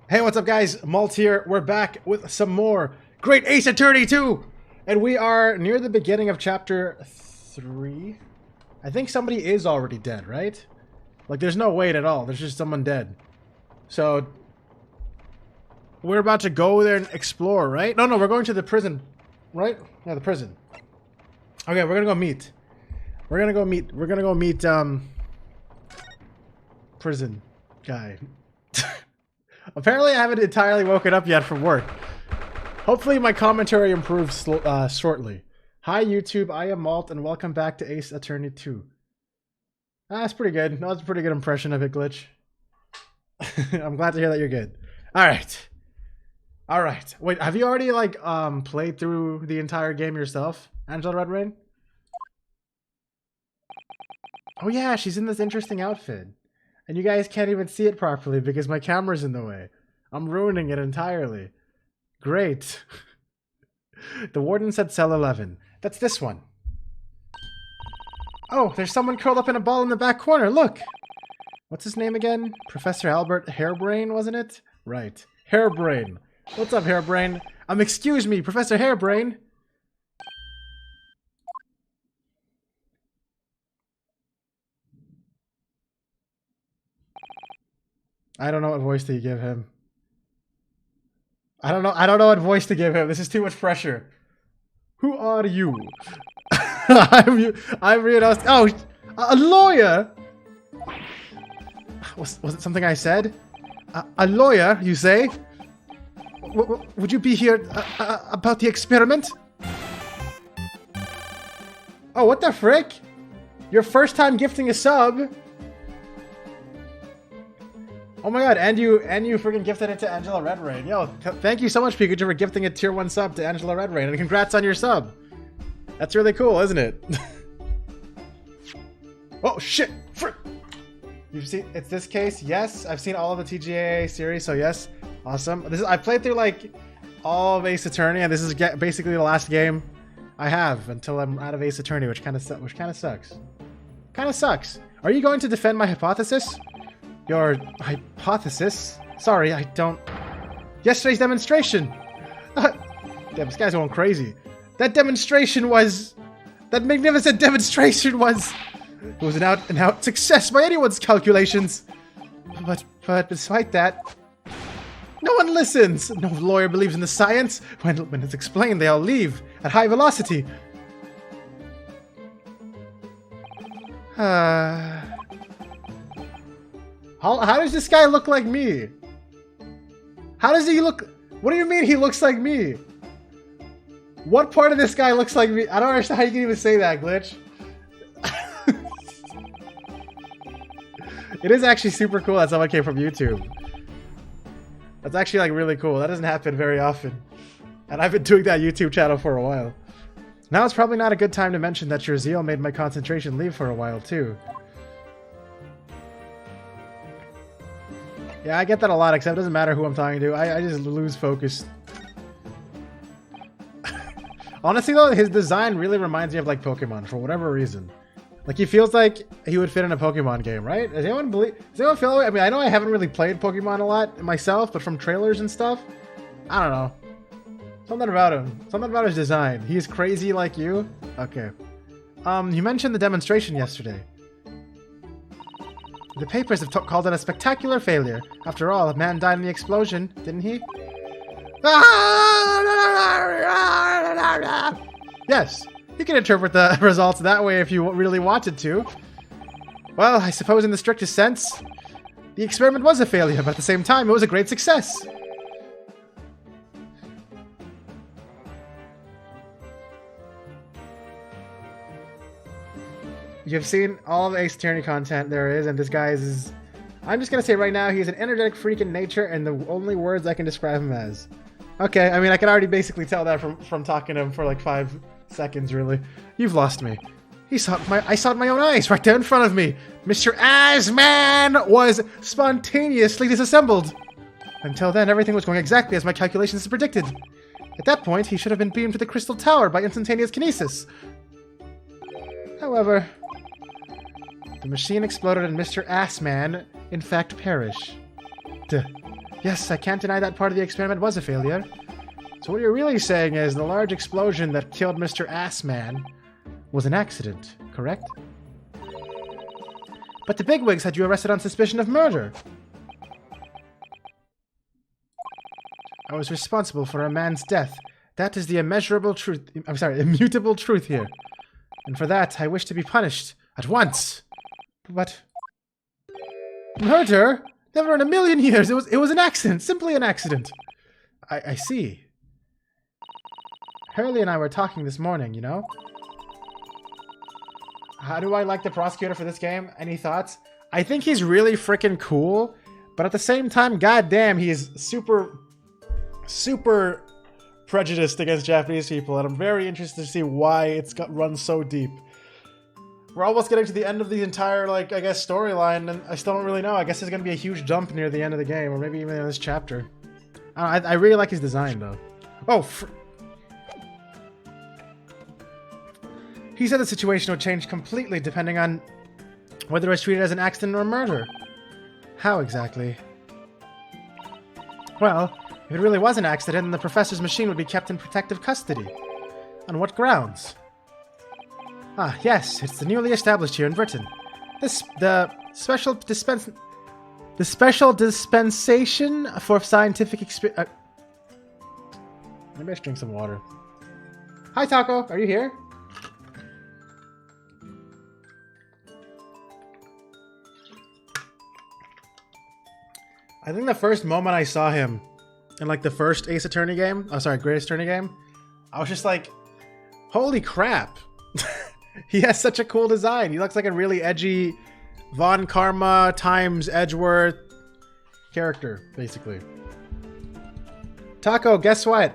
Hey, what's up guys? Malt here. We're back with some more Great Ace Attorney 2! And we are near the beginning of chapter 3. I think somebody is already dead, right? Like, there's no wait at all. There's just someone dead. So, we're about to go there and explore, right? No, we're going to the prison, right? Yeah, the prison. Okay, we're gonna go meet. We're gonna go meet, prison guy. Apparently I haven't entirely woken up yet from work. Hopefully my commentary improves shortly. Hi YouTube, I am Malt and welcome back to Ace Attorney 2. That's pretty good. That was a pretty good impression of it, Glitch. I'm glad to hear that you're good. Alright. Alright. Wait, have you already like played through the entire game yourself, Angela Redmayne? Oh yeah, she's in this interesting outfit. And you guys can't even see it properly because my camera's in the way. I'm ruining it entirely. Great. The warden said cell 11. That's this one. Oh, there's someone curled up in a ball in the back corner. Look. What's his name again? Professor Albert Harebrayne, wasn't it? Right. Harebrayne. What's up, Harebrayne? Excuse me, Professor Harebrayne. I don't know what voice to give him. I don't know what voice to give him. This is too much pressure. Who are you? I'm Rian. Oh, a lawyer? Was it something I said? A lawyer, you say? Would you be here about the experiment? Oh, what the frick? Your first time gifting a sub? Oh my god, and you freaking gifted it to Angela Redmayne. Yo, thank you so much, Pikachu, for gifting a tier 1 sub to Angela Redmayne, and congrats on your sub. That's really cool, isn't it? Oh shit! Frick! You've seen it's this case? Yes, I've seen all of the TGA series, so yes, awesome. I played through like all of Ace Attorney, and this is basically the last game I have until I'm out of Ace Attorney, which kind of sucks. Kind of sucks. Are you going to defend my hypothesis? Your hypothesis? Sorry, I don't... Yesterday's demonstration! Damn, this guy's going crazy. That demonstration was... That magnificent demonstration was... It was an out-and-out success by anyone's calculations. But despite that... No one listens! No lawyer believes in the science. When it's explained, they all leave at high velocity. How does this guy look like me? How does he look? What do you mean he looks like me? What part of this guy looks like me? I don't understand how you can even say that, Glitch. It is actually super cool that someone came from YouTube. That's actually like really cool. That doesn't happen very often. And I've been doing that YouTube channel for a while. Now it's probably not a good time to mention that your zeal made my concentration leave for a while too. Yeah, I get that a lot, except it doesn't matter who I'm talking to. I just lose focus. Honestly though, his design really reminds me of like Pokemon for whatever reason. Like he feels like he would fit in a Pokemon game, right? Does anyone feel that way? I mean, I know I haven't really played Pokemon a lot myself, but from trailers and stuff, I don't know. Something about him. Something about his design. He's crazy like you? Okay. You mentioned the demonstration yesterday. The papers have called it a spectacular failure. After all, a man died in the explosion, didn't he? Yes, you can interpret the results that way if you really wanted to. Well, I suppose in the strictest sense, the experiment was a failure, but at the same time, it was a great success. You've seen all the Ace Attorney content there is, and this guy is... I'm just gonna say right now, he's an energetic freak in nature, and the only words I can describe him as. Okay, I mean, I can already basically tell that from talking to him for like 5 seconds, really. You've lost me. I saw it with my own eyes, right there in front of me. Mr. Asman was spontaneously disassembled. Until then, everything was going exactly as my calculations had predicted. At that point, he should have been beamed to the Crystal Tower by instantaneous kinesis. However... The machine exploded and Mr. Assman, in fact, perished. Yes, I can't deny that part of the experiment was a failure. So what you're really saying is the large explosion that killed Mr. Assman was an accident, correct? But the bigwigs had you arrested on suspicion of murder. I was responsible for a man's death. That is the immutable truth here. And for that, I wish to be punished at once. But... murder? Never in a million years. It was an accident. Simply an accident. I see. Hurley and I were talking this morning, you know? How do I like the prosecutor for this game? Any thoughts? I think he's really freaking cool, but at the same time, goddamn, he is super prejudiced against Japanese people, and I'm very interested to see why it's run so deep. We're almost getting to the end of the entire, like, I guess, storyline, and I still don't really know. I guess there's going to be a huge jump near the end of the game, or maybe even in this chapter. I really like his design, though. Oh, he said the situation would change completely depending on whether it was treated as an accident or murder. How exactly? Well, if it really was an accident, then the professor's machine would be kept in protective custody. On what grounds? Ah, yes, it's the newly established here in Britain. The special dispensation for scientific experience. Maybe I should drink some water. Hi, Taco. Are you here? I think the first moment I saw him in like the first Ace Attorney game, Great Attorney game, I was just like, holy crap. He has such a cool design. He looks like a really edgy Von Karma times Edgeworth character, basically. Taco, guess what?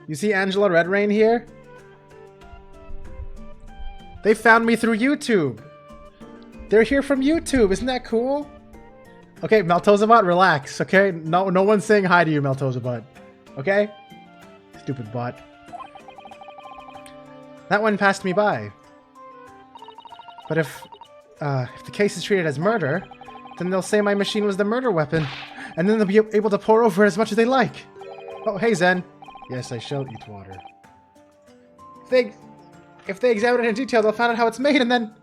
You see Angela Redmayne here? They found me through YouTube. They're here from YouTube. Isn't that cool? Okay, Maltosier, relax, okay? No one's saying hi to you, Maltosier. Okay? Stupid bot. That one passed me by. But if the case is treated as murder, then they'll say my machine was the murder weapon, and then they'll be able to pour over as much as they like. Oh, hey, Zen. Yes, I shall eat water. If they examine it in detail, they'll find out how it's made, and then...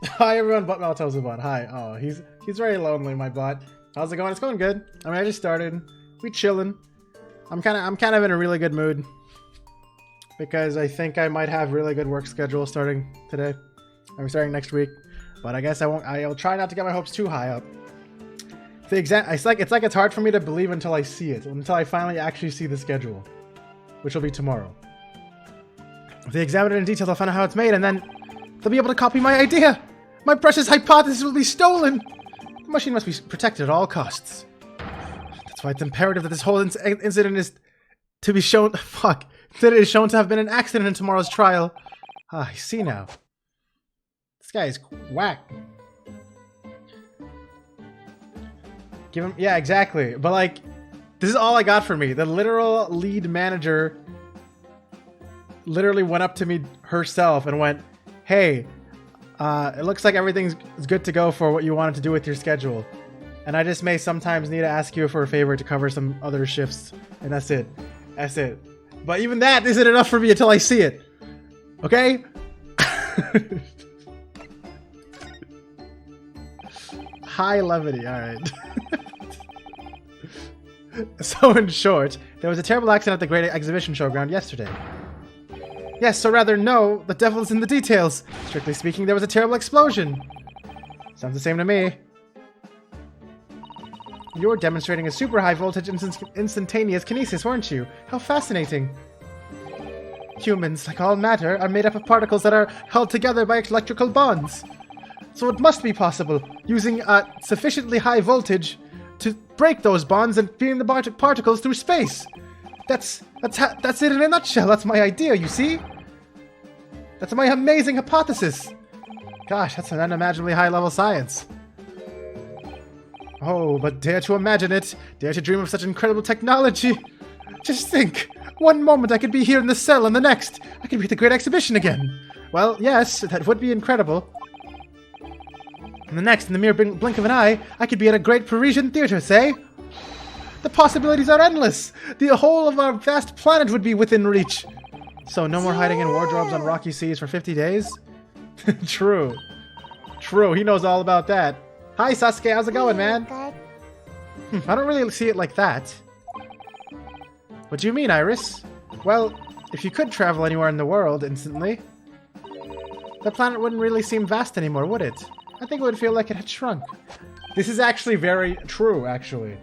Hi, everyone, but Maltosier. Hi. Oh, he's very lonely, my bot. How's it going? It's going good. I mean, I just started. We chilling. I'm kind of in a really good mood because I think I might have really good work schedule starting today. I'm starting next week, but I guess I won't. I'll try not to get my hopes too high up. It's like it's hard for me to believe until I see it, until I finally actually see the schedule, which will be tomorrow. If they examine it in detail, they'll find out how it's made, and then they'll be able to copy my idea. My precious hypothesis will be stolen. The machine must be protected at all costs. That's why it's imperative that this whole incident is to be shown. Fuck. That it is shown to have been an accident in tomorrow's trial. Ah, I see now. This guy is whack. Give him. Yeah, exactly. But like, this is all I got for me. The literal lead manager literally went up to me herself and went, "Hey, it looks like everything's good to go for what you wanted to do with your schedule. And I just may sometimes need to ask you for a favor to cover some other shifts." And that's it. That's it. But even that isn't enough for me until I see it. Okay? High levity, alright. So in short, there was a terrible accident at the Great Exhibition Showground yesterday. Yes, or rather, no, the devil is in the details. Strictly speaking, there was a terrible explosion. Sounds the same to me. You were demonstrating a super high voltage instantaneous kinesis, weren't you? How fascinating. Humans, like all matter, are made up of particles that are held together by electrical bonds. So it must be possible, using a sufficiently high voltage, to break those bonds and beam the particles through space. That's it in a nutshell. That's my idea, you see? That's my amazing hypothesis. Gosh, that's an unimaginably high-level science. Oh, but dare to imagine it. Dare to dream of such incredible technology. Just think. One moment I could be here in the cell, and the next I could be at the Great Exhibition again. Well, yes, that would be incredible. And the next, in the mere blink of an eye, I could be at a great Parisian theatre, say? The possibilities are endless! The whole of our vast planet would be within reach! So no more hiding in wardrobes on rocky seas for 50 days? True. True, he knows all about that. Hi Sasuke, how's it going, man? I don't really see it like that. What do you mean, Iris? Well, if you could travel anywhere in the world instantly, the planet wouldn't really seem vast anymore, would it? I think it would feel like it had shrunk. This is actually very true, actually.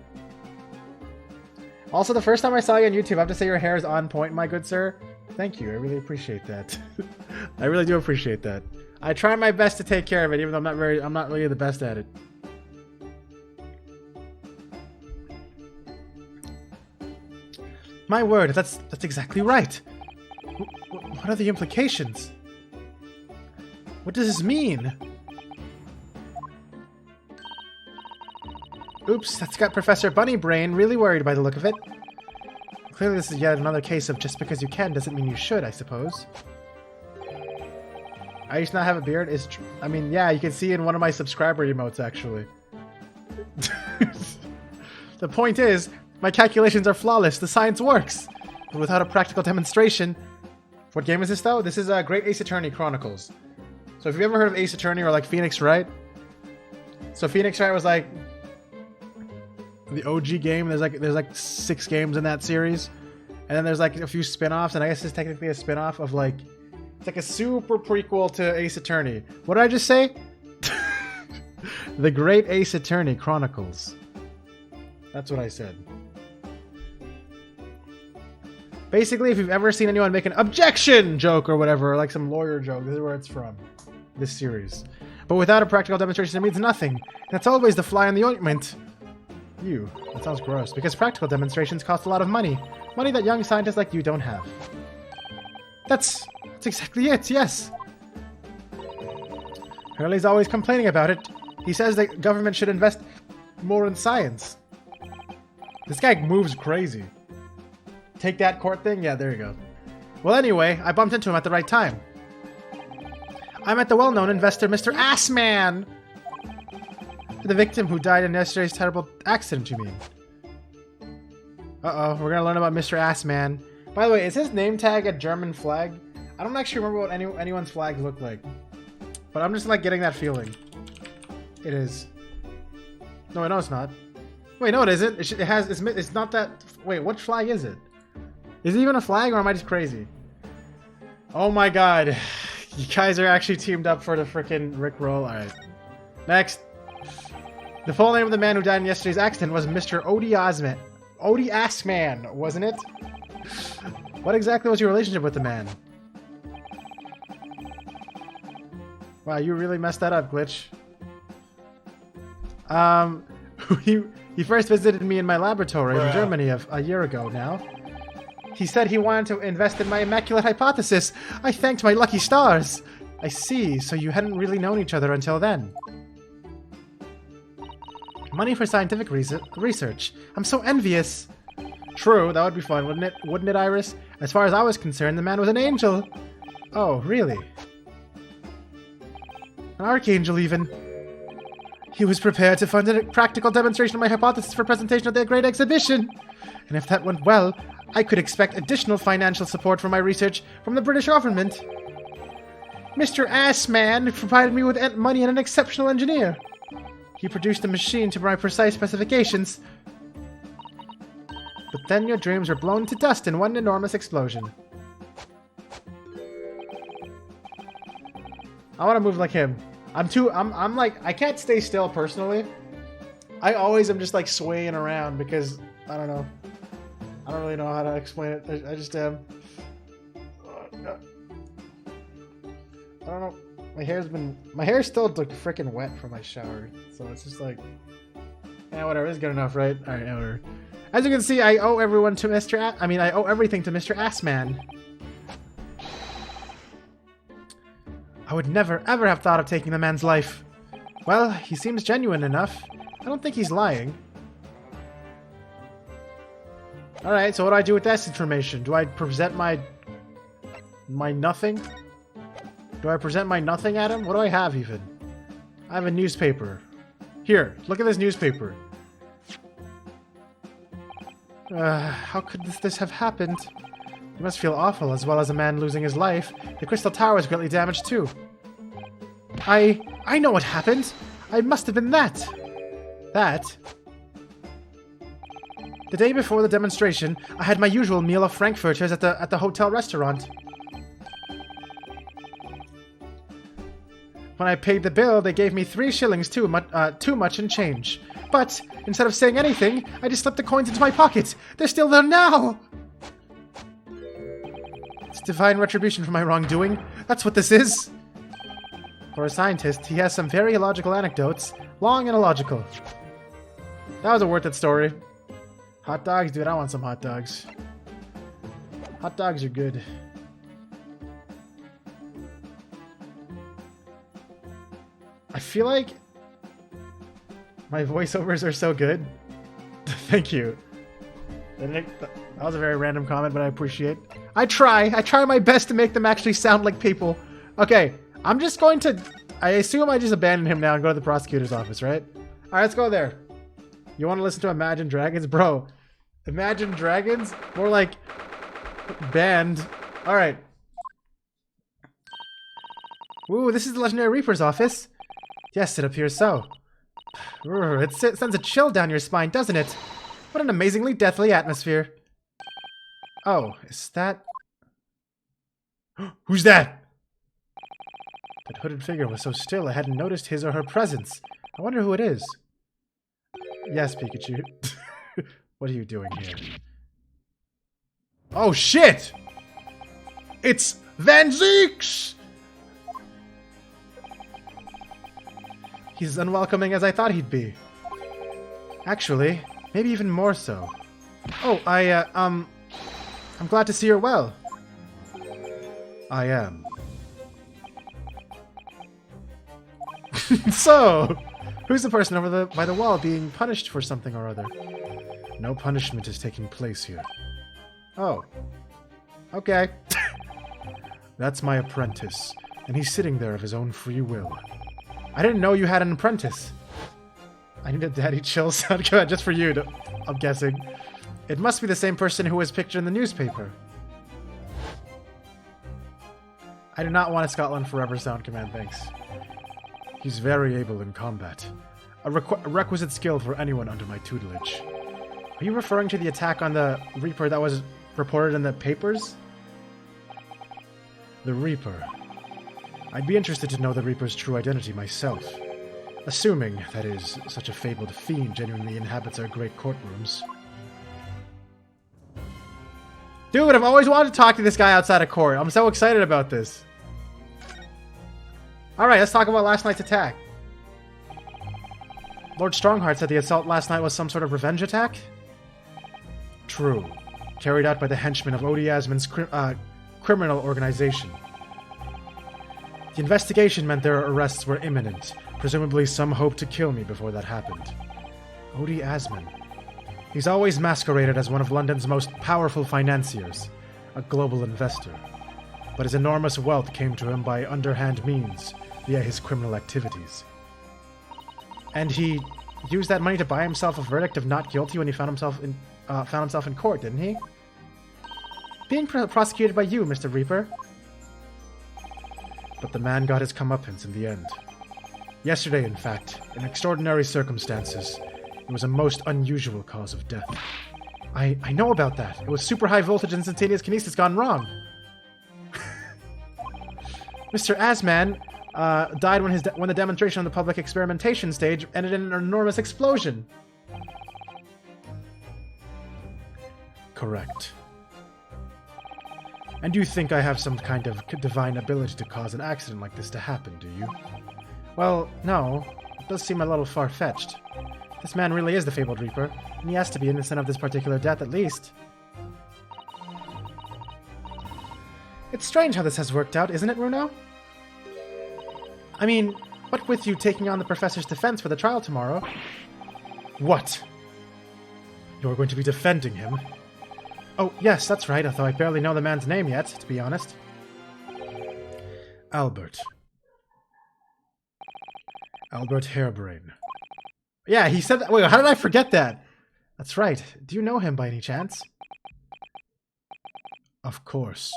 Also, the first time I saw you on YouTube, I have to say your hair is on point, my good sir. Thank you, I really appreciate that. I really do appreciate that. I try my best to take care of it, even though I'm not really the best at it. My word, that's exactly right. What are the implications? What does this mean? Oops, that's got Professor Bunnybrain really worried by the look of it. Clearly this is yet another case of just because you can doesn't mean you should, I suppose. I used to not have a beard. I mean, yeah, you can see in one of my subscriber emotes, actually. The point is, my calculations are flawless. The science works. But without a practical demonstration... What game is this, though? This is Great Ace Attorney Chronicles. So if you've ever heard of Ace Attorney or like Phoenix Wright... So Phoenix Wright was like... the OG game. There's like 6 games in that series. And then there's like a few spin-offs. And I guess it's technically a spin-off of like... It's like a super prequel to Ace Attorney. What did I just say? The Great Ace Attorney Chronicles. That's what I said. Basically, if you've ever seen anyone make an objection joke or whatever, or like some lawyer joke, this is where it's from. This series. But without a practical demonstration, it means nothing. And that's always the fly in the ointment. Ew, that sounds gross. Because practical demonstrations cost a lot of money. Money that young scientists like you don't have. That's exactly it, yes. Hurley's always complaining about it. He says the government should invest more in science. This guy moves crazy. Take that court thing? Yeah, there you go. Well, anyway, I bumped into him at the right time. I met the well-known investor, Mr. Assman! The victim who died in yesterday's terrible accident, you mean? Uh-oh, we're gonna learn about Mr. Assman. By the way, is his name tag a German flag? I don't actually remember what anyone's flags look like. But I'm just like getting that feeling. It is. No, I know it's not. Wait, no it isn't. It's not that... Wait, what flag is it? Is it even a flag or am I just crazy? Oh my god. You guys are actually teamed up for the frickin' Rickroll. Alright. Next. The full name of the man who died in yesterday's accident was Mr. Odie Assman, wasn't it? What exactly was your relationship with the man? Wow, you really messed that up, Glitch. He first visited me in my laboratory in Germany a year ago now. He said he wanted to invest in my immaculate hypothesis. I thanked my lucky stars. I see, so you hadn't really known each other until then. Money for scientific research. I'm so envious. True, that would be fun, wouldn't it? Wouldn't it, Iris? As far as I was concerned, the man was an angel. Oh, really? An archangel, even. He was prepared to fund a practical demonstration of my hypothesis for presentation at their great exhibition. And if that went well, I could expect additional financial support for my research from the British government. Mr. Assman provided me with money and an exceptional engineer. He produced a machine to my precise specifications. But then your dreams were blown to dust in one enormous explosion. I want to move like him. I'm like, I can't stay still personally. I always am just like swaying around because, I don't know. I don't really know how to explain it. I just am. I don't know. My hair's still like freaking wet from my shower. So it's just like, yeah, whatever. It's good enough, right? All right, whatever. As you can see, I owe everything to Mr. Assman. I would never, ever have thought of taking the man's life. Well, he seems genuine enough. I don't think he's lying. Alright, so what do I do with this information? Do I present my nothing? Do I present my nothing at him? What do I have, even? I have a newspaper. Here, look at this newspaper. How could this have happened? You must feel awful, as well as a man losing his life. The Crystal Tower is greatly damaged, too. I know what happened! I must have been that! That? The day before the demonstration, I had my usual meal of frankfurters at the hotel restaurant. When I paid the bill, they gave me 3 shillings too much in change. But, instead of saying anything, I just slipped the coins into my pocket. They're still there now! It's divine retribution for my wrongdoing. That's what this is. For a scientist, he has some very illogical anecdotes. Long and illogical. That was a worth it story. Hot dogs? Dude, I want some hot dogs. Hot dogs are good. I feel like my voiceovers are so good. Thank you. That was a very random comment, but I appreciate it. I try my best to make them actually sound like people. Okay, I'm just going to... I assume I just abandon him now and go to the prosecutor's office, right? Alright, let's go there. You want to listen to Imagine Dragons? Bro, Imagine Dragons? More like... band. Alright. Ooh, this is the Legendary Reaper's office. Yes, it appears so. It sends a chill down your spine, doesn't it? What an amazingly deathly atmosphere. Oh, is that... Who's that? That hooded figure was so still I hadn't noticed his or her presence. I wonder who it is. Yes, Pikachu. What are you doing here? Oh, shit! It's Van Zeeks! He's as unwelcoming as I thought he'd be. Actually, maybe even more so. Oh, I'm glad to see you're well. I am. So, who's the person over by the wall being punished for something or other? No punishment is taking place here. Oh. Okay. That's my apprentice, and he's sitting there of his own free will. I didn't know you had an apprentice. I need a daddy chill sound command just for you, I'm guessing. It must be the same person who was pictured in the newspaper. I do not want a Scotland Forever sound command, thanks. He's very able in combat. A requisite skill for anyone under my tutelage. Are you referring to the attack on the Reaper that was reported in the papers? The Reaper. I'd be interested to know the Reaper's true identity myself. Assuming, that is, such a fabled fiend genuinely inhabits our great courtrooms. Dude, I've always wanted to talk to this guy outside of court. I'm so excited about this. Alright, let's talk about last night's attack. Lord Strongheart said the assault last night was some sort of revenge attack? True. Carried out by the henchmen of Odie Asmon's criminal organization. The investigation meant their arrests were imminent. Presumably some hoped to kill me before that happened. Odie Asmon. He's always masqueraded as one of London's most powerful financiers, a global investor. But his enormous wealth came to him by underhand means, via his criminal activities. And he used that money to buy himself a verdict of not guilty when he found himself in court, didn't he? Being prosecuted by you, Mr. Reaper. But the man got his comeuppance in the end. Yesterday, in fact, in extraordinary circumstances, it was a most unusual cause of death. I know about that. It was super high voltage instantaneous kinesis gone wrong. Mr. Asman died when the demonstration on the public experimentation stage ended in an enormous explosion. Correct. And you think I have some kind of divine ability to cause an accident like this to happen, do you? Well, no. It does seem a little far-fetched. This man really is the fabled Reaper, and he has to be innocent of this particular death at least. It's strange how this has worked out, isn't it, Runo? I mean, what with you taking on the Professor's defense for the trial tomorrow? What? You're going to be defending him? Oh, yes, that's right, although I barely know the man's name yet, to be honest. Albert. Albert Harebrained. Yeah, he said that. Wait, how did I forget that? That's right. Do you know him by any chance? Of course.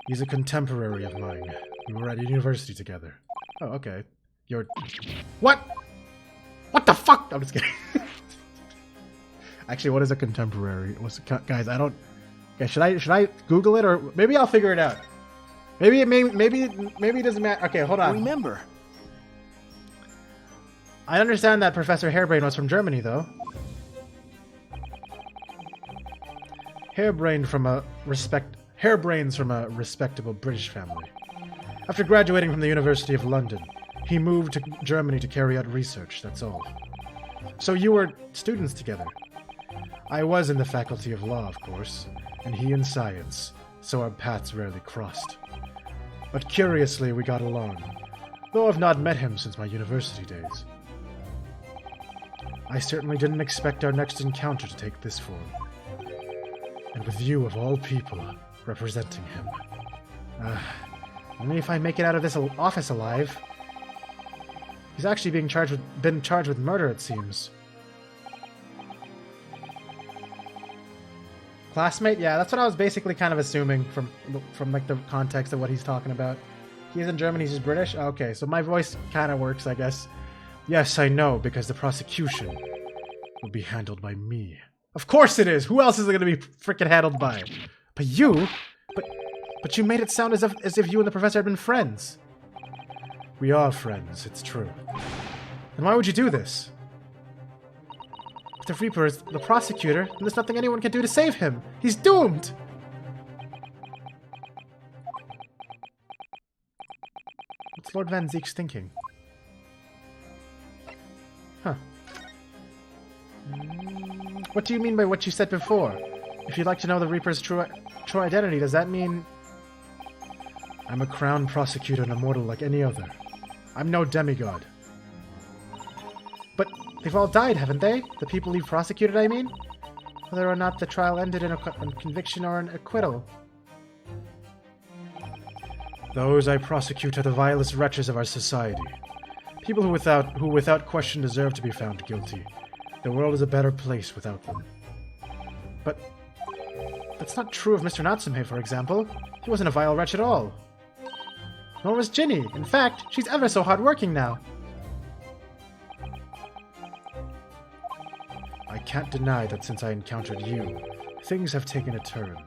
He's a contemporary of mine. We were at university together. Oh, okay. You're... What? What the fuck? I'm just kidding. Actually, what is a contemporary? Guys, I don't... Okay, should I Google it, or maybe I'll figure it out. Maybe it doesn't matter. Okay, hold on. Remember. I understand that Professor Harebrained was from Germany, though. Harebrained from a respectable British family. After graduating from the University of London, he moved to Germany to carry out research, that's all. So you were students together. I was in the Faculty of Law, of course, and he in science, so our paths rarely crossed. But curiously, we got along, though I've not met him since my university days. I certainly didn't expect our next encounter to take this form. And with you, of all people, representing him. Only if I make it out of this office alive. He's actually been charged with murder, it seems. Classmate? Yeah, that's what I was basically kind of assuming from like the context of what he's talking about. He's in Germany, he's British? Okay, so my voice kind of works, I guess. Yes, I know, because the prosecution will be handled by me. Of course it is! Who else is it going to be freaking handled by? But you? But you made it sound as if you and the professor had been friends. We are friends, it's true. Then why would you do this? If the Reaper is the prosecutor, then there's nothing anyone can do to save him. He's doomed! What's Lord Van Zeek's thinking? Huh. What do you mean by what you said before? If you'd like to know the Reaper's true identity, does that mean... I'm a crown prosecutor and immortal like any other. I'm no demigod. But they've all died, haven't they? The people you've prosecuted, I mean? Whether or not the trial ended in a conviction or an acquittal. Those I prosecute are the vilest wretches of our society. People who without question deserve to be found guilty. The world is a better place without them. But that's not true of Mr. Natsume, for example. He wasn't a vile wretch at all. Nor was Ginny. In fact, she's ever so hard-working now. I can't deny that since I encountered you, things have taken a turn.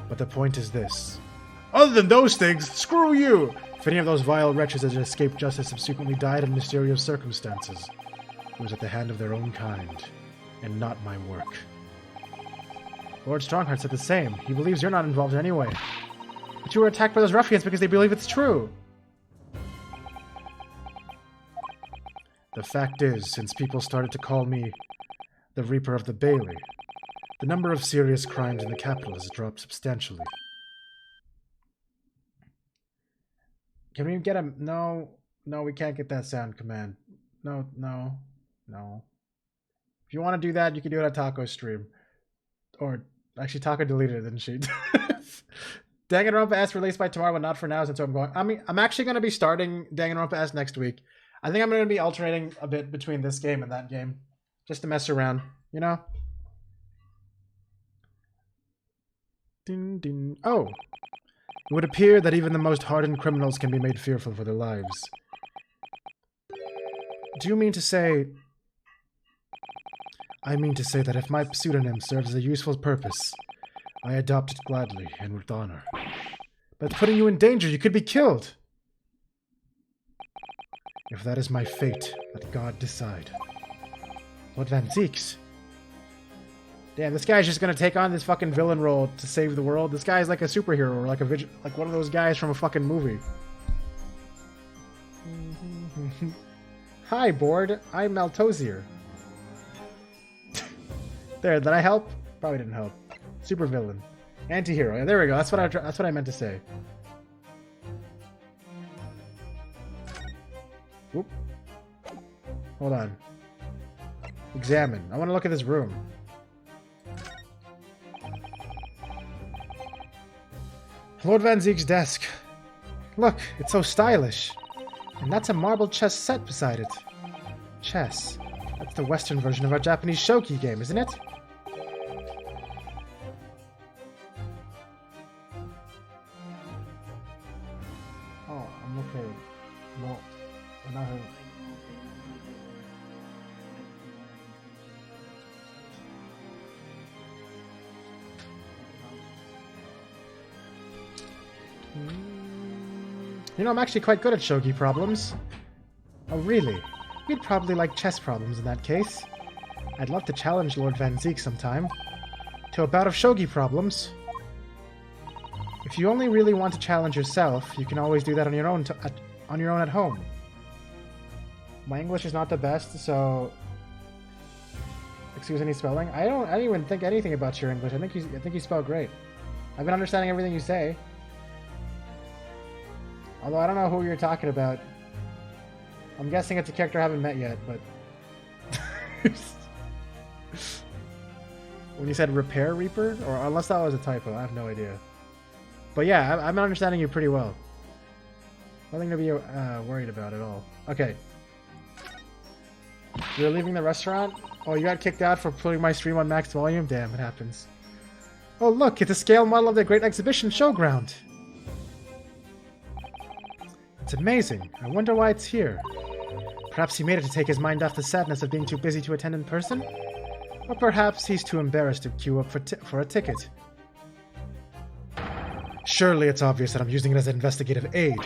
But the point is this. Other than those things, screw you! If any of those vile wretches that escaped justice subsequently died in mysterious circumstances, it was at the hand of their own kind, and not my work. Lord Strongheart said the same. He believes you're not involved in any way. But you were attacked by those ruffians because they believe it's true. The fact is, since people started to call me the Reaper of the Bailey, the number of serious crimes in the capital has dropped substantially. Can we get a... No, we can't get that sound command. No. If you want to do that, you can do it on Taco's stream. Or, actually, Taco deleted it, didn't she? Danganronpa-S released by tomorrow, but not for now, since I'm going... I mean, I'm actually going to be starting Danganronpa-S next week. I think I'm going to be alternating a bit between this game and that game. Just to mess around, you know? Ding, ding. Oh! It would appear that even the most hardened criminals can be made fearful for their lives. Do you mean to say... I mean to say that if my pseudonym serves as a useful purpose, I adopt it gladly and with honor. But it's putting you in danger. You could be killed. If that is my fate, let God decide. Lord Van Zeeks. Damn, this guy's just gonna take on this fucking villain role to save the world. This guy's like a superhero or like like one of those guys from a fucking movie. Hi, board. I'm Maltosier. There, did I help? Probably didn't help. Super villain. Anti-hero. Yeah, there we go. That's what I meant to say. Whoop. Hold on. Examine. I want to look at this room. Lord Van Zeek's desk. Look, it's so stylish. And that's a marble chess set beside it. Chess. That's the Western version of our Japanese shogi game, isn't it? Oh, I'm okay. No, I'm not hurt. You know, I'm actually quite good at shogi problems. Oh, really? You'd probably like chess problems in that case. I'd love to challenge Lord Van Zeek sometime to a bout of shogi problems. If you only really want to challenge yourself, you can always do that on your own at home. My English is not the best, so excuse any spelling. I don't even think anything about your English. I think you spell great. I've been understanding everything you say. Although I don't know who you're talking about. I'm guessing it's a character I haven't met yet, but... When you said Repair Reaper? Or unless that was a typo, I have no idea. But yeah, I'm understanding you pretty well. Nothing to be worried about at all. Okay. You're leaving the restaurant? Oh, you got kicked out for putting my stream on max volume? Damn, it happens. Oh look, it's a scale model of the Great Exhibition Showground. It's amazing. I wonder why it's here. Perhaps he made it to take his mind off the sadness of being too busy to attend in person? Or perhaps he's too embarrassed to queue up for a ticket. Surely it's obvious that I'm using it as an investigative aid.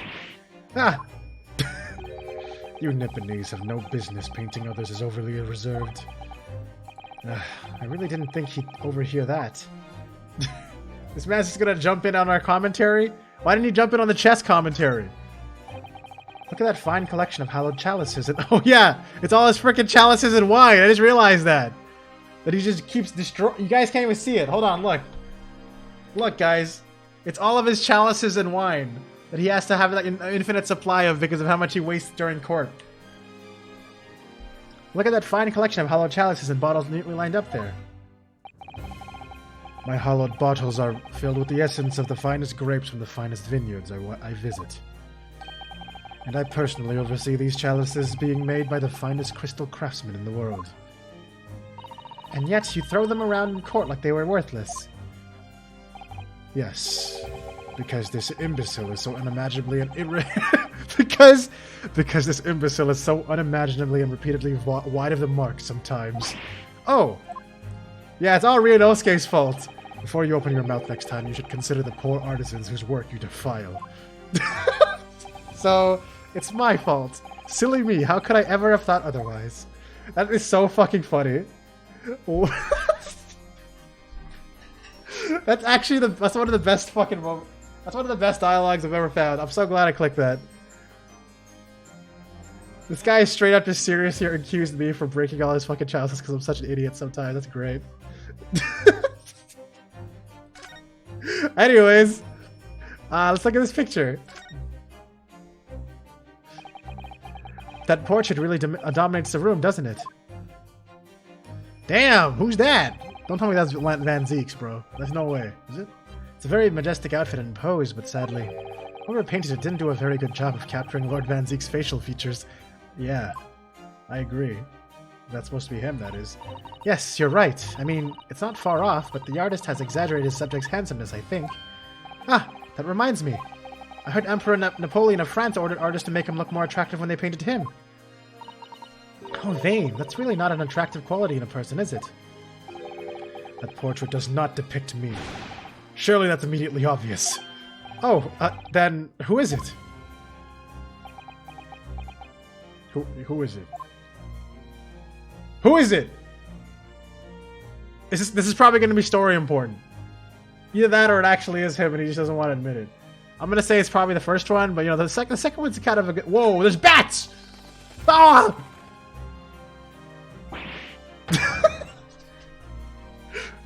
Ah! You Nipponese have no business painting others as overly reserved. I really didn't think he'd overhear that. This man's just gonna jump in on our commentary? Why didn't he jump in on the chess commentary? Look at that fine collection of hallowed chalices. And, oh yeah, it's all his frickin' chalices and wine. I just realized that. That he just keeps destroying. You guys can't even see it. Hold on, look. Look, guys. It's all of his chalices and wine that he has to have like an infinite supply of because of how much he wastes during court. Look at that fine collection of hallowed chalices and bottles neatly lined up there. My hallowed bottles are filled with the essence of the finest grapes from the finest vineyards I visit. And I personally oversee these chalices being made by the finest crystal craftsmen in the world. And yet you throw them around in court like they were worthless. Yes, because this imbecile is so unimaginably and because this imbecile is so unimaginably and repeatedly wide of the mark sometimes. Oh, yeah, it's all Ryunosuke's fault. Before you open your mouth next time, you should consider the poor artisans whose work you defile. So, it's my fault. Silly me, how could I ever have thought otherwise? That is so fucking funny. That's actually that's one of the best fucking moments. That's one of the best dialogues I've ever found. I'm so glad I clicked that. This guy is straight up just serious here and accused me for breaking all his fucking chalices because I'm such an idiot sometimes. That's great. Anyways, let's look at this picture. That portrait really dominates the room, doesn't it? Damn, who's that? Don't tell me that's Van Zeek's, bro. There's no way, is it? It's a very majestic outfit and pose, but sadly, whoever painted it didn't do a very good job of capturing Lord Van Zeek's facial features. Yeah, I agree. That's supposed to be him, that is. Yes, you're right. I mean, it's not far off, but the artist has exaggerated his subject's handsomeness, I think. Ah, that reminds me. I heard Emperor Napoleon of France ordered artists to make him look more attractive when they painted him. How vain. That's really not an attractive quality in a person, is it? That portrait does not depict me. Surely that's immediately obvious. Oh, then who is it? Who is it? Who is it? This is probably going to be story important. Either that or it actually is him and he just doesn't want to admit it. I'm going to say it's probably the first one, but you know, the second one's kind of a good... Whoa, there's bats! Ah!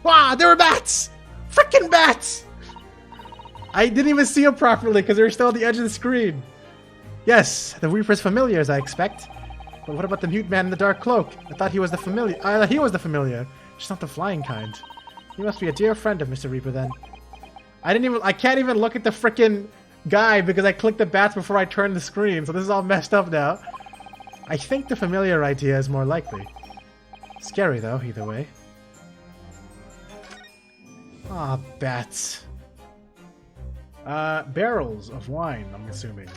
Wow, there were bats! Freaking bats! I didn't even see them properly because they were still at the edge of the screen. Yes, the Reaper's familiar, as I expect. But what about the mute man in the dark cloak? I thought he was the familiar. I thought he was the familiar, just not the flying kind. He must be a dear friend of Mr. Reaper then. I can't even look at the frickin' guy because I clicked the bats before I turned the screen, so this is all messed up now. I think the familiar idea is more likely. Scary though, either way. Ah, bats. Barrels of wine, I'm assuming.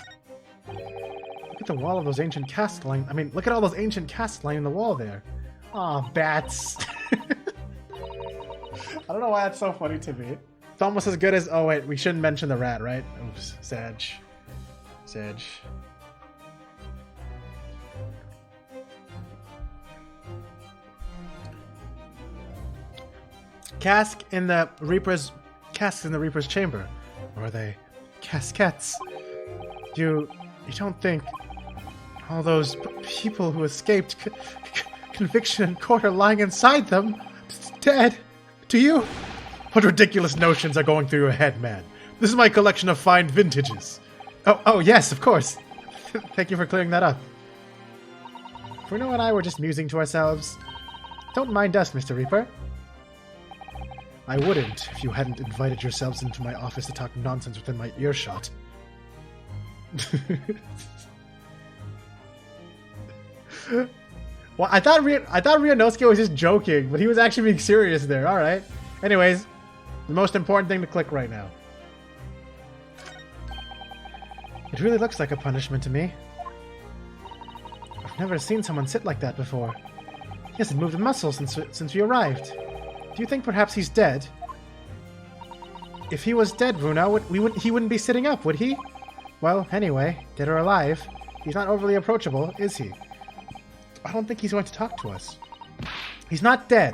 Look at the wall of those ancient casks lying. I mean, look at all those ancient casks lying in the wall there. Aw, bats. I don't know why that's so funny to me. It's almost as good as... Oh, wait, we shouldn't mention the rat, right? Oops, Sag. Casks in the Reaper's chamber. Or are they casquettes? You don't think all those people who escaped conviction in court are lying inside them, dead? Do you? What ridiculous notions are going through your head, man? This is my collection of fine vintages. Oh yes, of course. Thank you for clearing that up. Bruno and I were just musing to ourselves. Don't mind us, Mr. Reaper. I wouldn't if you hadn't invited yourselves into my office to talk nonsense within my earshot. Well, I thought Ryunosuke was just joking, but he was actually being serious there. All right. Anyways, the most important thing to click right now. It really looks like a punishment to me. I've never seen someone sit like that before. He hasn't moved a muscle since we arrived. Do you think perhaps he's dead? If he was dead, Bruno, he wouldn't be sitting up, would he? Well, anyway, dead or alive, he's not overly approachable, is he? I don't think he's going to talk to us. He's not dead.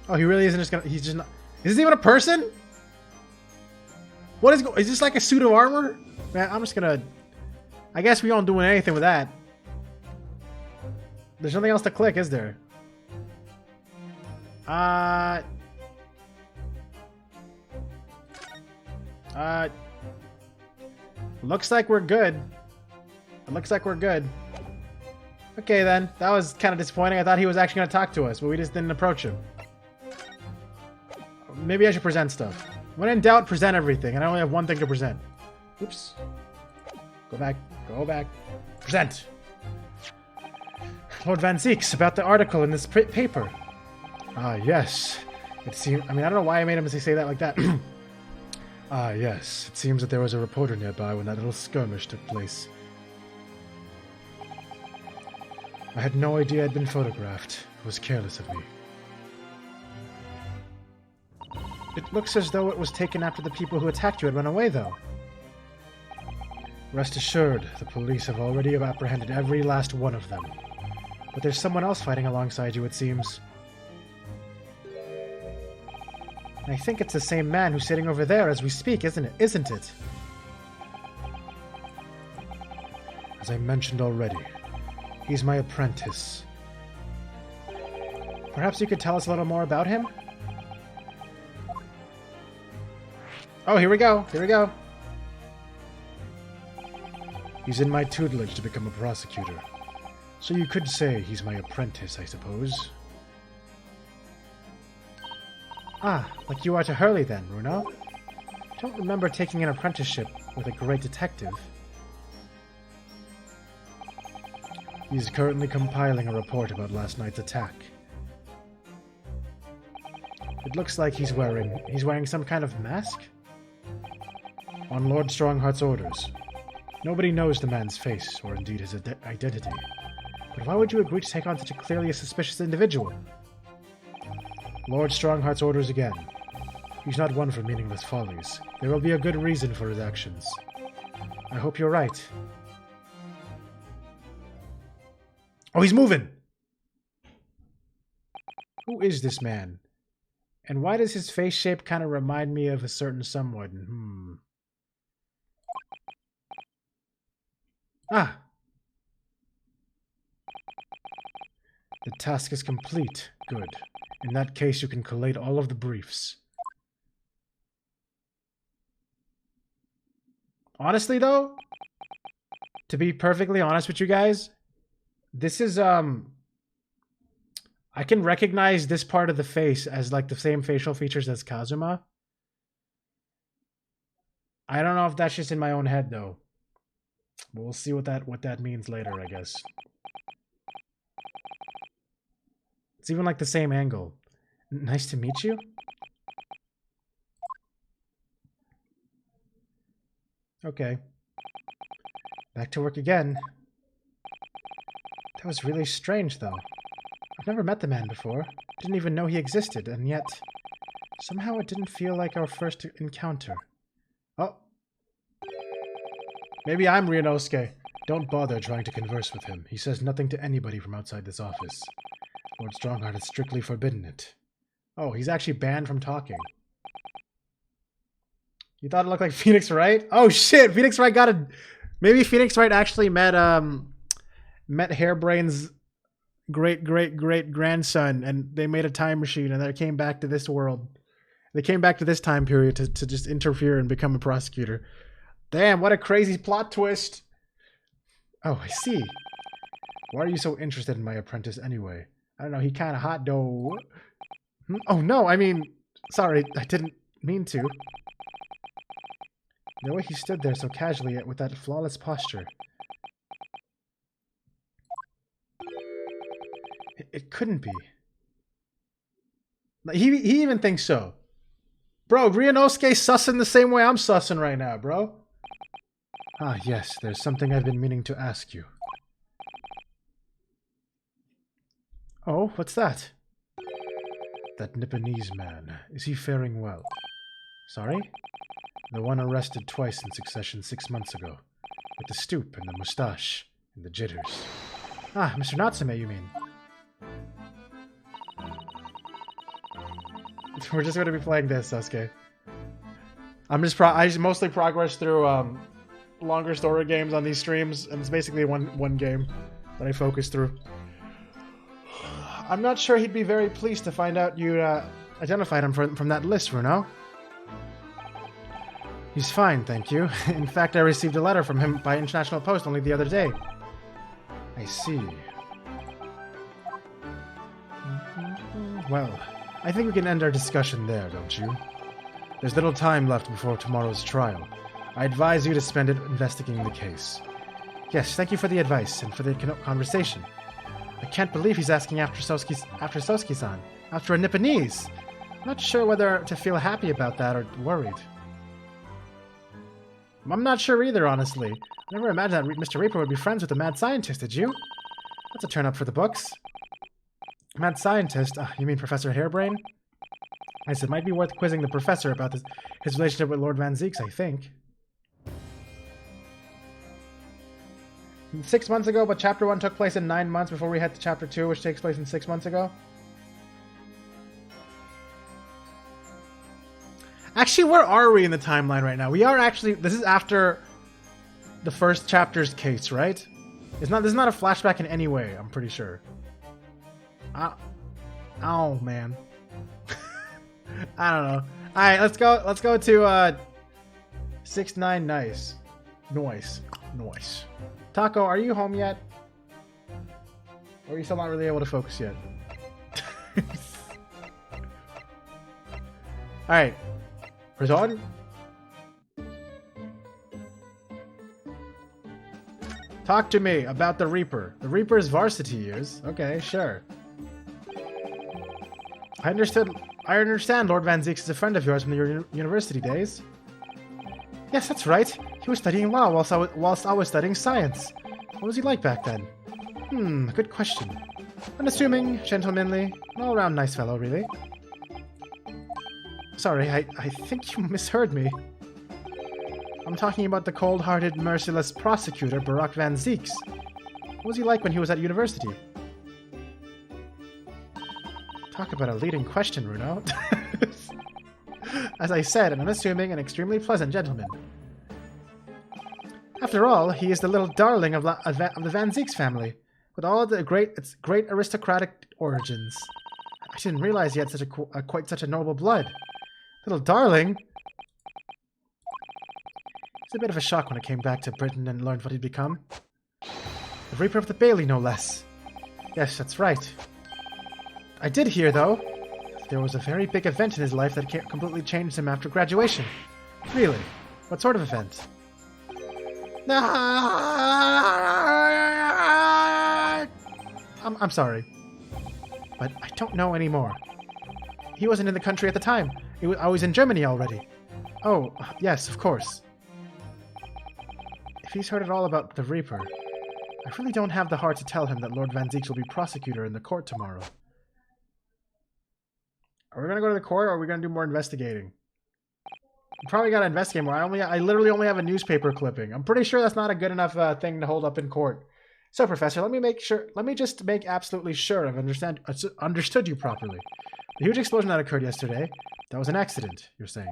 Oh, he really isn't just gonna... He's just not... Is this even a person? What is... Is this like a suit of armor? Man, I'm just gonna... I guess we aren't doing anything with that. There's nothing else to click, is there? Looks like we're good. It looks like we're good. Okay then, that was kind of disappointing. I thought he was actually going to talk to us, but we just didn't approach him. Maybe I should present stuff. When in doubt, present everything, and I only have one thing to present. Oops. Go back. Present! Lord Van Zeeks, about the article in this paper. Ah, yes. It seems... I mean, I don't know why I made him say that like that. Ah, yes. It seems that there was a reporter nearby when that little skirmish took place. I had no idea I'd been photographed. It was careless of me. It looks as though it was taken after the people who attacked you had run away, though. Rest assured, the police have already apprehended every last one of them. But there's someone else fighting alongside you, it seems. I think it's the same man who's sitting over there as we speak, isn't it? As I mentioned already, he's my apprentice. Perhaps you could tell us a little more about him? Oh, here we go. He's in my tutelage to become a prosecutor. So you could say he's my apprentice, I suppose. Ah, like you are to Hurley then, Bruno. I don't remember taking an apprenticeship with a great detective. He's currently compiling a report about last night's attack. It looks like he's wearing some kind of mask? On Lord Strongheart's orders. Nobody knows the man's face, or indeed his identity. But why would you agree to take on such a clearly suspicious individual? Lord Strongheart's orders again. He's not one for meaningless follies. There will be a good reason for his actions. I hope you're right. Oh, he's moving! Who is this man? And why does his face shape kind of remind me of a certain someone? Ah! The task is complete. Good. In that case, you can collate all of the briefs. Honestly, though, to be perfectly honest with you guys, this is, I can recognize this part of the face as, like, the same facial features as Kazuma. I don't know if that's just in my own head, though. But we'll see what that means later, I guess. It's even like the same angle. Nice to meet you? Okay. Back to work again. That was really strange, though. I've never met the man before. Didn't even know he existed, and yet... somehow it didn't feel like our first encounter. Oh. Maybe I'm Ryunosuke. Don't bother trying to converse with him. He says nothing to anybody from outside this office. Lord Strongheart has strictly forbidden it. Oh, he's actually banned from talking. You thought it looked like Phoenix Wright? Oh shit, Phoenix Wright got a... Maybe Phoenix Wright actually met Harebrayne's great-great-great-grandson, and they made a time machine, and they came back to this world. They came back to this time period to just interfere and become a prosecutor. Damn, what a crazy plot twist! Oh, I see. Why are you so interested in my apprentice anyway? I don't know, he kinda hot though. Oh no, I mean... Sorry, I didn't mean to. The way he stood there so casually with that flawless posture. It couldn't be. He even thinks so. Bro, Ryunosuke's sussing the same way I'm sussing right now, bro. Ah, yes, there's something I've been meaning to ask you. Oh, what's that? That Nipponese man. Is he faring well? Sorry? The one arrested twice in succession 6 months ago. With the stoop and the moustache and the jitters. Ah, Mr. Natsume, you mean? We're just going to be playing this, Sasuke. I just mostly progress through longer story games on these streams, and it's basically one game that I focus through. I'm not sure he'd be very pleased to find out you identified him from that list, Runo. He's fine, thank you. In fact, I received a letter from him by international post only the other day. I see. Well, I think we can end our discussion there, don't you? There's little time left before tomorrow's trial. I advise you to spend it investigating the case. Yes, thank you for the advice and for the conversation. I can't believe he's asking after Sosuke-san, after a Nipponese. I'm not sure whether to feel happy about that or worried. I'm not sure either, honestly. I never imagined that Mr. Reaper would be friends with a mad scientist, did you? That's a turn up for the books. Mad scientist? You mean Professor Harebrayne? I said it might be worth quizzing the professor about his relationship with Lord Van Zeeks, I think. 6 months ago, but Chapter 1 took place in 9 months before we head to Chapter 2, which takes place in 6 months ago. Actually, where are we in the timeline right now? We are actually... This is after the first chapter's case, right? This is not a flashback in any way, I'm pretty sure. Oh, man. I don't know. Alright, let's go to 6-9 nice. Noise. Taco, are you home yet? Or are you still not really able to focus yet? Alright. Prison? Talk to me about the Reaper. The Reaper's varsity years. Okay, sure. I understand Lord Van Zeeks is a friend of yours from your university days. Yes, that's right. He was studying law whilst I was studying science. What was he like back then? Good question. Unassuming, gentlemanly, all-around nice fellow, really. Sorry, I think you misheard me. I'm talking about the cold-hearted, merciless prosecutor, Barak Van Zeeks. What was he like when he was at university? Talk about a leading question, Runo. As I said, an unassuming and extremely pleasant gentleman. After all, he is the little darling of the Van Zeeks family, with all the great aristocratic origins. I didn't realize he had quite such a noble blood. Little darling? It's a bit of a shock when I came back to Britain and learned what he'd become. The Reaper of the Bailey, no less. Yes, that's right. I did hear, though, there was a very big event in his life that completely changed him after graduation. Really? What sort of event? I'm sorry. But I don't know anymore. He wasn't in the country at the time. I was in Germany already. Oh, yes, of course. If he's heard it all about the Reaper, I really don't have the heart to tell him that Lord Van Zieks will be prosecutor in the court tomorrow. Are we going to go to the court, or are we going to do more investigating? We probably got to investigate more. I literally only have a newspaper clipping. I'm pretty sure that's not a good enough thing to hold up in court. So, Professor, let me just make absolutely sure I've understood you properly. The huge explosion that occurred yesterday, that was an accident, you're saying.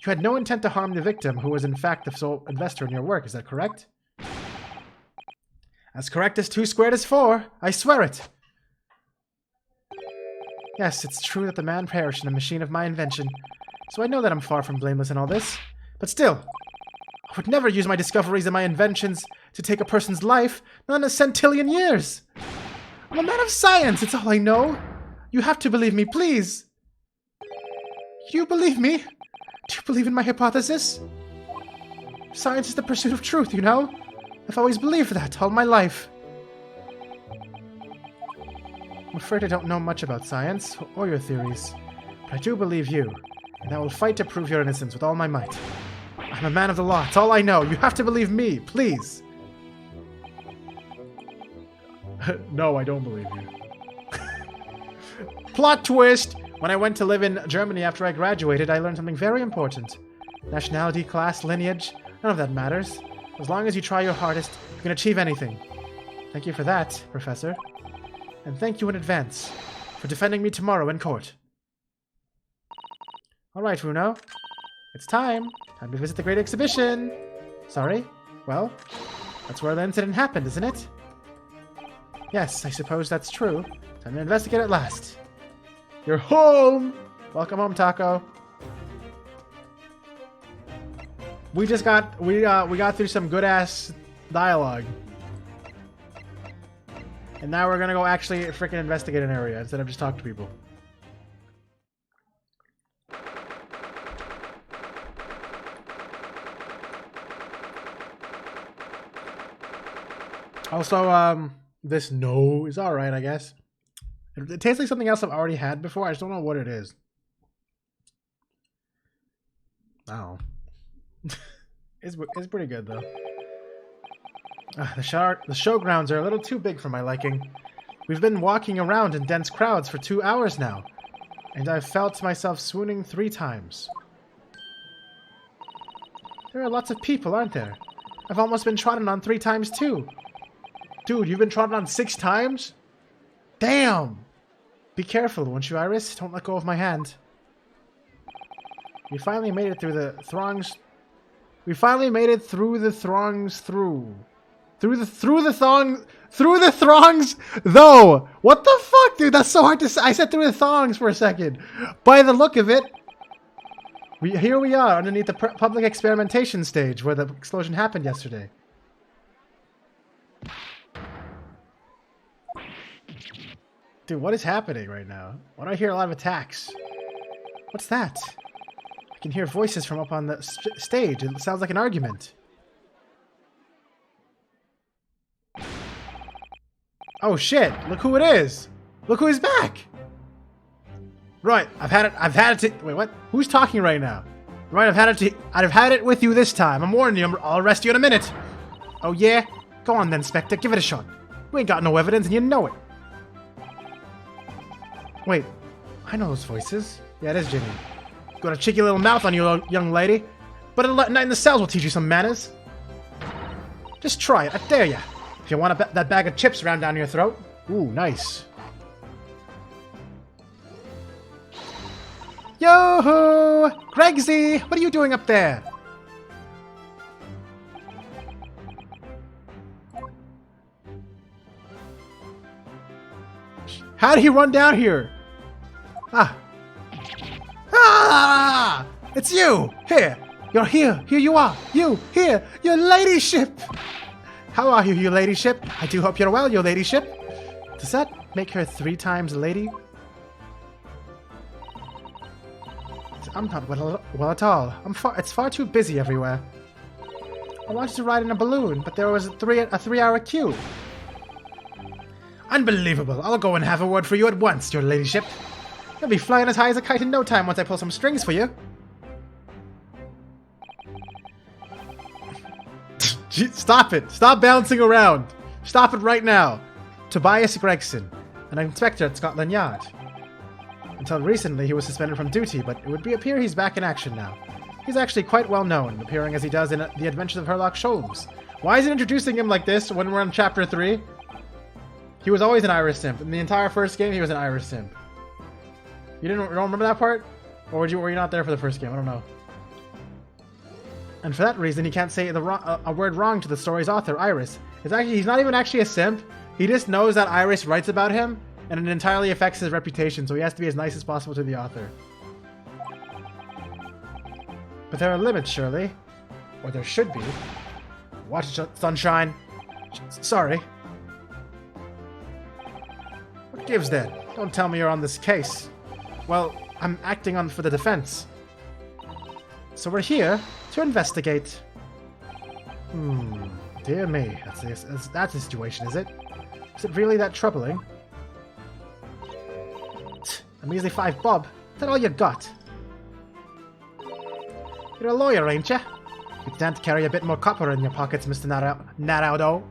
You had no intent to harm the victim, who was in fact the sole investor in your work, is that correct? As correct as 2 squared is 4, I swear it! Yes, it's true that the man perished in a machine of my invention, so I know that I'm far from blameless in all this. But still, I would never use my discoveries and my inventions to take a person's life, not in a centillion years! I'm a man of science, it's all I know! You have to believe me, please! You believe me? Do you believe in my hypothesis? Science is the pursuit of truth, you know? I've always believed that all my life. I'm afraid I don't know much about science, or your theories, but I do believe you, and I will fight to prove your innocence with all my might. I'm a man of the law, it's all I know. You have to believe me, please. No, I don't believe you. Plot twist! When I went to live in Germany after I graduated, I learned something very important. Nationality, class, lineage, none of that matters. As long as you try your hardest, you can achieve anything. Thank you for that, Professor. And thank you in advance for defending me tomorrow in court. Alright, Runo. It's time. Time to visit the Great Exhibition. Sorry? Well, that's where the incident happened, isn't it? Yes, I suppose that's true. Time to investigate at last. You're home! Welcome home, Taco. We got through some good-ass dialogue. And now we're gonna go actually freaking investigate an area instead of just talk to people. Also, this no is alright, I guess. It tastes like something else I've already had before. I just don't know what it is. Oh. It's pretty good, though. The showgrounds are a little too big for my liking. We've been walking around in dense crowds for 2 hours now, and I've felt myself swooning 3 times. There are lots of people, aren't there? I've almost been trodden on 3 times, too. Dude, you've been trodden on 6 times? Damn! Be careful, won't you, Iris? Don't let go of my hand. We finally made it through the throngs. We finally made it through the throngs through the throngs though. What the fuck, dude? That's so hard to say. I said through the thongs for a second. By the look of it, here we are underneath the public experimentation stage where the explosion happened yesterday. Dude, what is happening right now? Why do I hear a lot of attacks? What's that? I can hear voices from up on the stage. It sounds like an argument. Oh shit! Look who it is! Look who is back! Right, I've had it. Wait, what? Who's talking right now? Right, I've had it with you this time. I'm warning you. I'll arrest you in a minute. Oh yeah? Go on then, Spectre. Give it a shot. You ain't got no evidence, and you know it. Wait, I know those voices. Yeah, it is Jimmy. Got a cheeky little mouth on you, young lady. But a night in the cells will teach you some manners. Just try it, I dare ya. If you want that bag of chips around down your throat. Ooh, nice. Yo-ho! Gregsy, what are you doing up there? How did he run down here? Ah! It's you! Here! You're here! Here you are! You! Here! Your ladyship! How are you, your ladyship? I do hope you're well, your ladyship. Does that make her 3 times a lady? I'm not well at all. It's far too busy everywhere. I wanted to ride in a balloon, but there was a 3-hour queue. Unbelievable. I'll go and have a word for you at once, your ladyship. You'll be flying as high as a kite in no time once I pull some strings for you. Stop it. Stop bouncing around. Stop it right now. Tobias Gregson, an inspector at Scotland Yard. Until recently, he was suspended from duty, but it would appear he's back in action now. He's actually quite well known, appearing as he does in The Adventures of Sherlock Holmes. Why is it introducing him like this when we're on Chapter 3? He was always an Irish simp. In the entire first game, he was an Irish simp. You don't remember that part? Or were you not there for the first game? I don't know. And for that reason, he can't say a word wrong to the story's author, Iris. He's not even actually a simp. He just knows that Iris writes about him, and it entirely affects his reputation, so he has to be as nice as possible to the author. But there are limits, surely. Or there should be. Watch it, Sunshine. Sorry. What gives then? Don't tell me you're on this case. Well, I'm acting for the defense. So we're here to investigate. Dear me. That's the situation, is it? Is it really that troubling? A measly 5 bob. Is that all you got? You're a lawyer, ain't ya? You tend to carry a bit more copper in your pockets, Mr. Naraudo.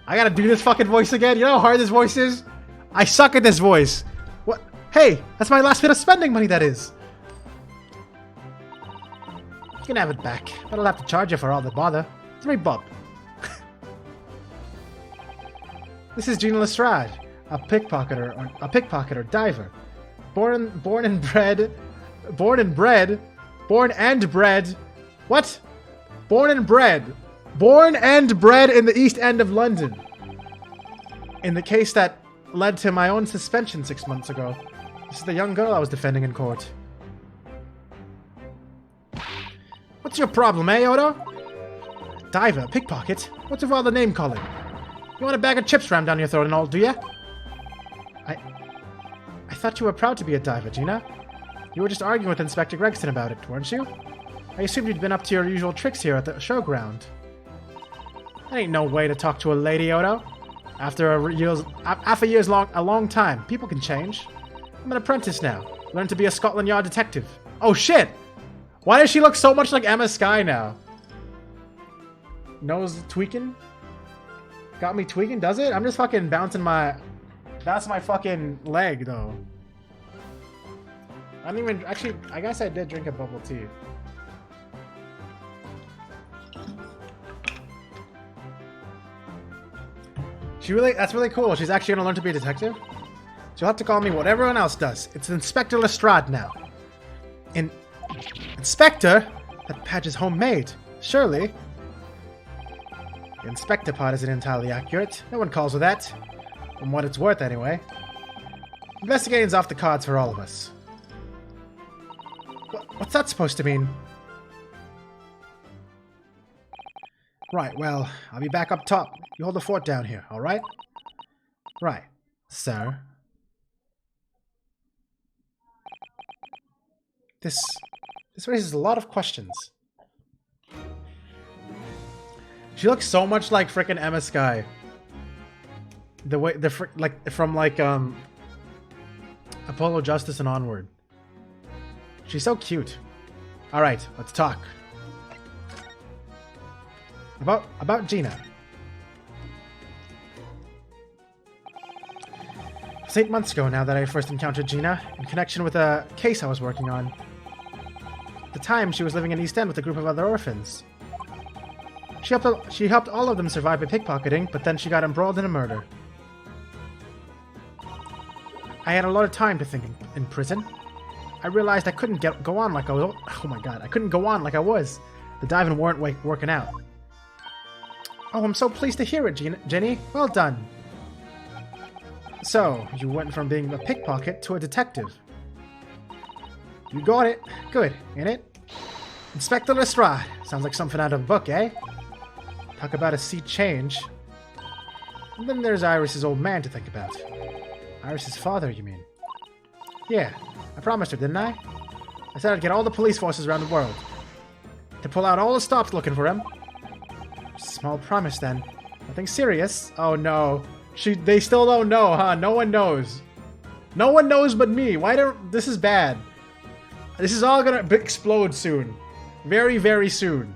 I gotta do this fucking voice again? You know how hard this voice is? I suck at this voice. What? Hey, that's my last bit of spending money, that is. You can have it back, but I'll have to charge you for all the bother. 3 bob. This is Gina Lestrade, a pickpocketer diver. Born and bred. What? Born and bred in the East End of London. In the case that led to my own suspension 6 months ago. This is the young girl I was defending in court. What's your problem, eh, Odo? Diver, pickpocket? What's with all the name calling? You want a bag of chips rammed down your throat and all, do ya? I thought you were proud to be a diver, Gina. You were just arguing with Inspector Gregson about it, weren't you? I assumed you'd been up to your usual tricks here at the showground. That ain't no way to talk to a lady, Odo. After a long time, people can change. I'm an apprentice now. Learn to be a Scotland Yard detective. Oh shit! Why does she look so much like Emma Skye now? Nose tweaking? Got me tweaking, does it? I'm just fucking bouncing my fucking leg, though. I don't even... Actually, I guess I did drink a bubble tea. That's really cool. She's actually gonna learn to be a detective. She'll have to call me what everyone else does. It's Inspector Lestrade now. Inspector? That badge is homemade. Surely. The Inspector part isn't entirely accurate. No one calls her that. From what it's worth, anyway. Investigating's off the cards for all of us. What's that supposed to mean? Right, well, I'll be back up top. You hold the fort down here, alright? Right, sir. This raises a lot of questions. She looks so much like frickin' Emma Skye. The way from Apollo Justice and onward. She's so cute. All right, let's talk. About Gina. It was 8 months ago now that I first encountered Gina in connection with a case I was working on. At the time, she was living in East End with a group of other orphans. She helped all of them survive by pickpocketing, but then she got embroiled in a murder. I had a lot of time to think in prison. I realized I couldn't go on like I was. Oh my god, I couldn't go on like I was. The diving weren't working out. Oh, I'm so pleased to hear it, Jenny. Well done. So, you went from being a pickpocket to a detective. You got it. Good, ain't it? Inspector Lestrade. Sounds like something out of a book, eh? Talk about a sea change. And then there's Iris's old man to think about. Iris's father, you mean? Yeah, promised her, didn't I? I said I'd get all the police forces around the world to pull out all the stops looking for him. Small promise, then. Nothing serious. Oh, no. They still don't know, huh? No one knows. No one knows but me. Why don't... This is bad. This is all gonna explode soon. Very, very soon.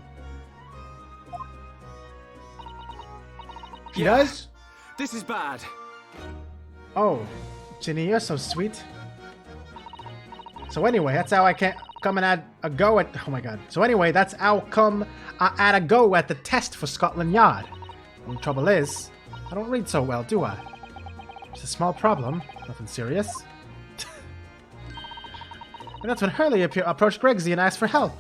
He does? This is bad. Oh, Ginny, you're so sweet. So anyway, that's how I can't come and add a go at... Oh my god. So anyway, that's how come I add a go at the test for Scotland Yard. And the trouble is, I don't read so well, do I? It's a small problem. Nothing serious. And that's when Hurley approached Gregsy and asked for help.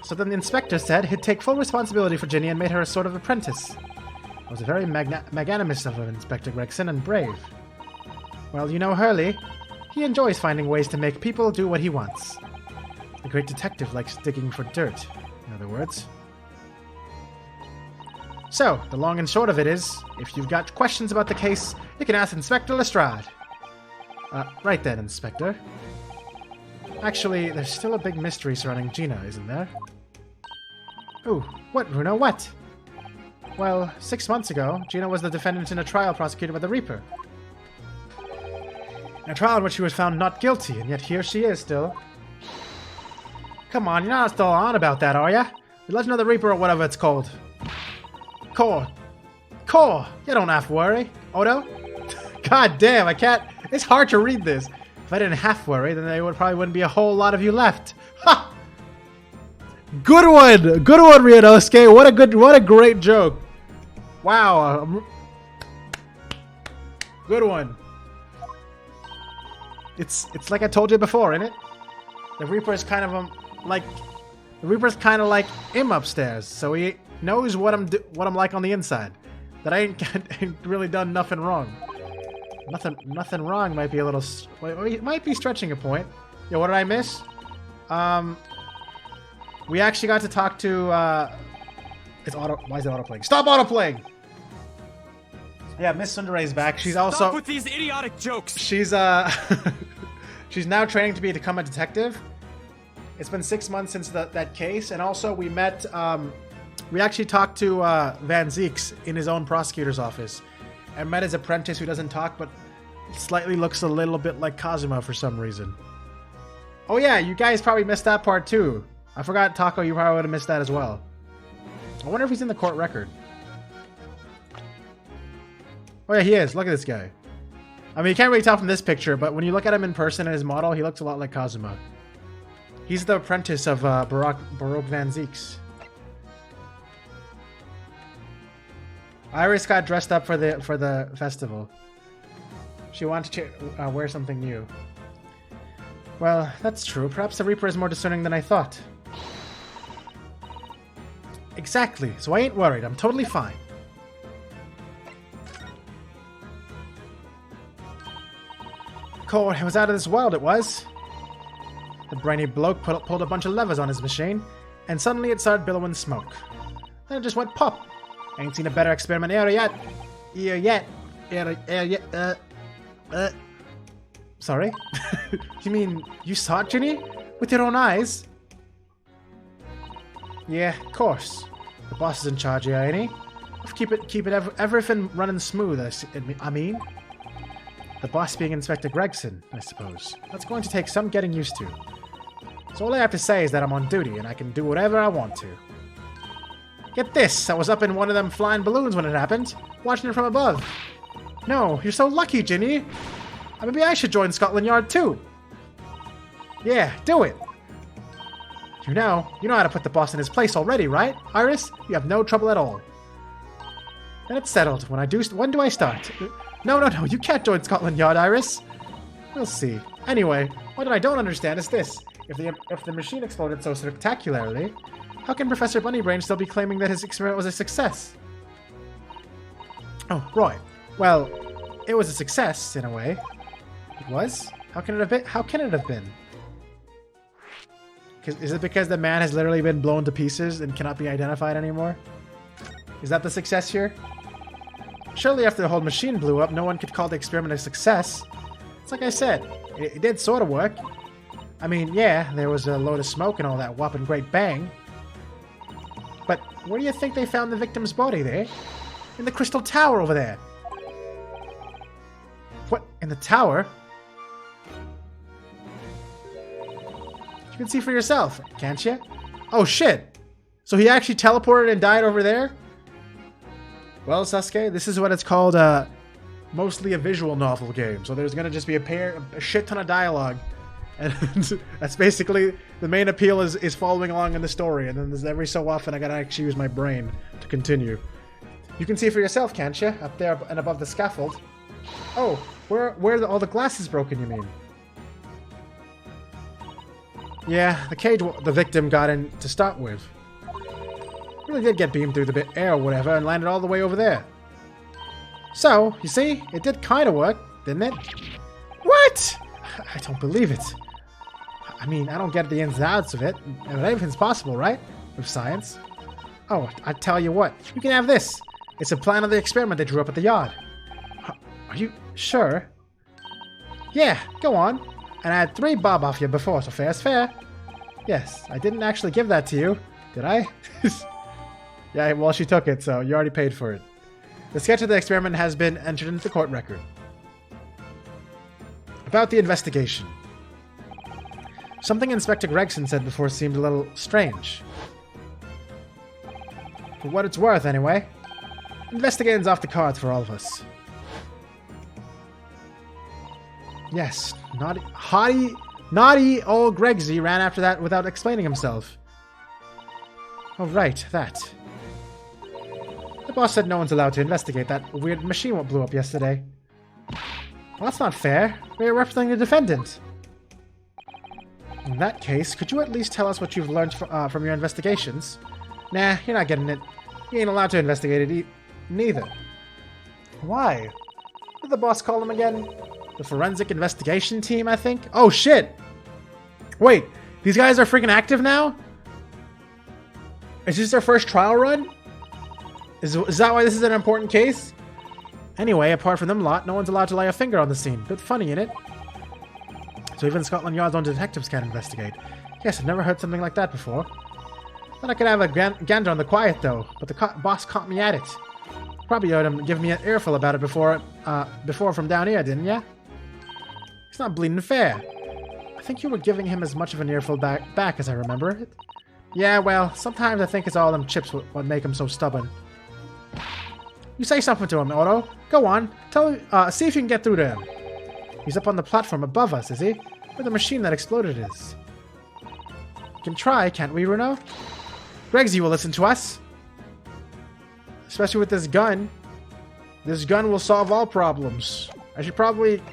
So then the inspector said he'd take full responsibility for Ginny and made her a sort of apprentice. I was a very magnanimous of him, Inspector Gregson, and brave. Well, you know Hurley. He enjoys finding ways to make people do what he wants. The great detective likes digging for dirt, in other words. So, the long and short of it is, if you've got questions about the case, you can ask Inspector Lestrade. Right then, Inspector. Actually, there's still a big mystery surrounding Gina, isn't there? Ooh, what, Bruno, what? Well, 6 months ago, Gina was the defendant in a trial prosecuted by the Reaper. A trial in which she was found not guilty, and yet here she is still. Come on, you're not still on about that, are ya? The Legend of the Reaper or whatever it's called. Core, you don't have to worry. Odo? God damn, I can't... It's hard to read this. If I didn't have to worry, then there probably wouldn't be a whole lot of you left. Ha! Good one, Ryunosuke. What a great joke. Wow. Good one. It's like I told you before, isn't it? The Reaper is kind of like him upstairs, so he knows what I'm like on the inside. That I ain't really done nothing wrong. Nothing wrong might be a little... It might be stretching a point. Yo, what did I miss? We actually got to talk to... It's auto... Why is it auto-playing? Stop auto-playing! Yeah, Miss Sundare's back. She's also... Stop with these idiotic jokes! She's, she's now training to become a detective. It's been 6 months since that case, and also we met... we actually talked to Van Zeeks in his own prosecutor's office. And met his apprentice who doesn't talk, but slightly looks a little bit like Kazuma for some reason. Oh yeah, you guys probably missed that part too. I forgot, Taco, you probably would have missed that as well. I wonder if he's in the court record. Oh yeah, he is. Look at this guy. I mean, you can't really tell from this picture, but when you look at him in person and his model, he looks a lot like Kazuma. He's the apprentice of Baroque Van Zeeks. Iris got dressed up for the festival. She wanted to wear something new. Well, that's true. Perhaps the Reaper is more discerning than I thought. Exactly. So I ain't worried. I'm totally fine. Cool. It was out of this world, it was. The brainy bloke pulled a bunch of levers on his machine, and suddenly it started billowing smoke. Then it just went pop. Ain't seen a better experiment yet. Sorry? You mean you saw it, Ginny? With your own eyes? Yeah, of course. The boss is in charge here, ain't he? Let's keep everything running smooth, I mean. The boss being Inspector Gregson, I suppose. That's going to take some getting used to. So all I have to say is that I'm on duty, and I can do whatever I want to. Get this, I was up in one of them flying balloons when it happened, watching it from above. No, you're so lucky, Ginny. Maybe I should join Scotland Yard too. Yeah, do it. You know how to put the boss in his place already, right, Iris? You have no trouble at all. Then it's settled. When do I start? No, you can't join Scotland Yard, Iris. We'll see. Anyway, what I don't understand is this. If the machine exploded so spectacularly, how can Professor Bunnybrain still be claiming that his experiment was a success? Oh, right. Well, it was a success, in a way. It was? How can it have been? Is it because the man has literally been blown to pieces and cannot be identified anymore? Is that the success here? Surely after the whole machine blew up, no one could call the experiment a success. It's like I said, It did sort of work. I mean, yeah, there was a load of smoke and all that whopping great bang. But where do you think they found the victim's body there? In the crystal tower over there. What? In the tower? You can see for yourself, can't you? Oh shit! So he actually teleported and died over there? Well, Sasuke, this is what it's called, mostly a visual novel game. So there's gonna just be a shit ton of dialogue. And that's basically the main appeal is following along in the story. And then there's every so often I gotta actually use my brain to continue. You can see for yourself, can't you? Up there and above the scaffold. Oh, where are all the glasses broken, you mean? Yeah, the cage the victim got in to start with. Really did get beamed through the bit air or whatever and landed all the way over there. So, you see, it did kind of work, didn't it? What? I don't believe it. I mean, I don't get the ins and outs of it, but everything's possible, right? With science. Oh, I tell you what, you can have this. It's a plan of the experiment they drew up at the yard. Are you sure? Yeah, go on. And I had 3 bob off you before, so fair's fair. Yes, I didn't actually give that to you, did I? Yeah, well, she took it, so you already paid for it. The sketch of the experiment has been entered into the court record. About the investigation. Something Inspector Gregson said before seemed a little strange. For what it's worth, anyway. Investigating's off the cards for all of us. Yes, naughty old Gregsy ran after that without explaining himself. Oh, right, that. The boss said no one's allowed to investigate that weird machine what blew up yesterday. Well, that's not fair. We're representing the defendant. In that case, could you at least tell us what you've learned from your investigations? Nah, you're not getting it. You ain't allowed to investigate it neither. Why? What did the boss call them again? The Forensic Investigation Team, I think? Oh, shit! Wait, these guys are freaking active now? Is this their first trial run? Is that why this is an important case? Anyway, apart from them lot, no one's allowed to lay a finger on the scene. Bit funny, innit? So even Scotland Yard's own detectives can't investigate. Yes, I've never heard something like that before. Thought I could have a gander on the quiet, though, but the boss caught me at it. Probably owed him give me an earful about it before from down here, didn't ya? He's not bleeding fair. I think you were giving him as much of an earful back as I remember it. Yeah, well, sometimes I think it's all them chips what make him so stubborn. You say something to him, Otto. Go on. See if you can get through to him. He's up on the platform above us, is he? Where the machine that exploded is. We can try, can't we, Runo? Gregsy will listen to us. Especially with this gun. This gun will solve all problems. I should probably...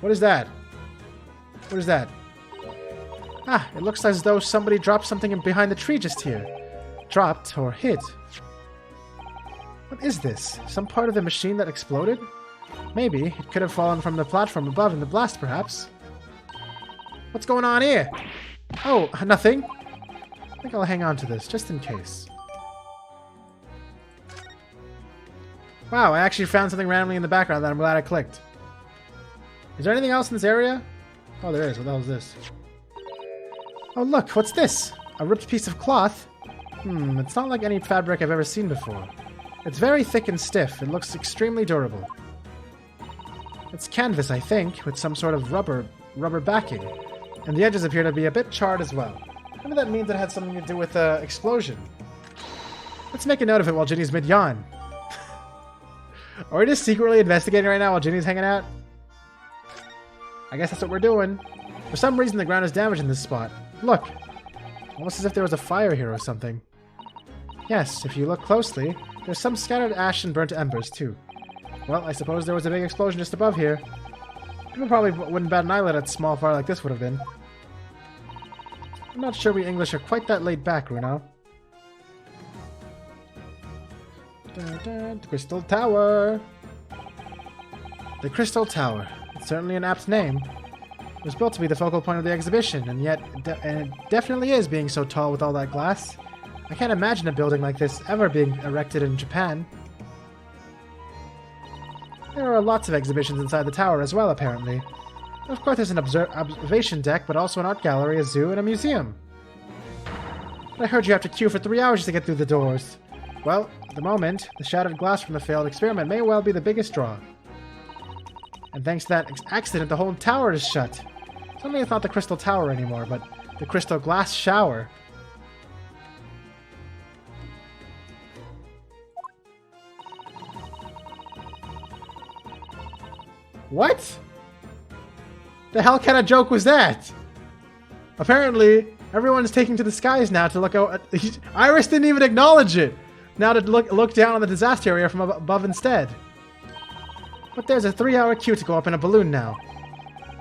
What is that? What is that? Ah, it looks as though somebody dropped something behind the tree just here. Dropped or hid. What is this? Some part of the machine that exploded? Maybe. It could have fallen from the platform above in the blast, perhaps. What's going on here? Oh, nothing. I think I'll hang on to this, just in case. Wow, I actually found something randomly in the background that I'm glad I clicked. Is there anything else in this area? Oh, there is. What the hell is this? Oh, look. What's this? A ripped piece of cloth? It's not like any fabric I've ever seen before. It's very thick and stiff. It looks extremely durable. It's canvas, I think, with some sort of rubber backing. And the edges appear to be a bit charred as well. Maybe that means it had something to do with the explosion. Let's make a note of it while Ginny's mid-yawn. Are we just secretly investigating right now while Ginny's hanging out? I guess that's what we're doing. For some reason, the ground is damaged in this spot. Look. Almost as if there was a fire here or something. Yes, if you look closely, there's some scattered ash and burnt embers, too. Well, I suppose there was a big explosion just above here. People probably wouldn't bat an eyelid at a small fire like this would have been. I'm not sure we English are quite that laid back, Runo. The Crystal Tower! The Crystal Tower. It's certainly an apt name. It was built to be the focal point of the exhibition, and yet it definitely is being so tall with all that glass. I can't imagine a building like this ever being erected in Japan. There are lots of exhibitions inside the tower as well, apparently. Of course there's an observation deck, but also an art gallery, a zoo, and a museum. But I heard you have to queue for 3 hours to get through the doors. Well, at the moment, the shattered glass from the failed experiment may well be the biggest draw. And thanks to that accident, the whole tower is shut. Suddenly it's not the Crystal Tower anymore, but the Crystal Glass Shower. What? The hell kind of joke was that? Apparently, everyone's taking to the skies now to look out. Iris didn't even acknowledge it. Now to look down on the disaster area from above instead. But there's a 3-hour queue to go up in a balloon now.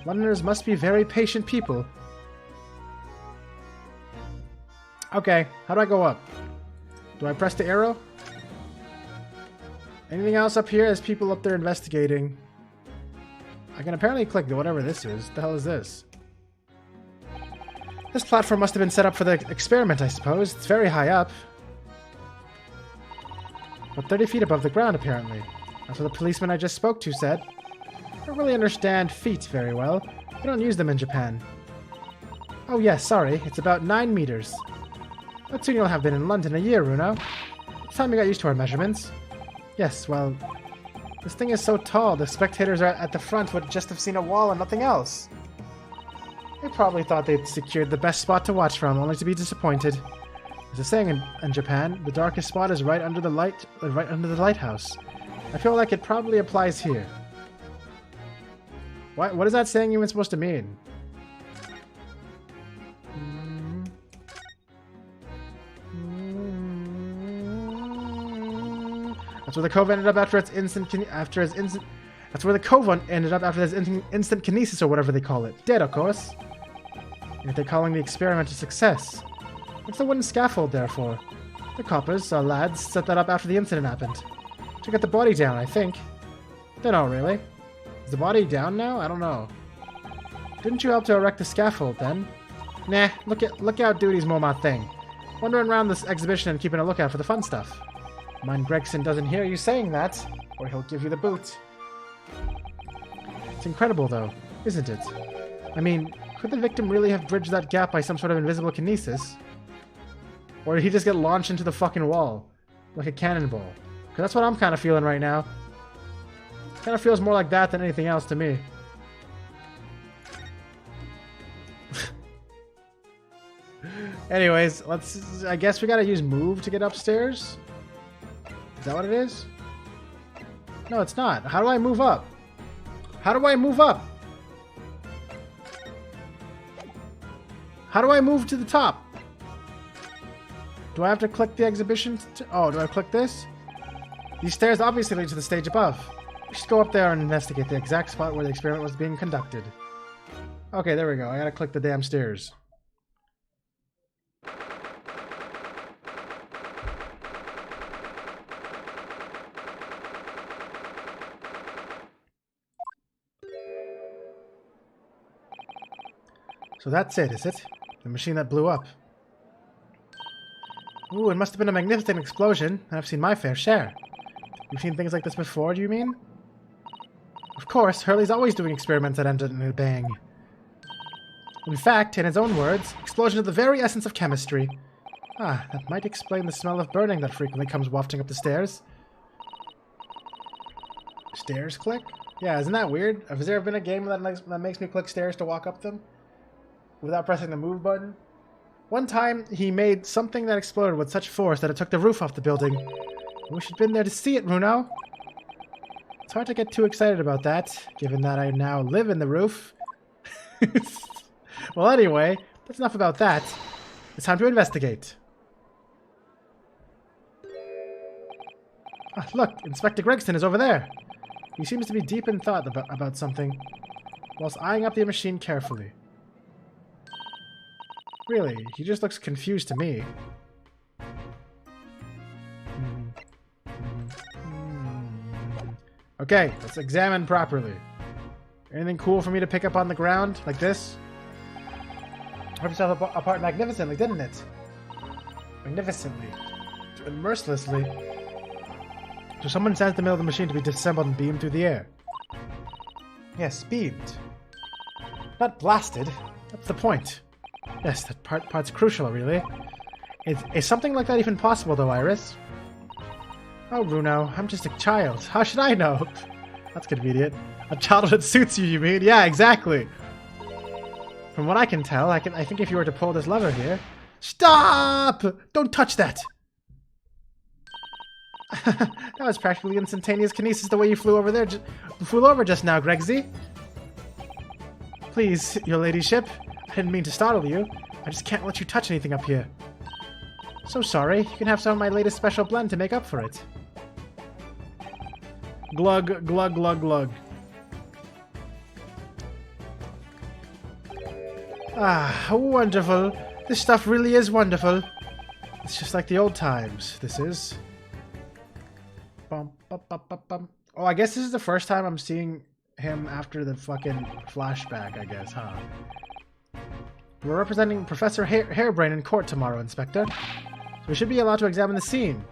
Londoners must be very patient people. Okay, how do I go up? Do I press the arrow? Anything else up here? There's people up there investigating. I can apparently click whatever this is. What the hell is this? This platform must have been set up for the experiment, I suppose. It's very high up. But 30 feet above the ground, apparently. That's what the policeman I just spoke to said. I don't really understand feet very well. We don't use them in Japan. Oh yes, sorry. It's about 9 meters. But soon you'll have been in London a year, Runo. It's time you got used to our measurements. Yes, well... This thing is so tall, the spectators at the front would just have seen a wall and nothing else. They probably thought they'd secured the best spot to watch from, only to be disappointed. There's a saying in Japan, the darkest spot is right under the lighthouse. I feel like it probably applies here. What is that saying even supposed to mean? That's where the cove ended up after its instant. That's where the cove ended up after this instant kinesis or whatever they call it. Dead, of course. And if they're calling the experiment a success, what's the wooden scaffold there for? The coppers, our lads, set that up after the incident happened. To get the body down, I think. Dunno, really. Is the body down now? I don't know. Didn't you help to erect the scaffold then? Nah, lookout duty's more my thing. Wandering around this exhibition and keeping a lookout for the fun stuff. Mind Gregson doesn't hear you saying that, or he'll give you the boot. It's incredible, though, isn't it? I mean, could the victim really have bridged that gap by some sort of invisible kinesis? Or did he just get launched into the fucking wall? Like a cannonball? Because that's what I'm kind of feeling right now. Kind of feels more like that than anything else to me. Anyways, I guess we gotta use move to get upstairs? Is that what it is? No, it's not. How do I move up? How do I move up? How do I move to the top? Do I have to click the exhibition? Oh, do I click this? These stairs obviously lead to the stage above. We should go up there and investigate the exact spot where the experiment was being conducted. Okay, there we go. I gotta click the damn stairs. So that's it, is it? The machine that blew up. Ooh, it must have been a magnificent explosion, and I've seen my fair share. You've seen things like this before, do you mean? Of course, Hurley's always doing experiments that end in a bang. In fact, in his own words, explosion is the very essence of chemistry. Ah, that might explain the smell of burning that frequently comes wafting up the stairs. Stairs click? Yeah, isn't that weird? Has there ever been a game that makes me click stairs to walk up them? Without pressing the move button? One time, he made something that exploded with such force that it took the roof off the building. I wish you'd been there to see it, Runo. It's hard to get too excited about that, given that I now live in the roof. Well, anyway, that's enough about that. It's time to investigate. Ah, look, Inspector Gregson is over there. He seems to be deep in thought about something, whilst eyeing up the machine carefully. Really, he just looks confused to me. Okay, let's examine properly. Anything cool for me to pick up on the ground, like this? Ripped itself apart magnificently, didn't it? Magnificently. And mercilessly. So someone stands in the middle of the machine to be disassembled and beamed through the air. Yes, beamed. Not blasted. That's the point. Yes, that part's crucial, really. Is something like that even possible, though, Iris? Oh, Bruno, I'm just a child. How should I know? That's convenient. A childhood suits you mean? Yeah, exactly. From what I can tell, I think if you were to pull this lever here... Stop! Don't touch that! That was practically instantaneous kinesis the way you flew over there. Flew over just now, Gregsy. Please, your ladyship. I didn't mean to startle you. I just can't let you touch anything up here. So sorry. You can have some of my latest special blend to make up for it. Glug, glug, glug, glug. Ah, wonderful. This stuff really is wonderful. It's just like the old times, this is. Bum, bum, bum, bum, bum. Oh, I guess this is the first time I'm seeing him after the fucking flashback, I guess, huh? We're representing Professor HAREBRAYNED in court tomorrow, Inspector. So we should be allowed to examine the scene.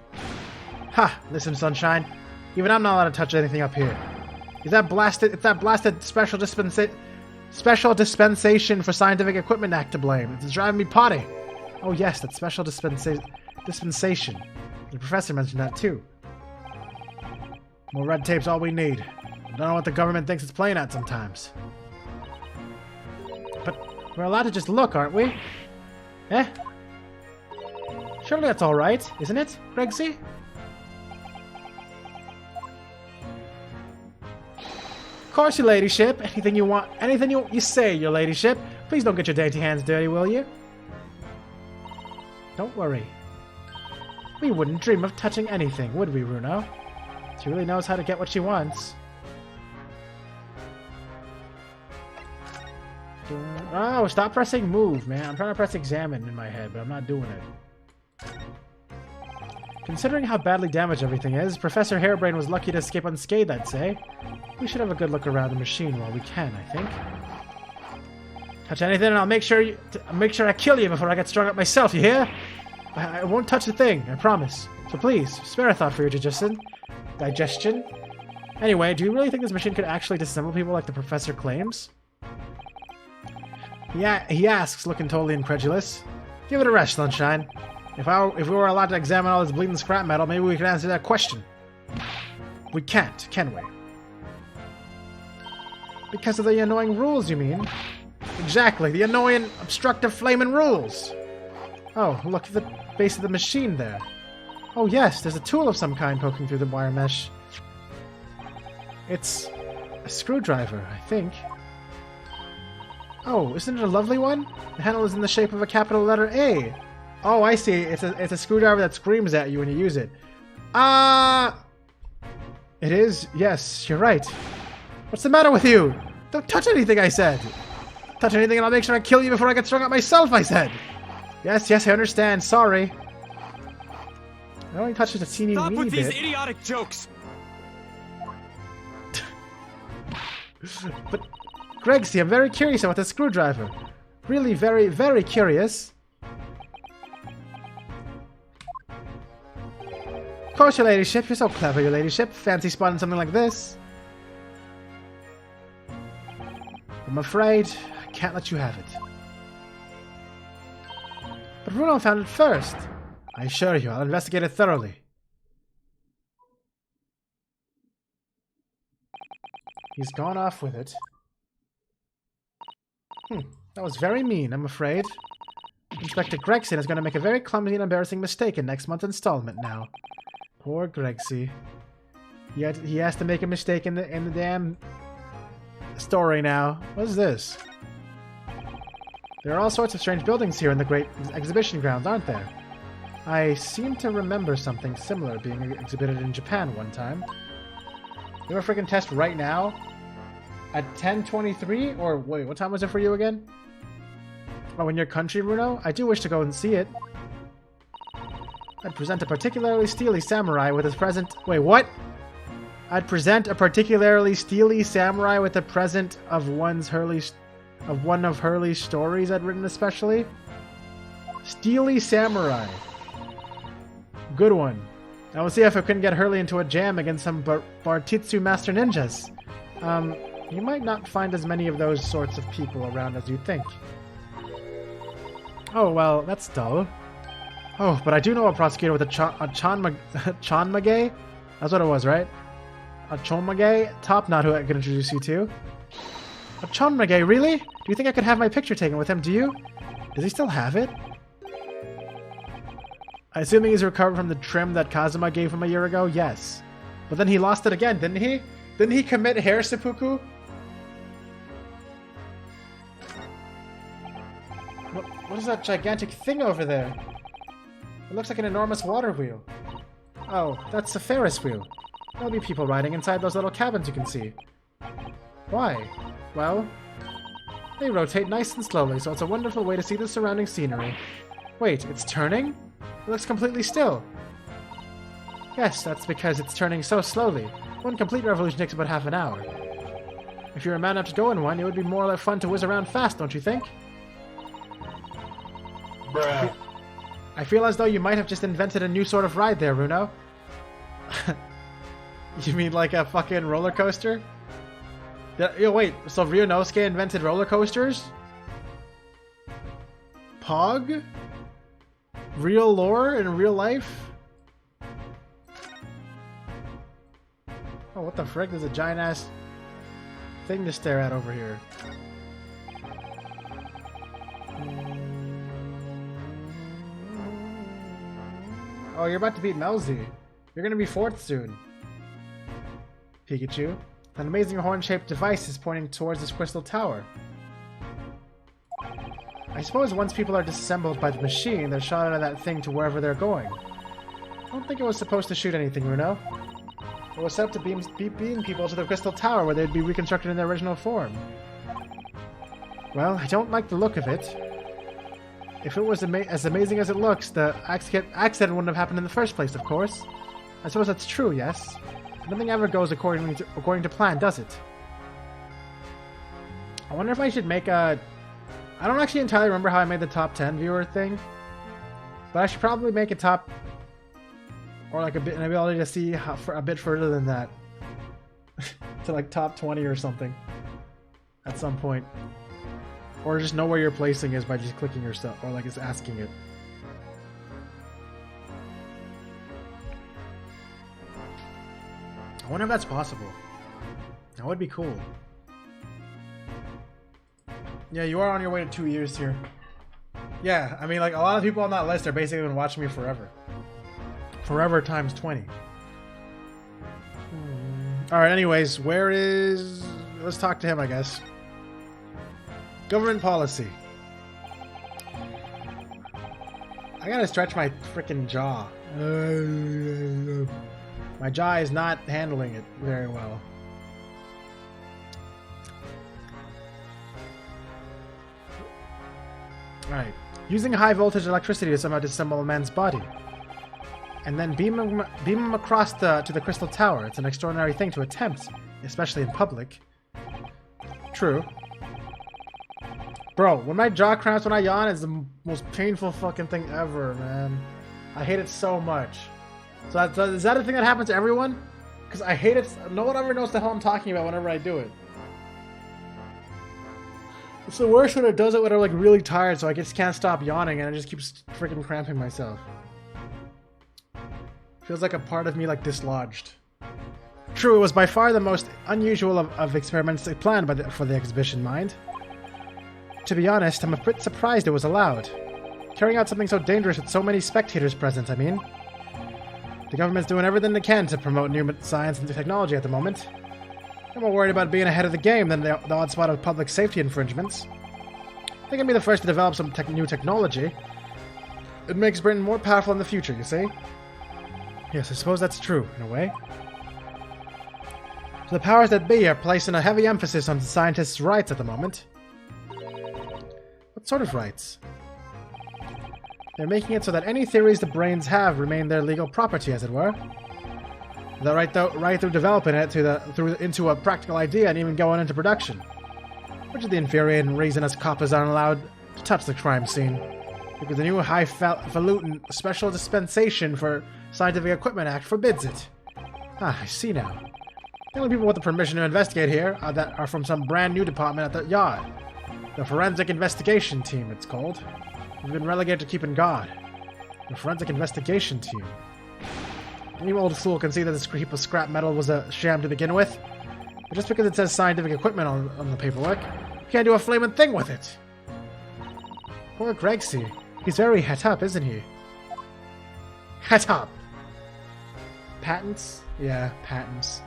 Ha! Listen, Sunshine. Even I'm not allowed to touch anything up here. It's that blasted special dispensation for scientific equipment act to blame. It's driving me potty. Oh yes, that special dispensation. The professor mentioned that too. More red tape's all we need. I don't know what the government thinks it's playing at sometimes. But we're allowed to just look, aren't we? Eh? Surely that's alright, isn't it, Gregsy? Of course, your ladyship. Anything you want, anything you say, your ladyship. Please don't get your dainty hands dirty, will you? Don't worry. We wouldn't dream of touching anything, would we, Bruno? She really knows how to get what she wants. Oh, stop pressing move, man. I'm trying to press examine in my head, but I'm not doing it. Considering how badly damaged everything is, Professor HAREBRAYNED was lucky to escape unscathed, I'd say. We should have a good look around the machine while we can, I think. Touch anything and I'll make sure I kill you before I get strung up myself, you hear? I won't touch a thing, I promise. So please, spare a thought for your digestion. Anyway, do you really think this machine could actually disassemble people like the professor claims? Yeah, he asks, looking totally incredulous. Give it a rest, Sunshine. If we were allowed to examine all this bleeding scrap metal, maybe we could answer that question. We can't, can we? Because of the annoying rules, you mean? Exactly, the annoying, obstructive, flaming rules! Oh, look at the base of the machine there. Oh yes, there's a tool of some kind poking through the wire mesh. It's a screwdriver, I think. Oh, isn't it a lovely one? The handle is in the shape of a capital letter A. Oh, I see. It's a screwdriver that screams at you when you use it. It is? Yes, you're right. What's the matter with you? Don't touch anything, I said. Touch anything and I'll make sure I kill you before I get strung up myself, I said. Yes, I understand. Sorry. I only touched a teeny weeny bit. Stop with these idiotic jokes! But, Gregsy, I'm very curious about the screwdriver. Really very, very curious. Of course, your ladyship. You're so clever, your ladyship. Fancy spotting something like this. I'm afraid I can't let you have it. But Bruno found it first. I assure you, I'll investigate it thoroughly. He's gone off with it. That was very mean, I'm afraid. Inspector Gregson is going to make a very clumsy and embarrassing mistake in next month's installment now. Poor Gregsy. He has to make a mistake in the damn story now. What is this? There are all sorts of strange buildings here in the great exhibition grounds, aren't there? I seem to remember something similar being exhibited in Japan one time. You have a freaking test right now? At 10:23? Or wait, what time was it for you again? Oh, in your country, Bruno? I do wish to go and see it. I'd present a particularly steely samurai with his present... Wait, what? I'd present a particularly steely samurai with the present of one of Hurley's stories I'd written especially. Steely samurai. Good one. I will see if I can get Hurley into a jam against some Bartitsu master ninjas. You might not find as many of those sorts of people around as you think. Oh, well, that's dull. Oh, but I do know a prosecutor with a Chonmagay? That's what it was, right? A Chonmagay? Top knot who I could introduce you to. A Chonmagay, really? Do you think I could have my picture taken with him, do you? Does he still have it? Assuming he's recovered from the trim that Kazuma gave him a year ago? Yes. But then he lost it again, didn't he? Didn't he commit hair seppuku? What is that gigantic thing over there? It looks like an enormous water wheel. Oh, that's a Ferris wheel. There'll be people riding inside those little cabins you can see. Why? Well, they rotate nice and slowly, so it's a wonderful way to see the surrounding scenery. Wait, it's turning? It looks completely still. Yes, that's because it's turning so slowly. One complete revolution takes about half an hour. If you're a man enough to go in one, it would be more like fun to whiz around fast, don't you think? Bruh. I feel as though you might have just invented a new sort of ride there, Runo. You mean like a fucking roller coaster? Yo, wait, so Ryunosuke invented roller coasters? Pog? Real lore in real life? Oh, what the frick? There's a giant ass thing to stare at over here. Oh, you're about to beat Melzy. You're gonna be fourth soon. Pikachu. An amazing horn-shaped device is pointing towards this crystal tower. I suppose once people are disassembled by the machine, they're shot out of that thing to wherever they're going. I don't think it was supposed to shoot anything, Runo. It was set up to beam people to the crystal tower where they'd be reconstructed in their original form. Well, I don't like the look of it. If it was as amazing as it looks, the accident wouldn't have happened in the first place, of course. I suppose that's true, yes? Nothing ever goes according to plan, does it? I wonder if I should make a... I don't actually entirely remember how I made the top 10 viewer thing. But I should probably make a top... Or like an ability to see a bit further than that. To like top 20 or something. At some point. Or just know where your placing is by just clicking your stuff, or like it's asking it. I wonder if that's possible. That would be cool. Yeah, you are on your way to 2 years here. Yeah, I mean, like, a lot of people on that list are basically been watching me forever. Forever times 20. Alright, anyways, where is... Let's talk to him, I guess. Government policy. I gotta stretch my freaking jaw. My jaw is not handling it very well. Alright. Using high voltage electricity to somehow disassemble a man's body. And then beam him across to the crystal tower. It's an extraordinary thing to attempt, especially in public. True. Bro, when my jaw cramps when I yawn, it's the most painful fucking thing ever, man. I hate it so much. So is that a thing that happens to everyone? Because I hate it. No one ever knows the hell I'm talking about whenever I do it. It's the worst when it does it when I'm like really tired, so I just can't stop yawning and I just keep freaking cramping myself. Feels like a part of me like dislodged. True, it was by far the most unusual of experiments planned for the exhibition, mind. To be honest, I'm a bit surprised it was allowed. Carrying out something so dangerous with so many spectators present, I mean. The government's doing everything they can to promote new science and technology at the moment. I'm more worried about being ahead of the game than the odd spot of public safety infringements. They can be the first to develop some new technology. It makes Britain more powerful in the future, you see? Yes, I suppose that's true, in a way. So the powers that be are placing a heavy emphasis on the scientists' rights at the moment. What sort of rights? They're making it so that any theories the brains have remain their legal property, as it were. The right through developing it into a practical idea and even going into production. Which is the infuriating reason us coppers aren't allowed to touch the crime scene. Because the new highfalutin Special Dispensation for Scientific Equipment Act forbids it. Ah, I see now. The only people with the permission to investigate here that are from some brand new department at the yard. The Forensic Investigation Team, it's called. We've been relegated to keeping guard. The Forensic Investigation Team. Any old fool can see that this heap of scrap metal was a sham to begin with. But just because it says scientific equipment on the paperwork, you can't do a flaming thing with it. Poor Gregson. He's very het up, isn't he? Het up. Patents? Yeah, patents.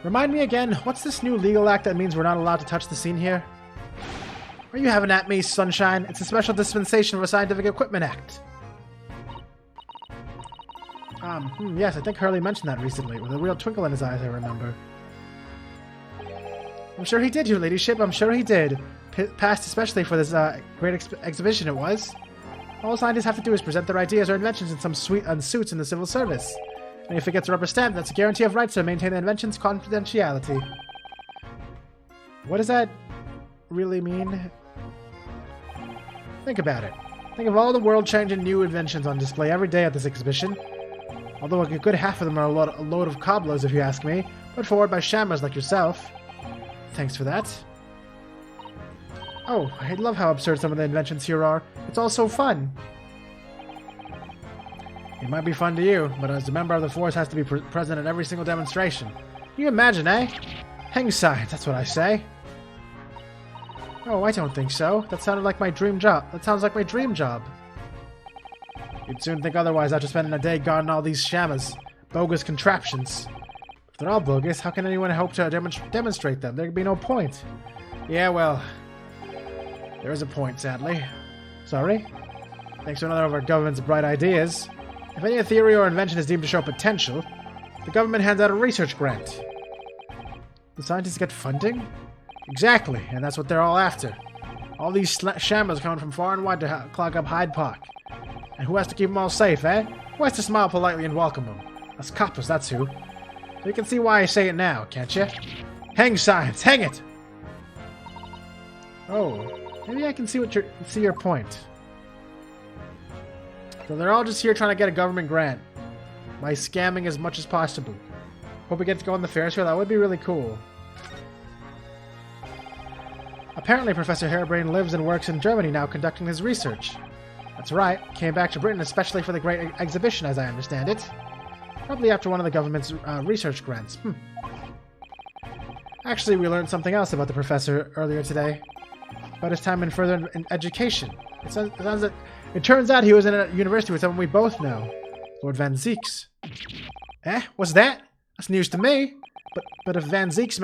Remind me again, what's this new legal act that means we're not allowed to touch the scene here? What are you having at me, Sunshine? It's a special dispensation of a Scientific Equipment Act. Yes, I think Hurley mentioned that recently, with a real twinkle in his eyes, I remember. I'm sure he did, Your Ladyship, I'm sure he did. Passed especially for this great exhibition it was. All scientists have to do is present their ideas or inventions in some suits in the civil service. And if it gets a rubber stamp, that's a guarantee of rights to maintain the invention's confidentiality. What does that really mean? Think about it. Think of all the world-changing new inventions on display every day at this exhibition. Although a good half of them are a load of cobblers, if you ask me, put forward by shammers like yourself. Thanks for that. Oh, I love how absurd some of the inventions here are. It's all so fun. It might be fun to you, but as a member of the force has to be present at every single demonstration. Can you imagine, eh? Hang science, that's what I say. Oh, I don't think so. That sounded like my dream job. That sounds like my dream job. You'd soon think otherwise after spending a day guarding all these shammers. Bogus contraptions. If they're all bogus, how can anyone hope to demonstrate them? There'd be no point. Yeah, well, there is a point, sadly. Sorry? Thanks to another of our government's bright ideas. If any theory or invention is deemed to show potential, the government hands out a research grant. The scientists get funding? Exactly, and that's what they're all after. All these shammers coming from far and wide to clog up Hyde Park. And who has to keep them all safe, eh? Who has to smile politely and welcome them? Us coppers, that's who. So you can see why I say it now, can't you? Hang science, hang it! Oh, maybe I can see your point. So they're all just here trying to get a government grant by scamming as much as possible. Hope we get to go on the Ferris wheel. That would be really cool. Apparently, Professor Harebrayne lives and works in Germany now conducting his research. That's right. Came back to Britain especially for the great exhibition, as I understand it. Probably after one of the government's research grants. Actually, we learned something else about the professor earlier today. About his time in further education. It turns out he was in a university with someone we both know. Lord Van Zieks. Eh? What's that? That's news to me. But if Van Zieks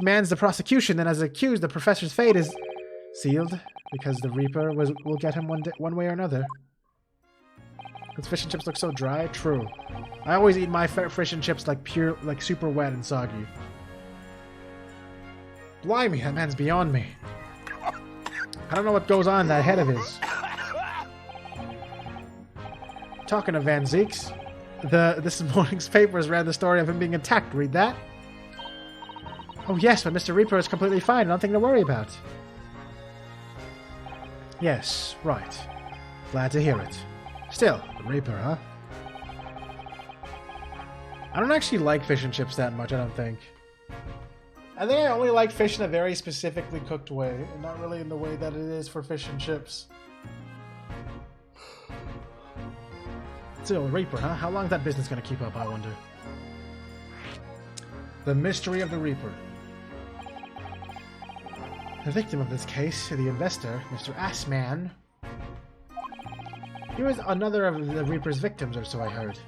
mans the prosecution, then as accused, the professor's fate is sealed, because the Reaper will get him one way or another. Because fish and chips look so dry? True. I always eat my fish and chips like super wet and soggy. Blimey, that man's beyond me. I don't know what goes on in that head of his. Talking of Van Zieks, this morning's papers ran the story of him being attacked. Read that? Oh yes, but Mr. Reaper is completely fine. Nothing to worry about. Yes, right. Glad to hear it. Still, the Reaper, huh? I don't actually like fish and chips that much, I don't think. I think I only like fish in a very specifically cooked way, and not really in the way that it is for fish and chips. Still, Reaper, huh? How long is that business gonna keep up, I wonder? The mystery of the Reaper. The victim of this case, the investor, Mr. Assman. He was another of the Reaper's victims, or so I heard.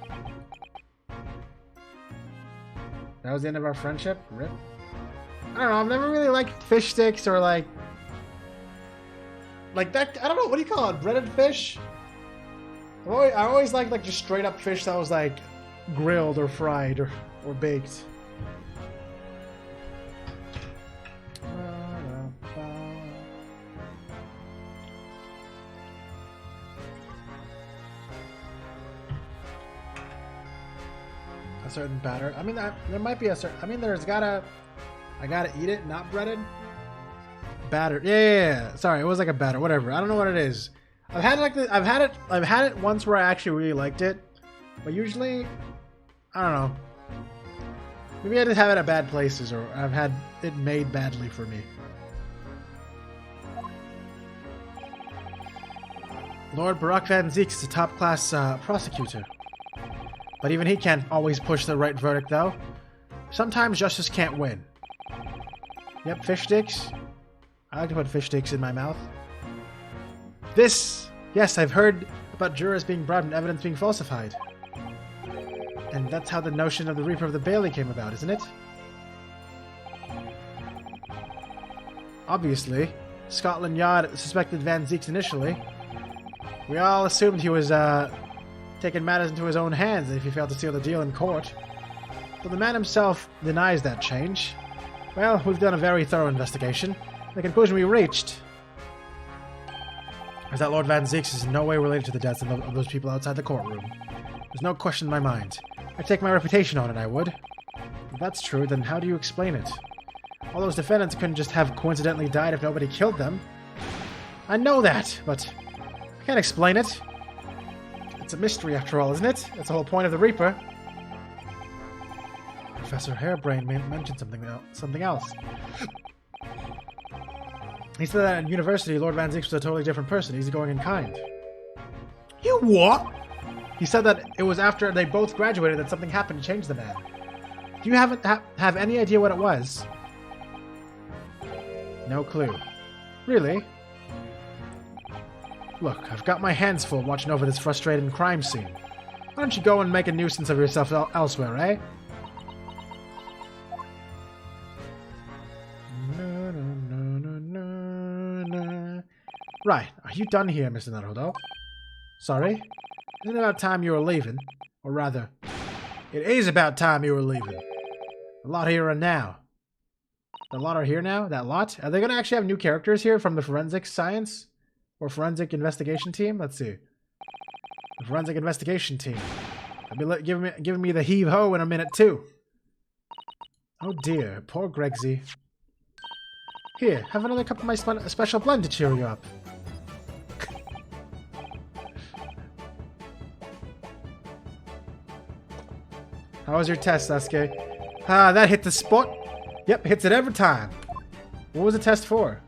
That was the end of our friendship? Rip. I don't know, I've never really liked fish sticks or like that, I don't know, what do you call it? Breaded fish? I always liked like just straight up fish that was like grilled or fried or baked. A certain batter. I mean, there might be a certain. I mean, I gotta eat it, not breaded. Batter. Yeah. Sorry, it was like a batter. Whatever. I don't know what it is. I've had it once where I actually really liked it, But usually, I don't know. Maybe I just have it at bad places, or I've had it made badly for me. Lord Barak Van Ziek is a top-class prosecutor. But even he can't always push the right verdict, though. Sometimes justice can't win. Yep, fish sticks. I like to put fish sticks in my mouth. This! Yes, I've heard about jurors being brought and evidence being falsified. And that's how the notion of the Reaper of the Bailey came about, isn't it? Obviously, Scotland Yard suspected Van Zieks initially. We all assumed he was taking matters into his own hands if he failed to seal the deal in court. But the man himself denies that change. Well, we've done a very thorough investigation. The conclusion we reached is that Lord Van Zieks is in no way related to the deaths of those people outside the courtroom. There's no question in my mind. I'd take my reputation on it, I would. If that's true, then how do you explain it? All those defendants couldn't just have coincidentally died if nobody killed them. I know that, but I can't explain it. It's a mystery after all, isn't it? That's the whole point of the Reaper. Professor HAREBRAYNED mentioned something else. He said that at university, Lord Van Zieks was a totally different person, easygoing and kind. You what? He said that it was after they both graduated that something happened to change the man. Do you have any idea what it was? No clue. Really? Look, I've got my hands full watching over this frustrating crime scene. Why don't you go and make a nuisance of yourself elsewhere, eh? Right, are you done here, Mr. Naruto? Sorry? Isn't it about time you were leaving? Or rather, it is about time you were leaving. A lot here and now. A lot are here now? That lot? Are they going to actually have new characters here from the forensic science? Or forensic investigation team? Let's see. The forensic investigation team. They'll be giving me the heave-ho in a minute, too. Oh dear, poor Gregsy. Here, have another cup of my special blend to cheer you up. How was your test, Sasuke? Ah, that hit the spot. Yep, hits it every time. What was the test for?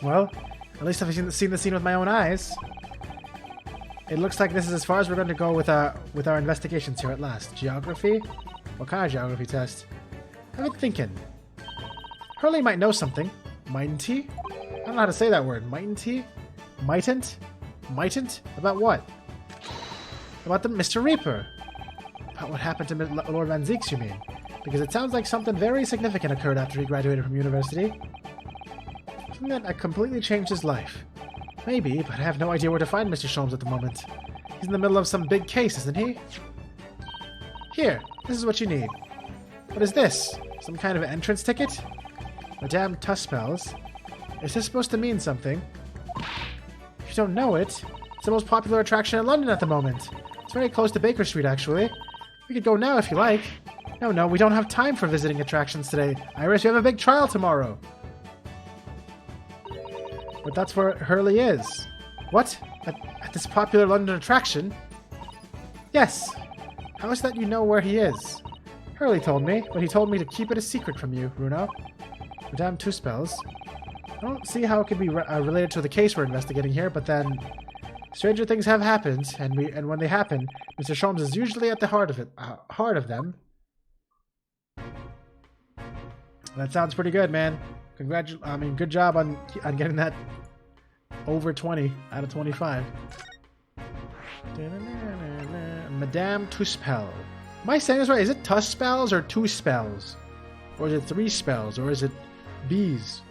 Well, at least I've seen the scene with my own eyes. It looks like this is as far as we're going to go with our investigations here at last. Geography? What kind of geography test? I've been thinking. Hurley might know something. Mightn't he? I don't know how to say that word. Mightn't he? Mightn't? Mightn't? About what? About the Mr. Reaper. About what happened to Lord Van Zieks, you mean? Because it sounds like something very significant occurred after he graduated from university. Something that completely changed his life. Maybe, but I have no idea where to find Mr. Sholmes at the moment. He's in the middle of some big case, isn't he? Here, this is what you need. What is this? Some kind of entrance ticket? Madame Tuspels. Is this supposed to mean something? If you don't know it, it's the most popular attraction in London at the moment. It's very close to Baker Street, actually. We could go now if you like. No, we don't have time for visiting attractions today. Iris, you have a big trial tomorrow. But that's where Hurley is. What? At this popular London attraction? Yes. How is that you know where he is? Hurley told me, but he told me to keep it a secret from you, Runo. Madame Tuspels. I don't see how it could be related to the case we're investigating here, but then stranger things have happened, and when they happen, Mr. Sholmes is usually at the heart of them. That sounds pretty good, man. Good job on getting that over 20 out of 25. Madame Tuspel. Am I saying this right? Is it Tuspels or two spells? Or is it three spells? Or is it bees?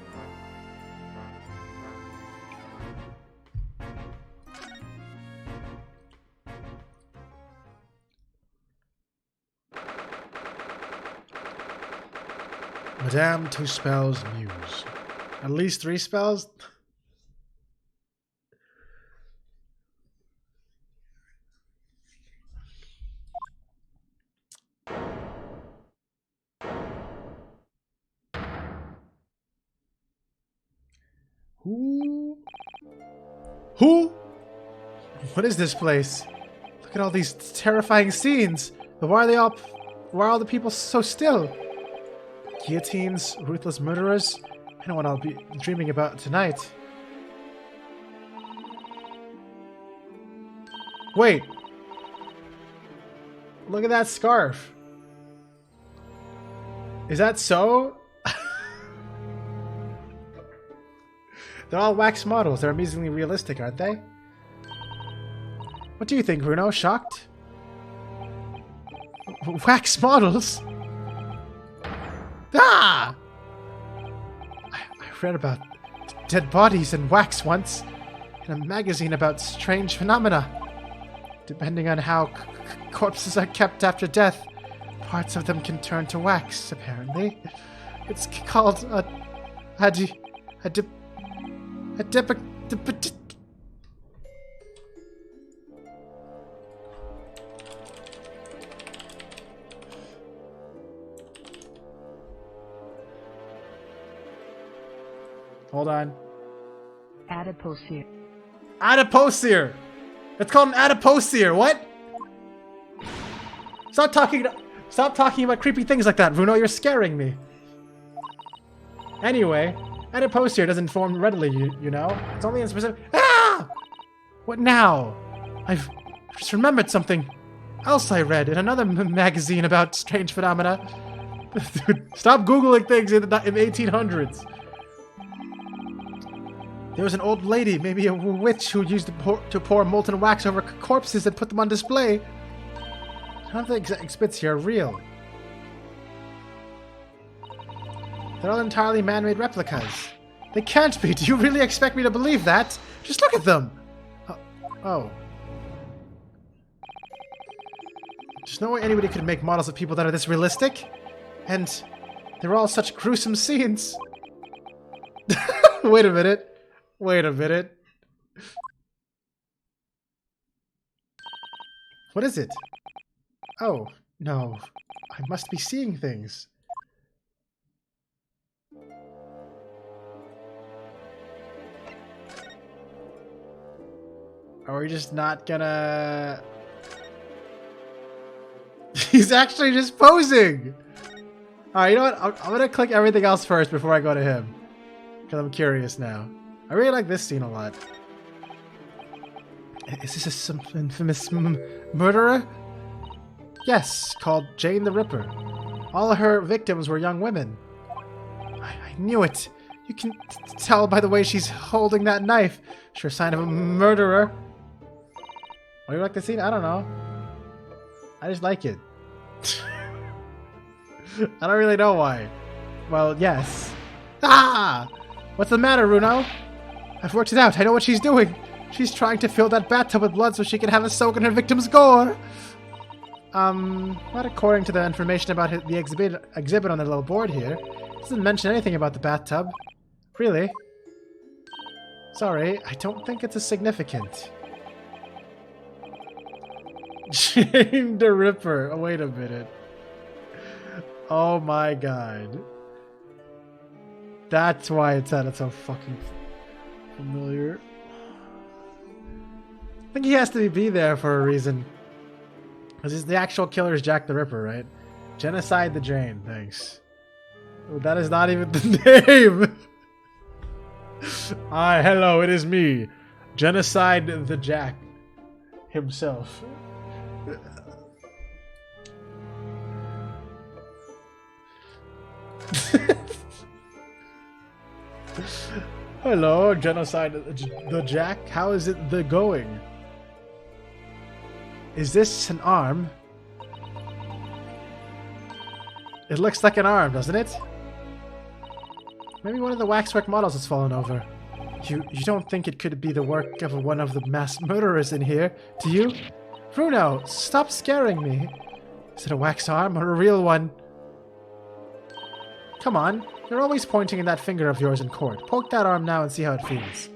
Madame Tuspel's muse. At least three spells? Who? What is this place? Look at all these terrifying scenes. But why are all the people so still? Guillotines, ruthless murderers. I know what I'll be dreaming about tonight. Wait. Look at that scarf. Is that so? They're all wax models. They're amazingly realistic, aren't they? What do you think, Bruno? Shocked? Wax models? Ah! I read about dead bodies and wax once in a magazine about strange phenomena. Depending on how corpses are kept after death, parts of them can turn to wax, apparently. It's called Hold on. Adipocier. Adipocier! It's called an adipocier, what? Stop talking about creepy things like that, Bruno, you're scaring me. Anyway, adipocier doesn't form readily, you know? It's only in specific— Ah! What now? I've just remembered something else I read in another magazine about strange phenomena. Dude, stop Googling things in the 1800s. There was an old lady, maybe a witch, who used to pour molten wax over corpses and put them on display. None of the exhibits here are real. They're all entirely man-made replicas. They can't be. Do you really expect me to believe that? Just look at them. Oh. There's no way anybody could make models of people that are this realistic. And they're all such gruesome scenes. Wait a minute. Wait a minute. What is it? Oh, no. I must be seeing things. Are we just not gonna... He's actually just posing! Alright, you know what? I'm gonna click everything else first before I go to him. Because I'm curious now. I really like this scene a lot. Is this some infamous murderer? Yes, called Jane the Ripper. All her victims were young women. I knew it. You can tell by the way she's holding that knife. Sure sign of a murderer. Oh, you like the scene? I don't know. I just like it. I don't really know why. Well, yes. Ah! What's the matter, Bruno? I've worked it out. I know what she's doing. She's trying to fill that bathtub with blood so she can have a soak in her victim's gore. Not according to the information about the exhibit on the little board here. It doesn't mention anything about the bathtub. Really? Sorry, I don't think it's as significant. Jane the Ripper. Oh, wait a minute. Oh my god. That's why it sounded so fucking familiar. I think he has to be there for a reason. Because the actual killer is Jack the Ripper, right? Genocide the Jane, thanks. Oh, that is not even the name! Hi, hello, it is me. Genocide the Jack himself. Hello, Genocide the Jack. How is it going? Is this an arm? It looks like an arm, doesn't it? Maybe one of the waxwork models has fallen over. You don't think it could be the work of one of the mass murderers in here, do you? Bruno, stop scaring me. Is it a wax arm or a real one? Come on, you're always pointing in that finger of yours in court. Poke that arm now and see how it feels.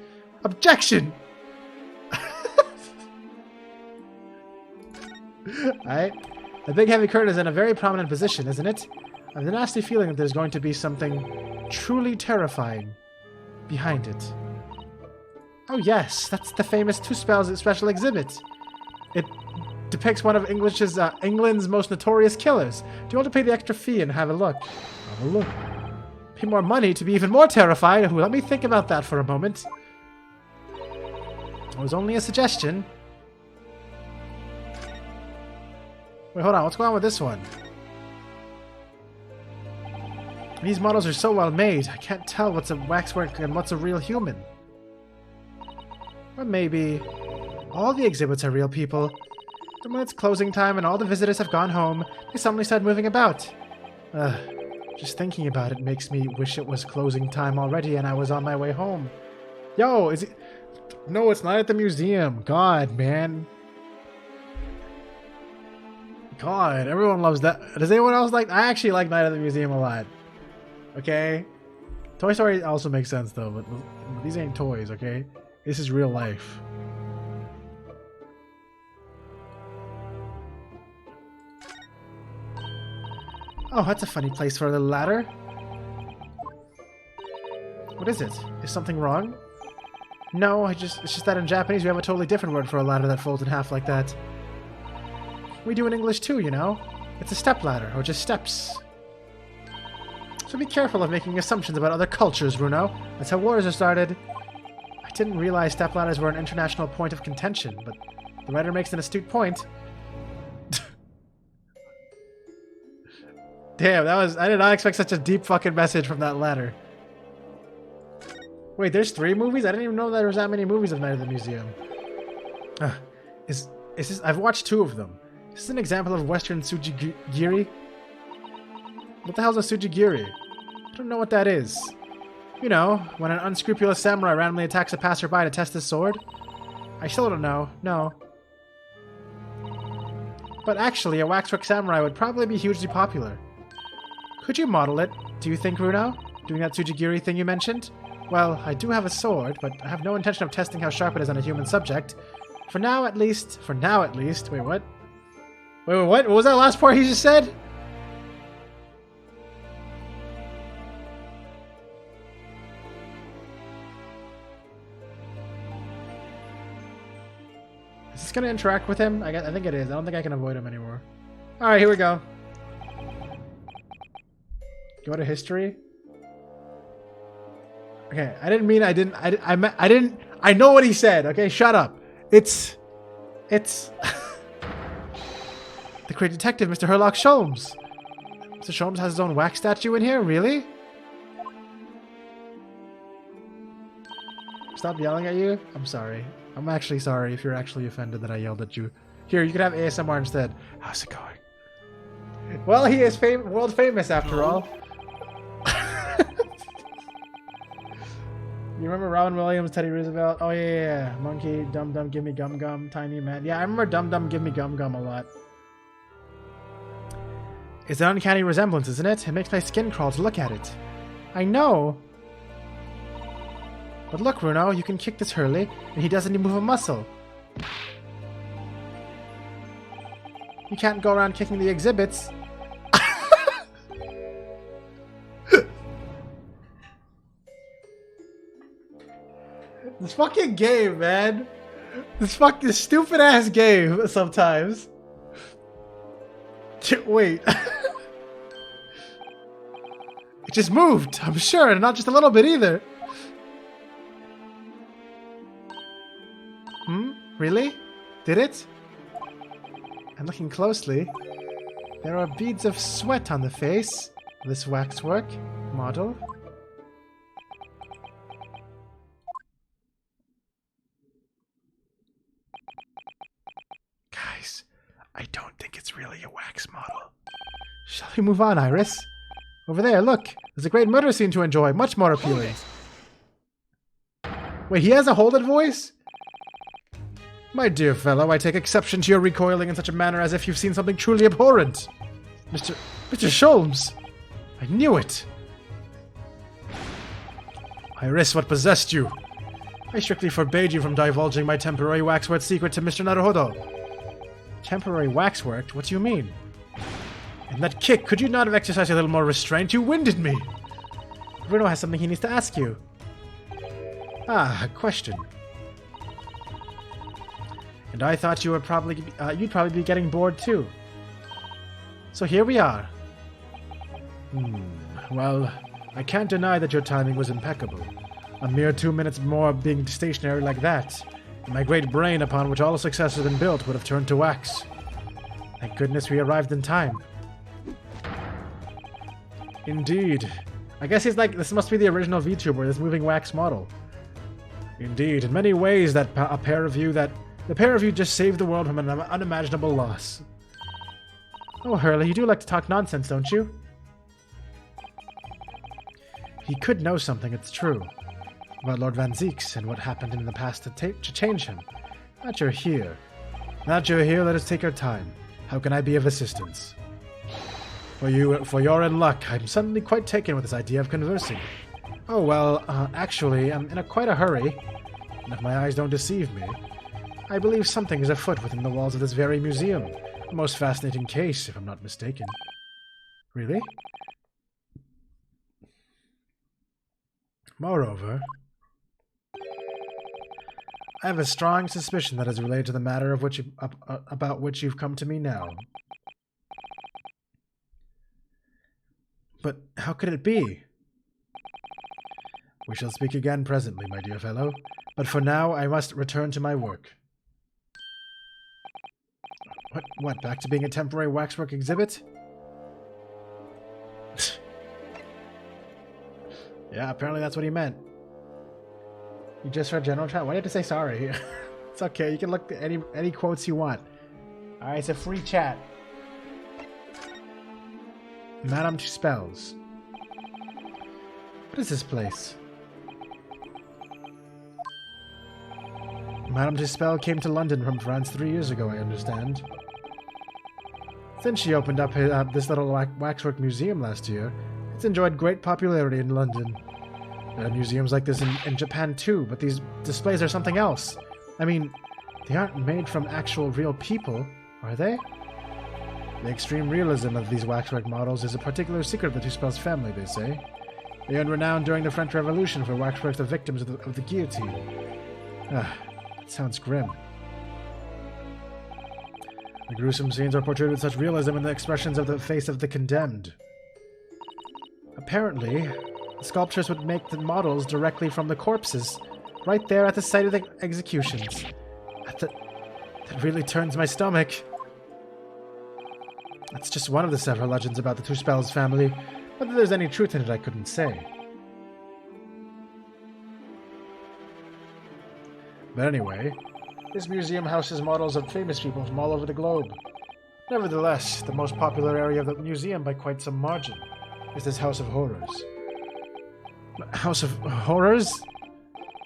Objection! Alright. The big heavy curtain is in a very prominent position, isn't it? I have a nasty feeling that there's going to be something truly terrifying behind it. Oh yes, that's the famous Two Spells special exhibit. depicts one of England's most notorious killers. Do you want to pay the extra fee and have a look? Have a look. Pay more money to be even more terrified? Let me think about that for a moment. It was only a suggestion. Wait, hold on. What's going on with this one? These models are so well made, I can't tell what's a waxwork and what's a real human. Or maybe all the exhibits are real people. And when it's closing time and all the visitors have gone home, they suddenly start moving about. Just thinking about it makes me wish it was closing time already and I was on my way home. Yo, is it... No, it's not at the museum. God, man. God, everyone loves that. Does anyone else like... I actually like Night at the Museum a lot. Okay? Toy Story also makes sense, though, but these ain't toys, okay? This is real life. Oh, that's a funny place for a little ladder. What is it? Is something wrong? No, it's just that in Japanese we have a totally different word for a ladder that folds in half like that. We do in English too, you know? It's a step ladder, or just steps. So be careful of making assumptions about other cultures, Bruno. That's how wars are started. I didn't realize step ladders were an international point of contention, but the writer makes an astute point. Damn, that was... I did not expect such a deep fucking message from that ladder. Wait, there's 3 movies? I didn't even know there was that many movies of Night at the Museum. Is this... I've watched 2 of them. Is this an example of Western tsujigiri? What the hell's a tsujigiri? I don't know what that is. You know, when an unscrupulous samurai randomly attacks a passerby to test his sword? I still don't know. No. But actually, a waxwork samurai would probably be hugely popular. Could you model it, do you think, Bruno? Doing that tsujigiri thing you mentioned? Well, I do have a sword, but I have no intention of testing how sharp it is on a human subject. For now, at least... Wait, what? Wait, what? What was that last part he just said? Is this going to interact with him? I think it is. I don't think I can avoid him anymore. Alright, here we go. Go to history. Okay, I didn't mean I didn't... I know what he said, okay? Shut up. It's... The great detective, Mr. Herlock Sholmes. Mr. Sholmes has his own wax statue in here? Really? Stop yelling at you? I'm sorry. I'm actually sorry if you're actually offended that I yelled at you. Here, you can have ASMR instead. How's it going? Well, he is world famous after all. You remember Robin Williams, Teddy Roosevelt? Oh yeah. Monkey, Dum Dum, Give Me Gum Gum, Tiny Man. Yeah, I remember Dum Dum, Give Me Gum Gum a lot. It's an uncanny resemblance, isn't it? It makes my skin crawl to look at it. I know. But look, Bruno, you can kick this Hurley, and he doesn't even move a muscle. You can't go around kicking the exhibits. This fucking game, man. This stupid ass game sometimes. Wait. It just moved, I'm sure, and not just a little bit either. Really? Did it? And looking closely, there are beads of sweat on the face of this waxwork model. Guys, I don't think it's really a wax model. Shall we move on, Iris? Over there, look! There's a great murder scene to enjoy, much more appealing. Wait, he has a hold it voice? My dear fellow, I take exception to your recoiling in such a manner as if you've seen something truly abhorrent. Mr. Sholmes! I knew it! Iris, what possessed you? I strictly forbade you from divulging my temporary waxwork secret to Mr. Naruhodo. Temporary waxwork? What do you mean? And that kick, could you not have exercised a little more restraint? You winded me! Bruno has something he needs to ask you. Ah, a question. And I thought you'd probably be getting bored too. So here we are. Well, I can't deny that your timing was impeccable. A mere 2 minutes more of being stationary like that, and my great brain upon which all success has been built would have turned to wax. Thank goodness we arrived in time. Indeed. I guess he's like, this must be the original VTuber, this moving wax model. Indeed, in many ways the pair of you just saved the world from an unimaginable loss. Oh, Hurley, you do like to talk nonsense, don't you? He could know something, it's true. About Lord Van Zeeks and what happened in the past to change him. Now that you're here, let us take our time. How can I be of assistance? For you're in luck. I'm suddenly quite taken with this idea of conversing. Oh, well, actually, I'm in quite a hurry. And if my eyes don't deceive me, I believe something is afoot within the walls of this very museum. A most fascinating case, if I'm not mistaken. Really? Moreover, I have a strong suspicion that is related to the matter of which about which you've come to me now. But how could it be? We shall speak again presently, my dear fellow. But for now, I must return to my work. What, back to being a temporary waxwork exhibit? Yeah, apparently that's what he meant. You just read general chat? Why do you have to say sorry? It's okay, you can look at any quotes you want. Alright, it's a free chat. Madame Spells. What is this place? Madame Spell came to London from France 3 years ago, I understand. Since she opened up this little waxwork museum last year, it's enjoyed great popularity in London. There are museums like this in Japan too, but these displays are something else. I mean, they aren't made from actual real people, are they? The extreme realism of these waxwork models is a particular secret of the Two-Spells family, they say. They earned renown during the French Revolution for waxworks of victims of the guillotine. It sounds grim. The gruesome scenes are portrayed with such realism in the expressions of the face of the condemned. Apparently, the sculptors would make the models directly from the corpses, right there at the site of the executions. That really turns my stomach. That's just one of the several legends about the Two-Spells family. Whether there's any truth in it, I couldn't say. But anyway, this museum houses models of famous people from all over the globe. Nevertheless, the most popular area of the museum by quite some margin is this House of Horrors. House of Horrors?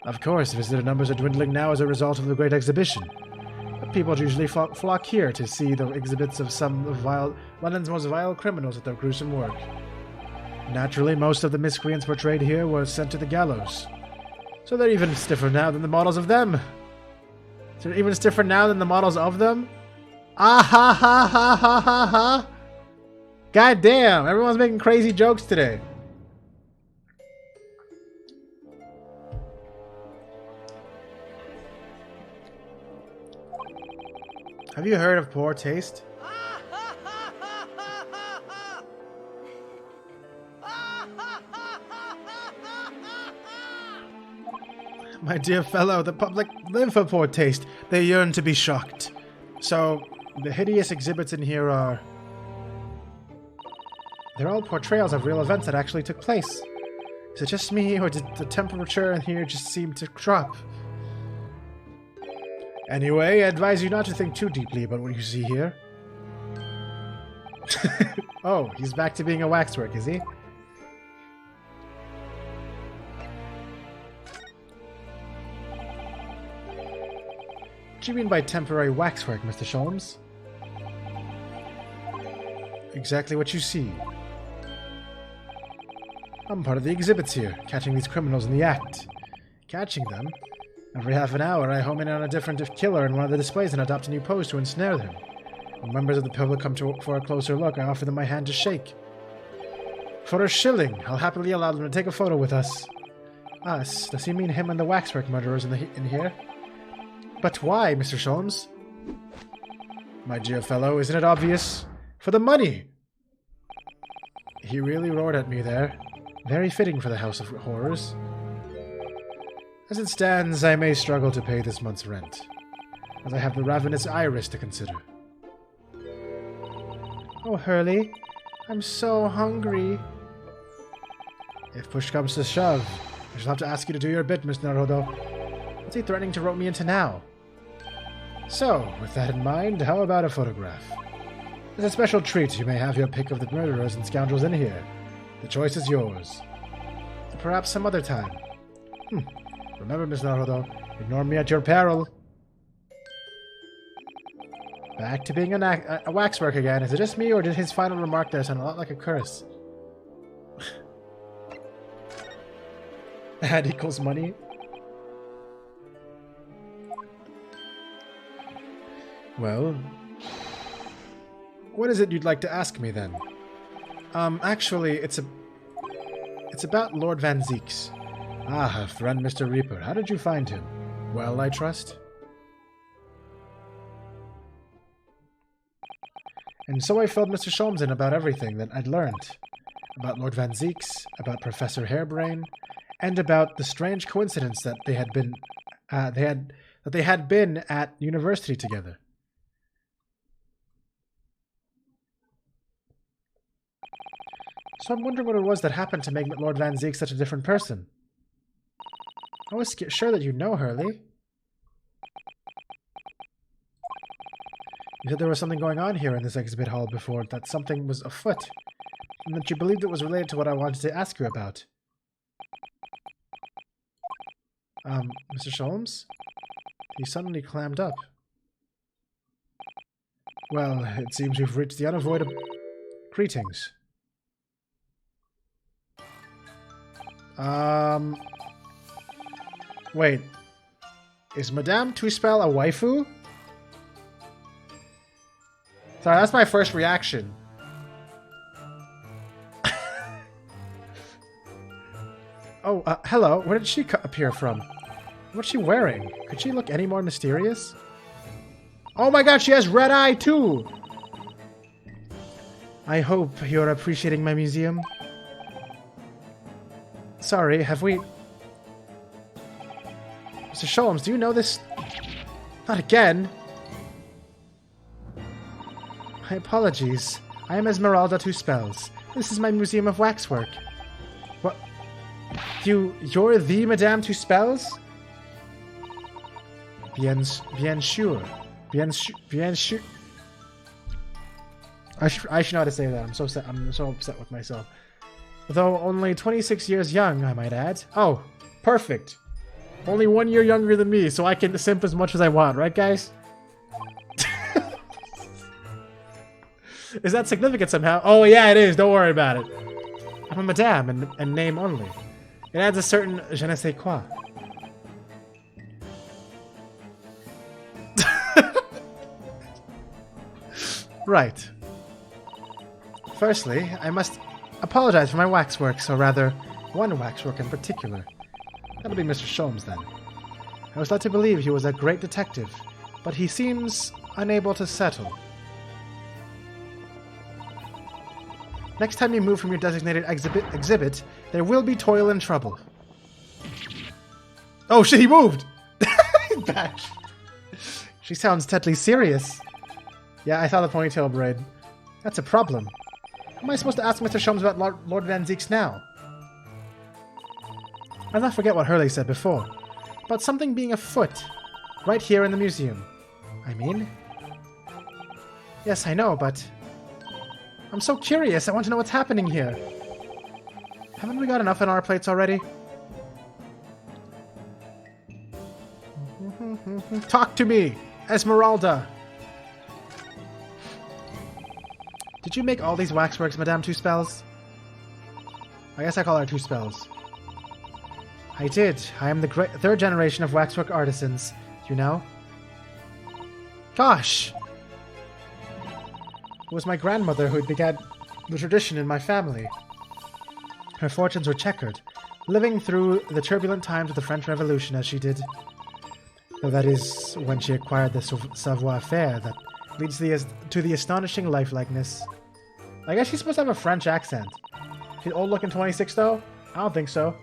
Of course, visitor numbers are dwindling now as a result of the Great Exhibition. But people usually flock here to see the exhibits of some of London's most vile criminals at their gruesome work. Naturally, most of the miscreants portrayed here were sent to the gallows. So they're even stiffer now than the models of them. They're even stiffer now than the models of them? Ah ha ha ha ha ha ha! God damn, everyone's making crazy jokes today. Have you heard of poor taste? My dear fellow, the public live for poor taste. They yearn to be shocked. So, the hideous exhibits in here are... they're all portrayals of real events that actually took place. Is it just me, or did the temperature in here just seem to drop? Anyway, I advise you not to think too deeply about what you see here. Oh, he's back to being a waxwork, is he? What do you mean by temporary waxwork, Mr. Sholmes? Exactly what you see. I'm part of the exhibits here, catching these criminals in the act. Catching them? Every half an hour, I home in on a different killer in one of the displays and adopt a new pose to ensnare them. When members of the public come for a closer look, I offer them my hand to shake. For a shilling, I'll happily allow them to take a photo with us. Us? Does he mean him and the waxwork murderers in here? But why, Mr. Sholmes? my dear fellow, isn't it obvious? For the money! He really roared at me there. Very fitting for the House of Horrors. As it stands, I may struggle to pay this month's rent, as I have the ravenous iris to consider. Oh, Hurley, I'm so hungry. If push comes to shove, I shall have to ask you to do your bit, Miss Naruto. What's he threatening to rope me into now? So, with that in mind, how about a photograph? As a special treat, you may have your pick of the murderers and scoundrels in here. The choice is yours. Perhaps some other time. Remember, Miss Naruto, ignore me at your peril. Back to being a waxwork again. Is it just me, or did his final remark there sound a lot like a curse? That equals money. Well, what is it you'd like to ask me then? Actually, it's about Lord Van Zieks. Ah, friend Mr. Reaper, how did you find him? Well, I trust. And so I filled Mr. Sholmes in about everything that I'd learned. About Lord Van Zieks, about Professor HAREBRAYNED, and about the strange coincidence that they had been at university together. So I'm wondering what it was that happened to make Lord Van Zieks such a different person. I was sure that you know, Hurley. You said there was something going on here in this exhibit hall before, that something was afoot, and that you believed it was related to what I wanted to ask you about. Mr. Sholmes? He suddenly clammed up. Well, it seems we've reached the unavoidable... Greetings. Wait. Is Madame Tuspel a waifu? Sorry, that's my first reaction. Oh, hello. Where did she appear from? What's she wearing? Could she look any more mysterious? Oh my god, she has red eye too! I hope you're appreciating my museum. Sorry, have we... Mr. Sholmes, do you know this? Not again! My apologies. I am Esmeralda Tuspels. This is my museum of waxwork. What? You're the Madame Tuspels? Bien sûr. I should know how to say that. I'm so upset with myself. Though only 26 years young, I might add. Oh, perfect. Only 1 year younger than me, so I can simp as much as I want, right, guys? Is that significant somehow? Oh, yeah, it is. Don't worry about it. I'm a madame and name only. It adds a certain je ne sais quoi. Right. Firstly, I must apologize for my waxworks, or rather, one waxwork in particular. That'll be Mr. Sholmes, then. I was led to believe he was a great detective, but he seems unable to settle. Next time you move from your designated exhibit, there will be toil and trouble. Oh shit, he moved! He's back. She sounds deadly serious. Yeah, I saw the ponytail braid. That's a problem. How am I supposed to ask Mr. Sholmes about Lord Van Zieks now? I'll not forget what Hurley said before. About something being afoot. Right here in the museum. I mean? Yes, I know, but... I'm so curious. I want to know what's happening here. Haven't we got enough on our plates already? Talk to me, Esmeralda. Did you make all these waxworks, Madame Tuspels? I guess I call her Tuspels. I did. I am the third generation of waxwork artisans. You know? Gosh! It was my grandmother who began the tradition in my family. Her fortunes were checkered, living through the turbulent times of the French Revolution as she did. Though that is when she acquired the savoir-faire that leads to the astonishing lifelikeness. I guess she's supposed to have a French accent. She's old looking 26 though? I don't think so.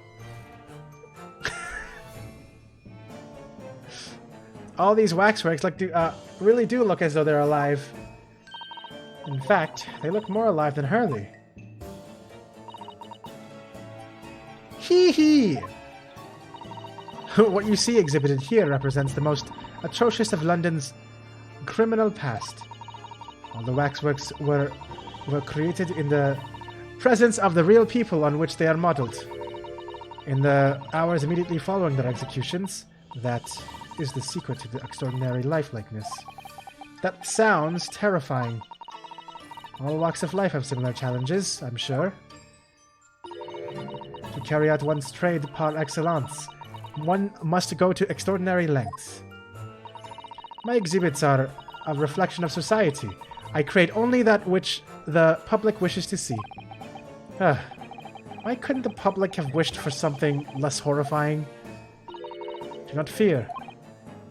All these waxworks really do look as though they're alive. In fact, they look more alive than Hurley. Hee hee! What you see exhibited here represents the most atrocious of London's criminal past. All the waxworks were created in the presence of the real people on which they are modeled. In the hours immediately following their executions, that is the secret to the extraordinary lifelikeness. That sounds terrifying. All walks of life have similar challenges, I'm sure. To carry out one's trade par excellence, one must go to extraordinary lengths. My exhibits are a reflection of society. I create only that which the public wishes to see. Why couldn't the public have wished for something less horrifying? Do not fear.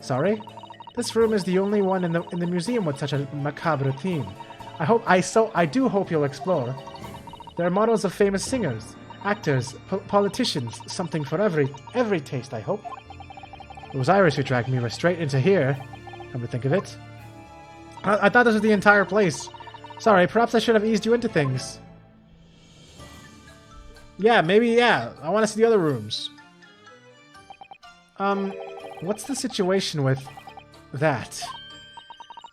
Sorry? This room is the only one in the museum with such a macabre theme. I do hope you'll explore. There are models of famous singers, actors, politicians, something for every taste, I hope. It was Iris who dragged me straight into here, come to think of it. I thought this was the entire place. Sorry, perhaps I should have eased you into things. Yeah, maybe, yeah. I want to see the other rooms. What's the situation with that?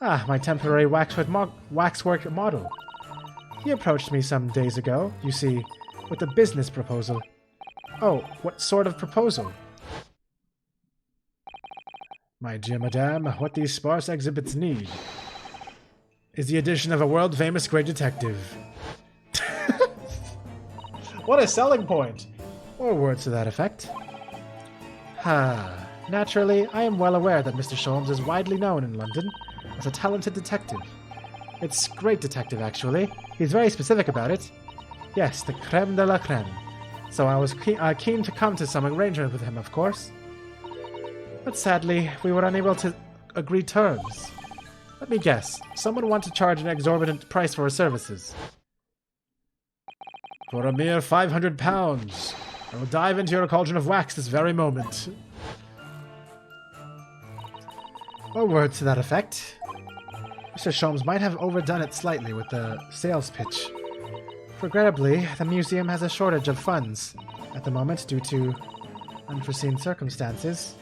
Ah, my temporary waxwork model. He approached me some days ago, you see, with a business proposal. Oh, what sort of proposal? My dear madame, what these sparse exhibits need is the addition of a world-famous great detective. What a selling point! Or words to that effect. Naturally, I am well aware that Mr. Sholmes is widely known in London as a talented detective. It's great detective, actually. He's very specific about it. Yes, the creme de la creme. So I was keen to come to some arrangement with him, of course. But sadly, we were unable to agree terms. Let me guess. Someone wants to charge an exorbitant price for his services. For a mere £500. I will dive into your cauldron of wax this very moment. Or words to that effect. Mr. Sholmes might have overdone it slightly with the sales pitch. Regrettably, the museum has a shortage of funds at the moment due to unforeseen circumstances.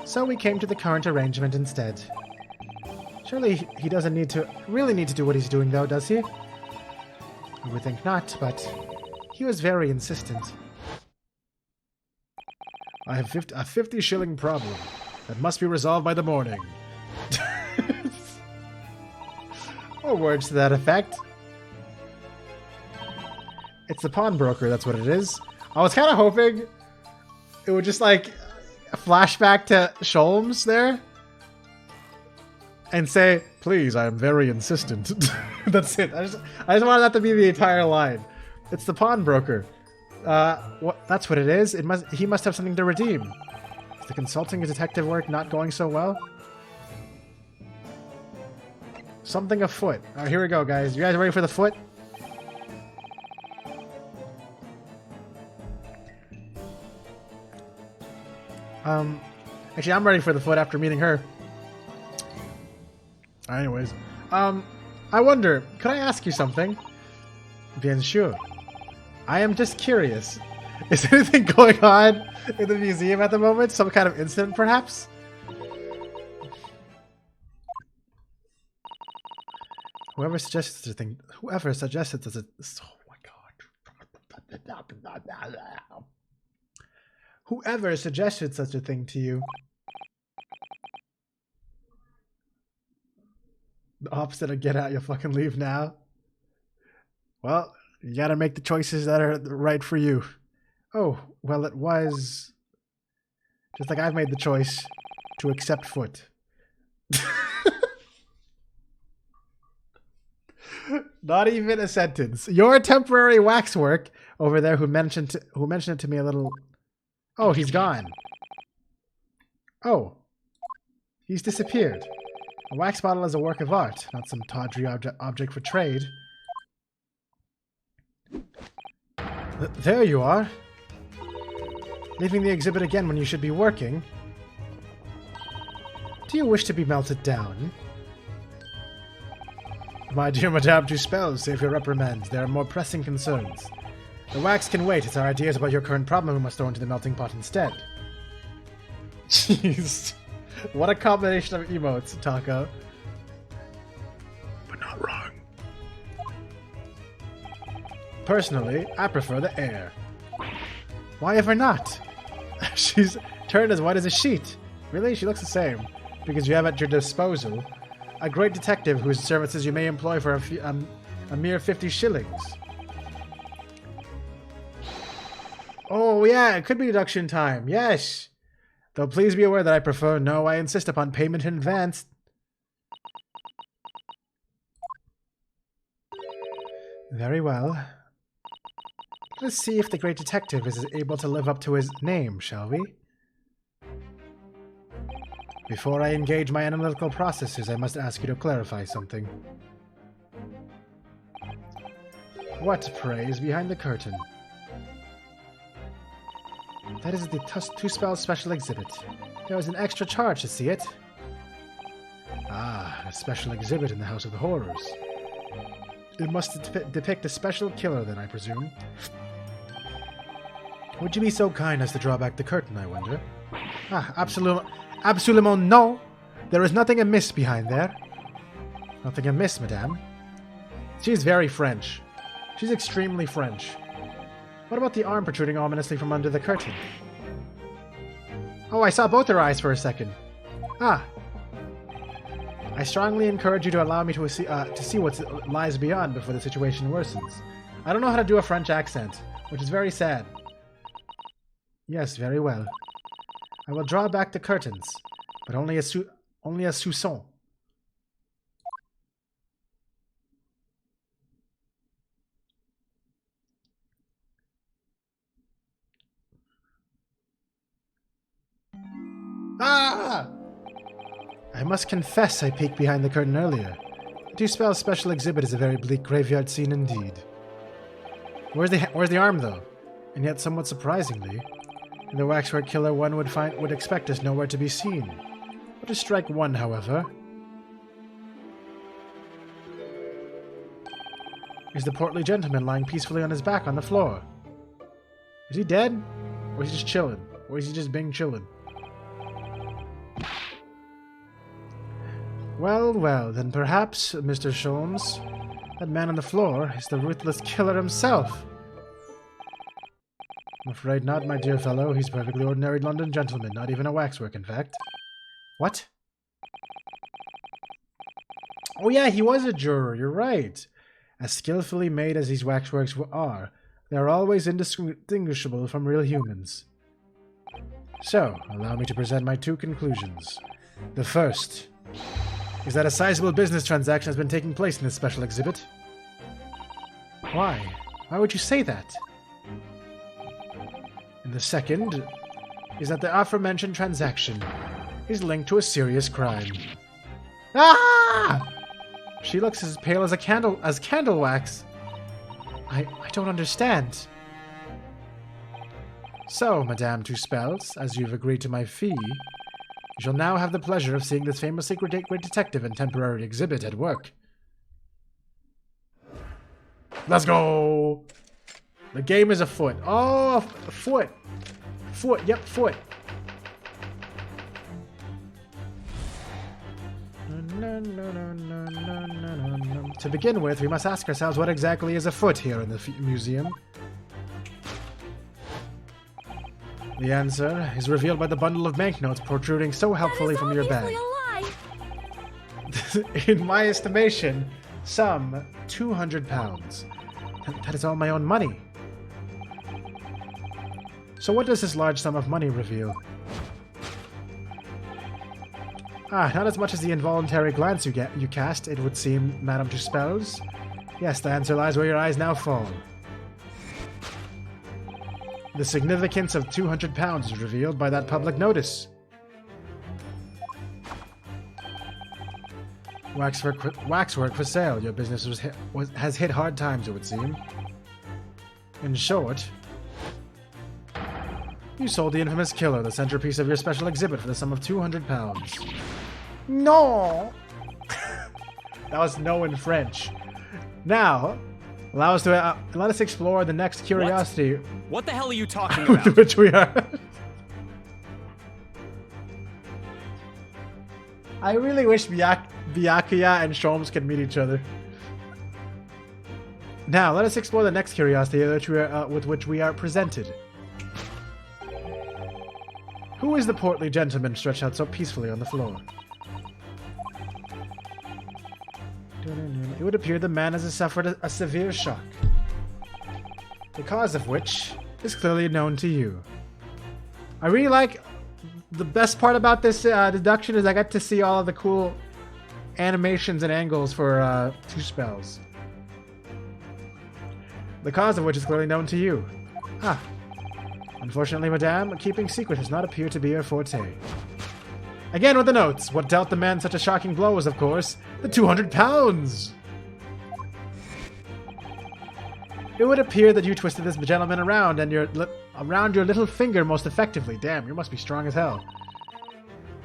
So we came to the current arrangement instead. Surely he doesn't really need to do what he's doing though, does he? I would think not, but he was very insistent. I have a 50-shilling problem that must be resolved by the morning. Or words to that effect. It's the pawnbroker, that's what it is. I was kind of hoping it would just like a flashback to Sholmes there and say, please, I am very insistent. That's it. I just wanted that to be the entire line. It's the pawnbroker. That's what it is. He must have something to redeem. Is the consulting and detective work not going so well? Something afoot. Alright, here we go, guys. You guys ready for the foot? Actually, I'm ready for the foot after meeting her. Anyways, I wonder, could I ask you something? Bien sûr. I am just curious. Is anything going on in the museum at the moment? Some kind of incident, perhaps? Whoever suggested such a thing. Whoever suggested such a. Oh my god. Whoever suggested such a thing to you. The opposite of get out, you fucking leave now. Well, you gotta make the choices that are right for you. Oh, well, it was. Just like I've made the choice to accept foot. Not even a sentence. Your temporary waxwork over there who mentioned it to me a little. Oh, he's gone. Oh. He's disappeared. A wax bottle is a work of art, not some tawdry object for trade. There you are. Leaving the exhibit again when you should be working. Do you wish to be melted down? My dear Madame Tuspel, save your reprimands. There are more pressing concerns. The wax can wait. It's our ideas about your current problem we must throw into the melting pot instead. Jeez. What a combination of emotes, Taco. But not wrong. Personally, I prefer the air. Why ever not? She's turned as white as a sheet. Really? She looks the same. Because you have at your disposal a great detective whose services you may employ for a mere 50 shillings. Oh yeah, it could be deduction time. Yes. Though please be aware that I prefer no, I insist upon payment in advance. Very well. Let's see if the great detective is able to live up to his name, shall we? Before I engage my analytical processes, I must ask you to clarify something. What, pray, is behind the curtain? That is the Tuspel special exhibit. There was an extra charge to see it. Ah, a special exhibit in the House of the Horrors. It must depict a special killer, then, I presume. Would you be so kind as to draw back the curtain, I wonder? Ah, absolument no! There is nothing amiss behind there. Nothing amiss, madame. She's very French. She's extremely French. What about the arm protruding ominously from under the curtain? Oh, I saw both her eyes for a second. Ah. I strongly encourage you to allow me to see what lies beyond before the situation worsens. I don't know how to do a French accent, which is very sad. Yes, very well. I will draw back the curtains, but only a soupçon. Ah! I must confess I peeked behind the curtain earlier. The Tuspel's special exhibit is a very bleak graveyard scene indeed. Where's the arm, though? And yet, somewhat surprisingly, in the waxwork killer one would expect us nowhere to be seen. But to strike one, however, is the portly gentleman lying peacefully on his back on the floor. Is he dead? Or is he just chilling? Or is he just being chilling? Well, well, then perhaps, Mr. Sholmes, that man on the floor is the ruthless killer himself. I'm afraid not, my dear fellow. He's a perfectly ordinary London gentleman, not even a waxwork, in fact. What? Oh yeah, he was a juror, you're right. As skillfully made as these waxworks are, they are always indistinguishable from real humans. So, allow me to present my two conclusions. The first is that a sizable business transaction has been taking place in this special exhibit. Why? Why would you say that? And the second is that the aforementioned transaction is linked to a serious crime. Ah! She looks as pale as candle wax. I don't understand. So, Madame Tuspels, as you've agreed to my fee, you shall now have the pleasure of seeing this famously great detective and temporary exhibit at work. Let's go! The game is afoot. Oh, foot. Foot, yep, foot. To begin with, we must ask ourselves what exactly is afoot here in the museum. The answer is revealed by the bundle of banknotes protruding so helpfully from your bag. In my estimation, some £200. That is all my own money. So what does this large sum of money reveal? Ah, not as much as the involuntary glance you cast, it would seem, Madame Tuspels. Yes, the answer lies where your eyes now fall. The significance of £200 is revealed by that public notice. Waxwork for sale. Your business has hit hard times, it would seem. In short, you sold the infamous killer, the centerpiece of your special exhibit, for the sum of £200. No! That was no in French. Now, let us explore the next curiosity. What the hell are you talking about? Which we are. I really wish Byakuya and Sholmes could meet each other. Now, let us explore the next curiosity with which we are presented. Who is the portly gentleman stretched out so peacefully on the floor? It would appear the man has suffered a severe shock, the cause of which is clearly known to you. I really like... The best part about this deduction is I got to see all of the cool animations and angles for 2 spells. The cause of which is clearly known to you. Ah. Unfortunately, madame, keeping secret does not appear to be your forte. Again with the notes. What dealt the man such a shocking blow was, of course, the £200! It would appear that you twisted this gentleman around around your little finger most effectively. Damn, you must be strong as hell.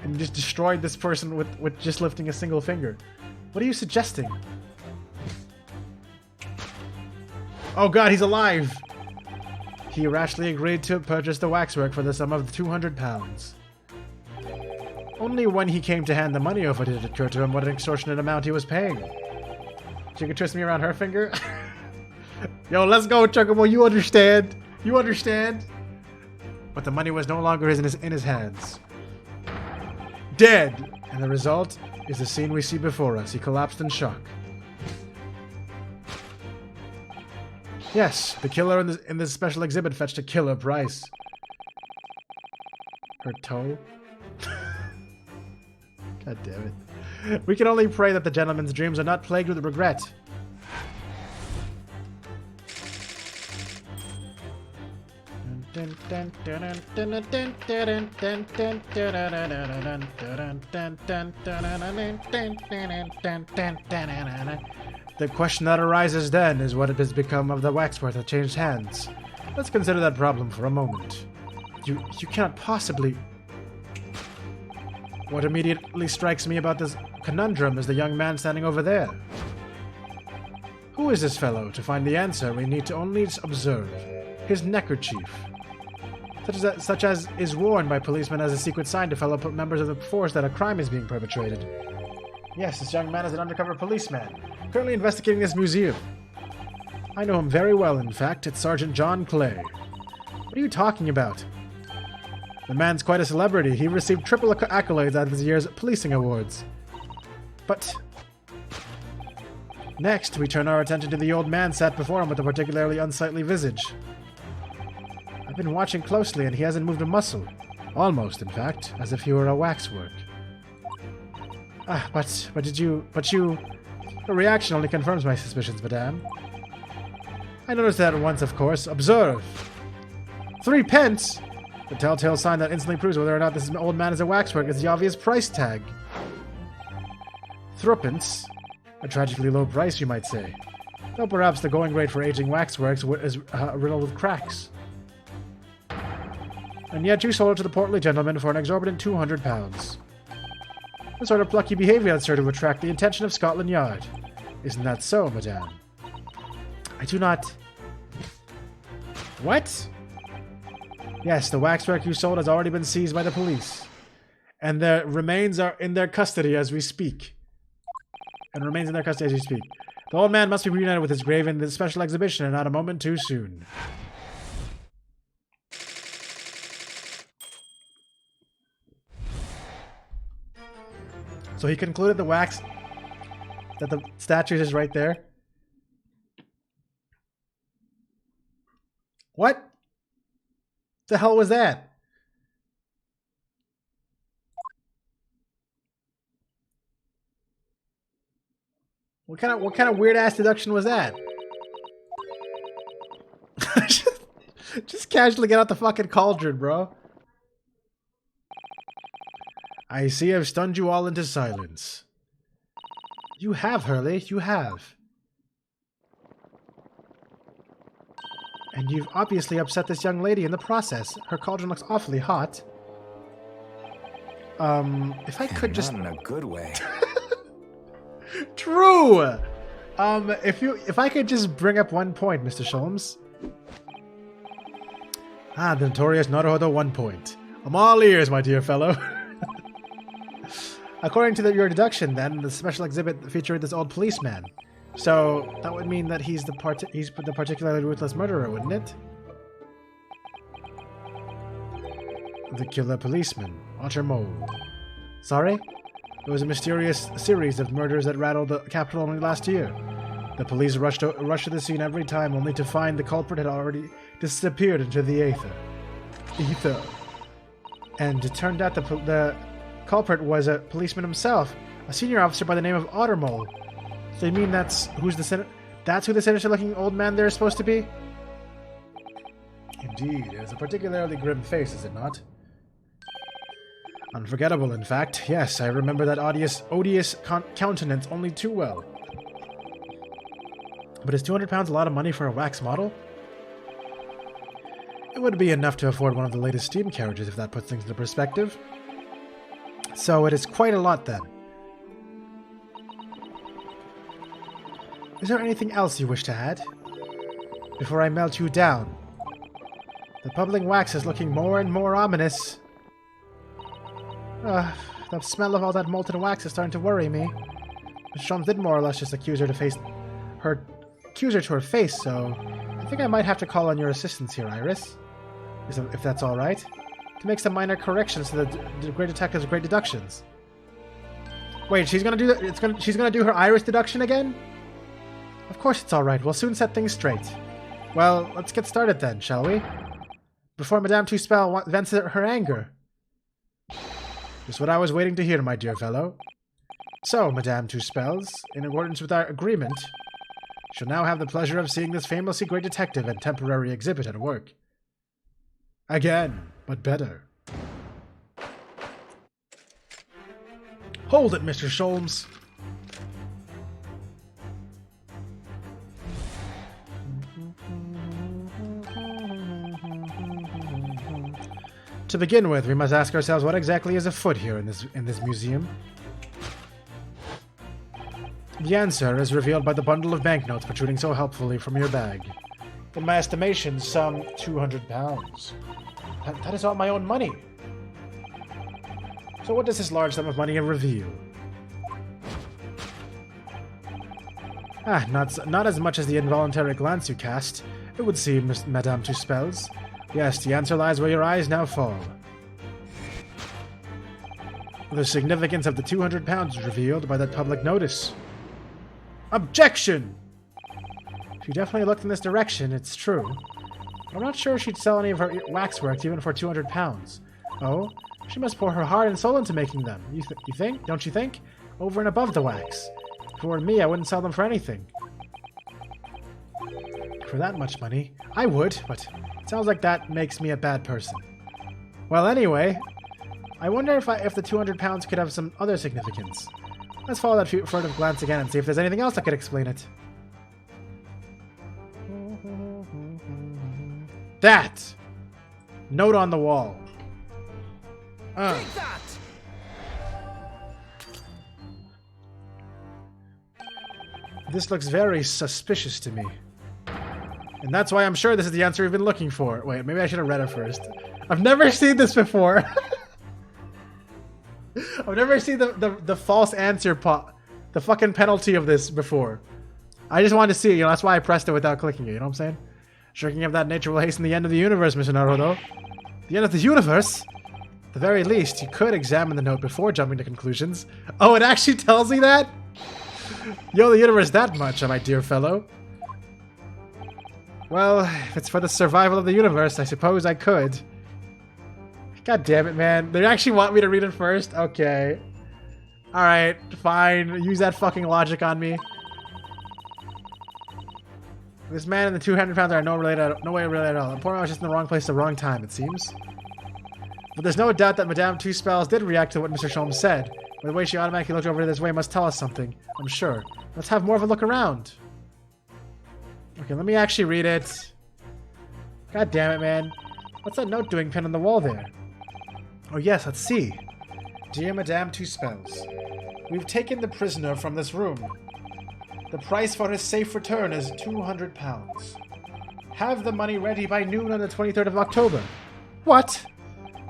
And you just destroyed this person with just lifting a single finger. What are you suggesting? Oh god, he's alive! He rashly agreed to purchase the waxwork for the sum of £200. Only when he came to hand the money over did it occur to him what an extortionate amount he was paying. She could twist me around her finger? Yo, let's go, Chocobo, you understand. You understand? But the money was no longer in his hands. Dead! And the result is the scene we see before us. He collapsed in shock. Yes, the killer in this special exhibit fetched a killer price. Her toe? God damn it. We can only pray that the gentleman's dreams are not plagued with regret. The question that arises then is what it has become of the waxwork that changed hands. Let's consider that problem for a moment. You cannot possibly... What immediately strikes me about this conundrum is the young man standing over there. Who is this fellow? To find the answer, we need to only observe. His neckerchief. Such as is worn by policemen as a secret sign to fellow members of the force that a crime is being perpetrated. Yes, this young man is an undercover policeman, currently investigating this museum. I know him very well, in fact. It's Sergeant John Clay. What are you talking about? The man's quite a celebrity. He received triple accolades out of this year's policing awards. But... Next, we turn our attention to the old man sat before him with a particularly unsightly visage. I've been watching closely, and he hasn't moved a muscle. Almost, in fact, as if he were a waxwork. But your reaction only confirms my suspicions, madame. I noticed that at once, of course. Observe! 3 pence! The telltale sign that instantly proves whether or not this old man is a waxwork is the obvious price tag. 3pence. A tragically low price, you might say. Though perhaps the going rate for aging waxworks is riddled with cracks. And yet you sold it to the portly gentleman for an exorbitant £200. The sort of plucky behavior that's sure to attract the attention of Scotland Yard. Isn't that so, madame? I do not... What? Yes, the waxwork you sold has already been seized by the police. And their remains are in their custody as we speak. The old man must be reunited with his grave in this special exhibition, and not a moment too soon. So he concluded that the statue is right there. What the hell was that? What kind of weird ass deduction was that? Just casually get out the fucking cauldron, bro. I see I've stunned you all into silence. You have, Hurley, you have. And you've obviously upset this young lady in the process. Her cauldron looks awfully hot. If I could just... Not in a good way. True! If I could just bring up 1 point, Mr. Sholmes. Ah, the notorious Naruhodo 1 point. I'm all ears, my dear fellow. According to your deduction, then, the special exhibit featured this old policeman. So, that would mean that he's the particularly ruthless murderer, wouldn't it? The killer policeman, Otter Mold. Sorry? It was a mysterious series of murders that rattled the capital only last year. The police rushed to the scene every time, only to find the culprit had already disappeared into the ether. And it turned out the culprit was a policeman himself, a senior officer by the name of Ottermole. So you mean that's who the sinister-looking old man there is supposed to be? Indeed, it has a particularly grim face, is it not? Unforgettable, in fact. Yes, I remember that odious countenance only too well. But is 200 pounds a lot of money for a wax model? It would be enough to afford one of the latest steam carriages, if that puts things into perspective. So it is quite a lot, then. Is there anything else you wish to add? Before I melt you down. The bubbling wax is looking more and more ominous. The smell of all that molten wax is starting to worry me. Miss Sholmes did more or less just accuse her to her face, so I think I might have to call on your assistance here, Iris. If that's all right. To make some minor corrections to the Great Detective's great deductions. Wait, she's gonna do that? She's gonna do her Iris deduction again? Of course it's all right. We'll soon set things straight. Well, let's get started then, shall we? Before Madame Two-Spell vents her anger. Just what I was waiting to hear, my dear fellow. So, Madame Two-Spells, in accordance with our agreement, shall now have the pleasure of seeing this famously great detective and temporary exhibit at work. Again, but better. Hold it, Mr. Sholmes. To begin with, we must ask ourselves what exactly is afoot here in this museum. The answer is revealed by the bundle of banknotes protruding so helpfully from your bag. In my estimation, some 200 pounds. That is all my own money. So what does this large sum of money reveal? Not as much as the involuntary glance you cast, it would seem, Madame Two-Spells. Yes, the answer lies where your eyes now fall. The significance of the 200 pounds is revealed by that public notice. Objection! She definitely looked in this direction, it's true. I'm not sure she'd sell any of her waxworks even for 200 pounds. Oh, she must pour her heart and soul into making them. You think? Don't you think? Over and above the wax. If it were me, I wouldn't sell them for anything. For that much money, I would, but it sounds like that makes me a bad person. Well, anyway, I wonder if the 200 pounds could have some other significance. Let's follow that furtive glance again and see if there's anything else that could explain it. That! Note on the wall. Take that! This looks very suspicious to me. And that's why I'm sure this is the answer we've been looking for. Wait, maybe I should have read it first. I've never seen this before. I've never seen the false answer the fucking penalty of this before. I just wanted to see it, that's why I pressed it without clicking it, you know what I'm saying? Shrinking of that nature will hasten the end of the universe, Mr. Naruto. The end of the universe? At the very least, you could examine the note before jumping to conclusions. Oh, it actually tells me that? Yo, the universe that much, my dear fellow. Well, if it's for the survival of the universe, I suppose I could. God damn it, man. They actually want me to read it first? Okay. Alright, fine. Use that fucking logic on me. This man and the 200 pounds are no way related at all. The poor man was just in the wrong place at the wrong time, it seems. But there's no doubt that Madame Two Spells did react to what Mr. Sholmes said. But the way she automatically looked over this way must tell us something, I'm sure. Let's have more of a look around. Okay, let me actually read it. God damn it, man. What's that note doing pinned on the wall there? Oh yes, let's see. Dear Madame Two Spells, we've taken the prisoner from this room. The price for his safe return is £200. Have the money ready by noon on the 23rd of October. What?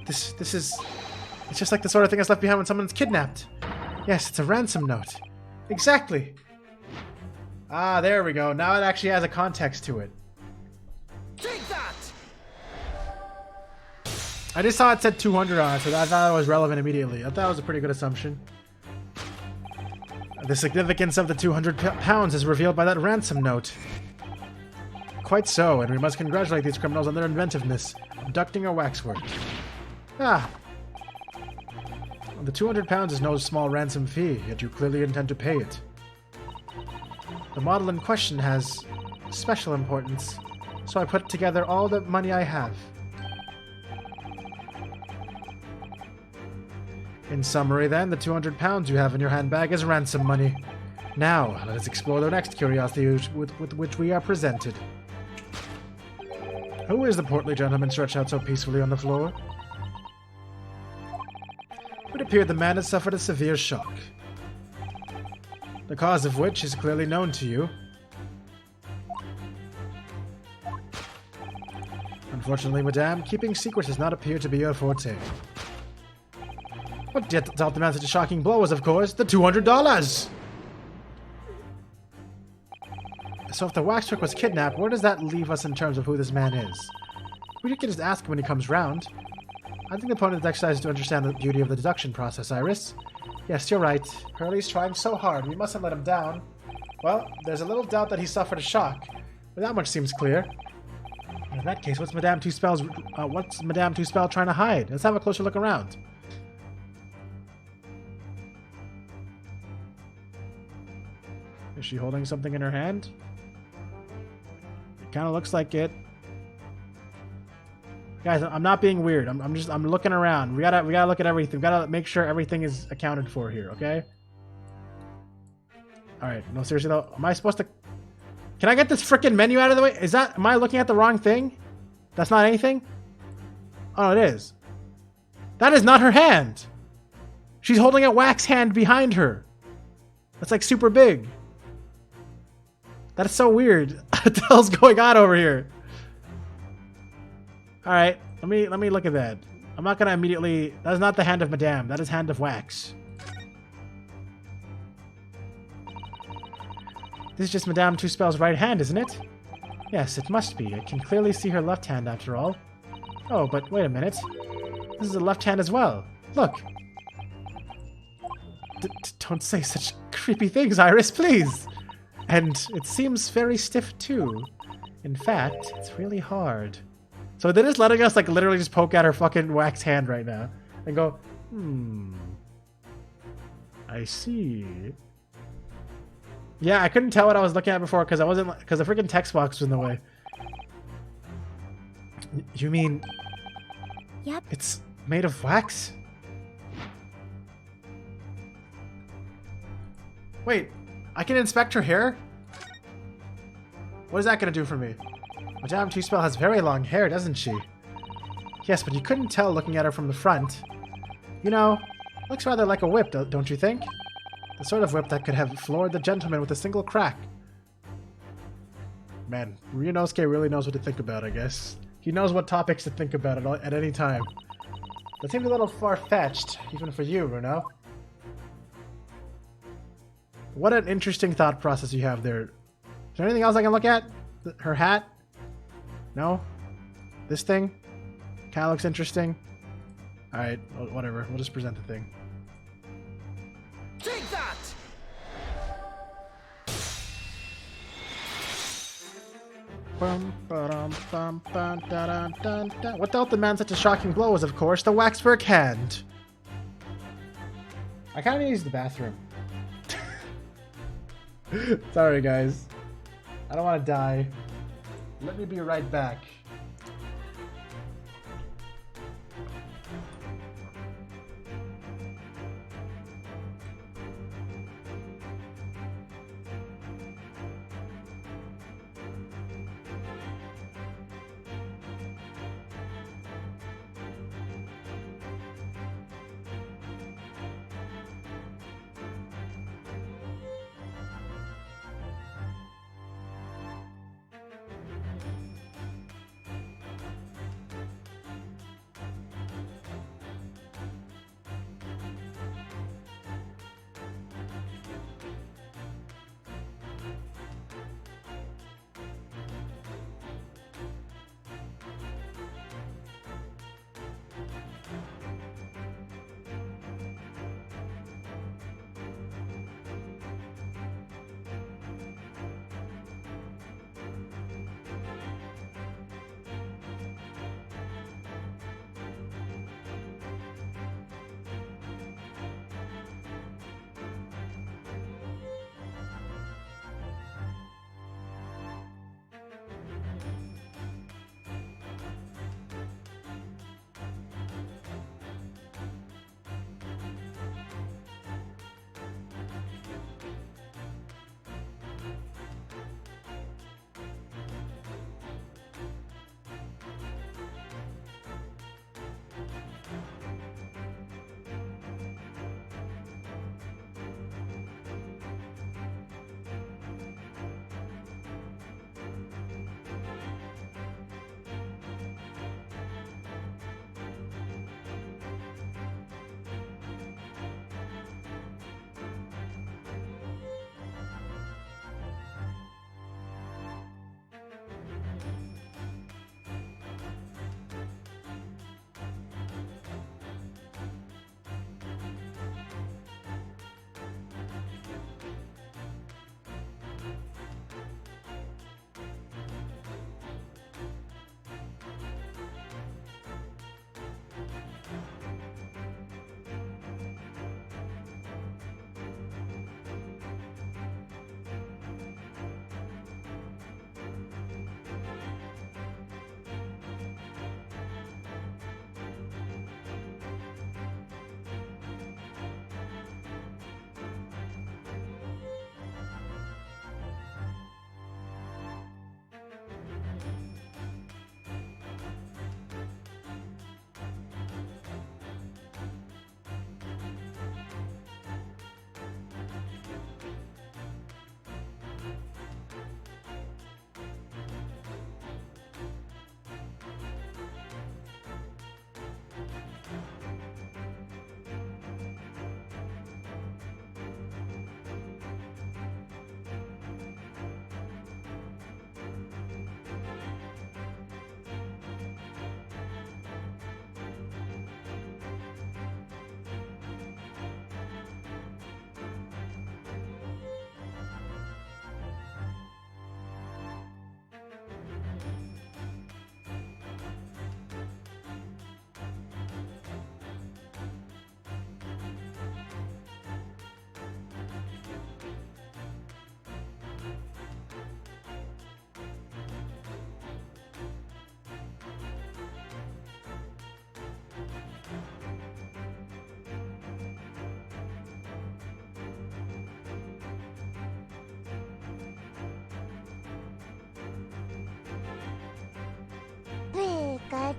This is... It's just like the sort of thing that's left behind when someone's kidnapped. Yes, it's a ransom note. Exactly. Ah, there we go. Now it actually has a context to it. Take that! I just saw it said 200 on it, so I thought it was relevant immediately. I thought it was a pretty good assumption. The significance of the 200 pounds is revealed by that ransom note. Quite so, and we must congratulate these criminals on their inventiveness, abducting our waxwork. Ah. The 200 pounds is no small ransom fee, yet you clearly intend to pay it. The model in question has special importance, so I put together all the money I have. In summary, then, the 200 pounds you have in your handbag is ransom money. Now, let us explore the next curiosity with which we are presented. Who is the portly gentleman stretched out so peacefully on the floor? It would appear the man has suffered a severe shock, the cause of which is clearly known to you. Unfortunately, madame, keeping secrets does not appear to be your forte. What dealt the man such a shocking blow was, of course, the $200! So if the waxwork was kidnapped, where does that leave us in terms of who this man is? We can just ask him when he comes round. I think the point of this exercise is to understand the beauty of the deduction process, Iris. Yes, you're right. Hurley's trying so hard. We mustn't let him down. Well, there's a little doubt that he suffered a shock, but that much seems clear. In that case, what's Madame Two Spells trying to hide? Let's have a closer look around. Is she holding something in her hand? It kind of looks like it. Guys, I'm not being weird. I'm looking around. We gotta look at everything. We gotta make sure everything is accounted for here, okay? Alright, no, seriously though. Am I supposed to... Can I get this frickin' menu out of the way? Am I looking at the wrong thing? That's not anything? Oh, it is. That is not her hand! She's holding a wax hand behind her. That's like super big. That is so weird. What the hell's going on over here? Alright, let me look at that. I'm not gonna immediately... That is not the hand of Madame. That is hand of wax. This is just Madame Two Spells' right hand, isn't it? Yes, it must be. I can clearly see her left hand after all. Oh, but wait a minute. This is a left hand as well. Look. Don't say such creepy things, Iris, please! And it seems very stiff too. In fact, it's really hard. So they're just letting us like literally just poke at her fucking wax hand right now. And go, I see. Yeah, I couldn't tell what I was looking at before because the freaking text box was in the way. You mean... Yep. It's made of wax? Wait, I can inspect her hair? What is that going to do for me? Madame Two Spell has very long hair, doesn't she? Yes, but you couldn't tell looking at her from the front. You know, looks rather like a whip, don't you think? The sort of whip that could have floored the gentleman with a single crack. Man, Ryunosuke really knows what to think about, I guess. He knows what topics to think about at any time. That seems a little far-fetched, even for you, Runo. What an interesting thought process you have there. Is there anything else I can look at? Her hat? No? This thing? Kinda looks interesting. Alright, whatever. We'll just present the thing. Take that! What dealt the man such a shocking blow was, of course, the waxwork hand. I kinda need to use the bathroom. Sorry, guys. I don't want to die. Let me be right back. good.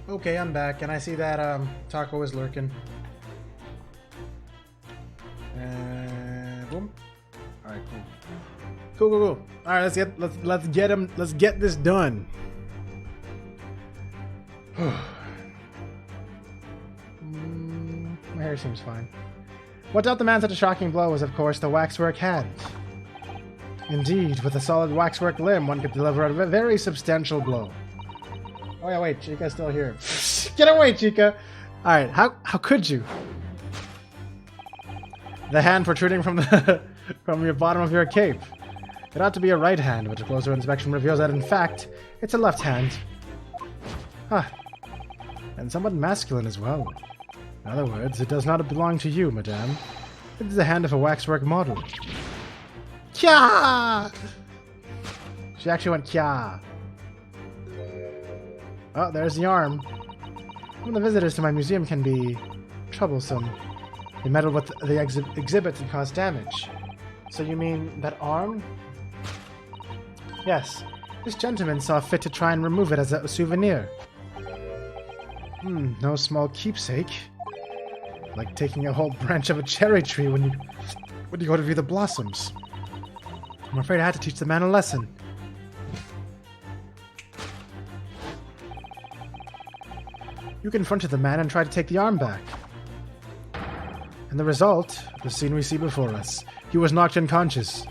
Okay, I'm back, and I see that Taco is lurking. And boom. All right, cool. All right, let's get him. Let's get this done. My hair seems fine. What dealt the man such a shocking blow was, of course, the waxwork hand. Indeed, with a solid waxwork limb, one could deliver a very substantial blow. Oh yeah, wait, Chica's still here. Get away, Chica! Alright, how could you? The hand protruding from the from your bottom of your cape. It ought to be a right hand, but a closer inspection reveals that in fact, it's a left hand. Huh. And somewhat masculine as well. In other words, it does not belong to you, madame. It is the hand of a waxwork model. Kya! She actually went kya. Oh, there's the arm. Some of the visitors to my museum can be troublesome. They meddle with the exhibits and cause damage. So you mean that arm? Yes. This gentleman saw fit to try and remove it as a souvenir. No small keepsake. Like taking a whole branch of a cherry tree when you go to view the blossoms. I'm afraid I had to teach the man a lesson. You confronted the man and tried to take the arm back. And the result, the scene we see before us. He was knocked unconscious.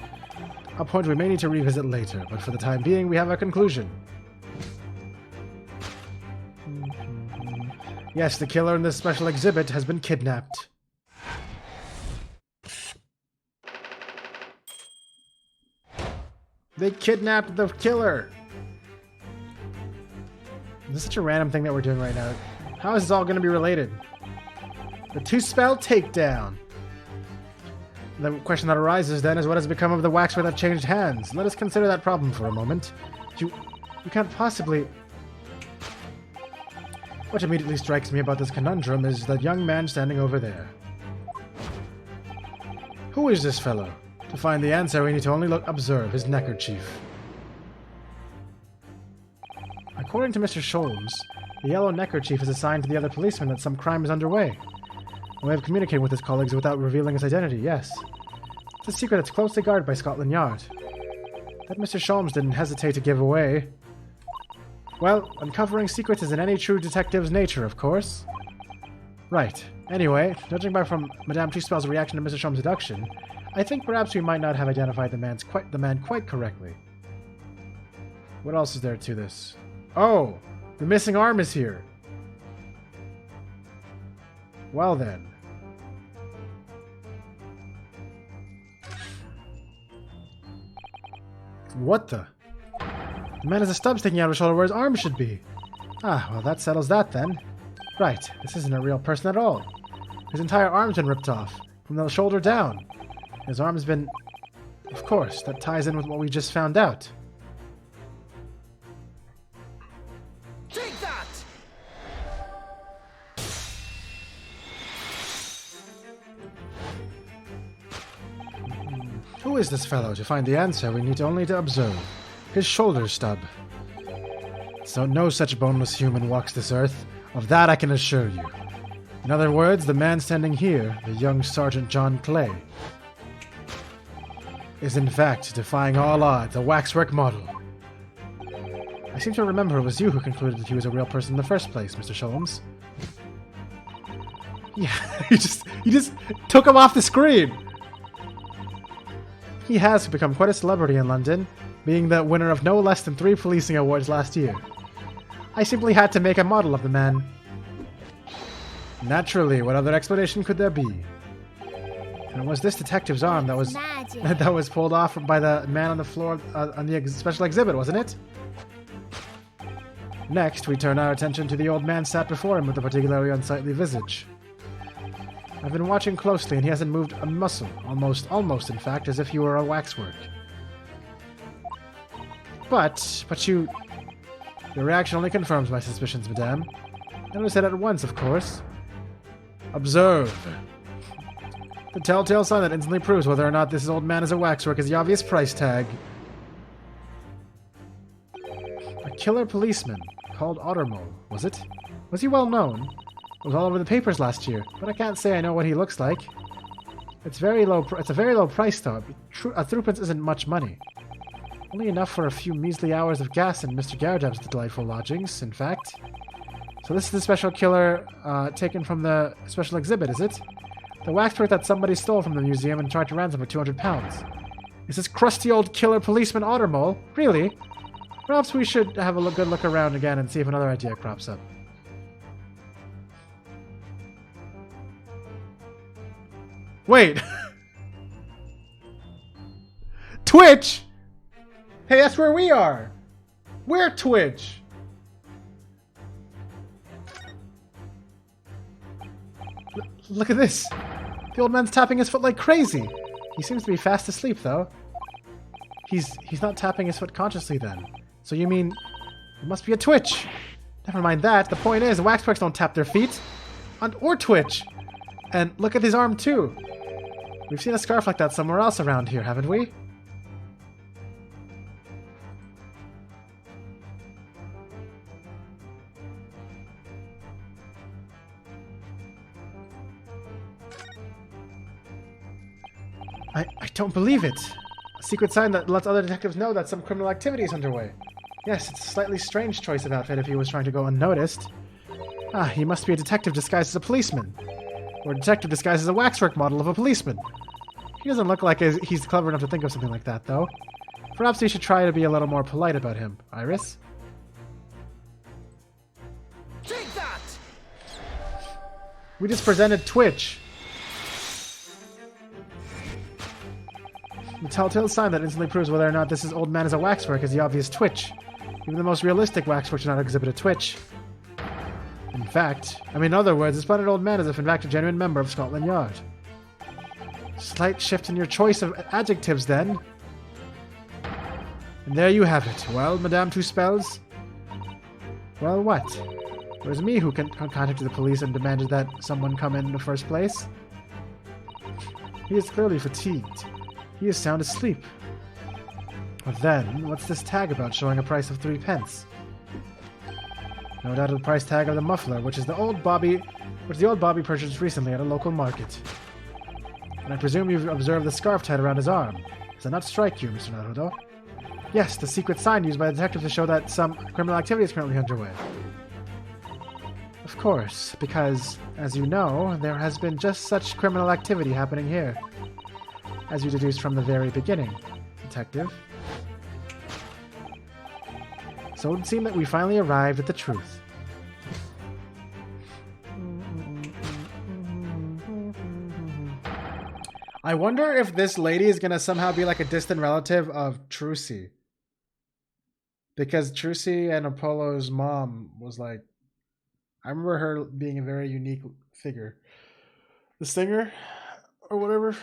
A point we may need to revisit later, but for the time being, we have a conclusion. Yes, the killer in this special exhibit has been kidnapped. They kidnapped the killer! This is such a random thing that we're doing right now. How is this all going to be related? The two-spell takedown. The question that arises then is what has become of the waxwork that changed hands? Let us consider that problem for a moment. You can't possibly... What immediately strikes me about this conundrum is that young man standing over there. Who is this fellow? To find the answer, we need to only observe his neckerchief. According to Mr. Sholmes, the yellow neckerchief is assigned to the other policeman that some crime is underway. We have communicated with his colleagues without revealing his identity, yes. It's a secret that's closely guarded by Scotland Yard. That Mr. Sholmes didn't hesitate to give away. Well, uncovering secrets is in any true detective's nature, of course. Right. Anyway, judging from Madame Two-Spell's reaction to Mr. Sholmes' deduction, I think perhaps we might not have identified the man quite correctly. What else is there to this? Oh! The missing arm is here! Well then. What the? The man has a stub sticking out of his shoulder where his arm should be. Ah, well that settles that then. Right, this isn't a real person at all. His entire arm's been ripped off, from the shoulder down. His arm's been... Of course, that ties in with what we just found out. Take that! Who is this fellow? To find the answer, we need only to observe. His shoulder stub. So no such boneless human walks this earth. Of that I can assure you. In other words, the man standing here, the young Sergeant John Clay, is in fact defying all odds, a waxwork model. I seem to remember it was you who concluded that he was a real person in the first place, Mr. Sholmes. Yeah, you just took him off the screen. He has become quite a celebrity in London, being the winner of no less than 3 policing awards last year. I simply had to make a model of the man. Naturally, what other explanation could there be? And it was this detective's arm that was that was pulled off by the man on the floor on the special exhibit, wasn't it? Next, we turn our attention to the old man sat before him with a particularly unsightly visage. I've been watching closely, and he hasn't moved a muscle, almost in fact, as if he were a waxwork. But your reaction only confirms my suspicions, madame. And we said at once, of course. Observe. The telltale sign that instantly proves whether or not this old man is a waxwork is the obvious price tag. A killer policeman called Ottermole, was it? Was he well known? It was all over the papers last year, but I can't say I know what he looks like. It's a very low price, though. A threepence isn't much money. Only enough for a few measly hours of gas in Mr. Garajab's delightful lodgings, in fact. So this is the special killer taken from the special exhibit, is it? The waxwork that somebody stole from the museum and tried to ransom for £200. Is this crusty old killer policeman Ottermole? Really? Perhaps we should have a good look around again and see if another idea crops up. Wait! Twitch? Hey, that's where we are! We're Twitch! Look at this! The old man's tapping his foot like crazy! He seems to be fast asleep, though. He's not tapping his foot consciously, then. So you mean... it must be a Twitch! Never mind that, the point is, waxworks don't tap their feet! Or Twitch! And look at his arm, too! We've seen a scarf like that somewhere else around here, haven't we? I don't believe it. A secret sign that lets other detectives know that some criminal activity is underway. Yes, it's a slightly strange choice of outfit if he was trying to go unnoticed. Ah, he must be a detective disguised as a policeman. Or a detective disguised as a waxwork model of a policeman. He doesn't look like he's clever enough to think of something like that, though. Perhaps we should try to be a little more polite about him, Iris. Take that! We just presented Twitch. The telltale sign that instantly proves whether or not this old man is a waxwork is the obvious Twitch. Even the most realistic waxwork should not exhibit a Twitch. In fact, in other words, this splendid old man is in fact a genuine member of Scotland Yard. Slight shift in your choice of adjectives, then. And there you have it. Well, Madame Two Spells? Well, what? It was me who contacted the police and demanded that someone come in the first place. He is clearly fatigued. He is sound asleep. But then, what's this tag about showing a price of 3 pence? No doubt the price tag of the muffler, which the old Bobby purchased recently at a local market. And I presume you've observed the scarf tied around his arm. Does that not strike you, Mr. Naruto? Yes, the secret sign used by the detective to show that some criminal activity is currently underway. Of course, because, as you know, there has been just such criminal activity happening here. As you deduced from the very beginning, detective. So it would seem that we finally arrived at the truth. I wonder if this lady is going to somehow be like a distant relative of Trucy. Because Trucy and Apollo's mom was like... I remember her being a very unique figure. The singer? Or whatever.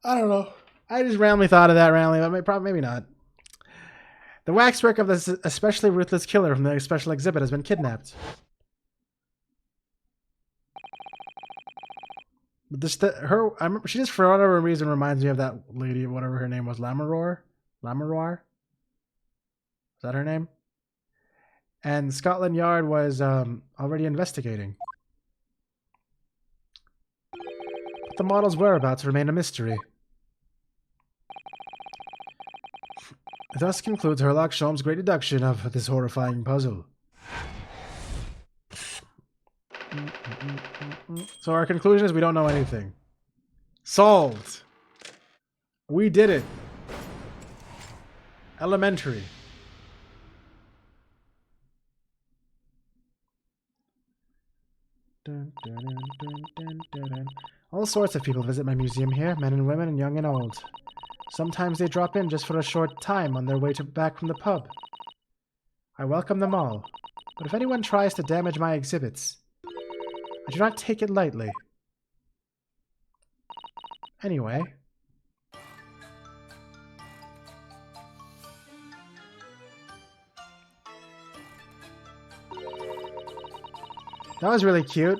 I don't know. I just randomly thought of that randomly, but maybe not. The waxwork of this especially ruthless killer from the special exhibit has been kidnapped. But this, I remember, she just for whatever reason reminds me of that lady, whatever her name was, Lamaroir? Is that her name? And Scotland Yard was already investigating. The model's whereabouts remain a mystery. Thus concludes Herlock Sholmes' great deduction of this horrifying puzzle. So our conclusion is we don't know anything. Solved! We did it! Elementary. Dun, dun, dun, dun, dun, dun, dun. All sorts of people visit my museum here, men and women and young and old. Sometimes they drop in just for a short time on their way back from the pub. I welcome them all, but if anyone tries to damage my exhibits, I do not take it lightly. Anyway. That was really cute.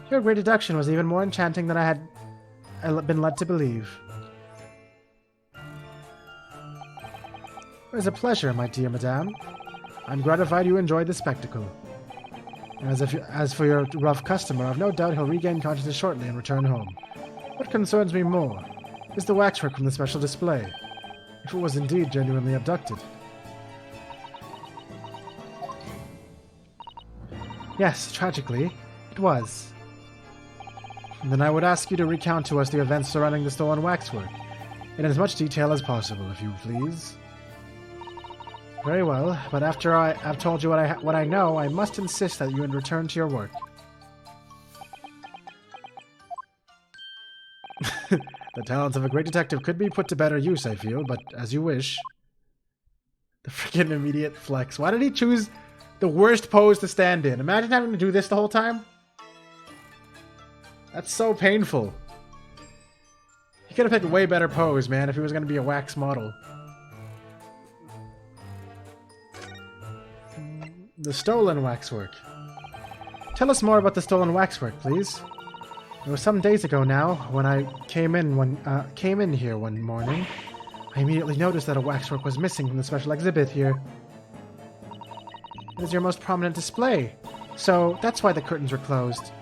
Your great deduction was even more enchanting than I had been led to believe. It was a pleasure, my dear madame. I'm gratified you enjoyed the spectacle. As for your rough customer, I've no doubt he'll regain consciousness shortly and return home. What concerns me more is the waxwork from the special display, if it was indeed genuinely abducted. Yes, tragically, it was. And then I would ask you to recount to us the events surrounding the stolen waxwork, in as much detail as possible, if you please. Very well, but after I've told you what I know, I must insist that you return to your work. The talents of a great detective could be put to better use, I feel, but as you wish. The freaking immediate flex. Why did he choose the worst pose to stand in? Imagine having to do this the whole time. That's so painful. He could have picked a way better pose, man, if he was going to be a wax model. The stolen waxwork. Tell us more about the stolen waxwork, please. It was some days ago now when I came in here one morning. I immediately noticed that a waxwork was missing from the special exhibit here. It is your most prominent display, so that's why the curtains were closed.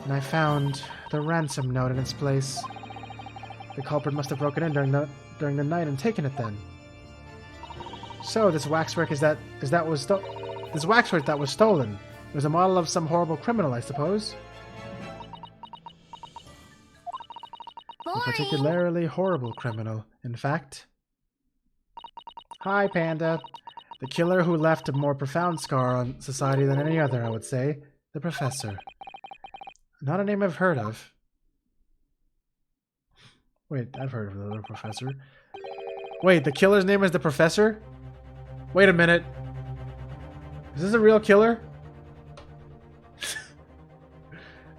And I found the ransom note in its place. The culprit must have broken in during the night and taken it then. So this waxwork this waxwork that was stolen. It was a model of some horrible criminal, I suppose. A particularly horrible criminal, in fact. Hi, Panda. The killer who left a more profound scar on society than any other, I would say. The Professor. Not a name I've heard of. Wait, I've heard of the Professor. Wait, the killer's name is the Professor? Wait a minute. Is this a real killer?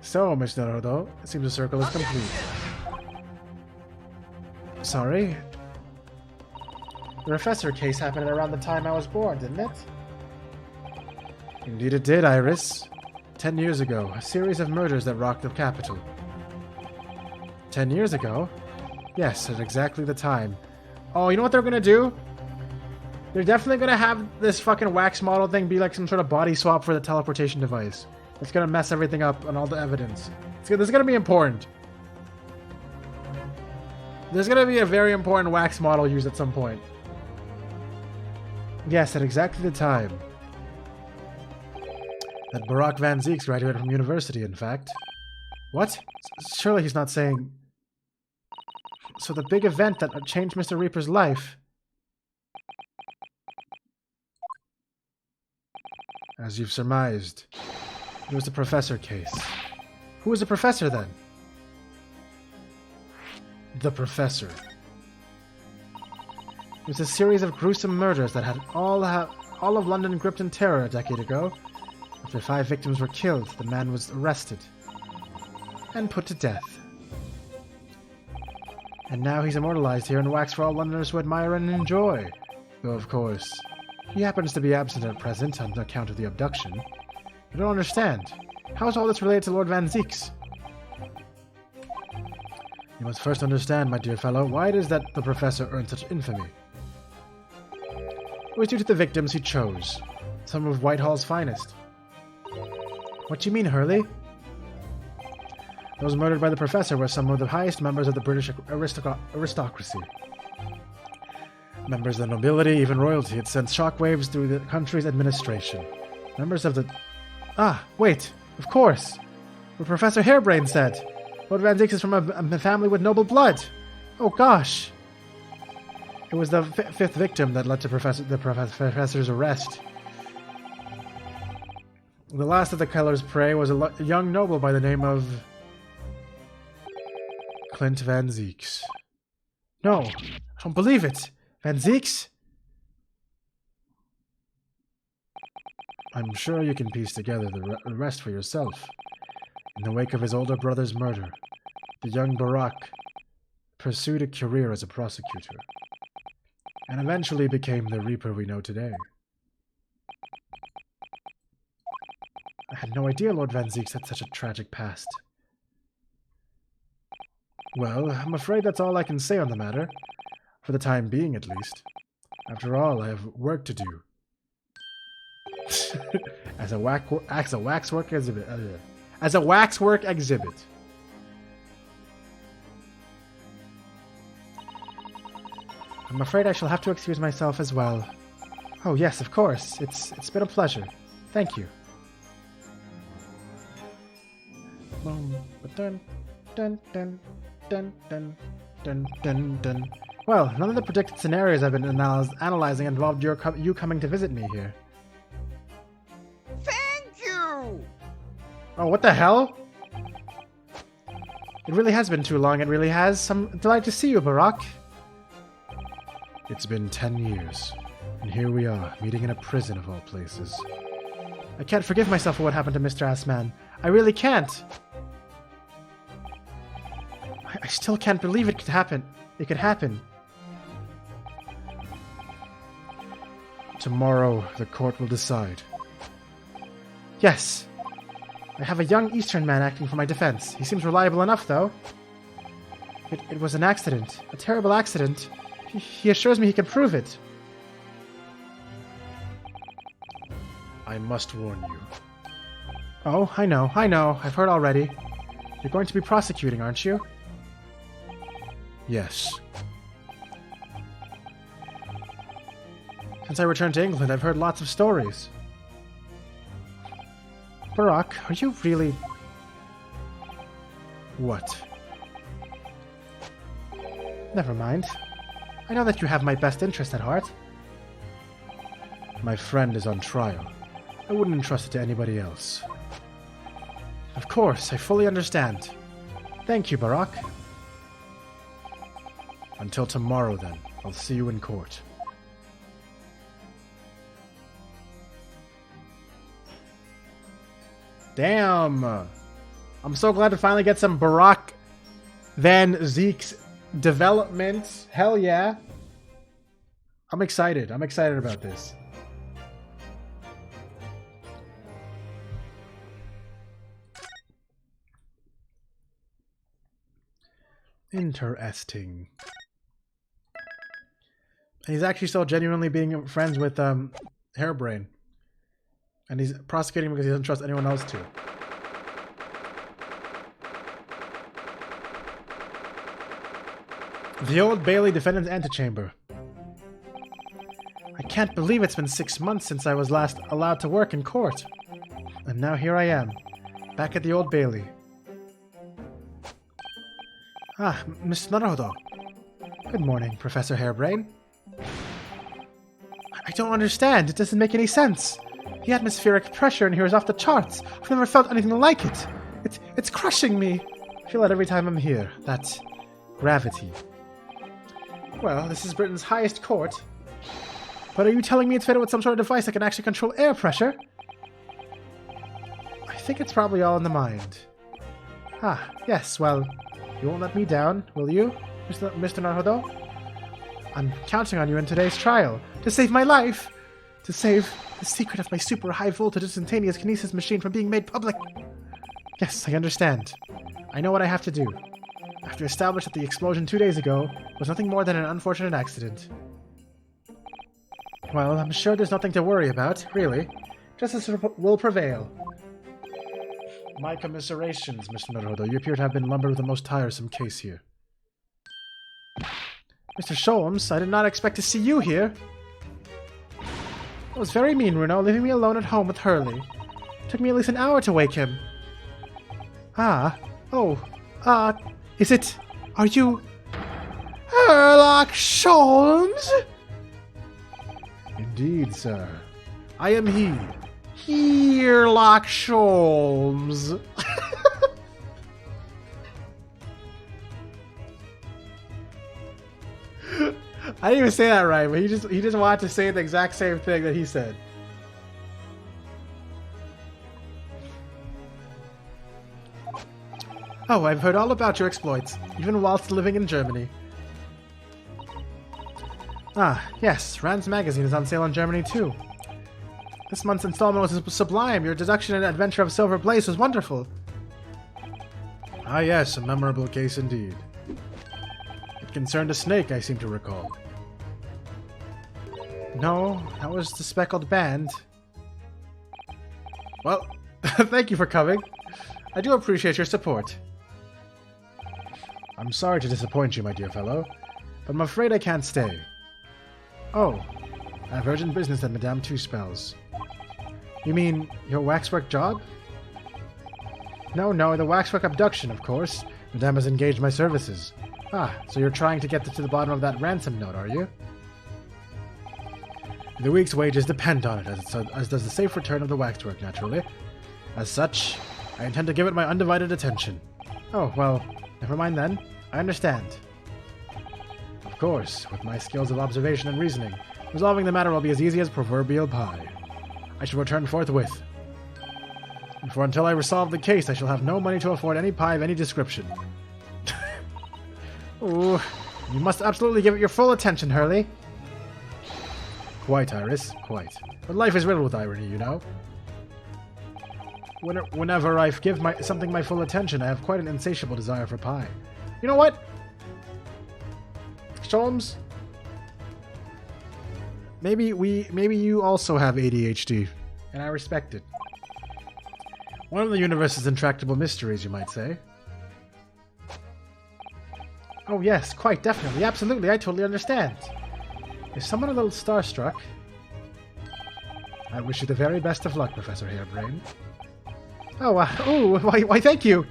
So, Mr. Naruto, it seems the circle is complete. Sorry? The Professor case happened around the time I was born, didn't it? Indeed it did, Iris. 10 years ago, a series of murders that rocked the capital. 10 years ago? Yes, at exactly the time. Oh, you know what they're gonna do? They're definitely gonna have this fucking wax model thing be like some sort of body swap for the teleportation device. It's gonna mess everything up on all the evidence. This is gonna be important. There's gonna be a very important wax model used at some point. Yes, at exactly the time that Barack Van Zieks graduated from university, in fact. What? Surely he's not saying... So the big event that changed Mr. Reaper's life... As you've surmised, it was the Professor case. Who was the Professor, then? The Professor. It was a series of gruesome murders that had all of London gripped in terror a decade ago. After 5 victims were killed, the man was arrested and put to death. And now he's immortalized here in wax for all Londoners to admire and enjoy. Though, of course, he happens to be absent at present on account of the abduction. I don't understand. How is all this related to Lord Van Zieks? You must first understand, my dear fellow, why it is that the Professor earned such infamy. It was due to the victims he chose, some of Whitehall's finest. What do you mean, Hurley? Those murdered by the professor were some of the highest members of the British aristocracy. Members of the nobility, even royalty. It sent shockwaves through the country's administration. Members of the... Ah, wait, of course. What Professor Harebrayne said. Lord Van Zieks is from a family with noble blood. Oh gosh. It was the fifth victim that led to the professor's arrest. The last of the killer's prey was a young noble by the name of... Clint Van Zieks. No, I don't believe it. Van Zieks? I'm sure you can piece together the rest for yourself. In the wake of his older brother's murder, the young Barak pursued a career as a prosecutor, and eventually became the Reaper we know today. I had no idea Lord Van Zieks had such a tragic past. Well, I'm afraid that's all I can say on the matter. For the time being, at least. After all, I have work to do. As a waxwork exhibit. As a waxwork exhibit. I'm afraid I shall have to excuse myself as well. Oh yes, of course. It's been a pleasure. Thank you. Dun dun dun dun dun dun dun dun. Well, none of the predicted scenarios I've been analyzing involved you coming to visit me here. Thank you! Oh, what the hell? It really has been too long, it really has. Some delight to see you, Barak. It's been 10 years, and here we are, meeting in a prison of all places. I can't forgive myself for what happened to Mr. Assman. I really can't. I still can't believe it could happen. It could happen. Tomorrow, the court will decide. Yes. I have a young Eastern man acting for my defense. He seems reliable enough, though. It was an accident. A terrible accident. He assures me he can prove it. I must warn you. Oh, I know. I've heard already. You're going to be prosecuting, aren't you? Yes. Since I returned to England, I've heard lots of stories. Barak, are you really... What? Never mind. I know that you have my best interest at heart. My friend is on trial. I wouldn't entrust it to anybody else. Of course, I fully understand. Thank you, Barak. Until tomorrow, then. I'll see you in court. Damn! I'm so glad to finally get some Barak Van Zieks development. Hell yeah. I'm excited. I'm excited about this. Interesting. And he's actually still genuinely being friends with Harebrayne. And he's prosecuting because he doesn't trust anyone else to. The Old Bailey Defendant's Antechamber. I can't believe it's been 6 months since I was last allowed to work in court. And now here I am, back at the Old Bailey. Ah, Mr. Naruhodo. Good morning, Professor Harebrayne. I don't understand. It doesn't make any sense. The atmospheric pressure in here is off the charts. I've never felt anything like it. It's crushing me. I feel that every time I'm here. That gravity. Well, this is Britain's highest court. But are you telling me it's fitted with some sort of device that can actually control air pressure? I think it's probably all in the mind. Ah, yes, well, you won't let me down, will you, Mr. Naruhodo? I'm counting on you in today's trial to save my life, to save the secret of my super high voltage instantaneous kinesis machine from being made public. Yes, I understand. I know what I have to do. I have to establish that the explosion 2 days ago was nothing more than an unfortunate accident. Well, I'm sure there's nothing to worry about, really. Justice will prevail. My commiserations, Mr. Naruto. You appear to have been lumbered with the most tiresome case here. Mr. Sholmes, I did not expect to see you here. It was very mean, Runo, leaving me alone at home with Hurley. It took me at least an hour to wake him. Is it... Are you... Herlock Sholmes? Indeed, sir. I am he. Herlock Sholmes. I didn't even say that right, but he just wanted to say the exact same thing that he said. Oh, I've heard all about your exploits, even whilst living in Germany. Ah, yes, Rand's magazine is on sale in Germany too. This month's installment was sublime. Your deduction and adventure of Silver Blaze was wonderful. Ah yes, a memorable case indeed. It concerned a snake, I seem to recall. No, that was the Speckled Band. Well, thank you for coming. I do appreciate your support. I'm sorry to disappoint you, my dear fellow, but I'm afraid I can't stay. Oh, I have urgent business at Madame Two Spells. You mean your waxwork job? No, the waxwork abduction, of course. Madame has engaged my services. Ah, so you're trying to get to the bottom of that ransom note, are you? The week's wages depend on it, as does the safe return of the waxwork, naturally. As such, I intend to give it my undivided attention. Oh, well, never mind then. I understand. Of course, with my skills of observation and reasoning, resolving the matter will be as easy as proverbial pie. I shall return forthwith. For until I resolve the case, I shall have no money to afford any pie of any description. Ooh, you must absolutely give it your full attention, Hurley. Quite, Iris, quite. But life is riddled with irony, you know. Whenever I give something my full attention, I have quite an insatiable desire for pie. You know what? Sholmes? Maybe you also have ADHD, and I respect it. One of the universe's intractable mysteries, you might say. Oh yes, quite definitely, absolutely, I totally understand. Is someone a little starstruck? I wish you the very best of luck, Professor Harebrayne. Oh, why thank you!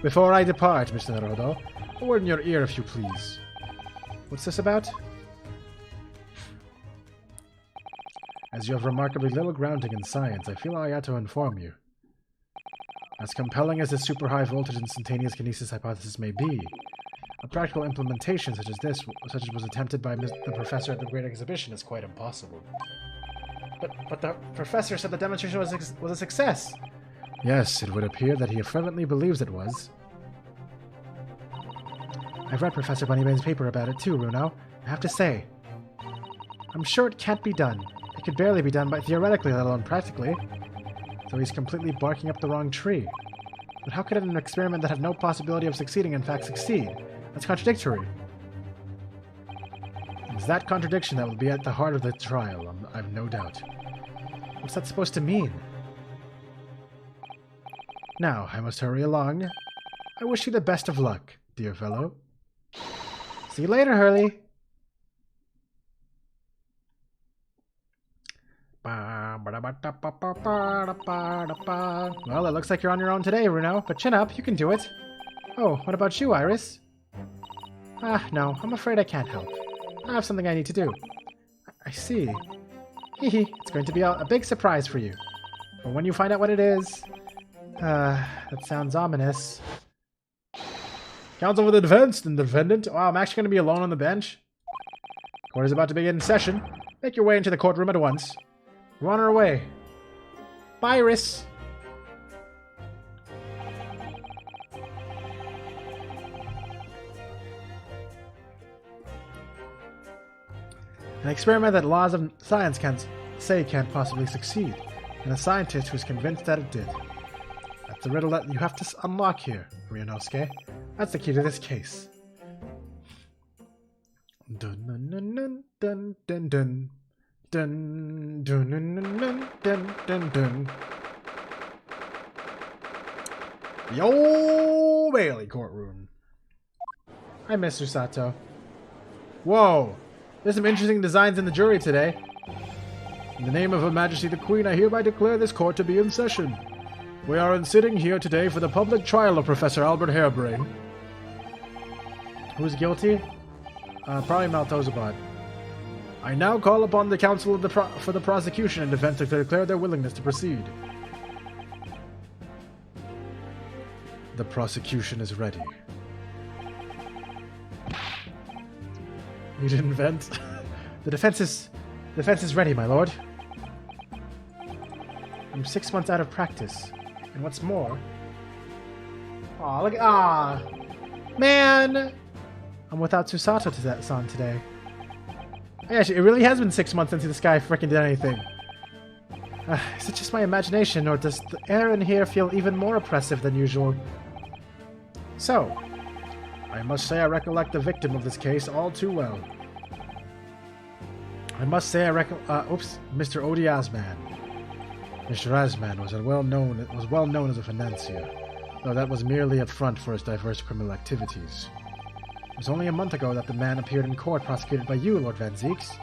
Before I depart, Mr. Naruto, a word in your ear if you please. What's this about? As you have remarkably little grounding in science, I feel I ought to inform you. As compelling as the super high voltage instantaneous kinesis hypothesis may be, a practical implementation such as was attempted by the professor at the Great Exhibition is quite impossible. But the professor said the demonstration was a success. Yes, it would appear that he fervently believes it was. I've read Professor Bunnybane's paper about it too, Runo. I have to say, I'm sure it can't be done. It could barely be done theoretically, let alone practically. So he's completely barking up the wrong tree. But how could an experiment that had no possibility of succeeding in fact succeed? That's contradictory. It's that contradiction that will be at the heart of the trial, I've no doubt. What's that supposed to mean? Now, I must hurry along. I wish you the best of luck, dear fellow. See you later, Hurley. Well, it looks like you're on your own today, Runo, but chin up, you can do it. Oh, what about you, Iris? No, I'm afraid I can't help. I have something I need to do. I see. Hehe, it's going to be a big surprise for you. But when you find out what it is... that sounds ominous. Counsel for the defense and the defendant. Oh, I'm actually going to be alone on the bench. Court is about to begin session. Make your way into the courtroom at once. We're on our way. Bye, Iris. An experiment that laws of science can't possibly succeed, and a scientist who's convinced that it did. That's the riddle that you have to unlock here, Ryunosuke. That's the key to this case. Dun dun dun dun dun dun dun dun dun dun dun dun dun. The Old Bailey courtroom. Hi, Mr. Sato. Whoa. There's some interesting designs in the jury today. In the name of Her Majesty the Queen, I hereby declare this court to be in session. We are sitting here today for the public trial of Professor Albert Harebrayne. Who's guilty? Probably Maltosier. I now call upon the counsel of for the prosecution and defense to declare their willingness to proceed. The prosecution is ready. You didn't vent? The defense is ready, my lord. I'm 6 months out of practice. And what's more... Aw, look at... Man! I'm without Susato-san today. Actually, it really has been 6 months since this guy frickin' did anything. Is it just my imagination, or does the air in here feel even more oppressive than usual? So, I must say I recollect the victim of this case all too well. I must say I Mr. Odi Asman. Mr. Asman was well known as a financier, though that was merely a front for his diverse criminal activities. It was only a month ago that the man appeared in court prosecuted by you, Lord Van Zieks.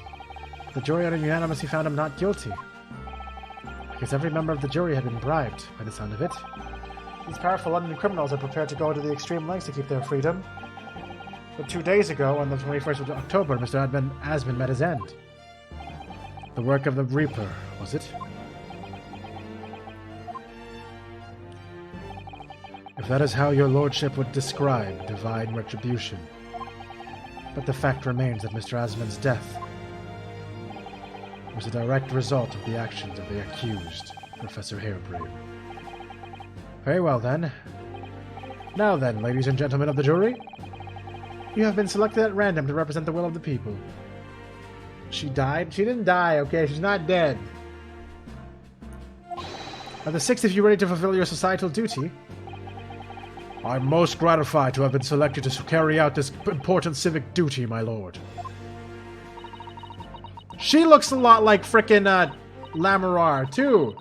The jury unanimously found him not guilty, because every member of the jury had been bribed, by the sound of it. These powerful London criminals are prepared to go to the extreme lengths to keep their freedom. But 2 days ago, on the 21st of October, Mr. Asman met his end. The work of the Reaper, was it? If that is how your lordship would describe divine retribution. But the fact remains that Mr. Asman's death was a direct result of the actions of the accused, Professor Harebrayne. Very well, then. Now then, ladies and gentlemen of the jury, you have been selected at random to represent the will of the people. She died? She didn't die, okay? She's not dead. Are the 6 of you ready to fulfill your societal duty? I'm most gratified to have been selected to carry out this important civic duty, my lord. She looks a lot like frickin' Lamarar, too.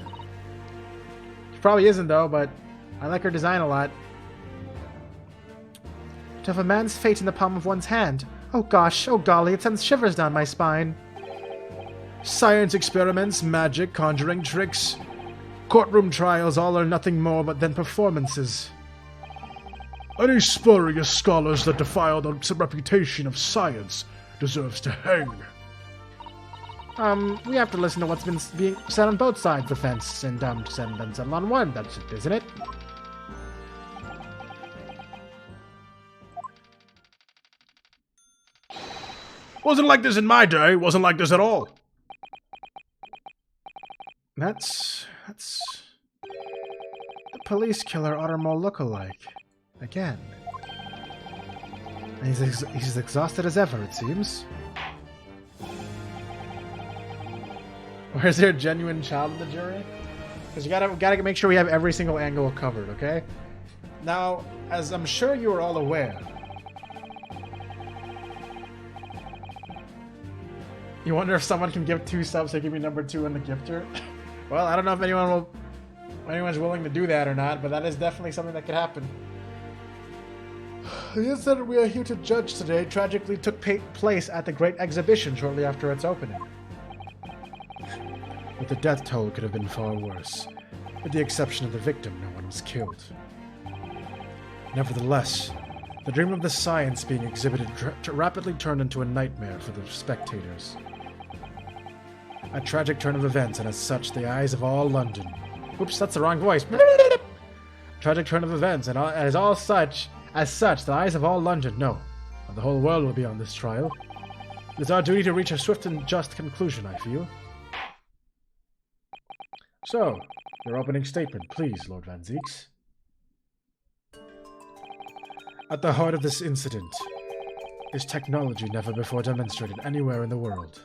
She probably isn't, though, but I like her design a lot. To have a man's fate in the palm of one's hand. Oh gosh, oh golly, it sends shivers down my spine. Science experiments, magic, conjuring tricks, courtroom trials, all are nothing more but than performances. Any spurious scholars that defile the reputation of science deserves to hang. We have to listen to what's been being said on both sides of the fence, and settle on one, that's it, isn't it? Wasn't like this in my day, wasn't like this at all. That's... the police killer Ottermole look-alike. Again. And he's exhausted as ever, it seems. Or is there a genuine child in the jury? Because you gotta make sure we have every single angle covered, okay? Now, as I'm sure you are all aware, you wonder if someone can give 2 subs to give me number 2 in the gifter? Well, I don't know if anyone's willing to do that or not, but that is definitely something that could happen. The incident we are here to judge today tragically took place at the Great Exhibition shortly after its opening. But the death toll could have been far worse. With the exception of the victim, no one was killed. Nevertheless, the dream of the science being exhibited rapidly turned into a nightmare for the spectators. A tragic turn of events, and as such, the eyes of all London... Oops, that's the wrong voice. Tragic turn of events, and as such, the eyes of all London, no, of the whole world will be on this trial. It is our duty to reach a swift and just conclusion, I feel. So, your opening statement, please, Lord Van Zieks. At the heart of this incident is technology never before demonstrated anywhere in the world.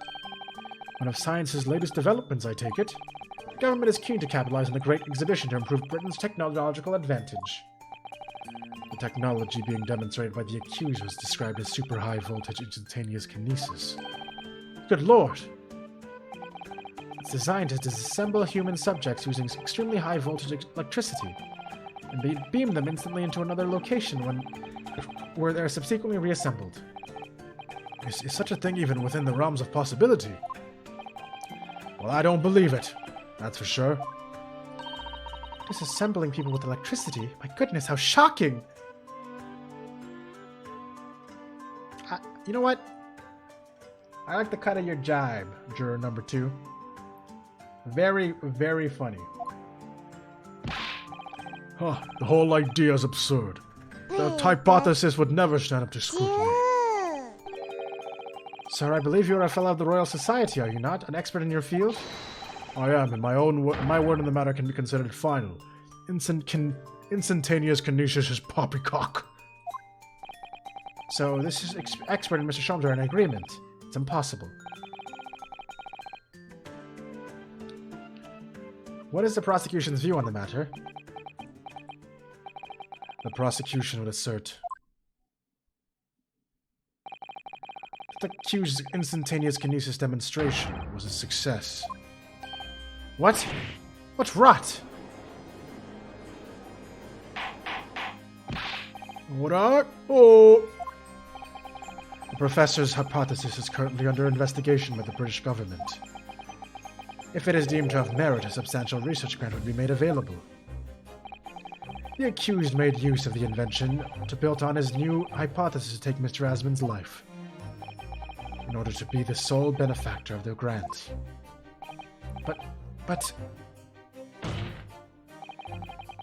One of science's latest developments, I take it. The government is keen to capitalize on the Great Exhibition to improve Britain's technological advantage. The technology being demonstrated by the accused was described as super high voltage instantaneous kinesis. Good lord! It's designed to disassemble human subjects using extremely high voltage electricity. and beam them instantly into another location where they're subsequently reassembled. Is such a thing even within the realms of possibility? Well, I don't believe it. That's for sure. Disassembling people with electricity? My goodness, how shocking! You know what? I like the cut of your jibe, juror number 2. Very, very funny. Huh, the whole idea is absurd. The hypothesis would never stand up to scrutiny. Sir, I believe you are a fellow of the Royal Society, are you not? An expert in your field? I am, and my word on the matter can be considered final. Instantaneous kinesis is poppycock. So this is expert and Mr. Sholmes are in agreement. It's impossible. What is the prosecution's view on the matter? The prosecution would assert that the accused's instantaneous kinesis demonstration was a success. What? What rot? What are? Oh! The professor's hypothesis is currently under investigation by the British government. If it is deemed to have merit, a substantial research grant would be made available. The accused made use of the invention to build on his new hypothesis to take Mr. Asmund's life, in order to be the sole benefactor of the grant. But...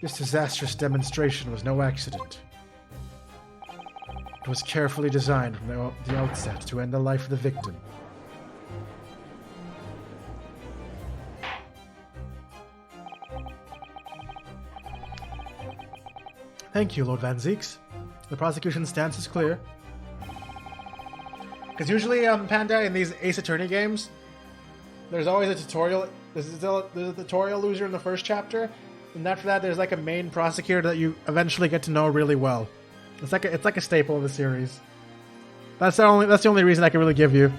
This disastrous demonstration was no accident. It was carefully designed from the outset to end the life of the victim. Thank you, Lord Van Zeeks. The prosecution's stance is clear. Because usually, Panda, in these Ace Attorney games, there's always a tutorial. There's a tutorial loser in the first chapter, and after that, there's like a main prosecutor that you eventually get to know really well. It's like a staple of the series. That's the only reason I can really give you.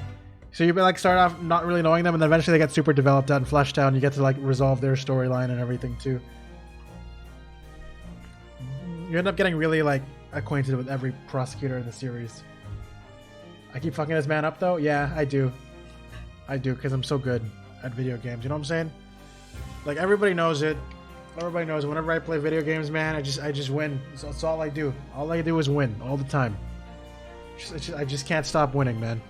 So you like start off not really knowing them, and then eventually they get super developed out and fleshed out, and you get to like resolve their storyline and everything too. You end up getting really like acquainted with every prosecutor in the series. I keep fucking this man up though? Yeah, I do. Because I'm so good at video games, you know what I'm saying? Like everybody knows it. Everybody knows whenever I play video games, man, I just win. That's all I do. All I do is win all the time. I just can't stop winning, man.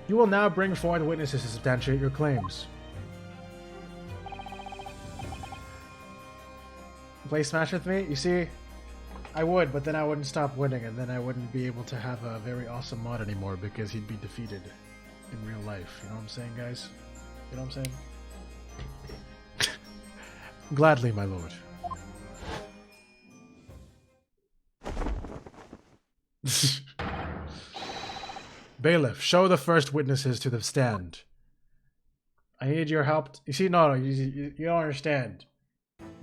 You will now bring forward witnesses to substantiate your claims. Play Smash with me? You see, I would, but then I wouldn't stop winning, and then I wouldn't be able to have a very awesome mod anymore because he'd be defeated in real life. You know what I'm saying, guys? You know what I'm saying? Gladly, my lord. Bailiff, show the first witnesses to the stand. I need your help. You see, no, you don't understand.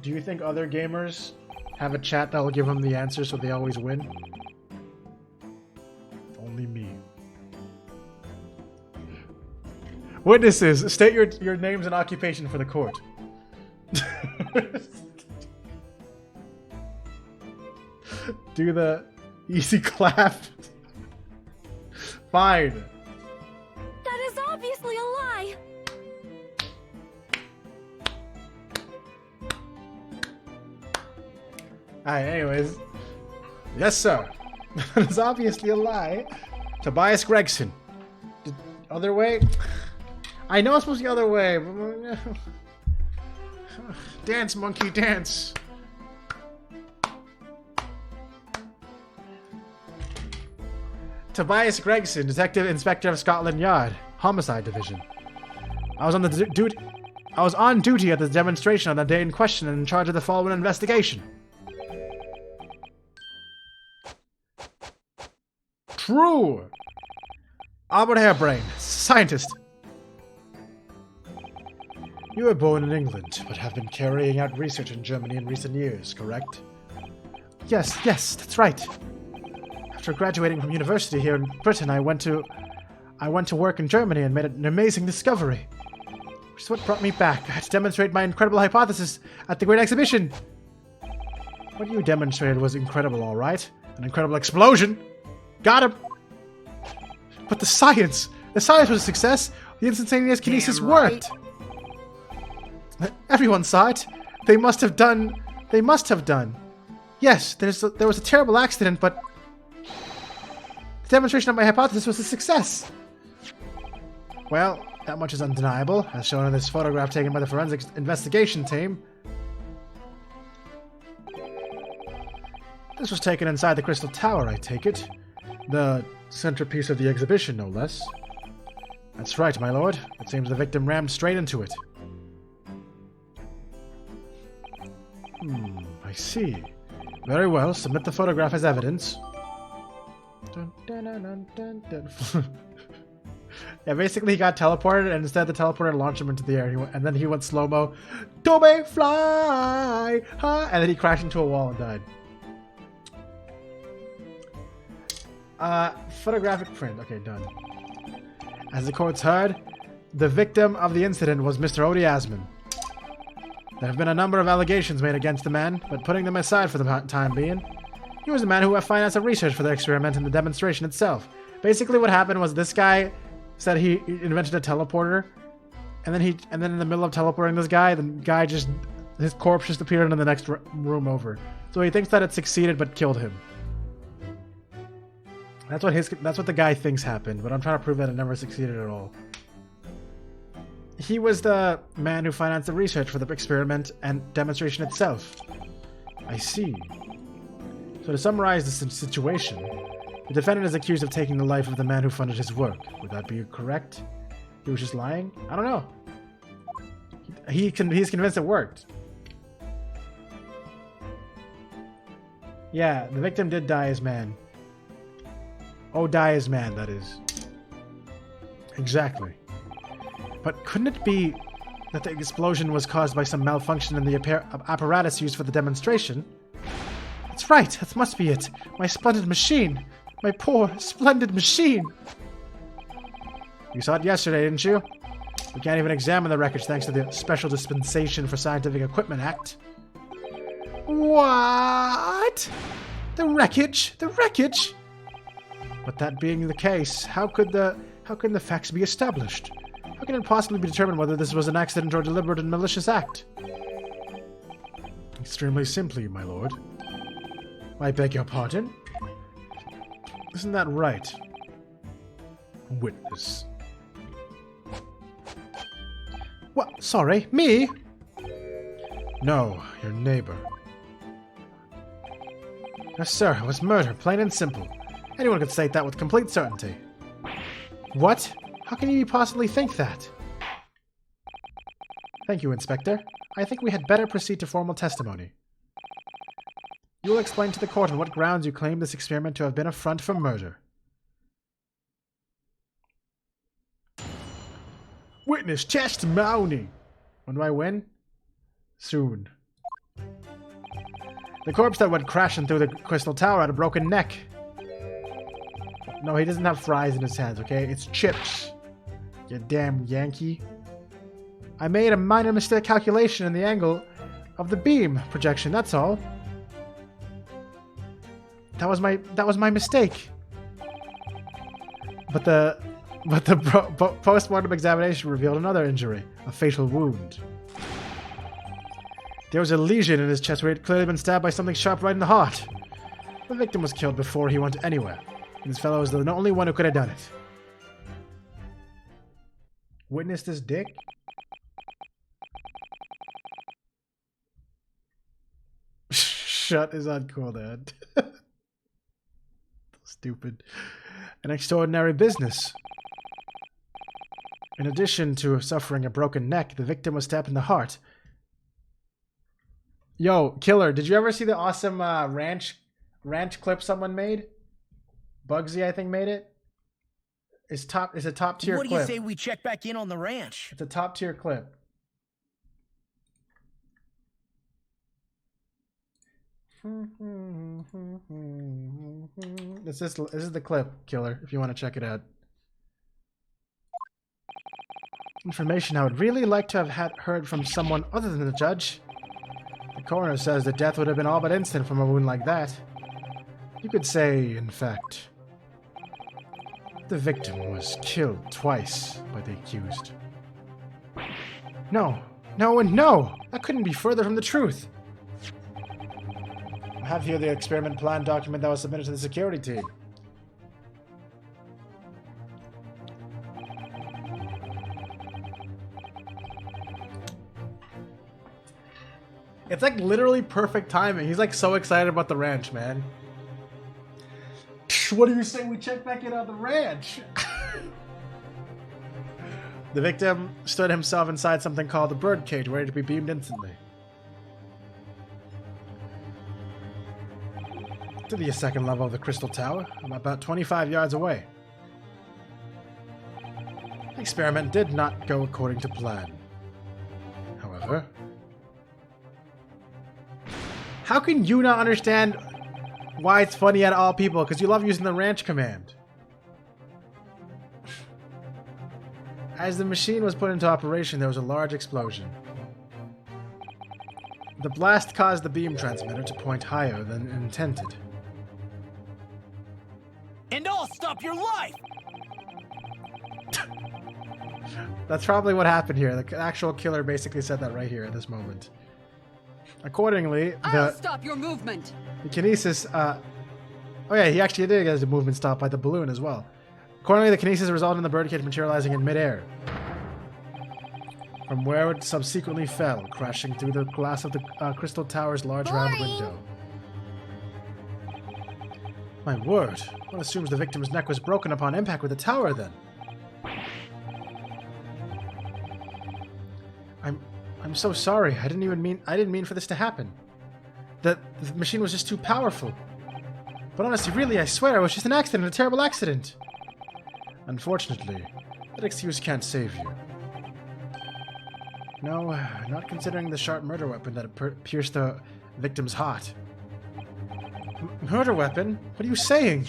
Do you think other gamers have a chat that will give them the answer so they always win? Only me. Witnesses, state your names and occupation for the court. Do the easy clap. Fine. That is obviously a lie. Alright, anyways. Yes, sir. That is obviously a lie. Tobias Gregson. Other way? I know it's supposed to be the other way, but... Dance, monkey, dance. Tobias Gregson, Detective Inspector of Scotland Yard, Homicide Division. I was on duty at the demonstration on the day in question and in charge of the following investigation. True. Albert Harebrayned, scientist. You were born in England, but have been carrying out research in Germany in recent years, correct? Yes, that's right. After graduating from university here in Britain, I went to work in Germany and made an amazing discovery. Which is what brought me back. I had to demonstrate my incredible hypothesis at the Great Exhibition. What you demonstrated was incredible, all right. An incredible explosion. Got him. But the science was a success. The instantaneous kinesis worked. Everyone saw it. They must have done. Yes, there was a terrible accident, but the demonstration of my hypothesis was a success. Well, that much is undeniable, as shown in this photograph taken by the forensic investigation team. This was taken inside the Crystal Tower, I take it. The centerpiece of the exhibition, no less. That's right, my lord. It seems the victim rammed straight into it. I see. Very well, submit the photograph as evidence. Dun, dun, dun, dun, dun, dun. Yeah, basically he got teleported, and instead the teleporter launched him into the air, and then he went slow-mo. Toby, fly! Huh? And then he crashed into a wall and died. Photographic print. Okay, done. As the courts heard, the victim of the incident was Mr. Odie Asman. There have been a number of allegations made against the man, but putting them aside for the time being, he was the man who financed the research for the experiment and the demonstration itself. Basically what happened was this guy said he invented a teleporter, and then in the middle of teleporting this guy, the guy his corpse just appeared in the next room over. So he thinks that it succeeded but killed him. That's what the guy thinks happened, but I'm trying to prove that it never succeeded at all. He was the man who financed the research for the experiment and demonstration itself. I see. So to summarize the situation, the defendant is accused of taking the life of the man who funded his work. Would that be correct? He was just lying? I don't know. He's convinced it worked. Yeah, the victim did die as man. Oh, die as man, that is. Exactly. But couldn't it be that the explosion was caused by some malfunction in the apparatus used for the demonstration? That's right, that must be it. My splendid machine. My poor, splendid machine. You saw it yesterday, didn't you? We can't even examine the records thanks to the Special Dispensation for Scientific Equipment Act. What? The wreckage? The wreckage? But that being the case, how can the facts be established? How can it possibly be determined whether this was an accident or a deliberate and malicious act? Extremely simply, my lord. I beg your pardon? Isn't that right? Witness. What? Sorry, me? No, your neighbor. Yes, sir, it was murder, plain and simple. Anyone could state that with complete certainty. What? How can you possibly think that? Thank you, Inspector. I think we had better proceed to formal testimony. You will explain to the court on what grounds you claim this experiment to have been a front for murder. Witness testimony! When do I win? Soon. The corpse that went crashing through the Crystal Tower had a broken neck. No, he doesn't have fries in his hands, okay? It's chips. You damn Yankee. I made a minor mistake calculation in the angle of the beam projection, that's all. That was my mistake. But the post-mortem examination revealed another injury, a fatal wound. There was a lesion in his chest where he had clearly been stabbed by something sharp right in the heart. The victim was killed before he went anywhere. And this fellow was the only one who could have done it. Witness this dick? Shut is uncool, Dad. Stupid. An extraordinary business. In addition to suffering a broken neck, the victim was stabbed in the heart. Yo, Killer, did you ever see the awesome ranch clip someone made? Bugsy, I think, made it. It's a top tier clip. What do you say we check back in on the ranch? It's a top tier clip. This is the clip, Killer, if you want to check it out. Information I would really like to have heard from someone other than the judge. The coroner says the death would have been all but instant from a wound like that. You could say, in fact, the victim was killed twice by the accused. No, no, and no! That couldn't be further from the truth. I have here the experiment plan document that was submitted to the security team. It's like literally perfect timing. He's like so excited about the ranch, man. What do you say we check back in on the ranch? The victim stood himself inside something called a birdcage, ready to be beamed instantly. To the second level of the Crystal Tower, I'm about 25 yards away. The experiment did not go according to plan. However, how can you not understand why it's funny at all people? Because you love using the ranch command. As the machine was put into operation, there was a large explosion. The blast caused the beam transmitter to point higher than intended. And I'll stop your life! That's probably what happened here. The actual killer basically said that right here at this moment. Accordingly, I'll stop your movement. the kinesis... oh yeah, he actually did get his movement stopped by the balloon as well. Accordingly, the kinesis resulted in the birdcage materializing in midair, from where it subsequently fell, crashing through the glass of the Crystal Tower's large round window. My word, one assumes the victim's neck was broken upon impact with the tower then. I'm so sorry. I didn't mean for this to happen. The machine was just too powerful. But honestly, really, I swear it was just an accident, a terrible accident. Unfortunately, that excuse can't save you. No, not considering the sharp murder weapon that pierced the victim's heart. Murder weapon? What are you saying?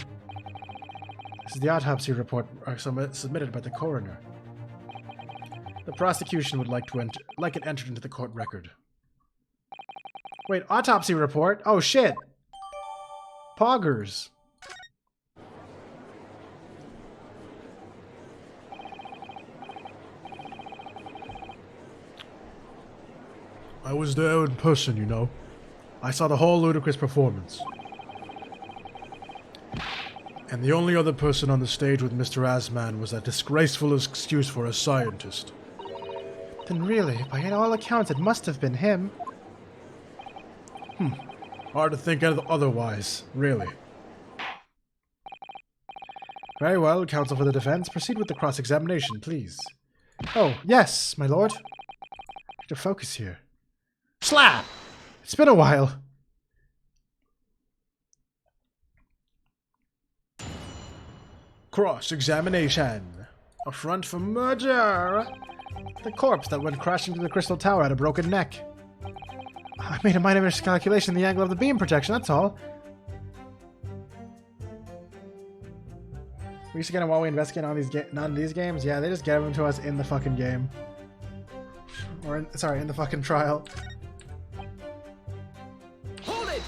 This is the autopsy report submitted by the coroner. The prosecution would like it entered into the court record. Wait, autopsy report? Oh shit! Poggers. I was there in person, you know. I saw the whole ludicrous performance. And the only other person on the stage with Mr. Asman was that disgraceful excuse for a scientist. Then really, by all accounts, it must have been him. Hard to think otherwise, really. Very well, counsel for the defense. Proceed with the cross-examination, please. Oh, yes, my lord. To focus here. Slap! It's been a while. Cross-examination. A front for murder. The corpse that went crashing through the Crystal Tower had a broken neck. I made a minor miscalculation in the angle of the beam projection, that's all. We used to get them while we investigate on these games. Yeah, they just gave them to us in the fucking game. Or, in the fucking trial. Hold it!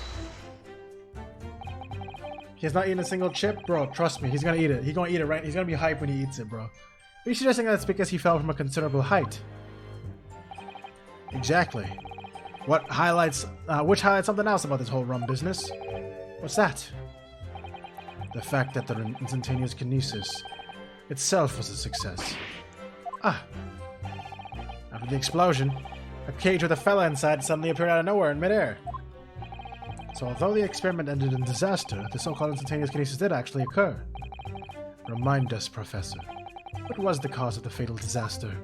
He's not eating a single chip? Bro, trust me, he's gonna eat it. He's gonna eat it right. He's gonna be hyped when he eats it, bro. Are you suggesting that's because he fell from a considerable height? Exactly. Which highlights something else about this whole rum business. What's that? The fact that the instantaneous kinesis itself was a success. Ah. After the explosion, a cage with a fella inside suddenly appeared out of nowhere in midair. So although the experiment ended in disaster, the so-called instantaneous kinesis did actually occur. Remind us, Professor. What was the cause of the fatal disaster?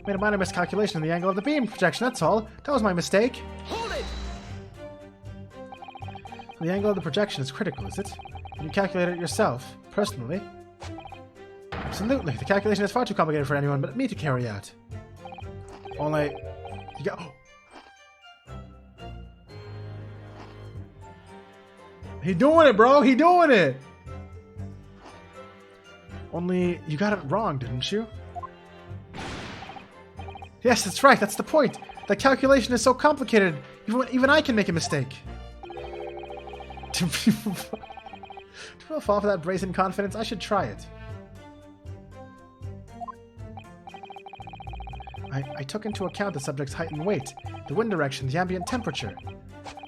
Made a minor miscalculation in the angle of the beam projection, that's all. That was my mistake. Hold it! The angle of the projection is critical, is it? Can you calculate it yourself, personally? Absolutely. The calculation is far too complicated for anyone but me to carry out. Only... You got... He doing it, bro! He doing it! Only, you got it wrong, didn't you? Yes, that's right, that's the point. The calculation is so complicated, even I can make a mistake. Do people fall for that brazen confidence? I should try it. I took into account the subject's height and weight, the wind direction, the ambient temperature.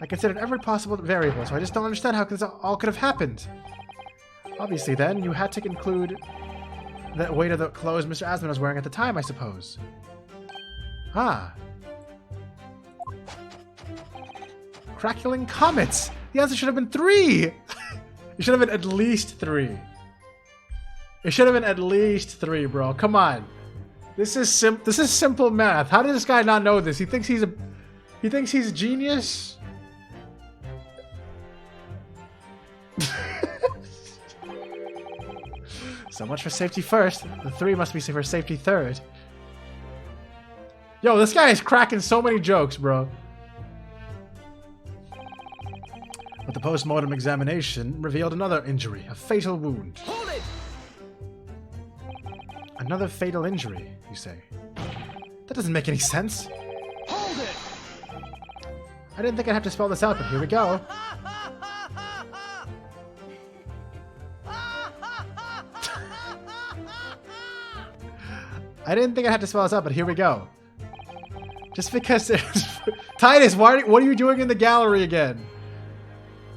I considered every possible variable, so I just don't understand how this all could have happened. Obviously, then, you had to include the weight of the clothes Mr. Asman was wearing at the time, I suppose. Ah. Crackling comets! The answer should have been 3! It should have been at least 3. It should have been at least 3, bro. Come on. This is simple math. How did this guy not know this? He thinks he's a genius? So much for safety first. The 3 must be for safety third. Yo, this guy is cracking so many jokes, bro. But the post-mortem examination revealed another injury, a fatal wound. Hold it! Another fatal injury, you say? That doesn't make any sense. Hold it! I didn't think I'd have to spell this out, but here we go. I didn't think I had to spell this out, but here we go. Just because there's... Titus, what are you doing in the gallery again?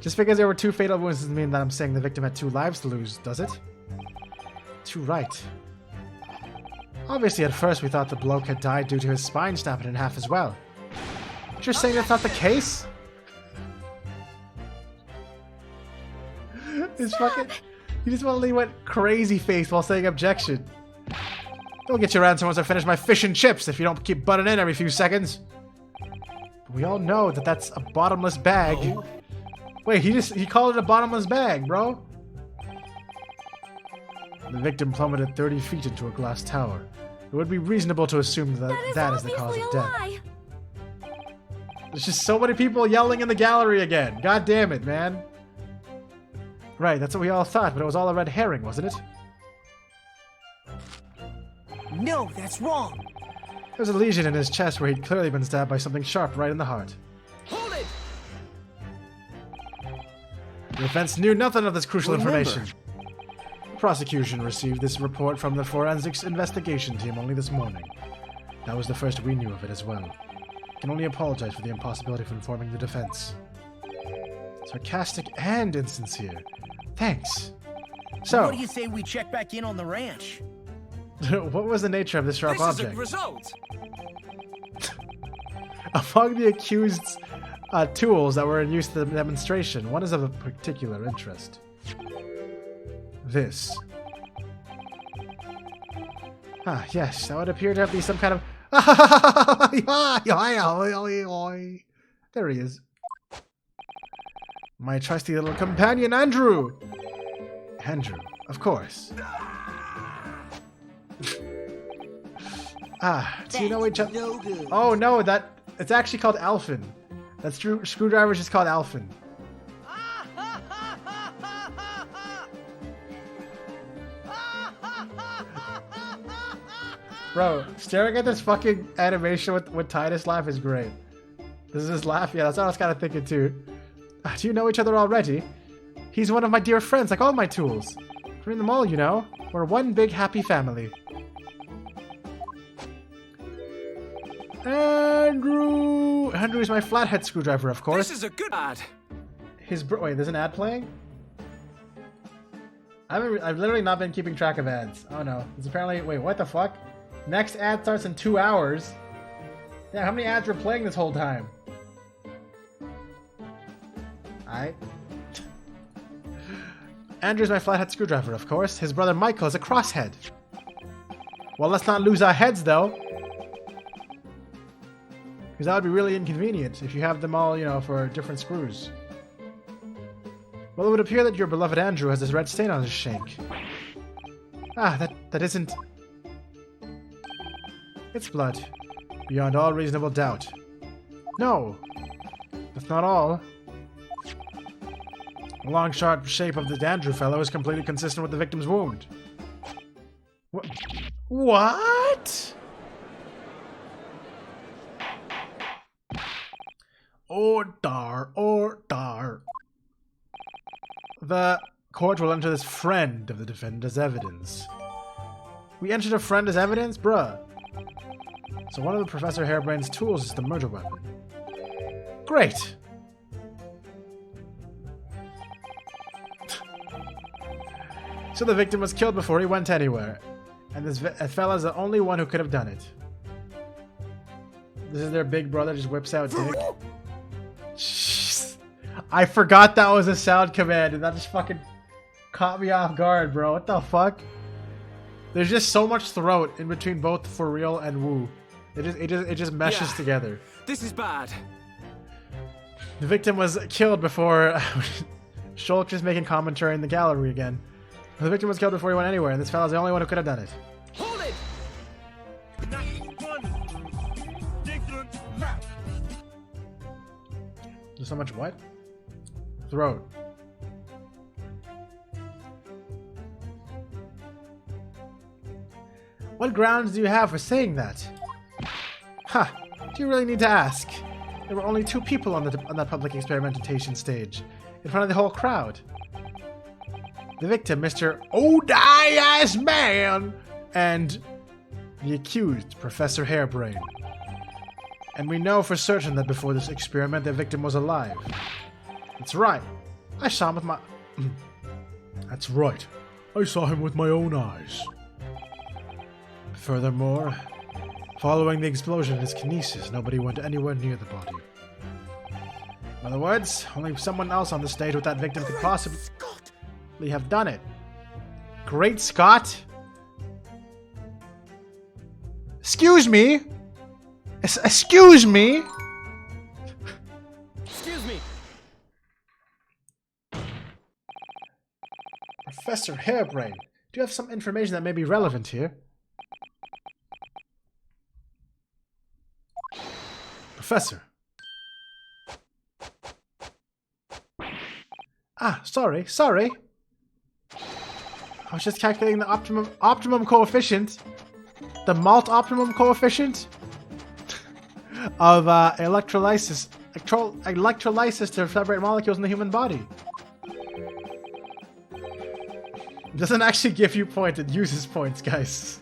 Just because there were 2 fatal wounds doesn't mean that I'm saying the victim had 2 lives to lose, does it? Too right. Obviously, at first we thought the bloke had died due to his spine snapping in half as well. But you're saying that's not the case? This fucking... You just want to went crazy face while saying objection. They'll get your answer once I finish my fish and chips if you don't keep butting in every few seconds. But we all know that that's a bottomless bag. Oh. Wait, he called it a bottomless bag, bro. The victim plummeted 30 feet into a glass tower. It would be reasonable to assume that is the cause of death. Lie. There's just so many people yelling in the gallery again. God damn it, man. Right, that's what we all thought, but it was all a red herring, wasn't it? No, that's wrong. There was a lesion in his chest where he'd clearly been stabbed by something sharp right in the heart. Hold it! The defense knew nothing of this crucial Remember. information. The prosecution received this report from the forensics investigation team only this morning. That was the first we knew of it as well. I can only apologize for the impossibility of informing the defense. Sarcastic and insincere. Thanks. So, What do you say we check back in on the ranch? what was the nature of this sharp This is a object? result. Among the accused's tools that were in use in the demonstration, one is of a particular interest. This. Ah, yes, that would appear to be some kind of... There he is. My trusty little companion, Andrew! Andrew, of course. Do you know each other? No good. Oh no, it's actually called Alphin. That screwdriver is just called Alphin. Bro, staring at this fucking animation with Titus laugh is great. Does this laugh? Yeah, that's what I was kind of thinking too. Do you know each other already? He's one of my dear friends, like all my tools. We're in the mall, you know. We're one big happy family. Andrew! Andrew's my flathead screwdriver, of course. This is a good ad. Wait, there's an ad playing? I've literally not been keeping track of ads. Oh no. It's apparently... Wait, what the fuck? Next ad starts in 2 hours? Yeah, how many ads were playing this whole time? Alright. Andrew's my flathead screwdriver, of course. His brother Michael is a crosshead. Well, let's not lose our heads, though. Because that would be really inconvenient if you have them all, you know, for different screws. Well, it would appear that your beloved Andrew has this red stain on his shank. Ah, that isn't... It's blood. Beyond all reasonable doubt. No! That's not all. The long, sharp shape of the Andrew fellow is completely consistent with the victim's wound. What? Order. The court will enter this friend of the defendant as evidence. We entered a friend as evidence? Bruh. So one of the Professor Harebrayne's tools is the murder weapon. Great. So the victim was killed before he went anywhere. And this fella's the only one who could have done it. This is their big brother just whips out dick. Jeez. I forgot that was a sound command and that just fucking caught me off guard, bro. What the fuck? There's just so much throat in between both for real and woo. It just meshes together. This is bad. The victim was killed before Shulk is making commentary in the gallery again. The victim was killed before he went anywhere, and this fella's the only one who could have done it. Hold it! There's so much what? Throat. What grounds do you have for saying that? Huh. Do you really need to ask? There were only 2 people on that public experimentation stage, in front of the whole crowd. The victim, Mr. Tobias Man, and the accused, Professor Harebrayne. And we know for certain that before this experiment, the victim was alive. That's right. I saw him with my... That's right. I saw him with my own eyes. Furthermore, following the explosion in his kinesis, nobody went anywhere near the body. In other words, only someone else on the stage with that victim could possibly have done it. Great Scott! Excuse me! Excuse me! Excuse me. Professor Harebrayne, do you have some information that may be relevant here? Professor. Ah, sorry. I was just calculating the optimum coefficient. The malt optimum coefficient of electrolysis to separate molecules in the human body. It doesn't actually give you points, it uses points, guys.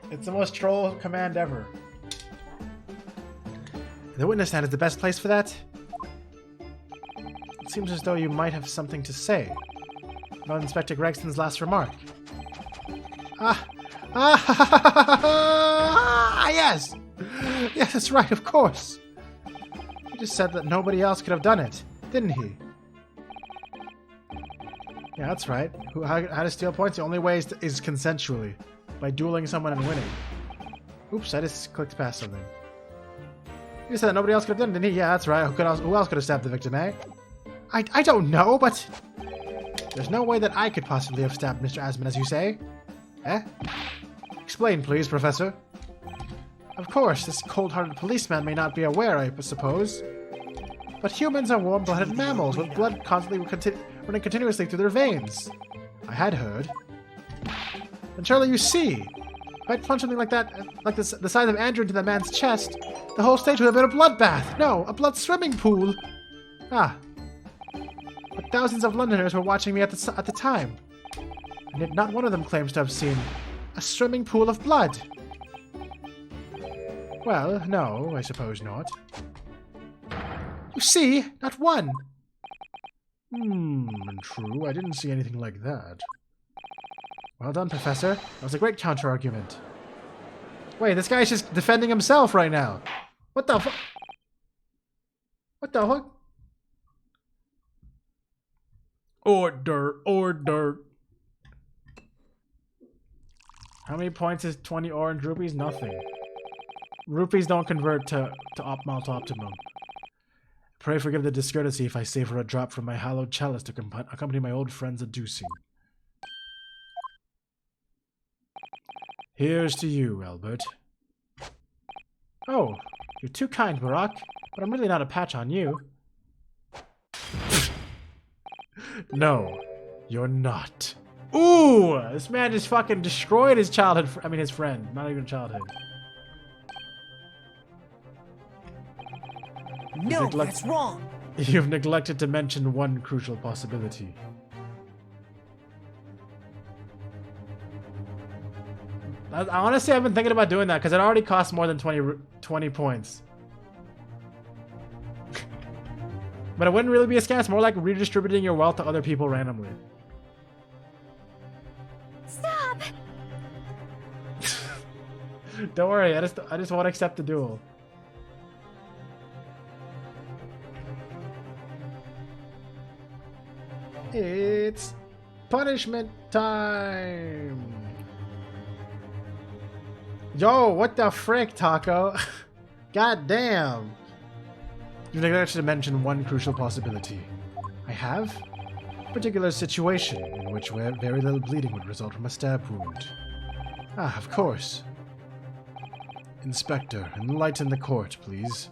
It's the most troll command ever. The witness stand is the best place for that? It seems as though you might have something to say about Inspector Gregson's last remark. Yes! Yes, that's right, of course. He just said that nobody else could have done it, didn't he? Yeah, that's right. How to steal points? The only way is consensually. By dueling someone and winning. Oops, I just clicked past something. He said that nobody else could have done it, didn't he? Yeah, that's right. Who else could have stabbed the victim, eh? I don't know, but... There's no way that I could possibly have stabbed Mr. Asman, as you say. Eh? Explain, please, Professor. Of course, this cold-hearted policeman may not be aware, I suppose. But humans are warm-blooded mammals with blood constantly running continuously through their veins. I had heard. And surely you see, if I'd punched something like that, like the size of Andrew into that man's chest, the whole stage would have been a bloodbath. No, a blood swimming pool. Ah. But thousands of Londoners were watching me at the time. And yet not one of them claims to have seen a swimming pool of blood. Well, no, I suppose not. You see, not one. True, I didn't see anything like that. Well done, Professor. That was a great counter-argument. Wait, this guy's just defending himself right now. What the fuck? What the fuck? Order. How many points is 20 orange rupees? Nothing. Rupees don't convert to malt optimum. Pray forgive the discourtesy if I savor a drop from my hallowed chalice to accompany my old friend's adducing. Here's to you, Albert. Oh, you're too kind, Barack, but I'm really not a patch on you. No, you're not. Ooh, this man just fucking destroyed his childhood. I mean, his friend, not even childhood. No, that's wrong. You've neglected to mention one crucial possibility. I honestly, I've been thinking about doing that because it already costs more than 20 points. But it wouldn't really be a scam. It's more like redistributing your wealth to other people randomly. Stop! Don't worry, I just won't accept the duel. It's punishment time. Yo, what the frick, Taco? God damn. You've neglected to mention one crucial possibility. I have? A particular situation in which very little bleeding would result from a stab wound. Ah, of course. Inspector, enlighten the court, please.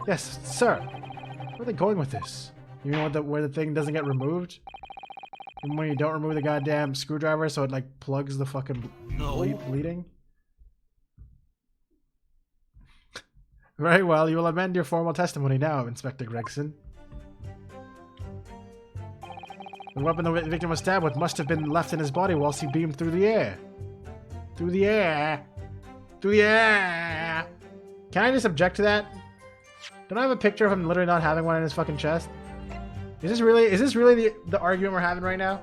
Yes, sir. Where are they going with this? You know where the thing doesn't get removed? And when you don't remove the goddamn screwdriver so it like plugs the fucking bleeding? Very well, you will amend your formal testimony now, Inspector Gregson. The weapon the victim was stabbed with must have been left in his body whilst he beamed through the air. Through the air. Through the air. Can I just object to that? Don't I have a picture of him literally not having one in his fucking chest? Is this really the argument we're having right now?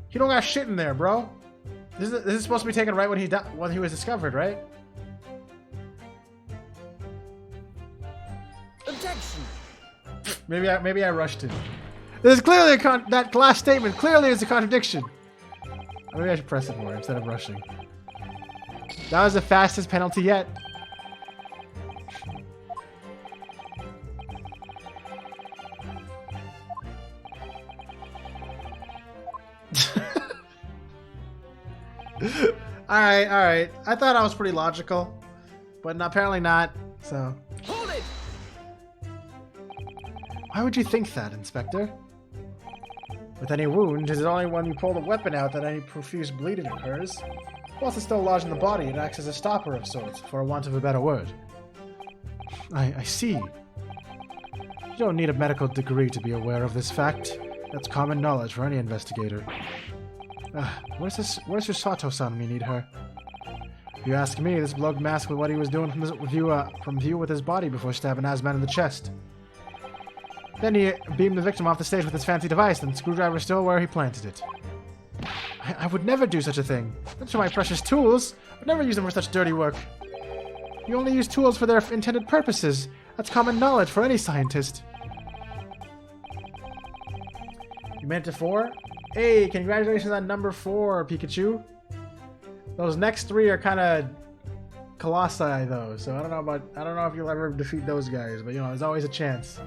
He don't got shit in there, bro. This is supposed to be taken right when he was discovered, right? Objection. Maybe I rushed it. There's clearly that last statement clearly is a contradiction. Maybe I should press it more instead of rushing. That was the fastest penalty yet. Alright. I thought I was pretty logical, but apparently not, so. Hold it! Why would you think that, Inspector? With any wound, it is only when you pull the weapon out that any profuse bleeding occurs. Whilst it's still lodged in the body, it acts as a stopper of sorts, for want of a better word. I see. You don't need a medical degree to be aware of this fact. That's common knowledge for any investigator. Where's your Sato-san when you need her? If you ask me, this bloke masked with what he was doing from view with his body before stabbing Asman in the chest. Then he beamed the victim off the stage with his fancy device, and the screwdriver is still where he planted it. I would never do such a thing. Not to my precious tools. I'd never use them for such dirty work. You only use tools for their intended purposes. That's common knowledge for any scientist. You made it to 4? Hey, congratulations on number 4, Pikachu. Those next 3 are kind of colossi, though. So I don't know if you'll ever defeat those guys, but you know, there's always a chance.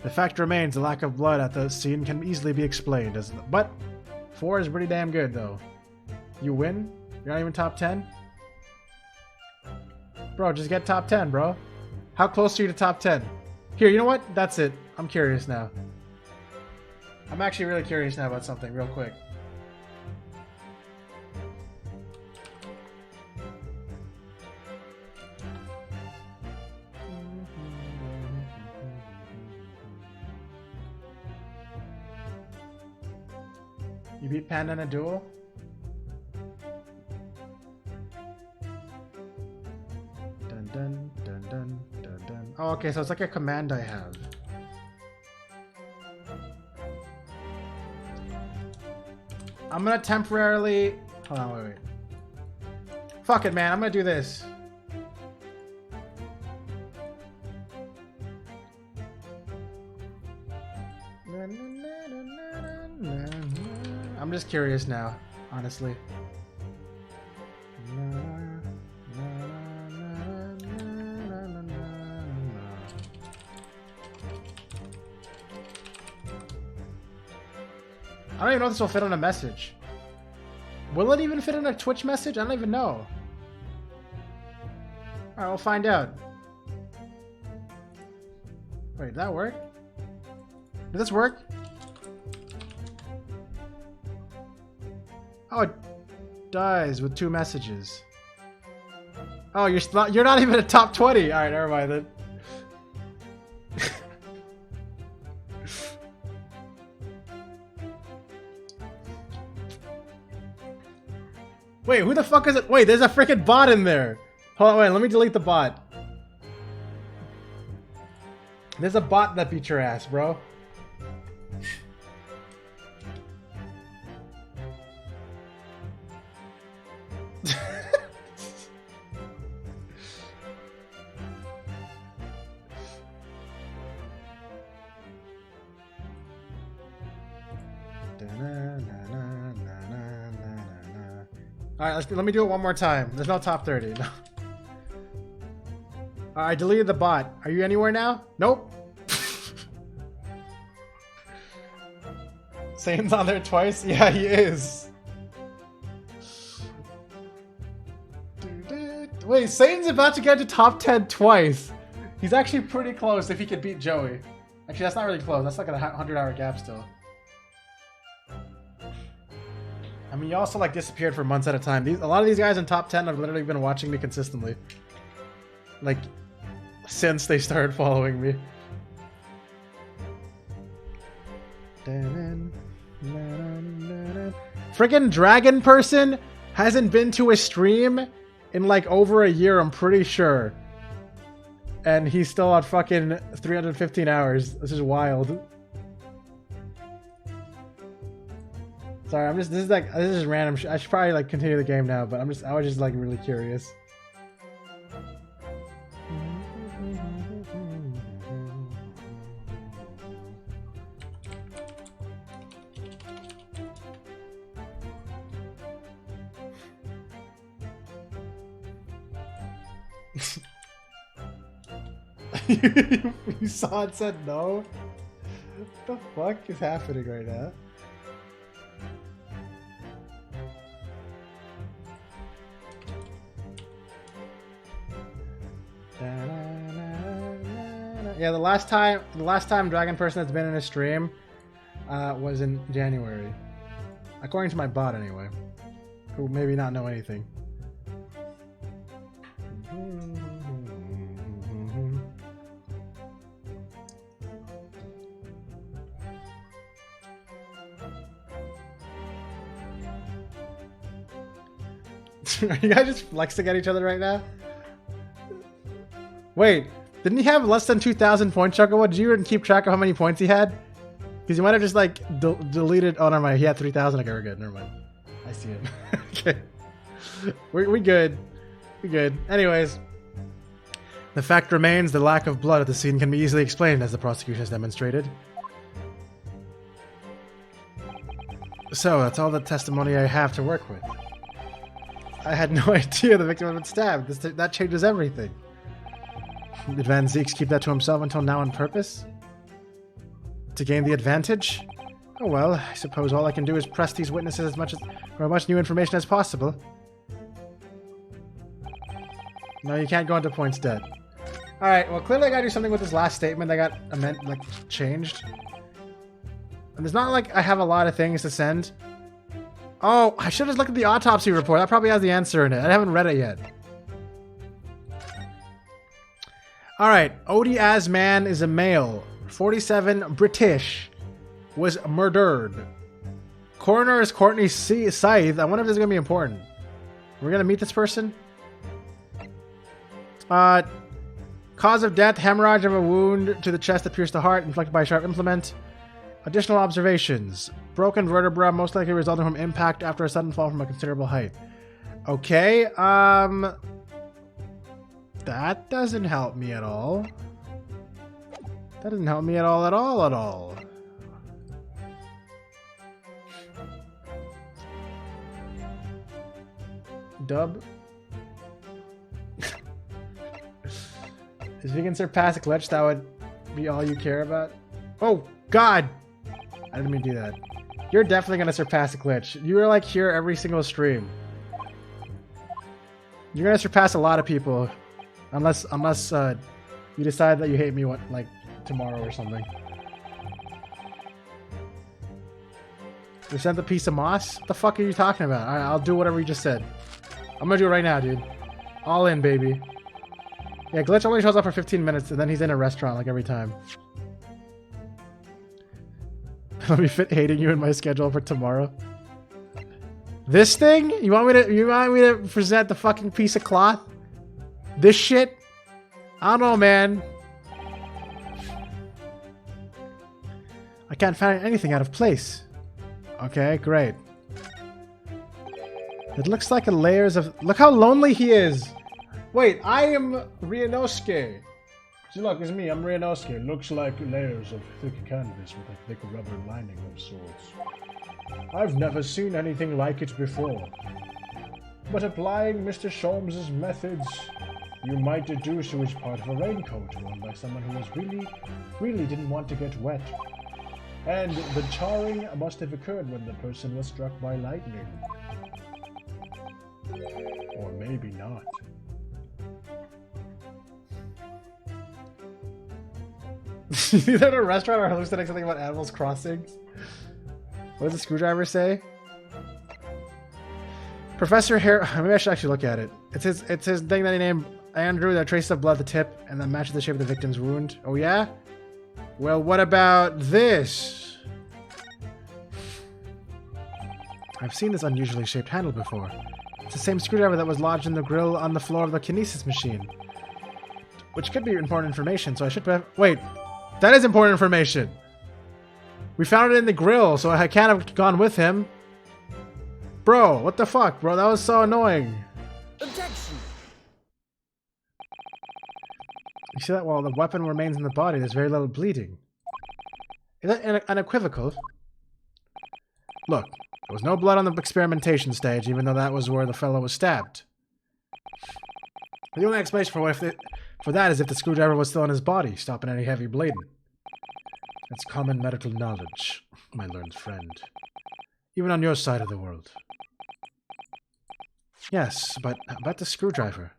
The fact remains, the lack of blood at the scene can easily be explained. But 4 is pretty damn good, though. You win? You're not even top 10? Bro, just get top 10, bro. How close are you to top 10? Here, you know what? That's it. I'm curious now. I'm actually really curious now about something real quick. You beat Panda in a duel? Dun dun dun dun dun dun. Oh, okay, so it's like a command I have. I'm gonna temporarily... Hold on, wait. Fuck it, man. I'm gonna do this. I'm just curious now, honestly. I don't even know if this will fit on a message. Will it even fit on a Twitch message? I don't even know. Alright, we'll find out. Wait, did that work? Did this work? Oh, it does with 2 messages. Oh, you're not even a top 20. All right, never mind then. Wait, who the fuck is it? Wait, there's a freaking bot in there. Hold on, wait, let me delete the bot. There's a bot that beat your ass, bro. Alright, let me do it one more time. There's no top 30. No. I deleted the bot. Are you anywhere now? Nope. Sane's on there twice? Yeah, he is. Wait, Sane's about to get to top 10 twice. He's actually pretty close if he could beat Joey. Actually, that's not really close. That's like a 100-hour gap still. I mean, you also like disappeared for months at a time. A lot of these guys in top 10 have literally been watching me consistently. Like, since they started following me. Friggin' dragon person hasn't been to a stream in like over a year, I'm pretty sure. And he's still on fucking 315 hours. This is wild. Sorry, this is random. I should probably like continue the game now, but I was just like really curious. You saw it, said no? What the fuck is happening right now? Yeah, the last time dragon person that's been in a stream was in January, according to my bot anyway, who maybe not know anything. Are you guys just flexing at each other right now? Wait, didn't he have less than 2,000 points, Chocobo? Did you even keep track of how many points he had? Because you might have just like deleted. Oh, never mind. He had 3,000. Okay, we're good. Never mind. I see him. Okay, we good. We good. Anyways, the fact remains: the lack of blood at the scene can be easily explained, as the prosecution has demonstrated. So that's all the testimony I have to work with. I had no idea the victim had been stabbed. That changes everything. Did Van Zeeks keep that to himself until now on purpose? To gain the advantage? Oh well, I suppose all I can do is press these witnesses as much new information as possible. No, you can't go into points dead. Alright, well clearly I gotta do something with this last statement that got changed. And it's not like I have a lot of things to send. Oh, I should have looked at the autopsy report. That probably has the answer in it. I haven't read it yet. Alright, Odie Asman is a male, 47, British, was murdered. Coroner is Courtney Scythe. I wonder if this is going to be important. We're going to meet this person? Cause of death, hemorrhage of a wound to the chest that pierced the heart, inflicted by a sharp implement. Additional observations. Broken vertebra, most likely resulting from impact after a sudden fall from a considerable height. Okay, that doesn't help me at all. That doesn't help me at all. Dub. If you can surpass a glitch, that would be all you care about. Oh, God! I didn't mean to do that. You're definitely going to surpass a glitch. You're like here every single stream. You're going to surpass a lot of people. Unless you decide that you hate me tomorrow or something. You sent the piece of moss? What the fuck are you talking about? Alright, I'll do whatever you just said. I'm gonna do it right now, dude. All in, baby. Yeah, Glitch only shows up for 15 minutes and then he's in a restaurant like every time. I'll be fit hating you in my schedule for tomorrow. This thing? You want me to present the fucking piece of cloth? This shit? I don't know, man. I can't find anything out of place. Okay, great. It looks like a layers of... Look how lonely he is! Wait, I am Ryunosuke. See, look, it's me, I'm Ryunosuke. Looks like layers of thick canvas with a thick rubber lining of sorts. I've never seen anything like it before. But applying Mr. Sholmes' methods, you might deduce it was part of a raincoat worn by someone who was really didn't want to get wet. And the charring must have occurred when the person was struck by lightning. Or maybe not. Either at a restaurant or hallucinating something about Animals Crossing. What does the screwdriver say? Professor Hare... Maybe I should actually look at it. It's his thing that he named Andrew, that trace of blood at the tip, and that matches the shape of the victim's wound. Oh yeah? Well, what about this? I've seen this unusually shaped handle before. It's the same screwdriver that was lodged in the grill on the floor of the kinesis machine. Which could be important information, so I should... Wait, that is important information! We found it in the grill, so I can't have gone with him. Bro, what the fuck, bro? That was so annoying. Objection! You see that while the weapon remains in the body, there's very little bleeding. Is that unequivocal? Look, there was no blood on the experimentation stage, even though that was where the fellow was stabbed. The only explanation for that is if the screwdriver was still in his body, stopping any heavy bleeding. That's common medical knowledge, my learned friend. Even on your side of the world. Yes, but about the screwdriver.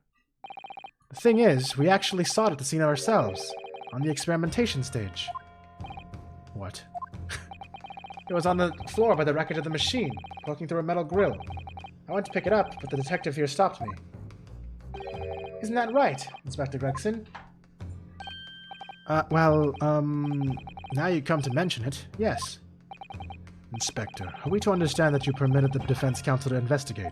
The thing is, we actually saw it at the scene ourselves, on the experimentation stage. What? It was on the floor by the wreckage of the machine, poking through a metal grill. I went to pick it up, but the detective here stopped me. Isn't that right, Inspector Gregson? Now you come to mention it, yes. Inspector, are we to understand that you permitted the defense counsel to investigate?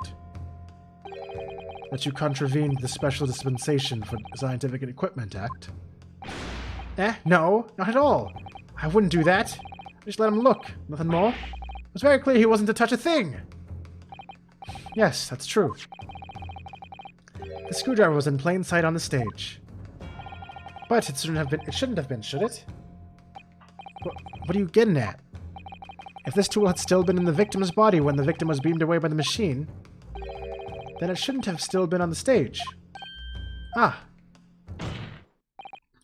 That you contravened the Special Dispensation for Scientific Equipment Act? No, not at all. I wouldn't do that. I just let him look, nothing more. It was very clear he wasn't to touch a thing. Yes, that's true. The screwdriver was in plain sight on the stage. But it shouldn't have been, should it? What are you getting at? If this tool had still been in the victim's body when the victim was beamed away by the machine, then it shouldn't have still been on the stage. Ah.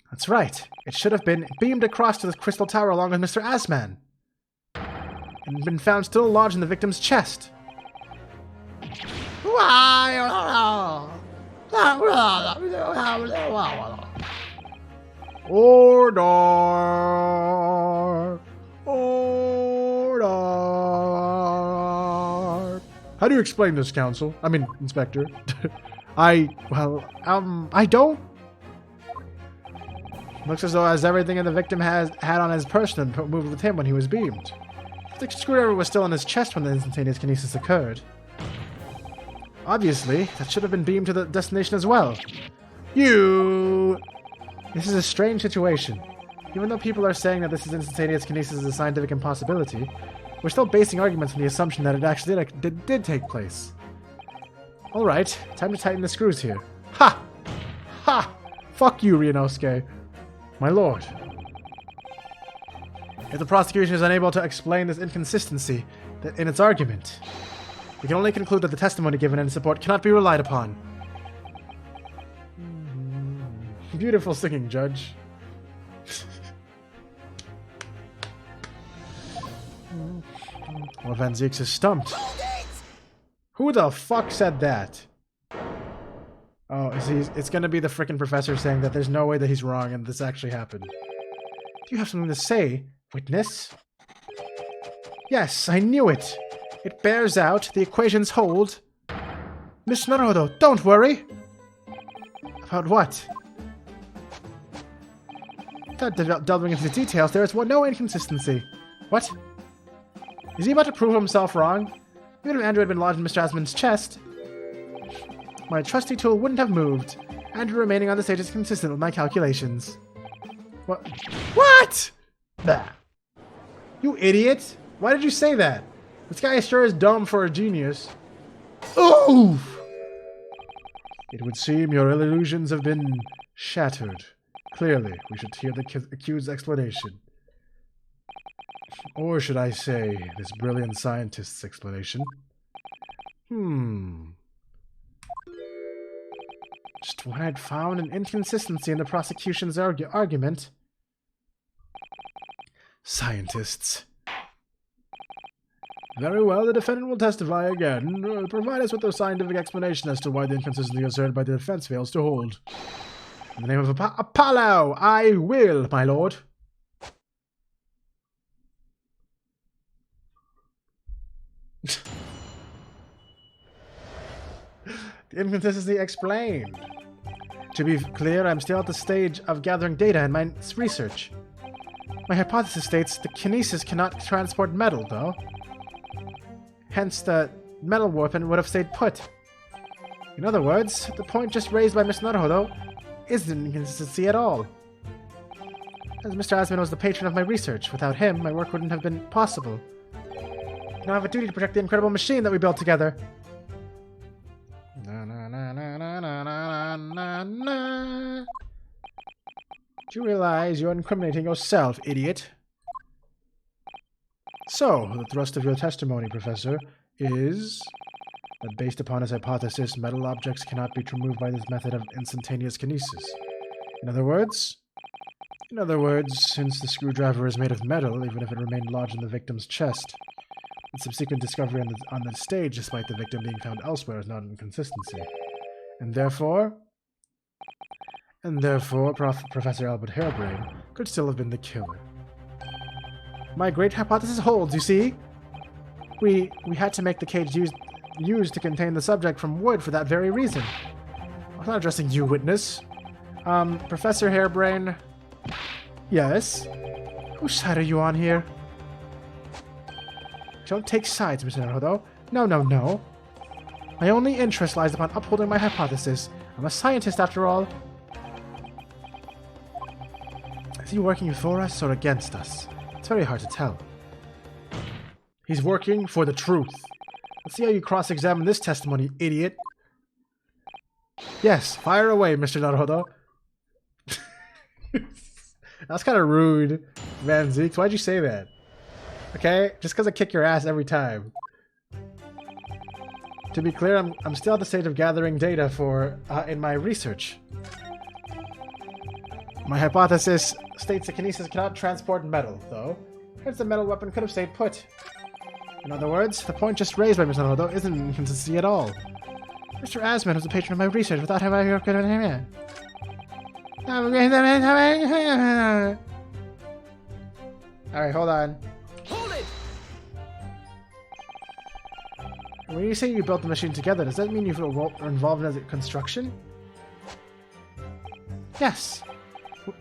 That's right. It should have been beamed across to the Crystal Tower along with Mr. Asman. And been found still lodged in the victim's chest. Order! Order! How do you explain this, Counsel? I mean, Inspector. I don't. Looks as though everything the victim had on his person moved with him when he was beamed. The screwdriver was still in his chest when the instantaneous kinesis occurred. Obviously, that should have been beamed to the destination as well. This is a strange situation. Even though people are saying that this is instantaneous kinesis is a scientific impossibility, we're still basing arguments on the assumption that it actually did take place. Alright, time to tighten the screws here. Ha! Ha! Fuck you, Ryunosuke. My lord. If the prosecution is unable to explain this inconsistency in its argument, we can only conclude that the testimony given in support cannot be relied upon. Beautiful singing, Judge. Well, Van Zieks is stumped. Who the fuck said that? Oh, it's gonna be the frickin' professor saying that there's no way that he's wrong and this actually happened. Do you have something to say, witness? Yes, I knew it. It bears out. The equations hold. Miss Naruto, don't worry. About what? Without delving into the details, there is no inconsistency. What? Is he about to prove himself wrong? Even if Andrew had been lodged in Mr. Asmund's chest, my trusty tool wouldn't have moved. Andrew remaining on the stage is consistent with my calculations. What? What? Bah. You idiot! Why did you say that? This guy sure is dumb for a genius. Oof! It would seem your illusions have been shattered. Clearly, we should hear the accused's explanation. Or should I say, this brilliant scientist's explanation? Just when I'd found an inconsistency in the prosecution's argument. Scientists. Very well, the defendant will testify again. Provide us with a scientific explanation as to why the inconsistency asserted by the defense fails to hold. In the name of Apollo, I will, my lord. The inconsistency explained. To be clear, I'm still at the stage of gathering data in my research. My hypothesis states the kinesis cannot transport metal, though. Hence, the metal weapon would have stayed put. In other words, the point just raised by Miss Naruto isn't an inconsistency at all. As Mr. Asmund was the patron of my research, without him, my work wouldn't have been possible. I now have a duty to protect the incredible machine that we built together. Do you realize you're incriminating yourself, idiot? So, the thrust of your testimony, Professor, is that based upon his hypothesis, metal objects cannot be removed by this method of instantaneous kinesis. In other words, since the screwdriver is made of metal, even if it remained lodged in the victim's chest, the subsequent discovery on the stage, despite the victim being found elsewhere, is not an inconsistency. And therefore, Professor Albert Harebrained could still have been the killer. My great hypothesis holds, you see? We had to make the cage used to contain the subject from wood for that very reason. I'm not addressing you, witness. Professor Harebrained. Yes? Whose side are you on here? Don't take sides, Mr. Naruto. No. My only interest lies upon upholding my hypothesis. I'm a scientist, after all. Is he working for us or against us? It's very hard to tell. He's working for the truth. Let's see how you cross-examine this testimony, idiot. Yes, fire away, Mr. Naruto. That's kind of rude, Van Zeeks. Why'd you say that? Okay? Just because I kick your ass every time. To be clear, I'm still at the stage of gathering data in my research. My hypothesis states that kinesis cannot transport metal, though. Hence the metal weapon could have stayed put. In other words, the point just raised by Mr. Naruto isn't an inconsistency at all. Mr. Asmund was the patron of my research without him. Alright, hold on. Hold it! When you say you built the machine together, does that mean you are involved in its construction? Yes.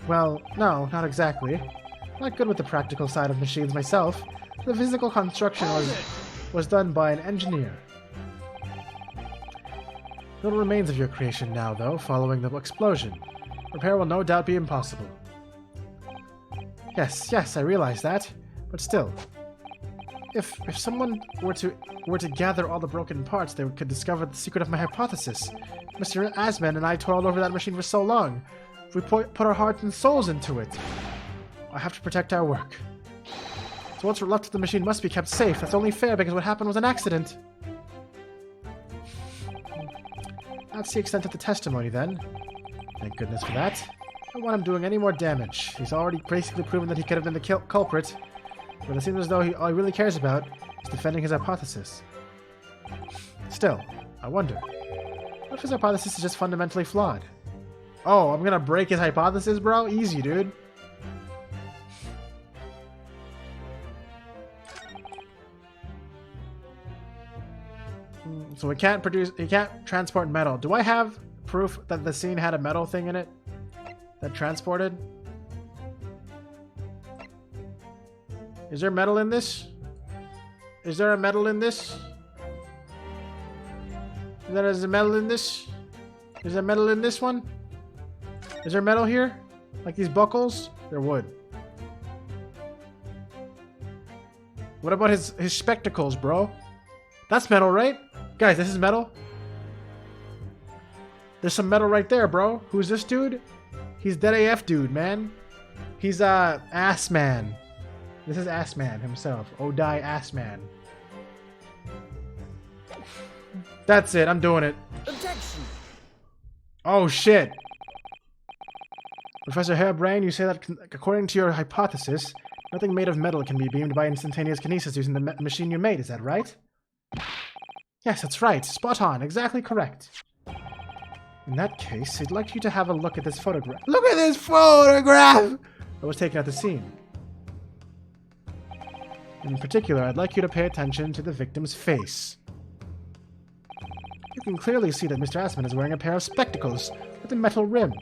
Well, no, not exactly. I'm not good with the practical side of machines myself. The physical construction was done by an engineer. Little remains of your creation now, though, following the explosion. Repair will no doubt be impossible. Yes, I realize that. But still, if someone were to gather all the broken parts, they could discover the secret of my hypothesis. Mr. Asmund and I toiled over that machine for so long. We put our hearts and souls into it. I have to protect our work. So what's left of the machine must be kept safe. That's only fair because what happened was an accident. That's the extent of the testimony, then. Thank goodness for that. I don't want him doing any more damage. He's already basically proven that he could have been the culprit. But it seems as though all he really cares about is defending his hypothesis. Still, I wonder, what if his hypothesis is just fundamentally flawed? Oh, I'm gonna break his hypothesis, bro? Easy, dude. So it can't transport metal. Do I have proof that the scene had a metal thing in it that transported? Is there metal in this? Is there a metal in this? Is there a metal in this? Is there metal in this one? Is there metal here? Like these buckles? They're wood. What about his spectacles, bro? That's metal, right? Guys, this is metal. There's some metal right there, bro. Who's this dude? He's Dead AF dude, man. He's Ass Man. This is Ass Man himself. Odai Ass Man. That's it. I'm doing it. Objection. Oh shit. Professor Harebrained, you say that according to your hypothesis, nothing made of metal can be beamed by instantaneous kinesis using the machine you made. Is that right? Yes, that's right. Spot on. Exactly correct. In that case, I'd like you to have a look at this photograph. Look at this photograph! That was taken at the scene. In particular, I'd like you to pay attention to the victim's face. You can clearly see that Mr. Assman is wearing a pair of spectacles with a metal rim.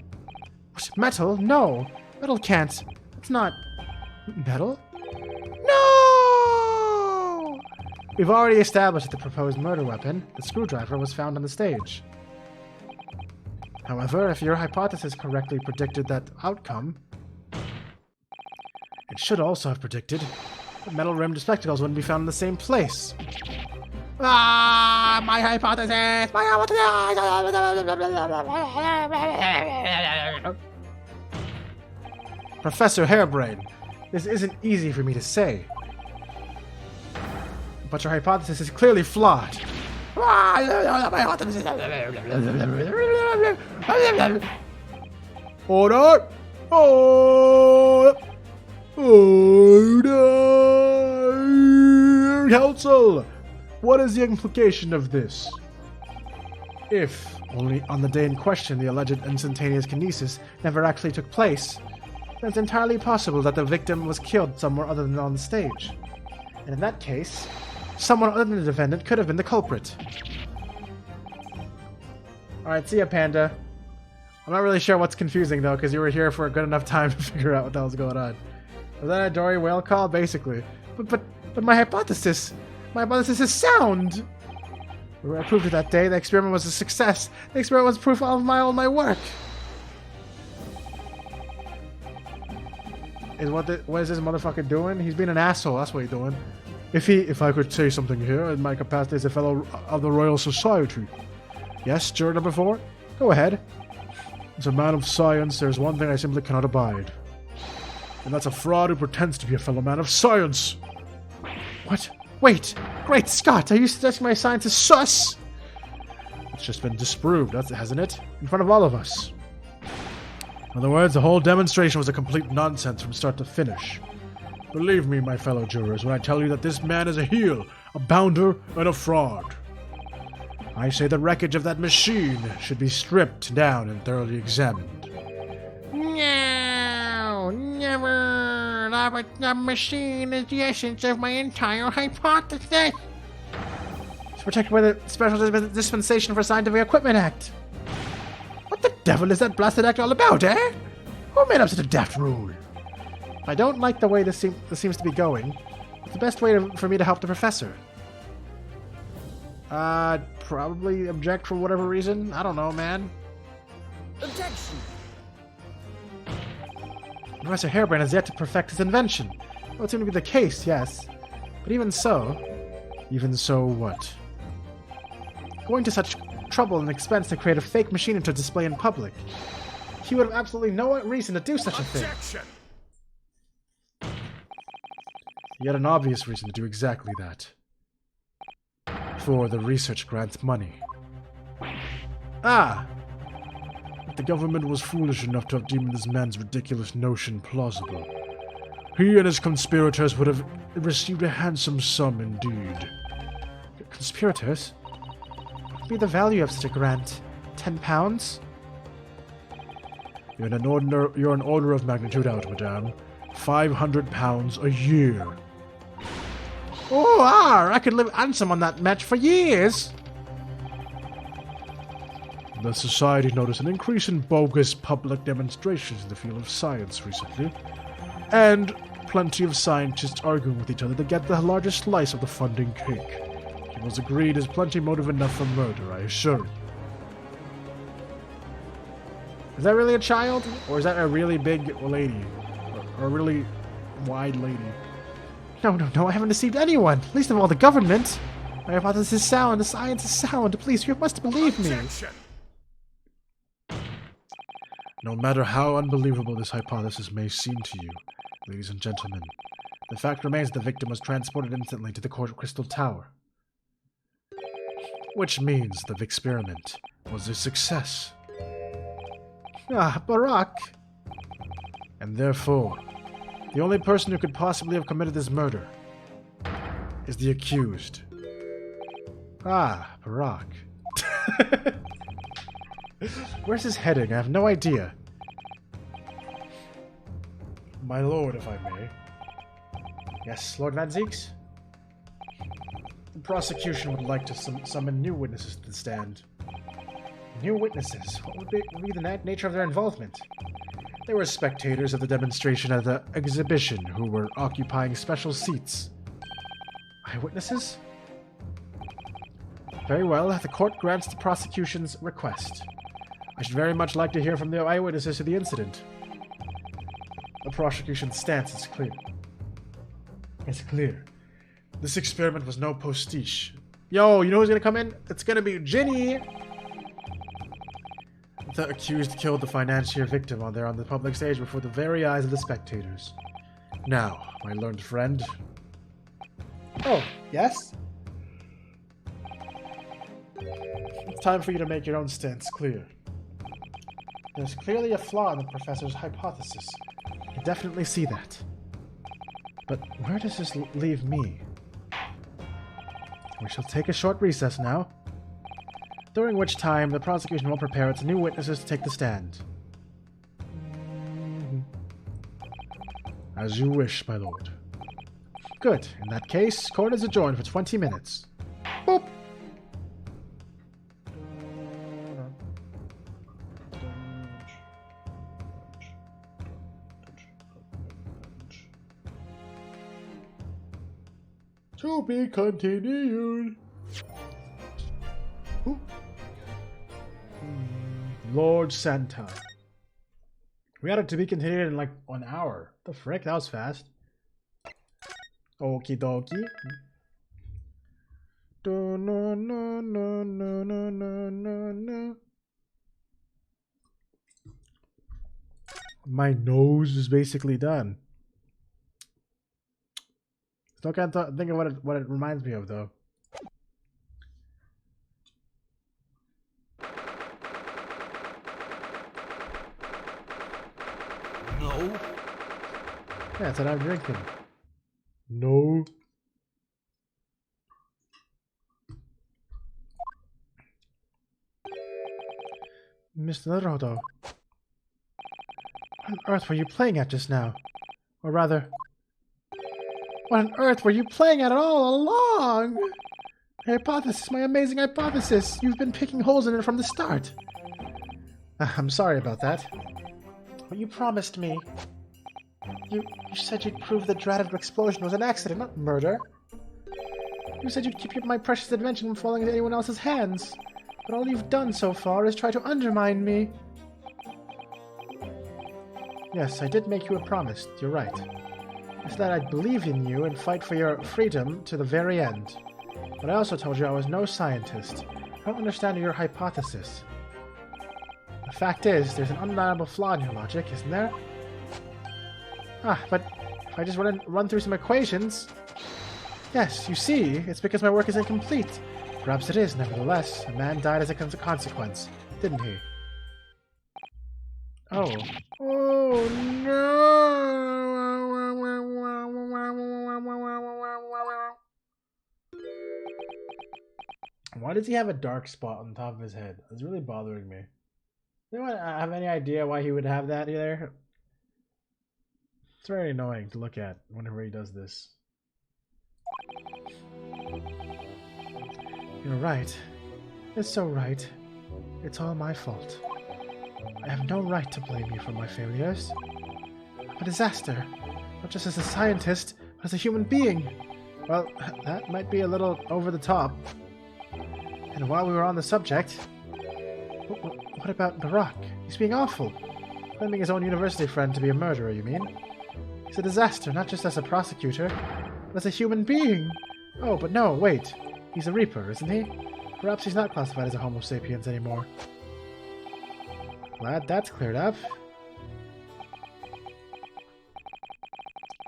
What? Metal? No! Metal can't. It's not... metal? No! We've already established that the proposed murder weapon, the screwdriver, was found on the stage. However, if your hypothesis correctly predicted that outcome, it should also have predicted that metal-rimmed spectacles wouldn't be found in the same place. Ah, my hypothesis! My hypothesis! Professor Harebrained, this isn't easy for me to say. But your hypothesis is clearly flawed. Order! Order! Council! What is the implication of this? If, only on the day in question, the alleged instantaneous kinesis never actually took place, then it's entirely possible that the victim was killed somewhere other than on the stage. And in that case, someone other than the defendant could have been the culprit. Alright, see ya, Panda. I'm not really sure what's confusing, though, because you were here for a good enough time to figure out what the hell's going on. Was that a Dory whale call? Basically. But my hypothesis is sound! I proved it that day. The experiment was a success. The experiment was proof of all my work. What is this motherfucker doing? He's being an asshole. That's what he's doing. If I could say something here in my capacity as a fellow of the Royal Society. Yes, juror number 4? Go ahead. As a man of science, there's one thing I simply cannot abide. And that's a fraud who pretends to be a fellow man of science. What? Wait! Great Scott! Are you suggesting my science is sus? It's just been disproved, hasn't it? In front of all of us. In other words, the whole demonstration was a complete nonsense from start to finish. Believe me, my fellow jurors, when I tell you that this man is a heel, a bounder, and a fraud. I say the wreckage of that machine should be stripped down and thoroughly examined. No, never. The machine is the essence of my entire hypothesis. It's protected by the Special Dispensation for Scientific Equipment Act. What the devil is that blasted act all about, eh? Who made up such a daft rule? I don't like the way this seems to be going. It's the best way for me to help the professor. Probably object for whatever reason. I don't know, man. Objection. Professor Harebrained has yet to perfect his invention. That would seem to be the case, yes. But even so what? Going to such trouble and expense to create a fake machine to display in public. He would have absolutely no reason to do such a thing. He had an obvious reason to do exactly that. For the research grant's money. Ah! If the government was foolish enough to have deemed this man's ridiculous notion plausible, he and his conspirators would have received a handsome sum indeed. Conspirators? What would be the value of such a grant? 10 pounds? You're an order of magnitude out, madame. 500 pounds a year. Oh, I could live handsome on that match for years. The Society noticed an increase in bogus public demonstrations in the field of science recently, and plenty of scientists arguing with each other to get the largest slice of the funding cake. It was agreed there's plenty motive enough for murder, I assure you. Is that really a child? Or is that a really big lady? Or a really wide lady? No, I haven't deceived anyone, least of all the government. My hypothesis is sound, the science is sound. Please, you must believe me. No matter how unbelievable this hypothesis may seem to you, ladies and gentlemen, the fact remains the victim was transported instantly to the Crystal Tower. Which means the experiment was a success. Ah, Barack. And therefore, the only person who could possibly have committed this murder is the accused. Ah, Barack. Where's his heading? I have no idea. My lord, if I may. Yes, Lord Van Zeeks? The prosecution would like to summon new witnesses to the stand. New witnesses? What would be the nature of their involvement? They were spectators of the demonstration at the exhibition who were occupying special seats. Eyewitnesses? Very well, the court grants the prosecution's request. I should very much like to hear from the eyewitnesses to the incident. The prosecution's stance is clear. It's clear. This experiment was no postiche. Yo, you know who's gonna come in? It's gonna be Ginny! The accused killed the financier victim on the public stage before the very eyes of the spectators. Now, my learned friend. Oh, yes? It's time for you to make your own stance clear. There's clearly a flaw in the professor's hypothesis. I can definitely see that. But where does this leave me? We shall take a short recess now, during which time the prosecution will prepare its new witnesses to take the stand. As you wish, my lord. Good. In that case, court is adjourned for 20 minutes. Boop! To be continued. Ooh. Lord Santa. We had it to be continued in like an hour. The frick? That was fast. Okie dokie. My nose is basically done. Still can't think of what it reminds me of though. No. Yeah, that's what I'm drinking. No. Mr. Naruto. What on earth were you playing at just now? Or rather, what on earth were you playing at all along? My hypothesis, my amazing hypothesis. You've been picking holes in it from the start. I'm sorry about that. But you promised me. You said you'd prove the dreaded explosion was an accident, not murder. You said you'd keep my precious invention from falling into anyone else's hands. But all you've done so far is try to undermine me. Yes, I did make you a promise. You're right. I said that I'd believe in you and fight for your freedom to the very end. But I also told you I was no scientist. I don't understand your hypothesis. The fact is, there's an undeniable flaw in your logic, isn't there? Ah, but if I just run through some equations... Yes, you see, it's because my work is incomplete. Perhaps it is, nevertheless. A man died as a consequence, didn't he? Oh. Oh, no! Why does he have a dark spot on top of his head? It's really bothering me. Does anyone have any idea why he would have that either? It's very annoying to look at whenever he does this. You're right. It's so right. It's all my fault. I have no right to blame you for my failures. I'm a disaster, not just as a scientist, but as a human being. Well, that might be a little over the top. And while we were on the subject, what about Barack? He's being awful. Claiming his own university friend to be a murderer, you mean? He's a disaster, not just as a prosecutor, but as a human being. Oh, but no, wait. He's a Reaper, isn't he? Perhaps he's not classified as a Homo sapiens anymore. Glad that's cleared up.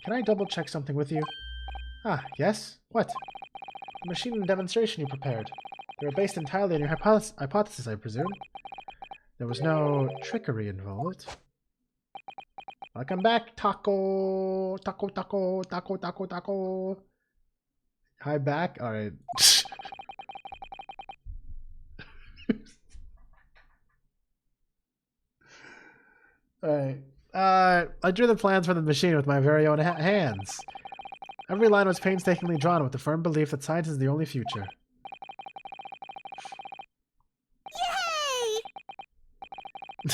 Can I double-check something with you? Ah, yes? What? The machine and demonstration you prepared. They were based entirely on your hypothesis, I presume. There was no trickery involved. Welcome back, Taco! Taco, taco, taco, taco, taco! Hi, back? Alright. Alright. I drew the plans for the machine with my very own hands. Every line was painstakingly drawn with the firm belief that science is the only future. Yay!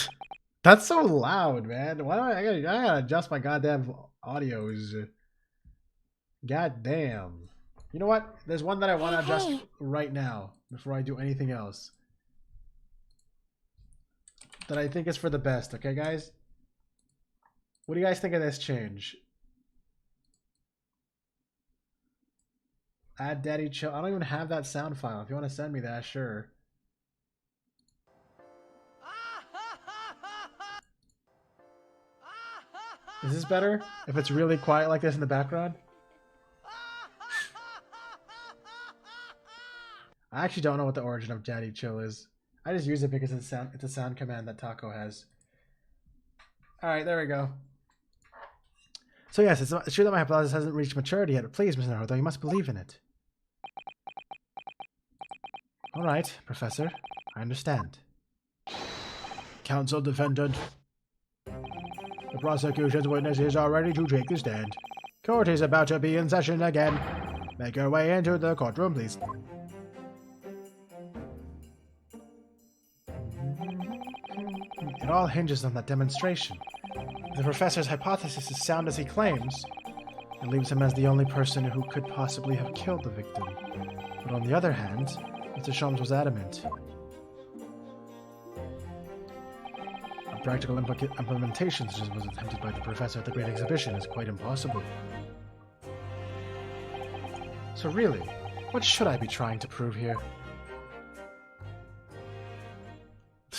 That's so loud, man. Why do I gotta adjust my goddamn audios. God damn. You know what? There's one that I want to adjust right now before I do anything else. That I think is for the best, okay, guys? What do you guys think of this change? Add Daddy Chill. I don't even have that sound file. If you want to send me that, sure. Is this better? If it's really quiet like this in the background? I actually don't know what the origin of Daddy Chill is. I just use it because it's a sound command that Taco has. Alright, there we go. So yes, it's true that my hypothesis hasn't reached maturity yet, but please, Mr. Naruto, you must believe in it. Alright, Professor. I understand. Counsel defendant. The prosecution's witnesses are ready to take the stand. Court is about to be in session again. Make your way into the courtroom, please. It all hinges on that demonstration. If the professor's hypothesis is sound as he claims, it leaves him as the only person who could possibly have killed the victim. But on the other hand, Mr. Sholmes was adamant. A practical implementation such as was attempted by the professor at the Great Exhibition is quite impossible. So really, what should I be trying to prove here?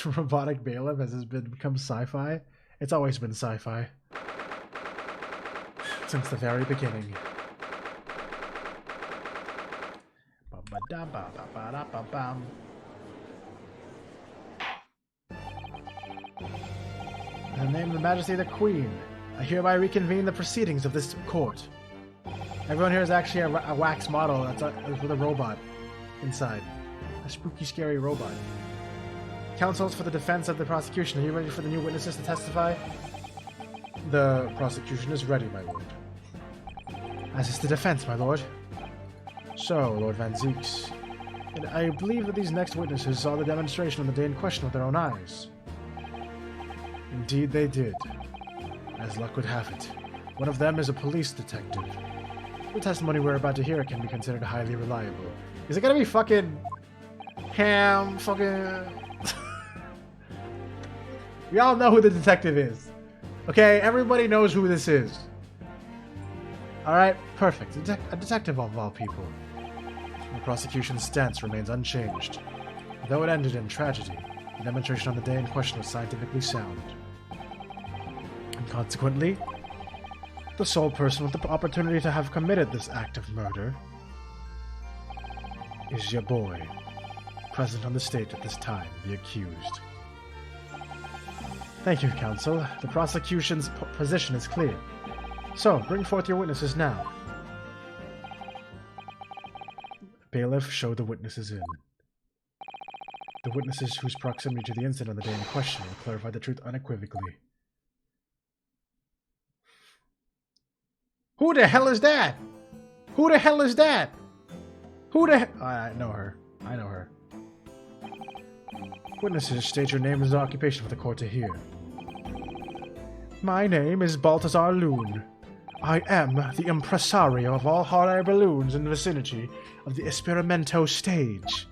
The robotic bailiff has become sci-fi? It's always been sci-fi. Since the very beginning. In the name of the Majesty of the Queen, I hereby reconvene the proceedings of this court. Everyone here is actually a wax model that's with a robot inside. A spooky, scary robot. Counsels for the defense of the prosecution, are you ready for the new witnesses to testify? The prosecution is ready, my lord. As is the defense, my lord. So, Lord Van Zieks, I believe that these next witnesses saw the demonstration on the day in question with their own eyes. Indeed they did. As luck would have it, one of them is a police detective. The testimony we're about to hear can be considered highly reliable. Is it gonna be fucking... Ham... fucking... We all know who the detective is. Okay, everybody knows who this is. Alright, perfect. A detective of all people. The prosecution's stance remains unchanged. Though it ended in tragedy, the demonstration on the day in question was scientifically sound. And consequently, the sole person with the opportunity to have committed this act of murder is your boy, present on the stage at this time, the accused. Thank you, counsel. The prosecution's position is clear. So, bring forth your witnesses now. Bailiff, show the witnesses in. The witnesses whose proximity to the incident on the day in question will clarify the truth unequivocally. Who the hell is that? Who the hell is that? Who the hell? I know her. I know her. Witnesses, state your name and occupation for the court to hear. My name is Balthazar Loon. I am the impresario of all hot air balloons in the vicinity of the Esperimento stage.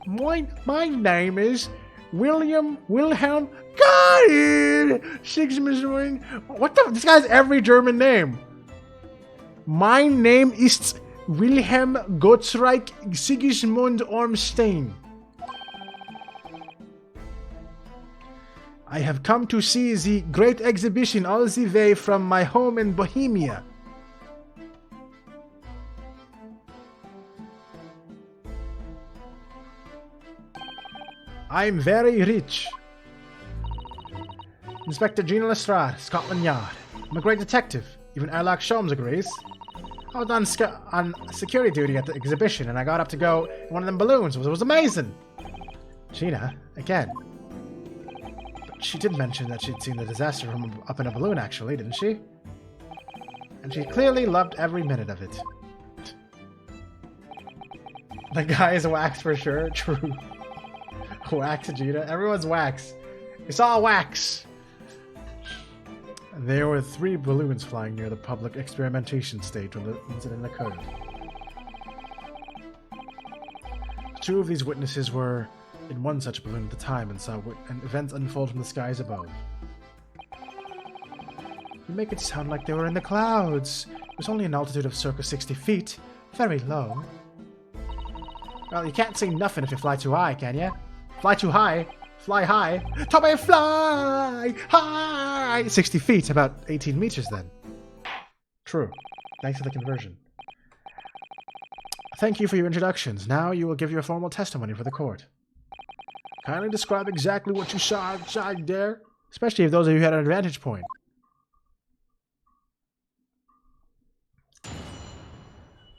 My name is Wilhelm God! What the? This guy's every German name. My name is Wilhelm Gottsreich Sigismund Ormstein. I have come to see the great exhibition all the way from my home in Bohemia. I'm very rich. Inspector Gina Lestrade, Scotland Yard. I'm a great detective. Even Erlach Sholmes agrees. I was on security duty at the exhibition, and I got up to go in one of them balloons. It was amazing. Gina, again. But she did mention that she'd seen the disaster from up in a balloon, actually, didn't she? And she clearly loved every minute of it. The guy is wax for sure. True. Wax, Gina. Everyone's wax. It's all wax. There were 3 balloons flying near the public experimentation stage when the incident occurred. 2 of these witnesses were in one such balloon at the time and saw events unfold from the skies above. You make it sound like they were in the clouds. It was only an altitude of circa 60 feet. Very low. Well, you can't see nothing if you fly too high, can you? Fly too high. Fly high. Tommy, fly high! 60 feet, about 18 meters then. True. Thanks for the conversion. Thank you for your introductions. Now you will give your formal testimony for the court. Kindly describe exactly what you saw outside there, especially if those of you had an advantage point.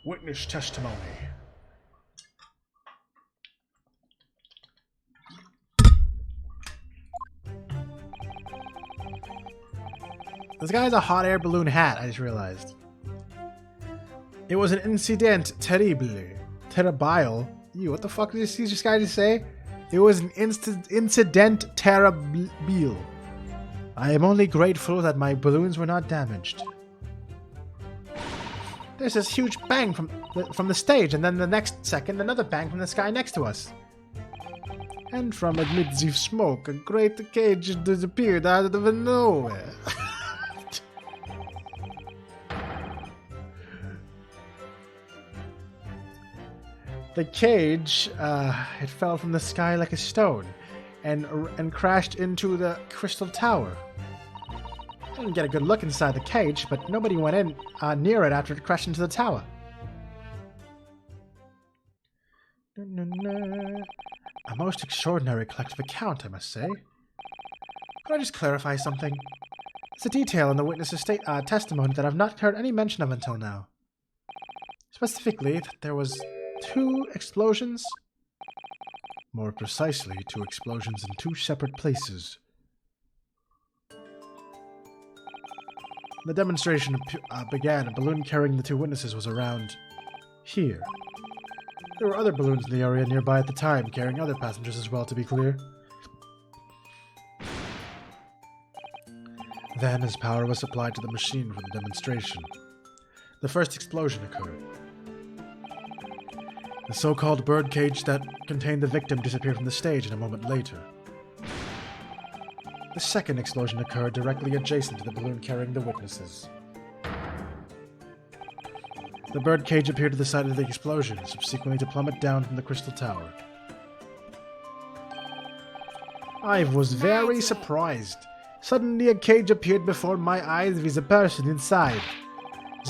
Witness testimony. This guy has a hot air balloon hat, I just realized. It was an incident terrible. Terrible. Ew, what the fuck did this guy just say? It was an incident terrible. I am only grateful that my balloons were not damaged. There's this huge bang from the stage, and then the next second, another bang from the sky next to us. And from amid the smoke, a great cage disappeared out of nowhere. The cage, it fell from the sky like a stone, and crashed into the crystal tower. I didn't get a good look inside the cage, but nobody went in near it after it crashed into the tower. A most extraordinary collective account, I must say. Could I just clarify something? There's a detail in the witness's testimony that I've not heard any mention of until now. Specifically, that there was 2 explosions? More precisely, 2 explosions in 2 separate places. The demonstration began. A balloon carrying the 2 witnesses was around here. There were other balloons in the area nearby at the time, carrying other passengers as well, to be clear. Then, as power was supplied to the machine for the demonstration, the first explosion occurred. The so-called birdcage that contained the victim disappeared from the stage, and a moment later, the second explosion occurred directly adjacent to the balloon carrying the witnesses. The birdcage appeared to the side of the explosion, subsequently to plummet down from the crystal tower. I was very surprised. Suddenly a cage appeared before my eyes with a person inside.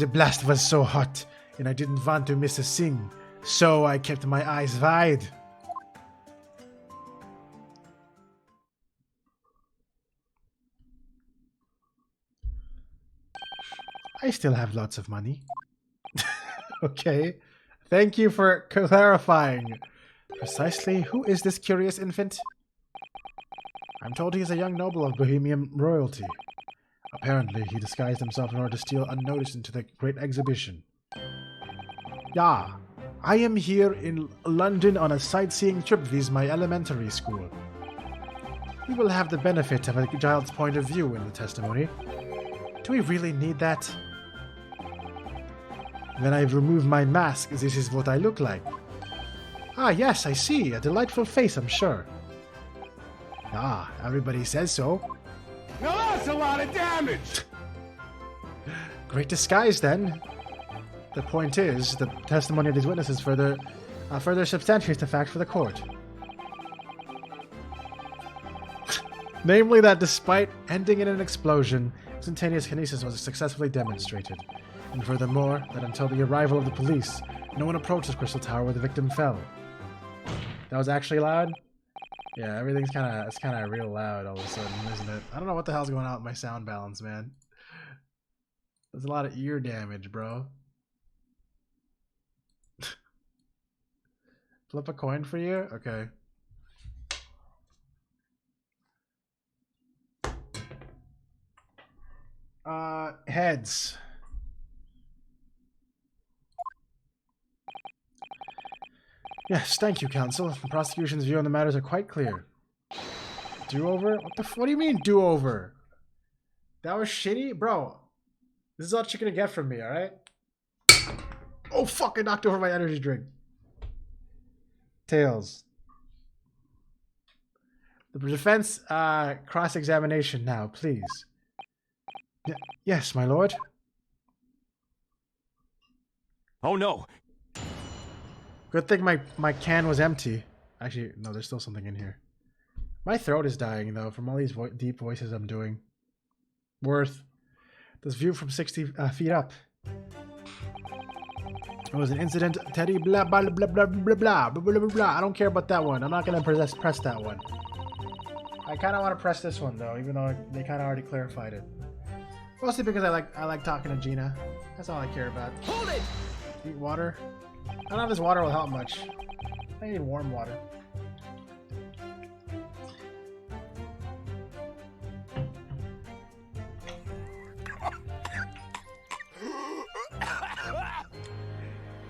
The blast was so hot, and I didn't want to miss a thing, so I kept my eyes wide. I still have lots of money. Okay. Thank you for clarifying. Precisely, who is this curious infant? I'm told he is a young noble of Bohemian royalty. Apparently, he disguised himself in order to steal unnoticed into the great exhibition. Yeah, I am here in London on a sightseeing trip via my elementary school. We will have the benefit of a child's point of view in the testimony. Do we really need that? Then I remove my mask. This is what I look like. Ah, yes, I see. A delightful face, I'm sure. Ah, everybody says so. Now that's a lot of damage! Great disguise, then. The point is, the testimony of these witnesses further substantiates the fact for the court. Namely that despite ending in an explosion, instantaneous kinesis was successfully demonstrated. And furthermore, that until the arrival of the police, no one approached the Crystal Tower where the victim fell. That was actually loud? Yeah, everything's kinda real loud all of a sudden, isn't it? I don't know what the hell's going on with my sound balance, man. There's a lot of ear damage, bro. Flip a coin for you? Okay. Heads. Yes, thank you, counsel. The prosecution's view on the matters are quite clear. Do-over? What do you mean, do-over? That was shitty? Bro, this is all you're gonna get from me, alright? Oh, fuck, I knocked over my energy drink. Tails. The defense, cross-examination now, please. Yes, my lord. Oh no! Good thing my can was empty. Actually, no, there's still something in here. My throat is dying, though, from all these deep voices I'm doing. Worth. This view from 60 feet up. It was an incident, Teddy, blah, blah, blah, blah, blah, blah, blah, blah, blah, blah. I don't care about that one. I'm not going to press that one. I kind of want to press this one, though, even though they kind of already clarified it. Mostly because I like talking to Gina. That's all I care about. Hold it! Eat water. I don't know if this water will help much. I need warm water.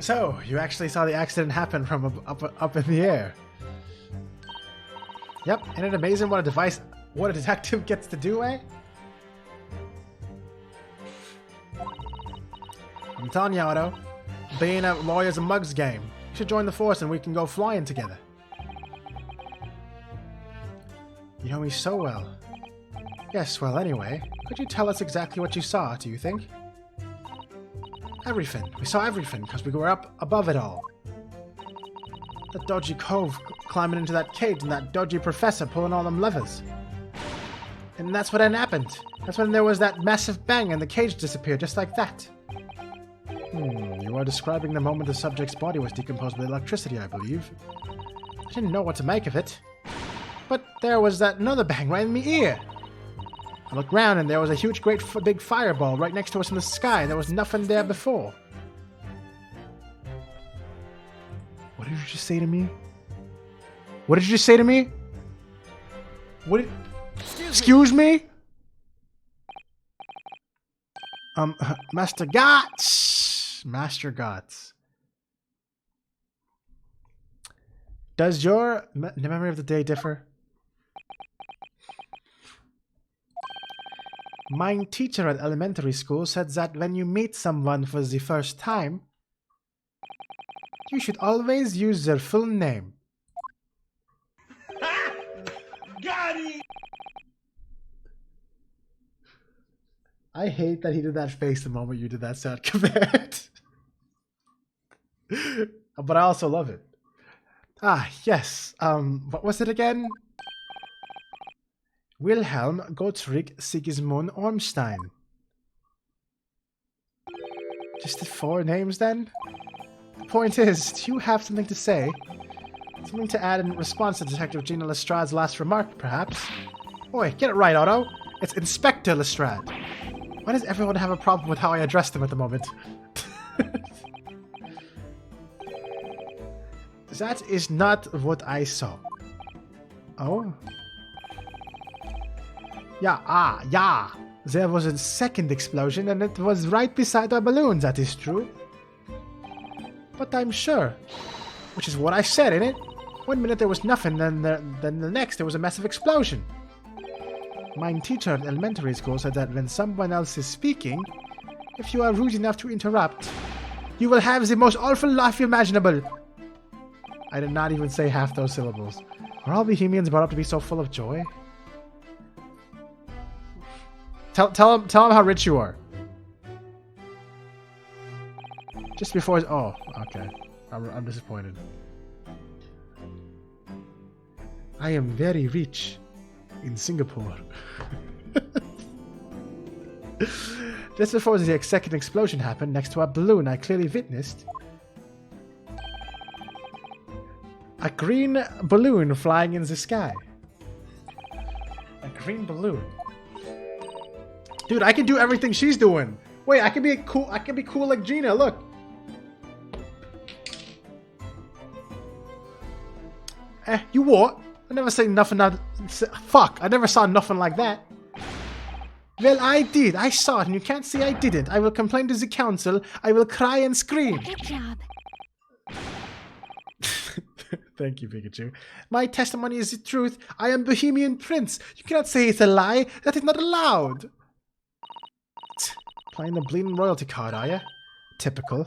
So, you actually saw the accident happen from up in the air. Yep, isn't it amazing what a detective gets to do, eh? I'm telling you, Otto, being a lawyer's a mug's game. You should join the force and we can go flying together. You know me so well. Yes, well, anyway, could you tell us exactly what you saw, do you think? Everything. We saw everything because we were up above it all. That dodgy cove climbing into that cage and that dodgy professor pulling all them levers. And that's what then happened. That's when there was that massive bang and the cage disappeared just like that. You are describing the moment the subject's body was decomposed with electricity, I believe. I didn't know what to make of it. But there was that another bang right in my ear. I looked round and there was a huge, big fireball right next to us in the sky, and there was nothing there before. What did you just say to me? What did you just say to me? What did... Excuse me? Master Gotts. Master Gotts. Does your memory of the day differ? My teacher at elementary school said that when you meet someone for the first time, you should always use their full name. Got it! I hate that he did that face the moment you did that sound command. But I also love it. Ah, yes. What was it again? Wilhelm Gottfried Sigismund Ormstein. Just the 4 names then? The point is, do you have something to say? Something to add in response to Detective Gina Lestrade's last remark, perhaps? Oi, get it right, Otto. It's Inspector Lestrade. Why does everyone have a problem with how I address them at the moment? That is not what I saw. Oh? Yeah. There was a second explosion and it was right beside our balloon, that is true. But I'm sure. Which is what I said, innit? 1 minute there was nothing, then the next there was a massive explosion. My teacher at elementary school said that when someone else is speaking, if you are rude enough to interrupt, you will have the most awful life imaginable. I did not even say half those syllables. Are all Bohemians brought up to be so full of joy? Tell him how rich you are. Just before. Oh, okay. I'm disappointed. I am very rich in Singapore. Just before the second explosion happened next to a balloon I clearly witnessed. A green balloon flying in the sky. A green balloon. Dude, I can do everything she's doing. Wait, I can be cool like Gina, look. You what? I never say nothing. Fuck, I never saw nothing like that. Well, I did. I saw it, and you can't say I didn't. I will complain to the council. I will cry and scream. Good job. Thank you, Pikachu. My testimony is the truth. I am Bohemian Prince. You cannot say it's a lie. That is not allowed. Playing the bleeding royalty card, are you? Typical.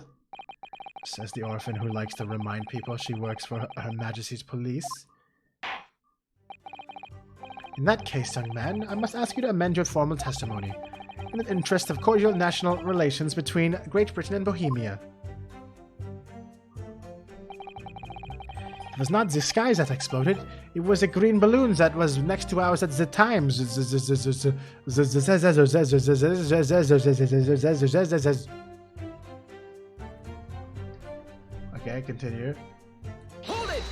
Says the orphan who likes to remind people she works for Her Majesty's police. In that case, young man, I must ask you to amend your formal testimony in the interest of cordial national relations between Great Britain and Bohemia. It was not the skies that exploded, it was a green balloon that was next to ours at the time. Okay, continue. Hold it!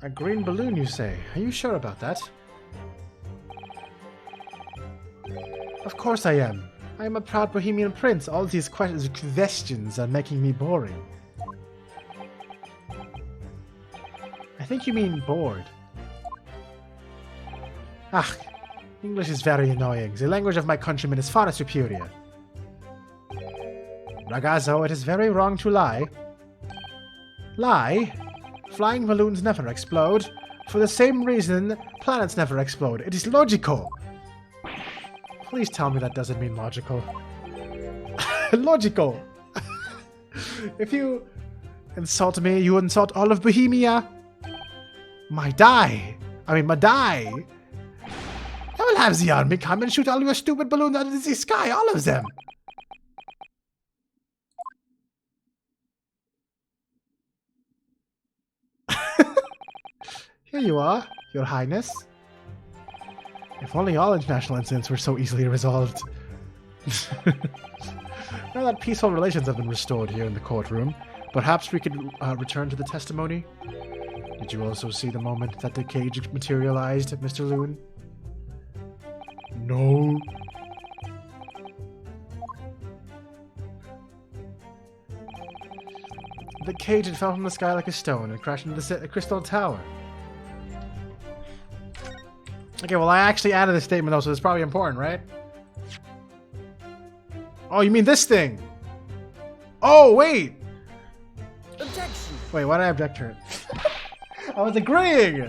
A green balloon, you say? Are you sure about that? Of course I am. I am a proud Bohemian prince. All these questions are making me boring. I think you mean bored. Ah, English is very annoying. The language of my countrymen is far superior. Ragazzo, it is very wrong to lie. Lie? Flying balloons never explode. For the same reason, planets never explode. It is logical. Please tell me that doesn't mean logical. Logical. If you insult me, you insult all of Bohemia. Madai. I will have the army come and shoot all your stupid balloons out of the sky, all of them. Here you are, Your Highness. If only all international incidents were so easily resolved. Now that peaceful relations have been restored here in the courtroom, perhaps we could return to the testimony? Did you also see the moment that the cage materialized, Mr. Loon? No. The cage had fell from the sky like a stone and crashed into the crystal tower. Okay, well I actually added this statement though, so it's probably important, right? Oh, you mean this thing? Oh, wait! Objection! Wait, why did I object to it? I was agreeing!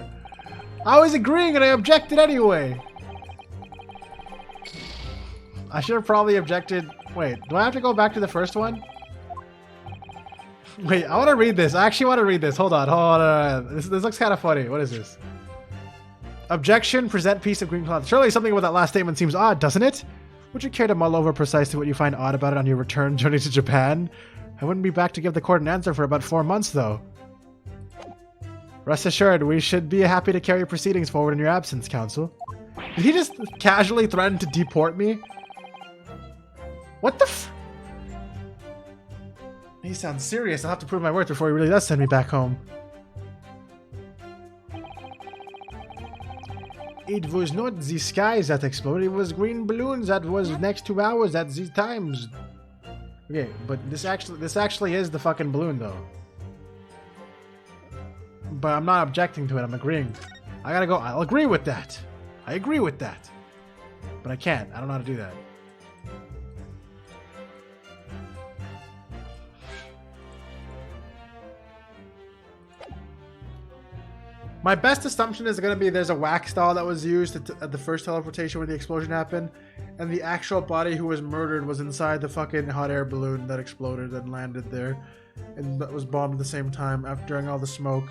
And I objected anyway! I should have probably objected... Wait, do I have to go back to the first one? Wait, I want to read this. I actually want to read this. Hold on. This looks kind of funny. What is this? Objection, present piece of green cloth. Surely something about that last statement seems odd, doesn't it? Would you care to mull over precisely what you find odd about it on your return journey to Japan? I wouldn't be back to give the court an answer for about 4 months, though. Rest assured, we should be happy to carry proceedings forward in your absence, counsel. Did he just casually threaten to deport me? What the f... He sounds serious. I'll have to prove my worth before he really does send me back home. It was not the skies that exploded, it was green balloons that was next to ours at these times. Okay, but this actually is the fucking balloon though. But I'm not objecting to it, I'm agreeing. I gotta go, I'll agree with that. I agree with that. But I can't, I don't know how to do that. My best assumption is going to be there's a wax doll that was used at the first teleportation where the explosion happened, and the actual body who was murdered was inside the fucking hot air balloon that exploded and landed there, and that was bombed at the same time during all the smoke.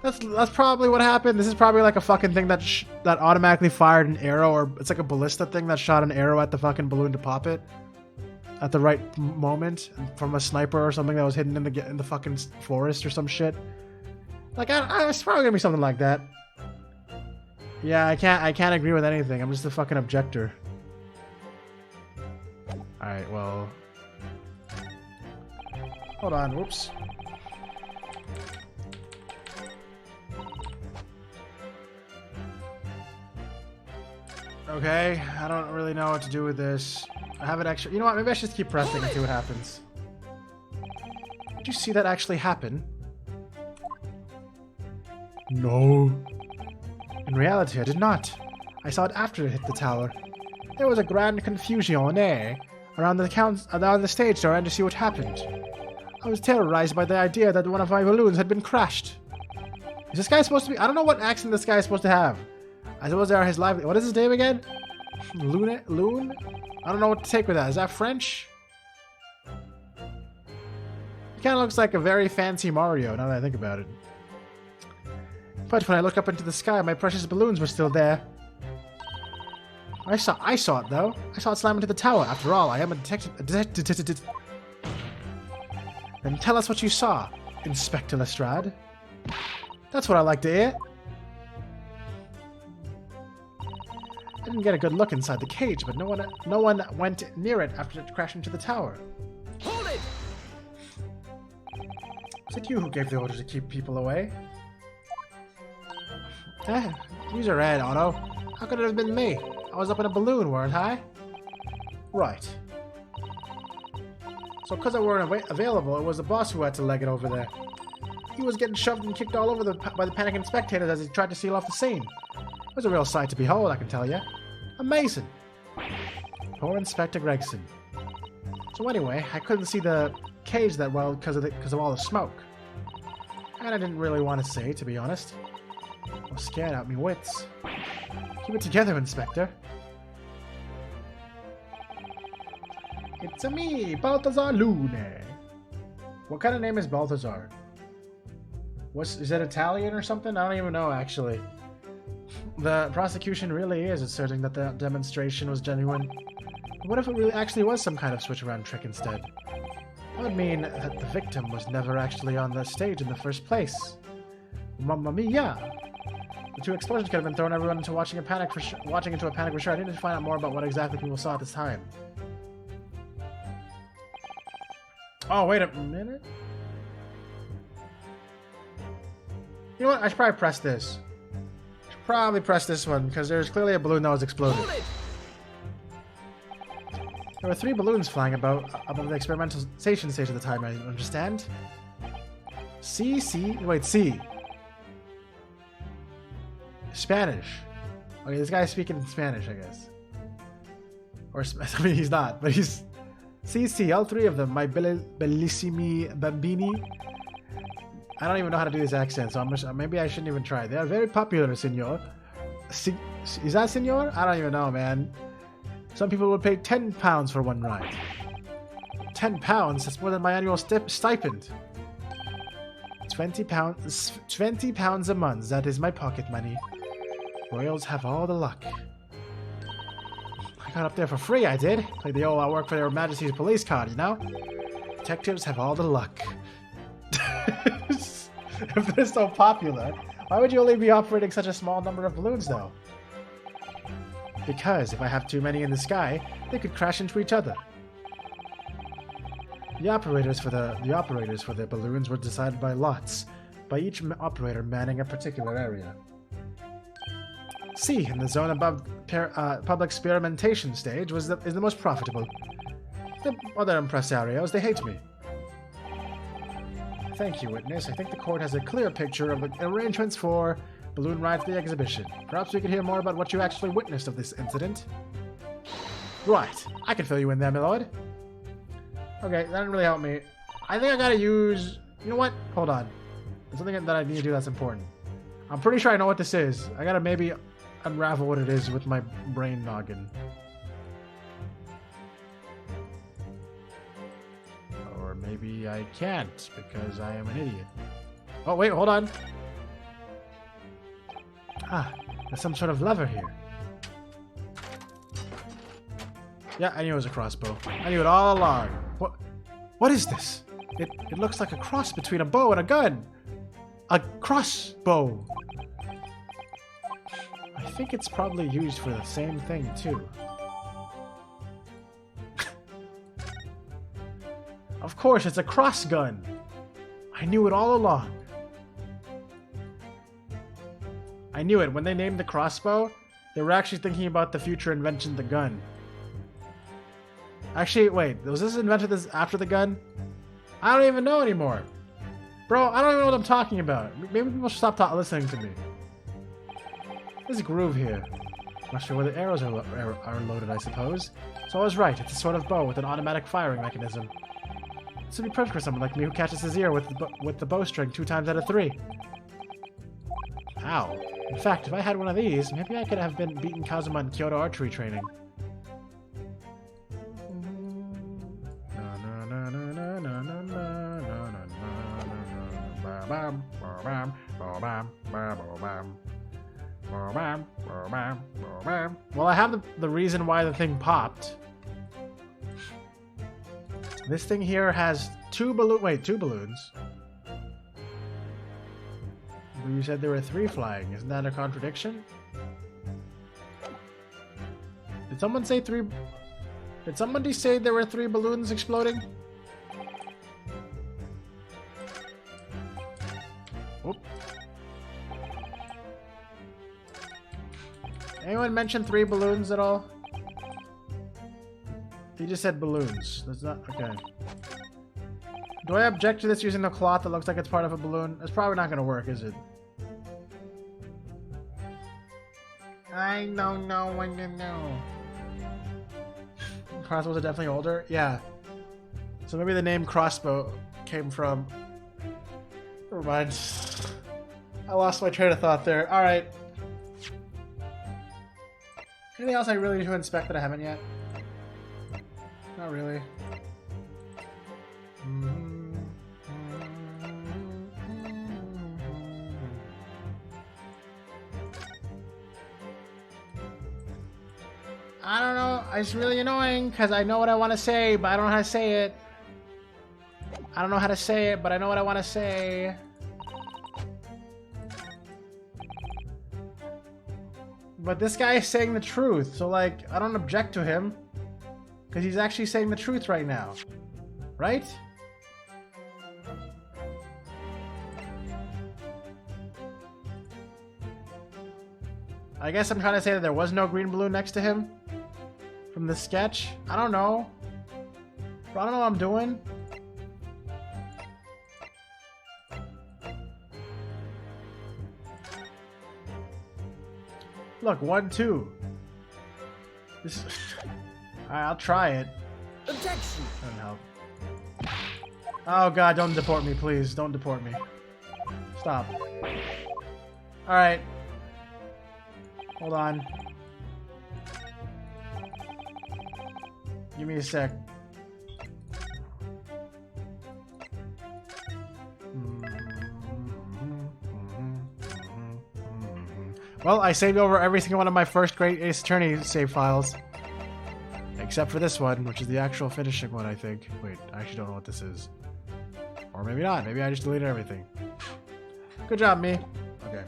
That's probably what happened. This is probably like a fucking thing that automatically fired an arrow, or it's like a ballista thing that shot an arrow at the fucking balloon to pop it at the right moment from a sniper or something that was hidden in the fucking forest or some shit. Like it's probably gonna be something like that. Yeah, I can't agree with anything. I'm just a fucking objector. All right, well, hold on. Whoops. Okay, I don't really know what to do with this. I have it actually. You know what? Maybe I should just keep pressing and see what happens. Did you see that actually happen? No. In reality, I did not. I saw it after it hit the tower. There was a grand confusion, eh? Around the stage door and to see what happened. I was terrorized by the idea that one of my balloons had been crashed. Is this guy supposed to be? I don't know what accent this guy is supposed to have. I suppose they are his lively. What is his name again? Loon? I don't know what to take with that. Is that French? He kind of looks like a very fancy Mario, now that I think about it. But when I looked up into the sky, my precious balloons were still there. I saw it, though. I saw it slam into the tower. After all, I am a detective. Then tell us what you saw, Inspector Lestrade. That's what I like to hear. I didn't get a good look inside the cage, but no one went near it after it crashed into the tower. Hold it! Was it you who gave the order to keep people away? Use your head, Otto. How could it have been me? I was up in a balloon, weren't I? Right. So because I weren't available, it was the boss who had to leg it over there. He was getting shoved and kicked all over by the panicking spectators as he tried to seal off the scene. It was a real sight to behold, I can tell you. Amazing. Poor Inspector Gregson. So anyway, I couldn't see the cage that well because of all the smoke. And I didn't really want to say, to be honest. I was scared out me wits. Keep it together, Inspector. It's a me, Balthazar Lune. What kind of name is Balthazar? Is it Italian or something? I don't even know, actually. The prosecution really is asserting that the demonstration was genuine. What if it really actually was some kind of switch-around trick instead? That would mean that the victim was never actually on the stage in the first place. Mamma mia! The two explosions could have been thrown everyone into watching into a panic for sure. I need to find out more about what exactly people saw at this time. Oh, wait a minute. You know what? I should probably press this. Probably press this one, because there's clearly a balloon that was exploded. There were 3 balloons flying above the experimentation stage at the time, I understand. C. Spanish. Okay, this guy's speaking Spanish, I guess. Or, I mean, he's not, but he's... CC, all 3 of them, my bellissimi bambini. I don't even know how to do this accent, so maybe I shouldn't even try. They are very popular, senor. Is that senor? I don't even know, man. Some people would pay £10 for one ride. £10? That's more than my annual stipend. £20 a month. That is my pocket money. Royals have all the luck. I got up there for free, I did. Played the old I work for their Majesty's police card, you know? Detectives have all the luck. If they're so popular, why would you only be operating such a small number of balloons, though? Because if I have too many in the sky, they could crash into each other. The operators for the balloons were decided by lots, by each operator manning a particular area. C, in the zone above public experimentation stage, is the most profitable. The other impresarios, they hate me. Thank you, witness. I think the court has a clear picture of the arrangements for balloon ride for the exhibition. Perhaps we could hear more about what you actually witnessed of this incident. Right. I can fill you in there, my lord. Okay, that didn't really help me. I think I gotta use... You know what? Hold on. There's something that I need to do that's important. I'm pretty sure I know what this is. I gotta maybe unravel what it is with my brain noggin. Or maybe I can't because I am an idiot. Oh, wait, hold on. Ah, there's some sort of lever here. Yeah, I knew it was a crossbow. I knew it all along. What is this? It looks like a cross between a bow and a gun. A crossbow. I think it's probably used for the same thing, too. Of course, it's a cross gun. I knew it all along. I knew it. When they named the crossbow, they were actually thinking about the future invention of the gun. Actually, wait. Was this invented after the gun? I don't even know anymore. Bro, I don't even know what I'm talking about. Maybe people should stop listening to me. There's a groove here. Not sure where the arrows are loaded, I suppose. So I was right. It's a sort of bow with an automatic firing mechanism. This would be perfect for someone like me who catches his ear with the bowstring 2 times out of 3. Ow. In fact, if I had one of these, maybe I could have been beaten Kazuma in Kyoto archery training. Well, I have the reason why the thing popped. This thing here has 2 balloons. You said there were 3 flying. Isn't that a contradiction? Did someone say 3? Did somebody say there were 3 balloons exploding? Oop. Anyone mention 3 balloons at all? He just said balloons. That's not okay. Do I object to this using the cloth that looks like it's part of a balloon? It's probably not going to work, is it? I don't know when to know. Crossbows are definitely older? Yeah. So maybe the name crossbow came from... Never mind. I lost my train of thought there. Alright. Anything else I really need to inspect that I haven't yet? Not really. I don't know. It's really annoying because I know what I want to say, but I don't know how to say it. I don't know how to say it, but I know what I want to say. But this guy is saying the truth, so like, I don't object to him. Because he's actually saying the truth right now. Right? I guess I'm trying to say that there was no green balloon next to him. From the sketch. I don't know. I don't know what I'm doing. Look, 1, 2. This is... Alright, I'll try it. Objection! Doesn't help. Oh god, don't deport me, please. Don't deport me. Stop. Alright. Hold on. Give me a sec. Well, I saved over every single one of my first Great Ace Attorney save files. Except for this one, which is the actual finishing one, I think. Wait, I actually don't know what this is. Or maybe not. Maybe I just deleted everything. Good job, me. Okay.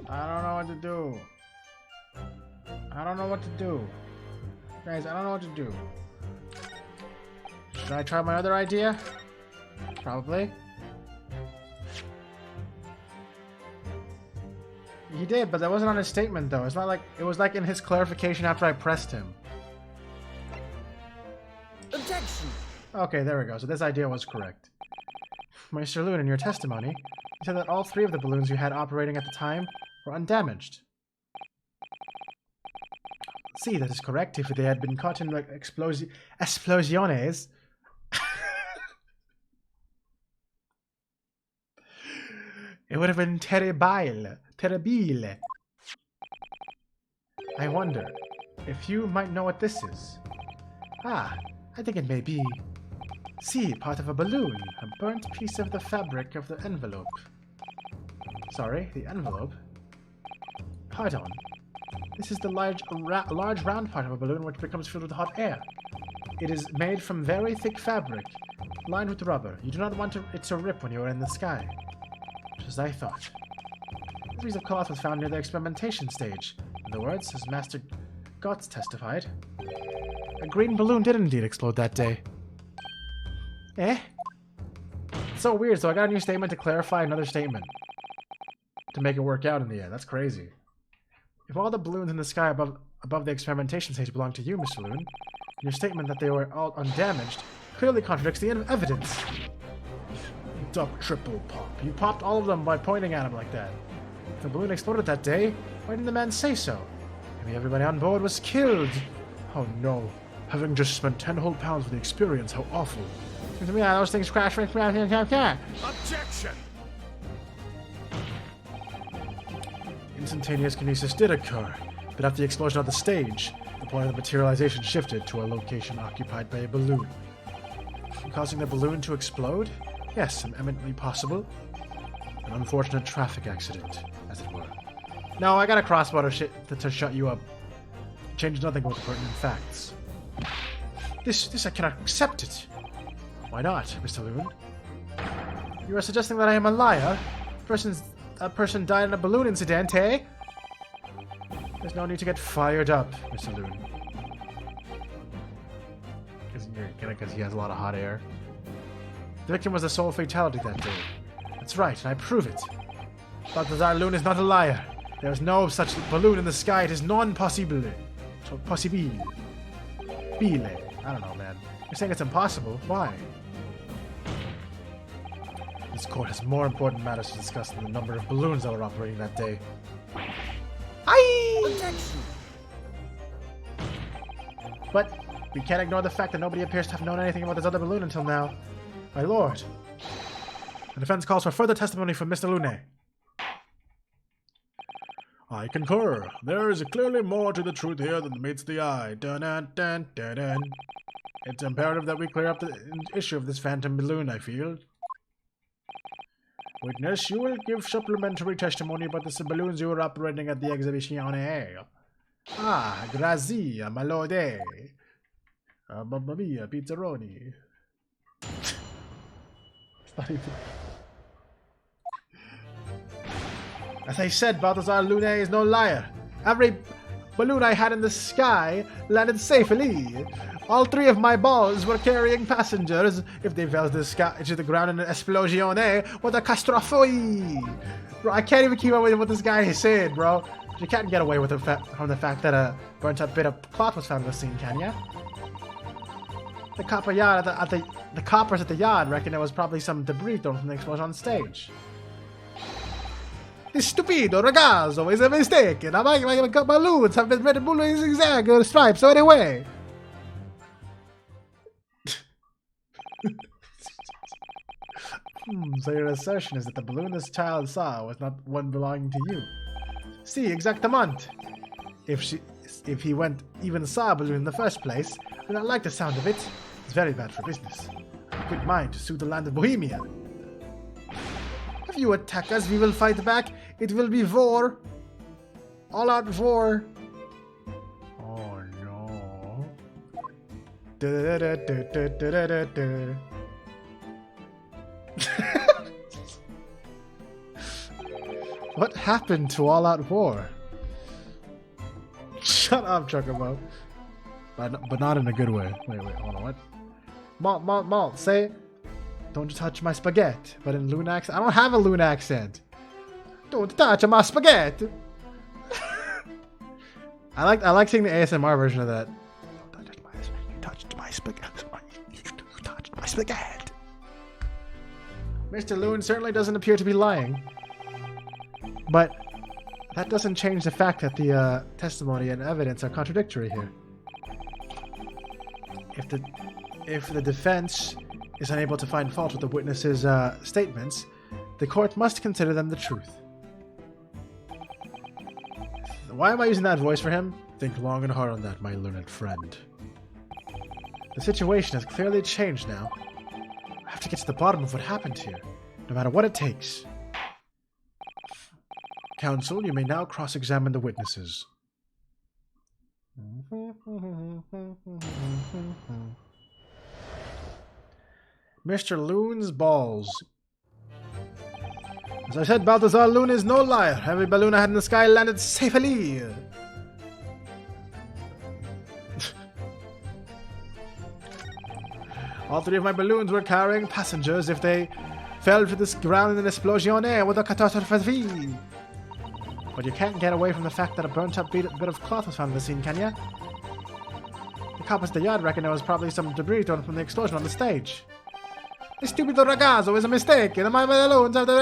I don't know what to do. I don't know what to do. Guys, I don't know what to do. Should I try my other idea? Probably. He did, but that wasn't on his statement, though. It's not like... It was like in his clarification after I pressed him. Objection! Okay, there we go. So this idea was correct. Meister Loon, in your testimony, you said that all 3 of the balloons you had operating at the time were undamaged. See, that is correct. If they had been caught in like explosiones... It would have been terrible. Terribile. I wonder if you might know what this is. Ah, I think it may be. See, part of a balloon. A burnt piece of the fabric of the envelope. Sorry, the envelope? Pardon. This is the large round part of a balloon which becomes filled with hot air. It is made from very thick fabric, lined with rubber. You do not want it to rip when you are in the sky. Just as I thought. This piece of cloth was found near the experimentation stage. In other words, as Master Gotts testified, a green balloon did indeed explode that day. Eh? It's so weird, so I got a new statement to clarify another statement. To make it work out in the end. That's crazy. If all the balloons in the sky above the experimentation stage belong to you, Mr. Loon, your statement that they were all undamaged clearly contradicts the evidence. Triple pop. You popped all of them by pointing at him like that. If the balloon exploded that day, why didn't the man say so? Maybe everybody on board was killed. Oh no. Having just spent 10 whole pounds for the experience, how awful. Yeah, those things crash. Objection! Instantaneous kinesis did occur, but after the explosion of the stage, the point of the materialization shifted to a location occupied by a balloon. Causing the balloon to explode? Yes, eminently possible. An unfortunate traffic accident, as it were. No, I got a crossbow to shut you up. Change nothing with the pertinent facts. This I cannot accept it. Why not, Mr. Loon? You are suggesting that I am a liar? A person died in a balloon incident, eh? There's no need to get fired up, Mr. Loon. Because he has a lot of hot air. The victim was a sole fatality that day. That's right, and I prove it. Balthazar Loon is not a liar. There is no such balloon in the sky. It is non-possible. So possible. Bile. I don't know, man. You're saying it's impossible. Why? This court has more important matters to discuss than the number of balloons that were operating that day. Aye! Objection! But we can't ignore the fact that nobody appears to have known anything about this other balloon until now. My lord. The defense calls for further testimony from Mr. Lune. I concur. There is clearly more to the truth here than meets the eye. Dun dun dun dun dun. It's imperative that we clear up the issue of this phantom balloon, I feel. Witness, you will give supplementary testimony about the balloons you were operating at the exhibition. Ah, grazie, my lord. Mamma mia, pizzeroni. As I said, Balthazar Lune is no liar. Every balloon I had in the sky landed safely. All 3 of my balls were carrying passengers. If they fell to the ground in an esplosione, what a catastrophe! Bro, I can't even keep up with what this guy is saying, bro. You can't get away with from the fact that a burnt-up bit of cloth was found in the scene, can ya? The coppers at the yard reckon it was probably some debris thrown from the explosion on stage. This stupido ragazzo is a mistake. My balloons have been red balloons zigzag stripes so anyway. So your assertion is that the balloon this child saw was not one belonging to you. Si, exactement. If he even saw a balloon in the first place, I do not like the sound of it. It's very bad for business. I have a good mind to sue the land of Bohemia. If you attack us, we will fight back. It will be war. All out war. Oh no. What happened to All Out War? Shut up, Chocobo. But not in a good way. Wait, hold on, what? Malt, say, don't touch my spaghetti. But in Loon accent, I don't have a Loon accent. Don't touch my spaghetti. I like seeing the ASMR version of that. Don't touch you touched my spaghetti. You touched my spaghetti. Mr. Loon certainly doesn't appear to be lying. But that doesn't change the fact that the testimony and evidence are contradictory here. If the defense is unable to find fault with the witness's statements, The court must consider them the truth. Why am I using that voice for him? Think long and hard on that, my learned friend. The situation has clearly changed now. I have to get to the bottom of what happened here, no matter what it takes. Counsel, you may now cross-examine the witnesses. Mr. Loon's balls. As I said, Balthazar Loon is no liar. Every balloon I had in the sky landed safely. All three of my balloons were carrying passengers. If they fell to the ground in an explosion, with a catastrophe. But you can't get away from the fact that a burnt-up bit of cloth was found in the scene, can you? The cops at the yard reckon there was probably some debris thrown from the explosion on the stage. This stupid ragazzo is a mistake. And my balloons have the...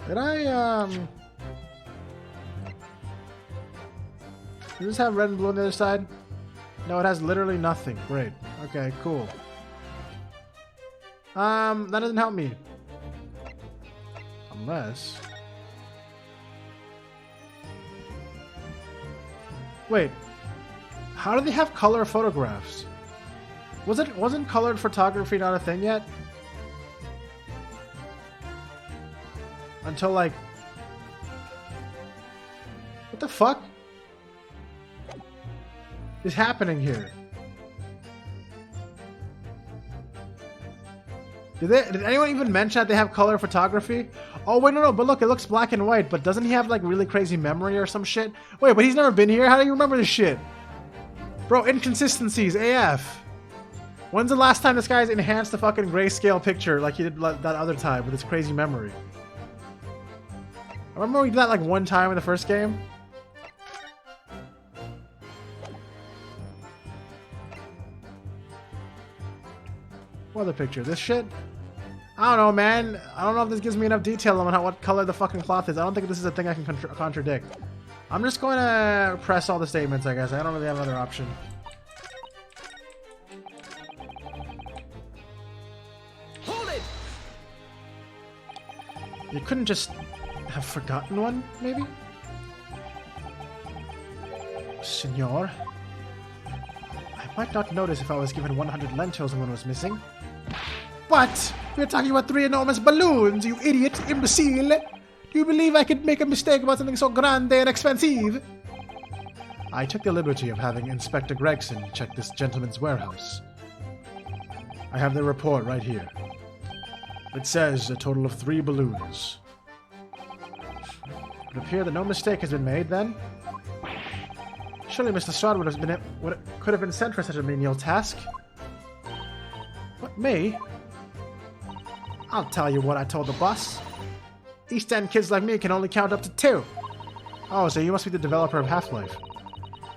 Did I, Does this have red and blue on the other side? No, it has literally nothing. Great. Okay, cool. That doesn't help me. Unless... Wait. How do they have color photographs? Wasn't colored photography not a thing yet? Until like... What the fuck is happening here? Did anyone even mention that they have color photography? Oh wait, no, but look, it looks black and white, but doesn't he have like really crazy memory or some shit? Wait, but he's never been here? How do you remember this shit? Bro, inconsistencies, AF. When's the last time this guy's enhanced the fucking grayscale picture like he did that other time with his crazy memory? I remember we did that like one time in the first game. What other picture? This shit? I don't know, man. I don't know if this gives me enough detail on what color the fucking cloth is. I don't think this is a thing I can contradict. I'm just going to press all the statements, I guess. I don't really have another option. Hold it! You couldn't just have forgotten one, maybe? Senor? I might not notice if I was given 100 lentils and one was missing. What? We're talking about 3 enormous balloons, you idiot, imbecile! Do you believe I could make a mistake about something so grande and expensive? I took the liberty of having Inspector Gregson check this gentleman's warehouse. I have the report right here. It says a total of 3 balloons. It would appear that no mistake has been made, then? Surely Mr. Sod could have been sent for such a menial task. What, me? I'll tell you what I told the boss. East End kids like me can only count up to 2. Oh, so you must be the developer of Half-Life.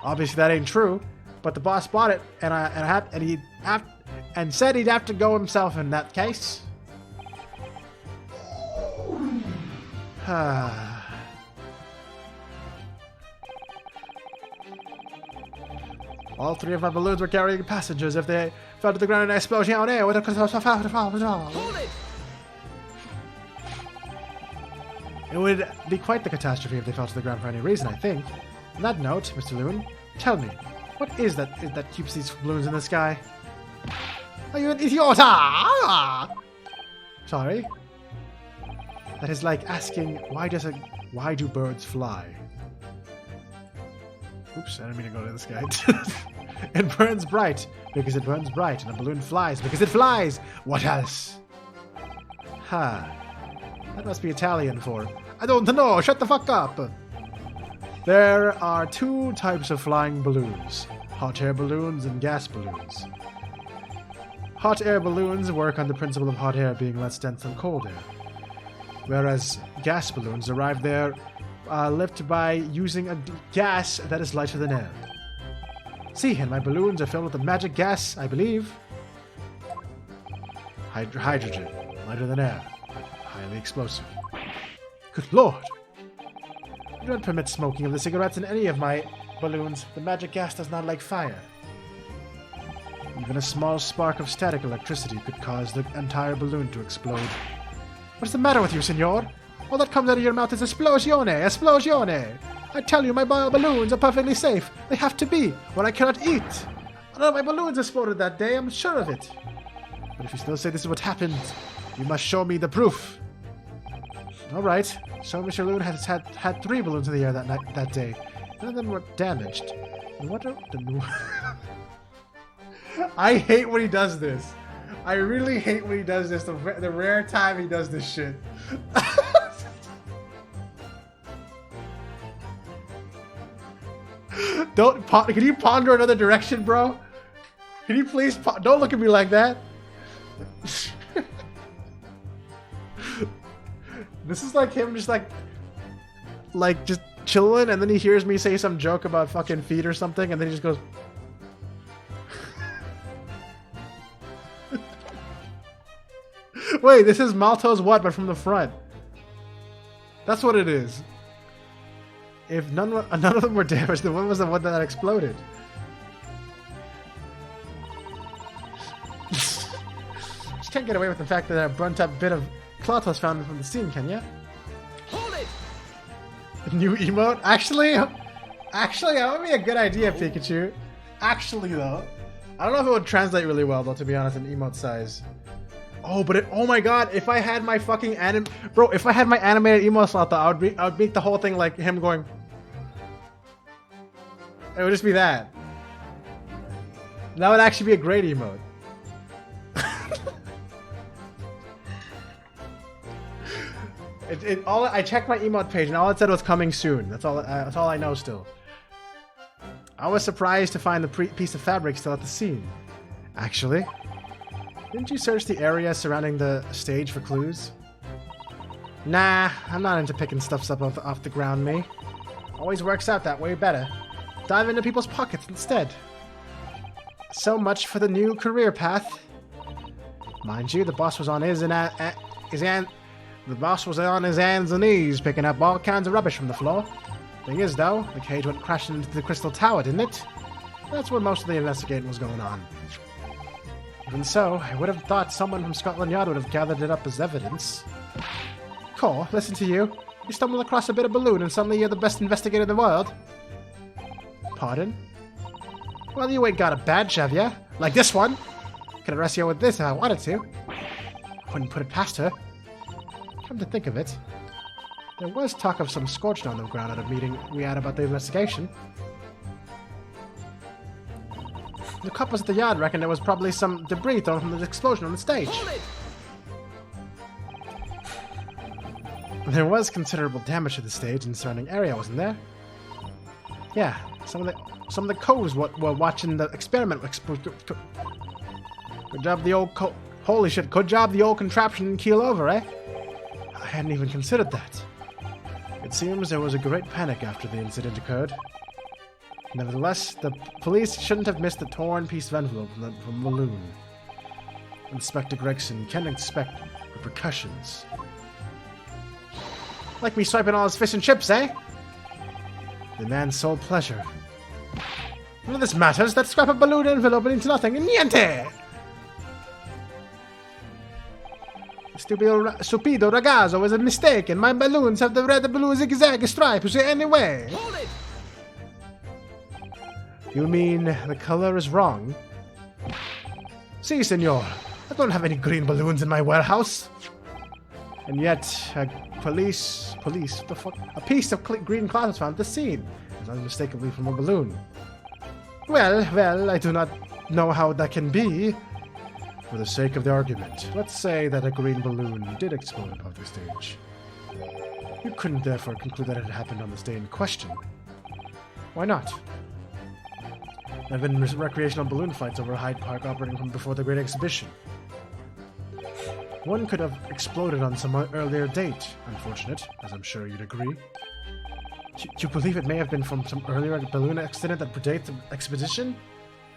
Obviously that ain't true, but the boss bought it, and said he'd have to go himself in that case. All 3 of my balloons were carrying passengers. If they fell to the ground in an explosion, hold it! It would be quite the catastrophe if they fell to the ground for any reason, I think. On that note, Mr. Loon, tell me, what is that keeps these balloons in the sky? Are you an idiot? Sorry? That is like asking, why do birds fly? Oops, I didn't mean to go to this guy. It burns bright because it burns bright, and a balloon flies because it flies. What else? That must be Italian for, I don't know, shut the fuck up. There are 2 types of flying balloons, hot air balloons and gas balloons. Hot air balloons work on the principle of hot air being less dense than cold air, whereas gas balloons arrive there lifted by using a gas that is lighter than air. See, and my balloons are filled with the magic gas, I believe. Hydrogen, lighter than air, highly explosive. Good lord! I don't permit smoking of the cigarettes in any of my balloons. The magic gas does not like fire. Even a small spark of static electricity could cause the entire balloon to explode. What's the matter with you, senor? All that comes out of your mouth is esplosione, esplosione! I tell you, my balloons are perfectly safe. They have to be, or I cannot eat. None of my balloons exploded that day, I'm sure of it. But if you still say this is what happened, you must show me the proof. Alright, so Mr. Loon has had 3 balloons in the air that day. None of them were damaged. And what are the... I hate when he does this. I really hate when he does this. The rare time he does this shit. Can you ponder another direction, bro? Can you please don't look at me like that? This is like him just just chilling, and then he hears me say some joke about fucking feet or something, and then he just goes. Wait, this is Maltos what, but from the front. That's what it is. If none of them were damaged, then one was the one that exploded. Just can't get away with the fact that a burnt up bit of cloth was found from the scene, can ya? Hold it! New emote? Actually, that would be a good idea, Pikachu. Actually, though. I don't know if it would translate really well, though, to be honest, in emote size. Oh, but oh my god, if I had my fucking if I had my animated emote slot, though, I would make the whole thing like him going. It would just be that. That would actually be a great emote. I checked my emote page and all it said was coming soon. That's all I know still. I was surprised to find the piece of fabric still at the scene. Actually, didn't you search the area surrounding the stage for clues? Nah, I'm not into picking stuff up off the ground, me. Always works out that way better. Dive into people's pockets instead. So much for the new career path. Mind you, the boss was on his hands and knees, picking up all kinds of rubbish from the floor. Thing is, though, the cage went crashing into the crystal tower, didn't it? That's where most of the investigating was going on. Even so, I would have thought someone from Scotland Yard would have gathered it up as evidence. Cor, listen to you. You stumble across a bit of balloon and suddenly you're the best investigator in the world. Pardon? Well, you ain't got a badge, have ya? Like this one? Could arrest you with this if I wanted to. Wouldn't put it past her. Come to think of it, there was talk of some scorched on the ground at a meeting we had about the investigation. The coppers at the yard reckon there was probably some debris thrown from the explosion on the stage. There was considerable damage to the stage and the surrounding area, wasn't there? Yeah, some of the coves were watching the experiment. Good job the old holy shit! Good job the old contraption didn't keel over, eh? I hadn't even considered that. It seems there was a great panic after the incident occurred. Nevertheless, the police shouldn't have missed the torn piece of envelope from the balloon. Inspector Gregson can expect repercussions. Like me swiping all his fish and chips, eh? The man's sole pleasure. None of this matters. That scrap of balloon envelope means nothing. Niente! Stupido ragazzo was a mistake, and my balloons have the red blue zigzag stripes anyway. Hold it! You mean the color is wrong? Si, senor. I don't have any green balloons in my warehouse. And yet, a piece of green cloth was found at the scene. It was unmistakably from a balloon. Well, I do not know how that can be. For the sake of the argument, let's say that a green balloon did explode above the stage. You couldn't therefore conclude that it happened on the day in question. Why not? There have been recreational balloon fights over Hyde Park operating from before the Great Exhibition. One could have exploded on some earlier date. Unfortunate, as I'm sure you'd agree. You believe it may have been from some earlier balloon accident that predates the exhibition?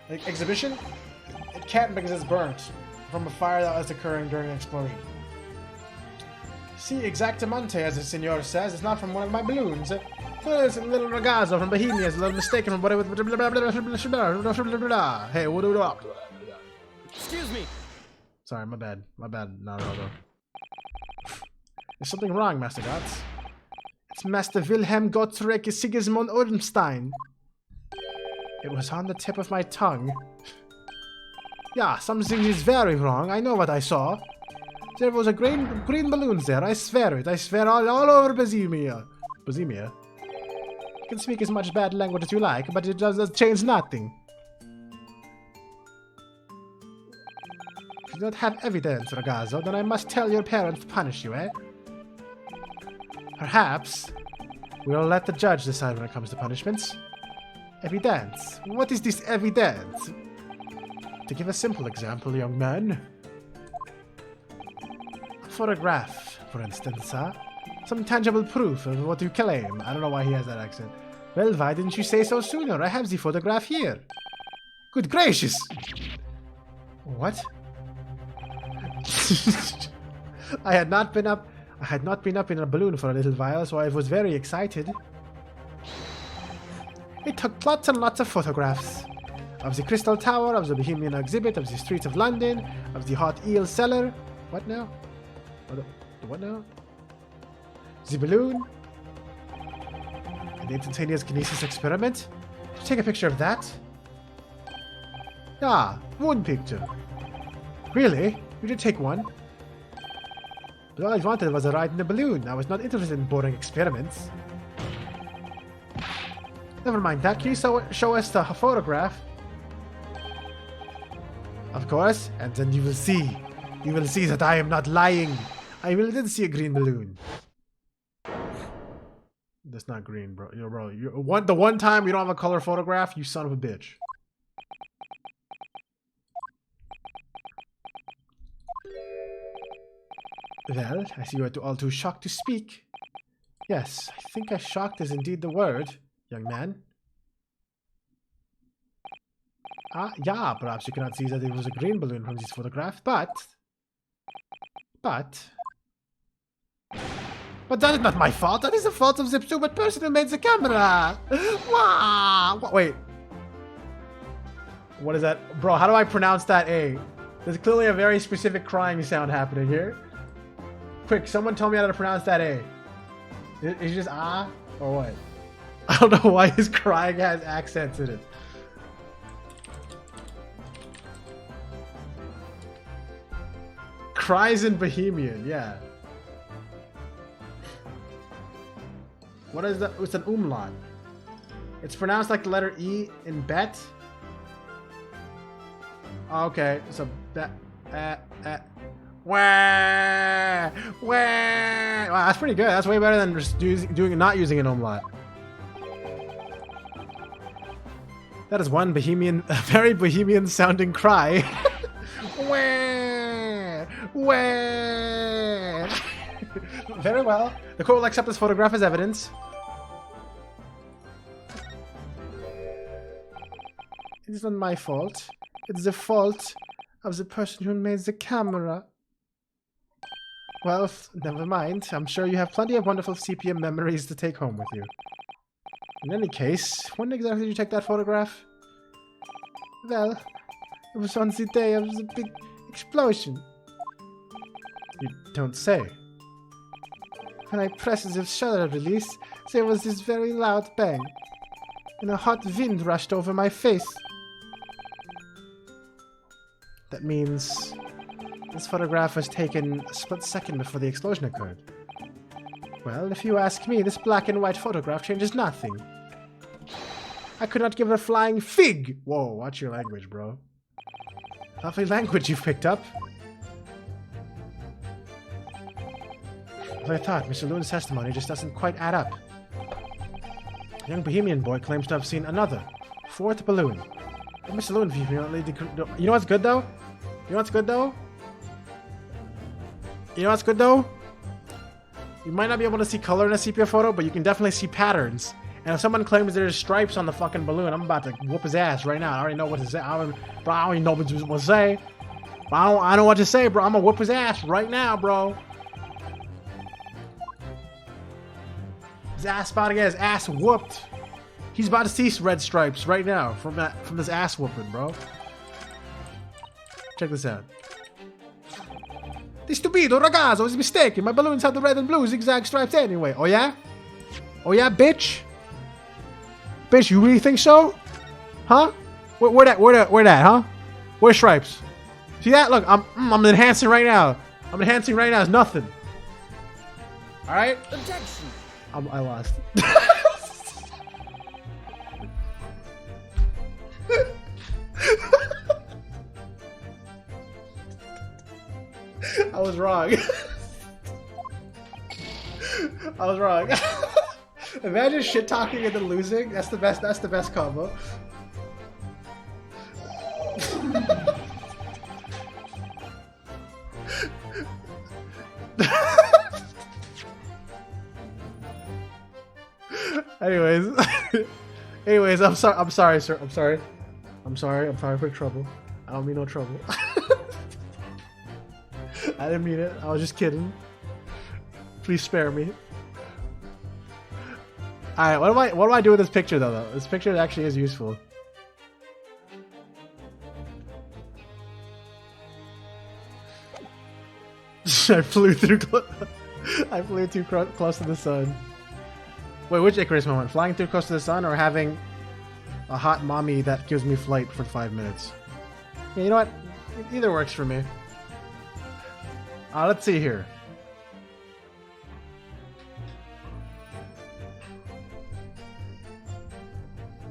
Exhibition? It can't because it's burnt from a fire that was occurring during an explosion. See, exactamente, as the senor says, it's not from one of my balloons. It's a little ragazzo from Bohemia is a little mistaken from what it was. Hey, what do we do? Excuse me. Sorry, my bad. My bad, Naruto. There's something wrong, Master Gotts. It's Master Wilhelm Gottfried Sigismund Ornstein. It was on the tip of my tongue. Yeah, something is very wrong. I know what I saw. There was a green balloon there. I swear it. I swear all over Bohemia. Bohemia? You can speak as much bad language as you like, but it does change nothing. If you don't have evidence, Ragazzo, then I must tell your parents to punish you, eh? Perhaps we'll let the judge decide when it comes to punishments. Evidence? What is this evidence? To give a simple example, young man. A photograph, for instance, huh? Some tangible proof of what you claim. I don't know why he has that accent. Well, why didn't you say so sooner? I have the photograph here. Good gracious! What? I had not been up in a balloon for a little while, so I was very excited. We took lots and lots of photographs. Of the Crystal Tower, of the Bohemian exhibit, of the streets of London, of the hot eel cellar. What now? What now? The balloon. An instantaneous kinesis experiment. Did you take a picture of that? Ah, one picture. Really? You did take one? But all I wanted was a ride in the balloon. I was not interested in boring experiments. Never mind that. Can you show us the photograph? Of course, and then you will see. You will see that I am not lying. I did see a green balloon. That's not green, bro. The one time you don't have a color photograph, you son of a bitch. Well, I see you are all too shocked to speak. Yes, I think shocked is indeed the word, young man. Yeah, perhaps you cannot see that it was a green balloon from this photograph, but that is not my fault. That is the fault of the stupid person who made the camera. Wow. Wait. What is that? Bro, how do I pronounce that A? There's clearly a very specific crying sound happening here. Quick, someone tell me how to pronounce that A. Is it just ah or what? I don't know why his crying has accents in it. Cries in Bohemian, yeah. What is that? It's an umlaut. It's pronounced like the letter E in bet. Okay, so bet. Wow, that's pretty good. That's way better than just not using an umlaut. That is one Bohemian, a very Bohemian sounding cry. Very well. The court will accept this photograph as evidence. It is not my fault. It's the fault of the person who made the camera. Well, never mind. I'm sure you have plenty of wonderful sepia memories to take home with you. In any case, when exactly did you take that photograph? Well, it was on the day of the big explosion. You don't say. When I pressed the shutter release, there was this very loud bang, and a hot wind rushed over my face. That means this photograph was taken a split second before the explosion occurred. Well, if you ask me, this black and white photograph changes nothing. I could not give a flying fig! Whoa, watch your language, bro. Lovely language you've picked up. As I thought, Mr. Loon's testimony just doesn't quite add up. A young Bohemian boy claims to have seen another, fourth balloon. But Mr. Loon, you know what's good though? You know what's good though? You know what's good though? You might not be able to see color in a sepia photo, but you can definitely see patterns. And if someone claims there's stripes on the fucking balloon, I'm about to whoop his ass right now. I already know what to say. I don't even know what to say. I don't know what to say, bro. I'm gonna whoop his ass right now, bro. His ass about to get his ass whooped. He's about to see red stripes right now from this ass whooping, bro. Check this out. This stupido ragazzo is mistaken. My balloons have the red and blue zigzag stripes anyway. Oh yeah? Oh yeah, bitch? Bitch, you really think so? Huh? Where that, huh? Where's stripes? See that? Look, I'm enhancing right now. I'm enhancing right now. It's nothing. Alright? Objection. I lost. I was wrong. I was wrong. Imagine shit talking and then losing. That's the best. That's the best combo. Anyways, I'm sorry, sir. I'm sorry for trouble. I don't mean no trouble. I didn't mean it. I was just kidding. Please spare me. Alright, what do I do with this picture though? This picture actually is useful. I flew too close to the sun. Wait, which Icarus moment? Flying too close to the sun or having a hot mommy that gives me flight for 5 minutes? Yeah, you know what? Either works for me. Let's see here.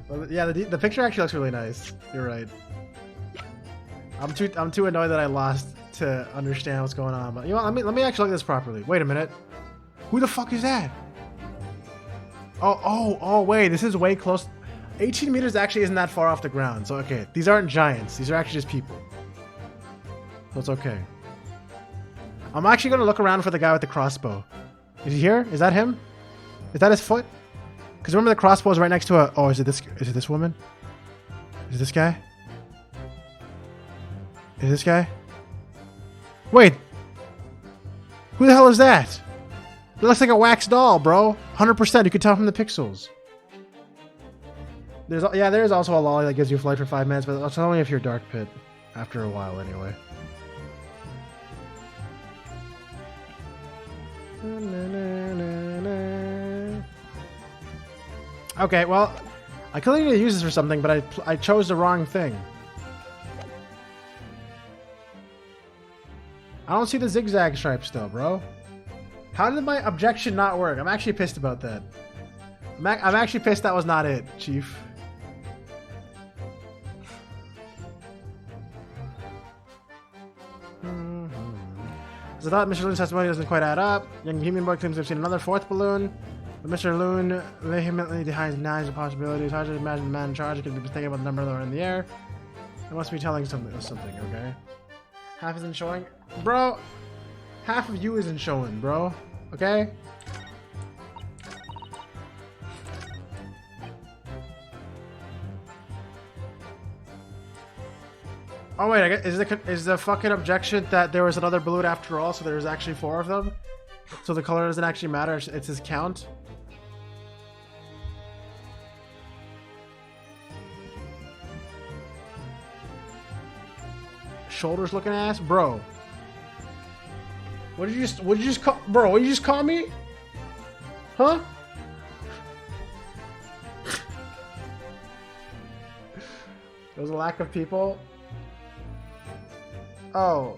Well, yeah, the picture actually looks really nice. You're right. I'm too annoyed that I lost to understand what's going on. But you know what? Let me actually look at this properly. Wait a minute. Who the fuck is that? Oh, wait. This is way close. 18 meters actually isn't that far off the ground. So, okay. These aren't giants. These are actually just people. So it's okay. I'm actually going to look around for the guy with the crossbow. Is he here? Is that him? Is that his foot? Because remember the crossbow is right next to a... Oh, is it this woman? Is it this guy? Is it this guy? Wait. Who the hell is that? It looks like a wax doll, bro. 100%. You can tell from the pixels. There's also a lolly that gives you flight for 5 minutes, but it's only if you're dark pit. After a while, anyway. Okay, well, I clearly need to use this for something, but I chose the wrong thing. I don't see the zigzag stripes though, bro. How did my objection not work? I'm actually pissed about that. I'm actually pissed that was not it, Chief. I thought Mr. Loon's testimony doesn't quite add up. Young human boy claims to have seen another fourth balloon. But Mr. Loon vehemently denies the possibility. It's hard to imagine the man in charge could be mistaken about the number that are in the air. It must be telling something, okay? Half isn't showing. Bro, half of you isn't showing, bro. Okay? Oh wait, is the fucking objection that there was another balloon after all, so there was actually 4 of them? So the color doesn't actually matter, it's his count? Shoulders looking ass? Bro. What did you just call, bro, what did you just call me? Huh? There was a lack of people. Oh.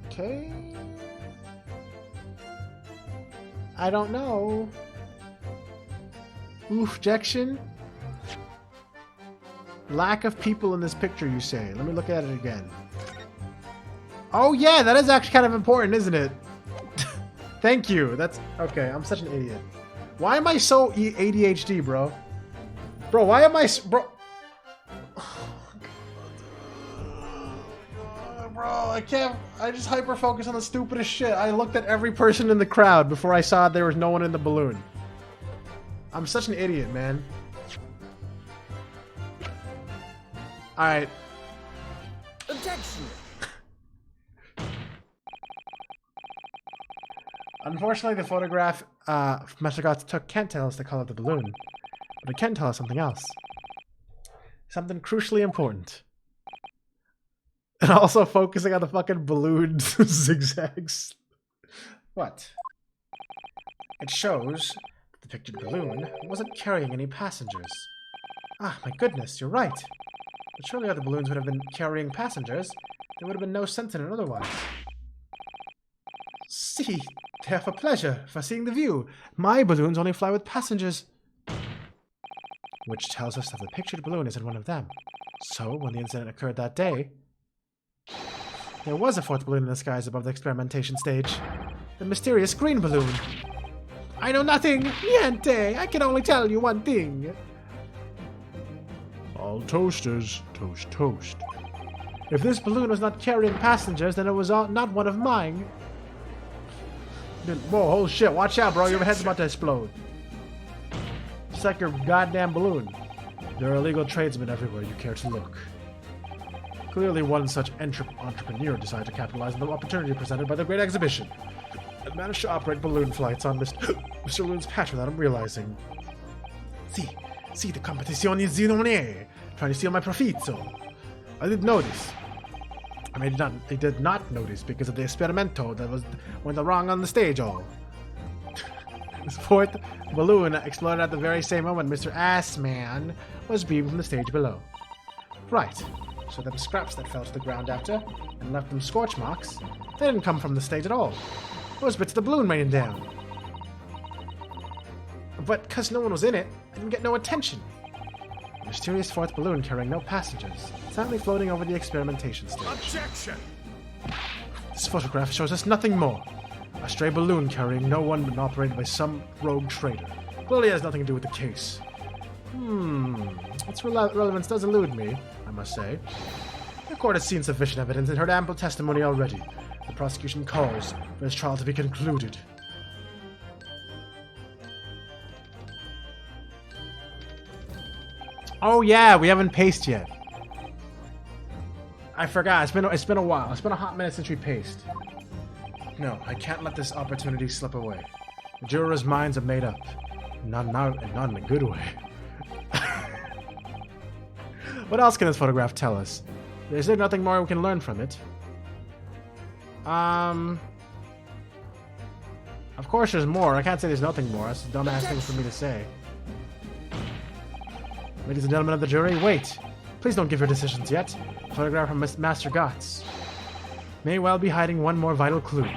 Okay. I don't know. Oof, Jection. Lack of people in this picture, you say. Let me look at it again. Oh yeah, that is actually kind of important, isn't it? Thank you. That's okay. I'm such an idiot. Why am I so ADHD, bro? Bro, why am I bro? Bro, I can't. I just hyper focus on the stupidest shit. I looked at every person in the crowd before I saw there was no one in the balloon. I'm such an idiot, man. Alright. Objection. Unfortunately, the photograph Master Goth took can't tell us the color of the balloon, but it can tell us something else. Something crucially important. And also focusing on the fucking balloon zigzags. What? It shows that the pictured balloon wasn't carrying any passengers. Ah, my goodness, you're right. But surely other balloons would have been carrying passengers. There would have been no sense in it otherwise. See, therefore pleasure for seeing the view. My balloons only fly with passengers. Which tells us that the pictured balloon isn't one of them. So, when the incident occurred that day, there was a fourth balloon in the skies above the experimentation stage. The mysterious green balloon. I know nothing! Niente! I can only tell you one thing. All toasters, toast, toast. If this balloon was not carrying passengers, then it was not one of mine. Whoa, holy shit, watch out, bro. Your head's about to explode. Just like your goddamn balloon. There are illegal tradesmen everywhere you care to look. Clearly one such entrepreneur decided to capitalize on the opportunity presented by the Great Exhibition and managed to operate balloon flights on Mr. Loon's patch without him realizing. See the competizione zinone, trying to steal my profitto. I did notice. I did not notice because of the esperimento that went wrong on the stage all. This fourth balloon exploded at the very same moment Mr. Assman was beamed from the stage below. Right, so the scraps that fell to the ground after and left them scorch marks, they didn't come from the stage at all. Those bits of the balloon raining down. But because no one was in it, it didn't get no attention. A mysterious fourth balloon carrying no passengers, silently floating over the experimentation stage. Objection! This photograph shows us nothing more. A stray balloon carrying no one and operated by some rogue trader. Clearly has nothing to do with the case. Its relevance does elude me, I must say. The court has seen sufficient evidence and heard ample testimony already. The prosecution calls for this trial to be concluded. Oh yeah, we haven't paced yet. I forgot. It's been a while. It's been a hot minute since we paced. No, I can't let this opportunity slip away. The jurors' minds are made up. Not in a good way. What else can this photograph tell us? Is there nothing more we can learn from it? Of course there's more. I can't say there's nothing more. That's a dumbass thing for me to say. Ladies and gentlemen of the jury, wait. Please don't give your decisions yet. A photograph from Master Gotts may well be hiding one more vital clue.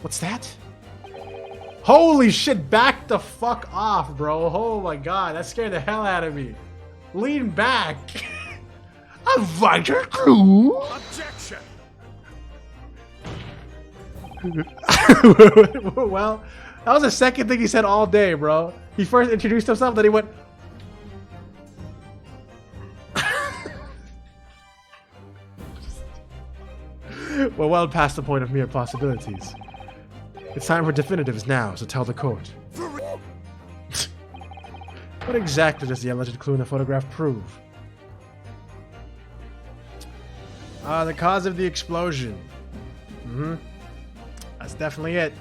What's that? Holy shit, back the fuck off, bro. Oh my god, that scared the hell out of me. Lean back. A vital clue? Objection! Well, that was the second thing he said all day, bro. He first introduced himself, then he went... We're well past the point of mere possibilities. It's time for definitives now, so tell the court. What exactly does the alleged clue in the photograph prove? The cause of the explosion. That's definitely it.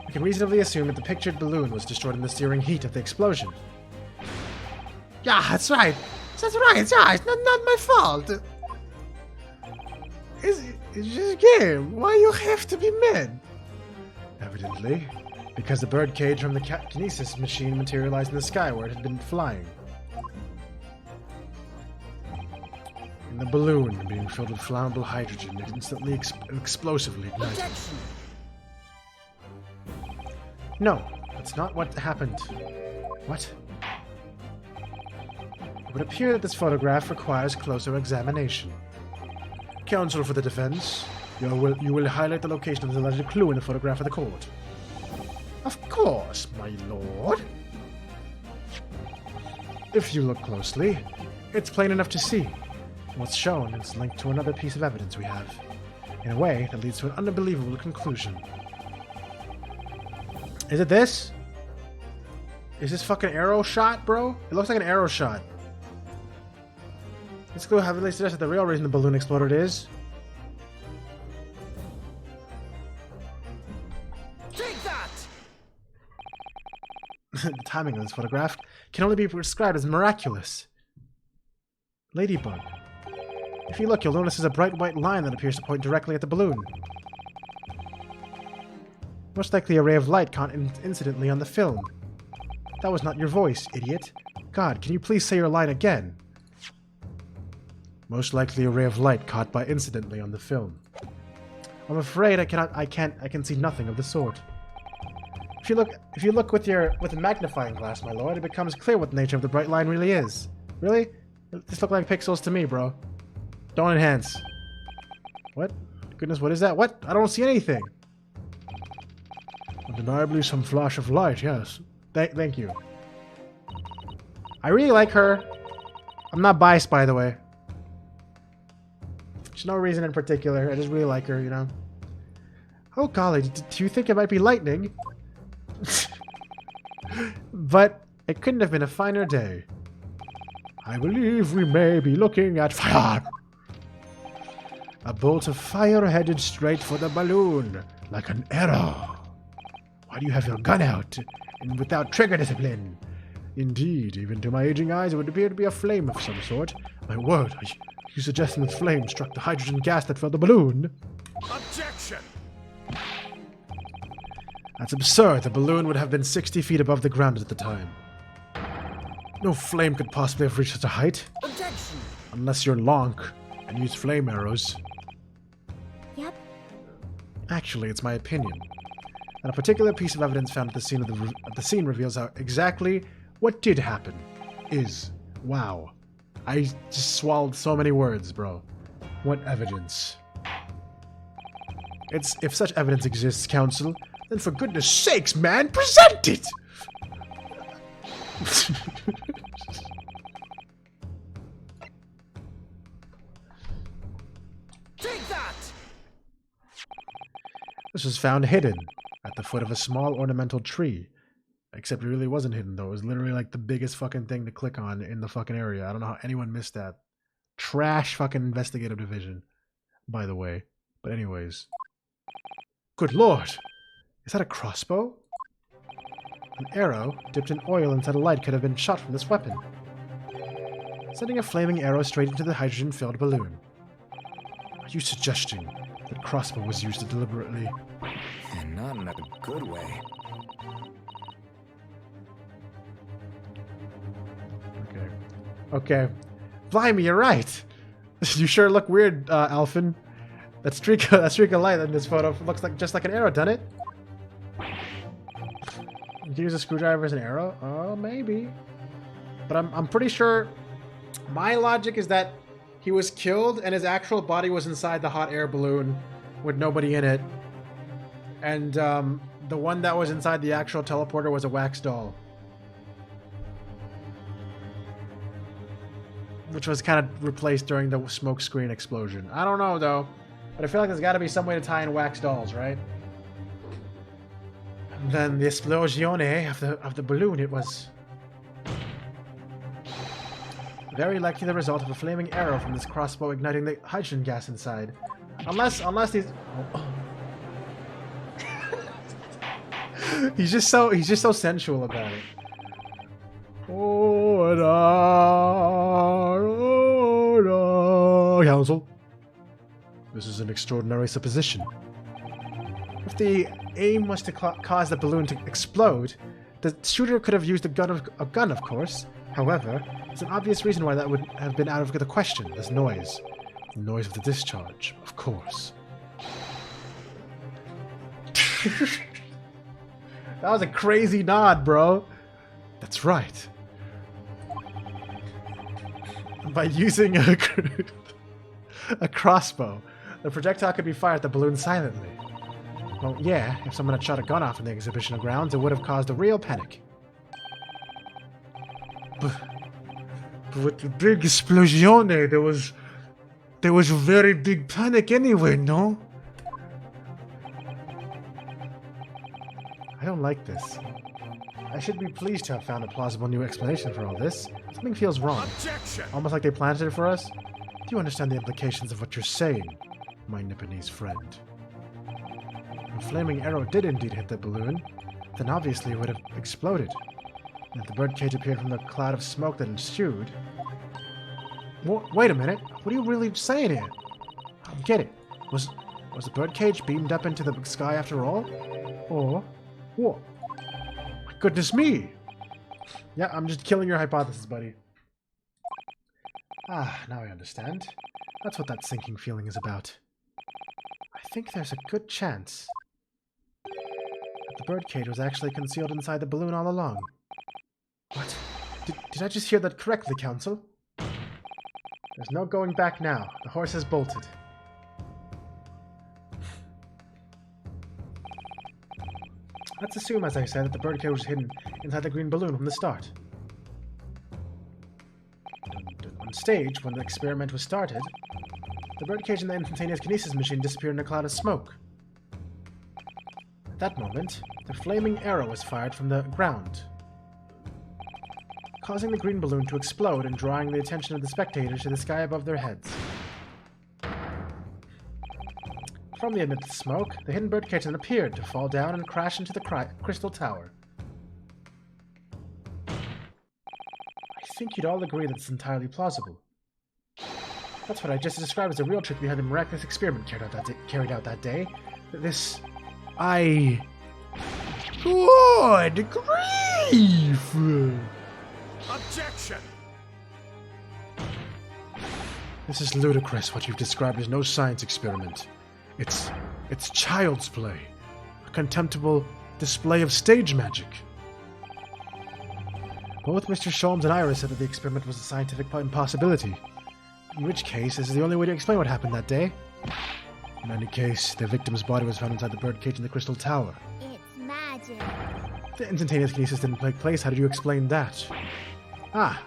We can reasonably assume that the pictured balloon was destroyed in the searing heat of the explosion. Yeah, that's right. That's right, it's not my fault. It's just a game. Why you have to be mad? Evidently, because the bird cage from the kinesis machine materialized in the sky where it had been flying. And the balloon, being filled with flammable hydrogen, it instantly explosively ignited. Objection! No, that's not what happened. What? It would appear that this photograph requires closer examination. Counsel for the defense, you will highlight the location of the alleged clue in the photograph for the court. Of course, my lord. If you look closely, it's plain enough to see. What's shown is linked to another piece of evidence we have, in a way that leads to an unbelievable conclusion. Is it this? Is this fucking arrow shot, bro? It looks like an arrow shot. Let's go have at least suggest that the real reason the balloon exploded is... Take that! The timing of this photograph can only be described as miraculous. Ladybug. If you look, you'll notice there's a bright white line that appears to point directly at the balloon. Most likely a ray of light caught incidentally on the film. That was not your voice, idiot. God, can you please say your line again? Most likely a ray of light caught by incidentally on the film. I'm afraid I can see nothing of the sort. If you look with a magnifying glass, my lord, it becomes clear what the nature of the bright line really is. Really? This look like pixels to me, bro. Don't enhance. What? Goodness, what is that? What? I don't see anything. Undeniably some flash of light, yes. Thank you. I really like her. I'm not biased, by the way. There's no reason in particular. I just really like her, you know. Oh golly, do you think it might be lightning? But it couldn't have been a finer day. I believe we may be looking at fire. A bolt of fire headed straight for the balloon, like an arrow. Why do you have your gun out, and without trigger discipline? Indeed, even to my aging eyes, it would appear to be a flame of some sort. My word, are you suggesting that flame struck the hydrogen gas that filled the balloon? Objection! That's absurd. The balloon would have been 60 feet above the ground at the time. No flame could possibly have reached such a height. Objection! Unless you're Lonk and use flame arrows. Yep. Actually, it's my opinion that a particular piece of evidence found at the scene reveals how exactly what did happen is. Wow. I just swallowed so many words, bro. What evidence? If such evidence exists, Counsel, then for goodness sakes, man, present it! Take that! This was found hidden at the foot of a small ornamental tree. Except it really wasn't hidden, though. It was literally like the biggest fucking thing to click on in the fucking area. I don't know how anyone missed that. Trash fucking investigative division, by the way. But anyways. Good lord! Is that a crossbow? An arrow dipped in oil inside a light could have been shot from this weapon, sending a flaming arrow straight into the hydrogen-filled balloon. Are you suggesting that crossbow was used deliberately? And not in a good way. Okay. Blimey, you're right. You sure look weird, Alphen. That streak of light in this photo looks like just like an arrow, doesn't it? You can use a screwdriver as an arrow? Oh, maybe. But I'm pretty sure my logic is that he was killed and his actual body was inside the hot air balloon with nobody in it. And the one that was inside the actual teleporter was a wax doll. Which was kind of replaced during the smoke screen explosion. I don't know, though. But I feel like there's got to be some way to tie in wax dolls, right? And then the esplosione of the balloon, it was very likely the result of a flaming arrow from this crossbow igniting the hydrogen gas inside. Unless these... Oh. he's just so sensual about it. Counsel. This is an extraordinary supposition. If the aim was to cause the balloon to explode, the shooter could have used a gun, of course. However, there's an obvious reason why that would have been out of the question. This noise. The noise of the discharge, of course. That was a crazy nod, bro. That's right. By using a crossbow, the projectile could be fired at the balloon silently. Well, yeah, if someone had shot a gun off in the exhibition grounds, it would have caused a real panic. But with the big explosion, there was a very big panic anyway, no? I don't like this. I should be pleased to have found a plausible new explanation for all this. Something feels wrong. Objection! Almost like they planted it for us. Do you understand the implications of what you're saying, my Nipponese friend? If a flaming arrow did indeed hit the balloon, then obviously it would have exploded. And if the birdcage appeared from the cloud of smoke that ensued, Wait a minute. What are you really saying here? I don't get it. Was the birdcage beamed up into the sky after all? Or what? My goodness me! Yeah, I'm just killing your hypothesis, buddy. Ah, now I understand. That's what that sinking feeling is about. I think there's a good chance that the birdcage was actually concealed inside the balloon all along. What? Did I just hear that correctly, Council? There's no going back now. The horse has bolted. Let's assume, as I said, that the birdcage was hidden inside the green balloon from the start. On stage, when the experiment was started, the birdcage and the instantaneous kinesis machine disappeared in a cloud of smoke. At that moment, the flaming arrow was fired from the ground, causing the green balloon to explode and drawing the attention of the spectators to the sky above their heads. From the emitted smoke, the hidden birdcage then appeared to fall down and crash into the crystal tower. I think you'd all agree that it's entirely plausible. That's what I just described as the real trick behind the miraculous experiment carried out that day. This... Good grief! Objection! This is ludicrous, what you've described as no science experiment. It's child's play. A contemptible display of stage magic. Both Mr. Sholmes and Iris said that the experiment was a scientific impossibility. In which case, this is the only way to explain what happened that day. In any case, the victim's body was found inside the birdcage in the crystal tower. It's magic. The instantaneous kinesis didn't take place. How did you explain that?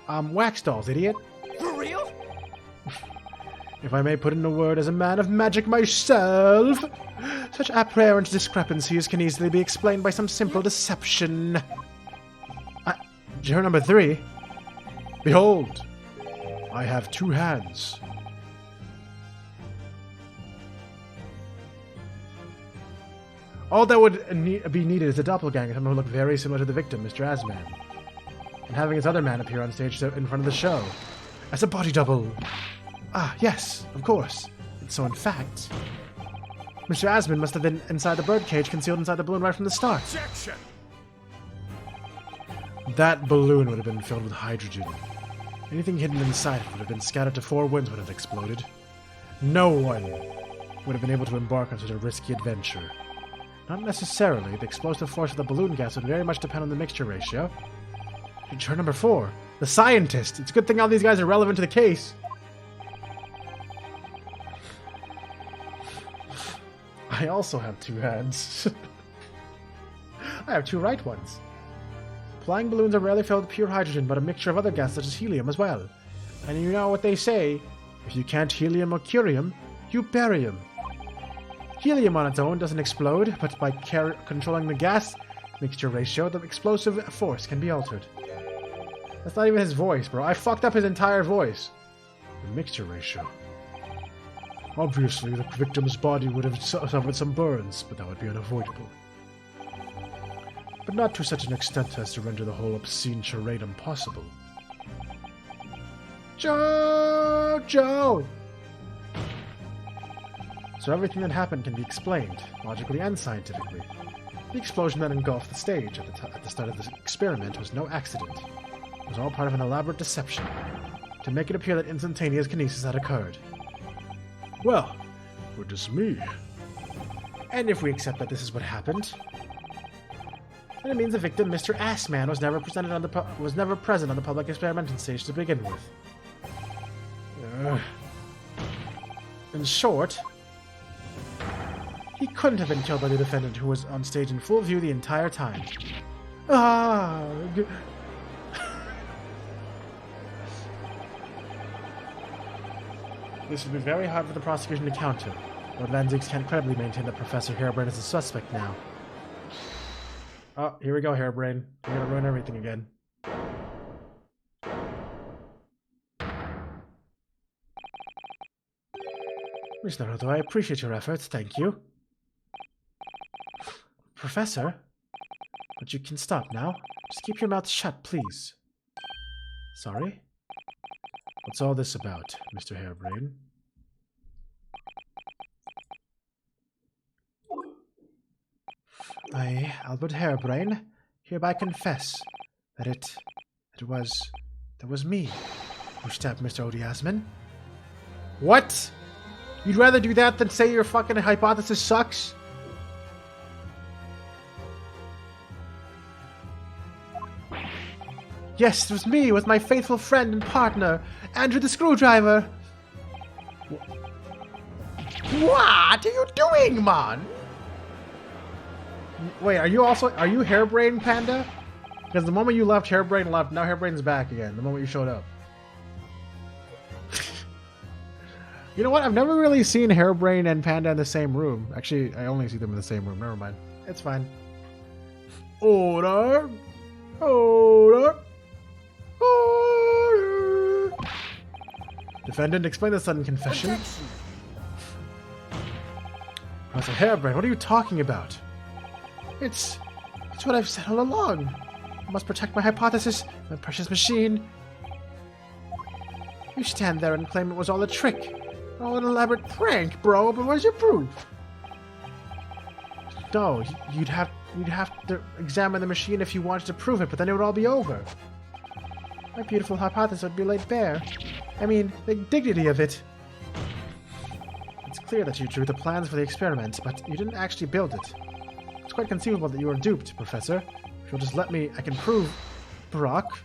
Wax dolls, idiot. For real? If I may put in a word as a man of magic myself, such apparent discrepancies can easily be explained by some simple deception. Juror number 3. Behold, I have 2 hands. All that would be needed is a doppelganger, someone who looked very similar to the victim, Mr. Asman, and having his other man appear on stage in front of the show as a body double. Yes, of course. So in fact, Mr. Asman must have been inside the birdcage, concealed inside the balloon right from the start. Objection! That balloon would have been filled with hydrogen. Anything hidden inside it would have been scattered to 4 winds when it exploded. No one would have been able to embark on such a risky adventure. Not necessarily. The explosive force of the balloon gas would very much depend on the mixture ratio. Juror number 4. The scientist. It's a good thing all these guys are relevant to the case. I also have 2 hands. I have 2 right ones. Flying balloons are rarely filled with pure hydrogen, but a mixture of other gases such as helium as well. And you know what they say, if you can't helium or curium, you barium. Helium on its own doesn't explode, but by controlling the gas mixture ratio, the explosive force can be altered. That's not even his voice, bro. I fucked up his entire voice. The mixture ratio. Obviously, the victim's body would have suffered some burns, but that would be unavoidable. But not to such an extent as to render the whole obscene charade impossible. Joe! So everything that happened can be explained, logically and scientifically. The explosion that engulfed the stage at the start of the experiment was no accident. It was all part of an elaborate deception, to make it appear that instantaneous kinesis had occurred. Well, goodness me. And if we accept that this is what happened, then it means the victim, Mr. Assman, was never present on the public experimental stage to begin with. In short, he couldn't have been killed by the defendant, who was on stage in full view the entire time. This would be very hard for the prosecution to counter. Lord Van Zooks can't credibly maintain that Professor Harebrained is a suspect now. Oh, here we go, Harebrained. You're gonna ruin everything again. Miss Naruto, I appreciate your efforts, thank you. Professor? But you can stop now. Just keep your mouth shut, please. Sorry? What's all this about, Mr. Harebrained? I, Albert Harebrained, hereby confess that it was me who stabbed Mr. Odiasman. What? You'd rather do that than say your fucking hypothesis sucks? Yes, it was me with my faithful friend and partner, Andrew the Screwdriver. What are you doing, man? Wait, are you Harebrained, Panda? Because the moment you left, Harebrained left. Now Harebrained's back again. The moment you showed up. You know what? I've never really seen Harebrained and Panda in the same room. Actually, I only see them in the same room. Never mind. It's fine. Order. Order. Order. Defendant, explain the sudden confession. Objection. Professor Harebrained, what are you talking about? It's what I've said all along. I must protect my hypothesis, my precious machine. You stand there and claim it was all a trick. All an elaborate prank, bro, but where's your proof? No, you'd have to examine the machine if you wanted to prove it, but then it would all be over. My beautiful hypothesis would be laid bare. I mean, the dignity of it. It's clear that you drew the plans for the experiment, but you didn't actually build it. It's quite conceivable that you were duped, Professor. If you'll just let me, I can prove... Brock?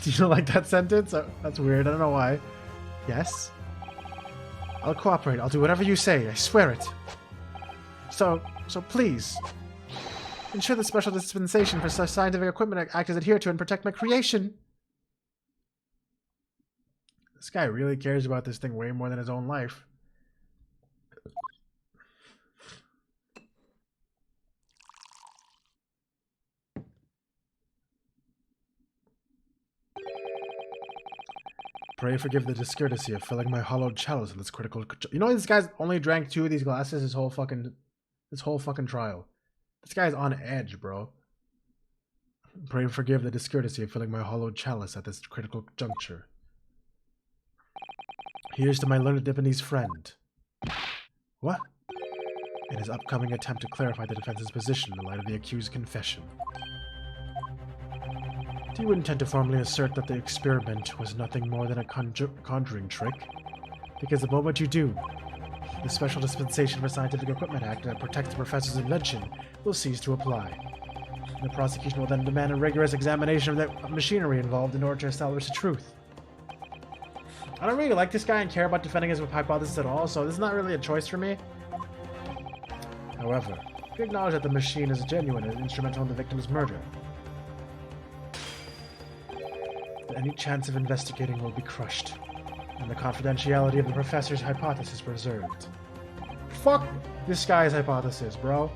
Do you not like that sentence? That's weird, I don't know why. Yes? I'll cooperate, I'll do whatever you say, I swear it. So please, ensure the special dispensation for scientific equipment Act is adhered to and protect my creation. This guy really cares about this thing way more than his own life. Pray forgive the discourtesy of filling my hollowed chalice in this critical... You know this guy's only drank 2 of these glasses his whole fucking trial. This guy's on edge, bro. Pray forgive the discourtesy of filling my hollowed chalice at this critical juncture. Here's to my learned Japanese friend. What? In his upcoming attempt to clarify the defense's position in light of the accused's confession. Do you intend to formally assert that the experiment was nothing more than a conjuring trick? Because the moment you do, the Special Dispensation for Scientific Equipment Act that protects the professor's invention will cease to apply. The prosecution will then demand a rigorous examination of the machinery involved in order to establish the truth. I don't really like this guy and care about defending his hypothesis at all, so this is not really a choice for me. However, we acknowledge that the machine is genuine and instrumental in the victim's murder. Any chance of investigating will be crushed, and the confidentiality of the professor's hypothesis preserved. Fuck this guy's hypothesis, bro.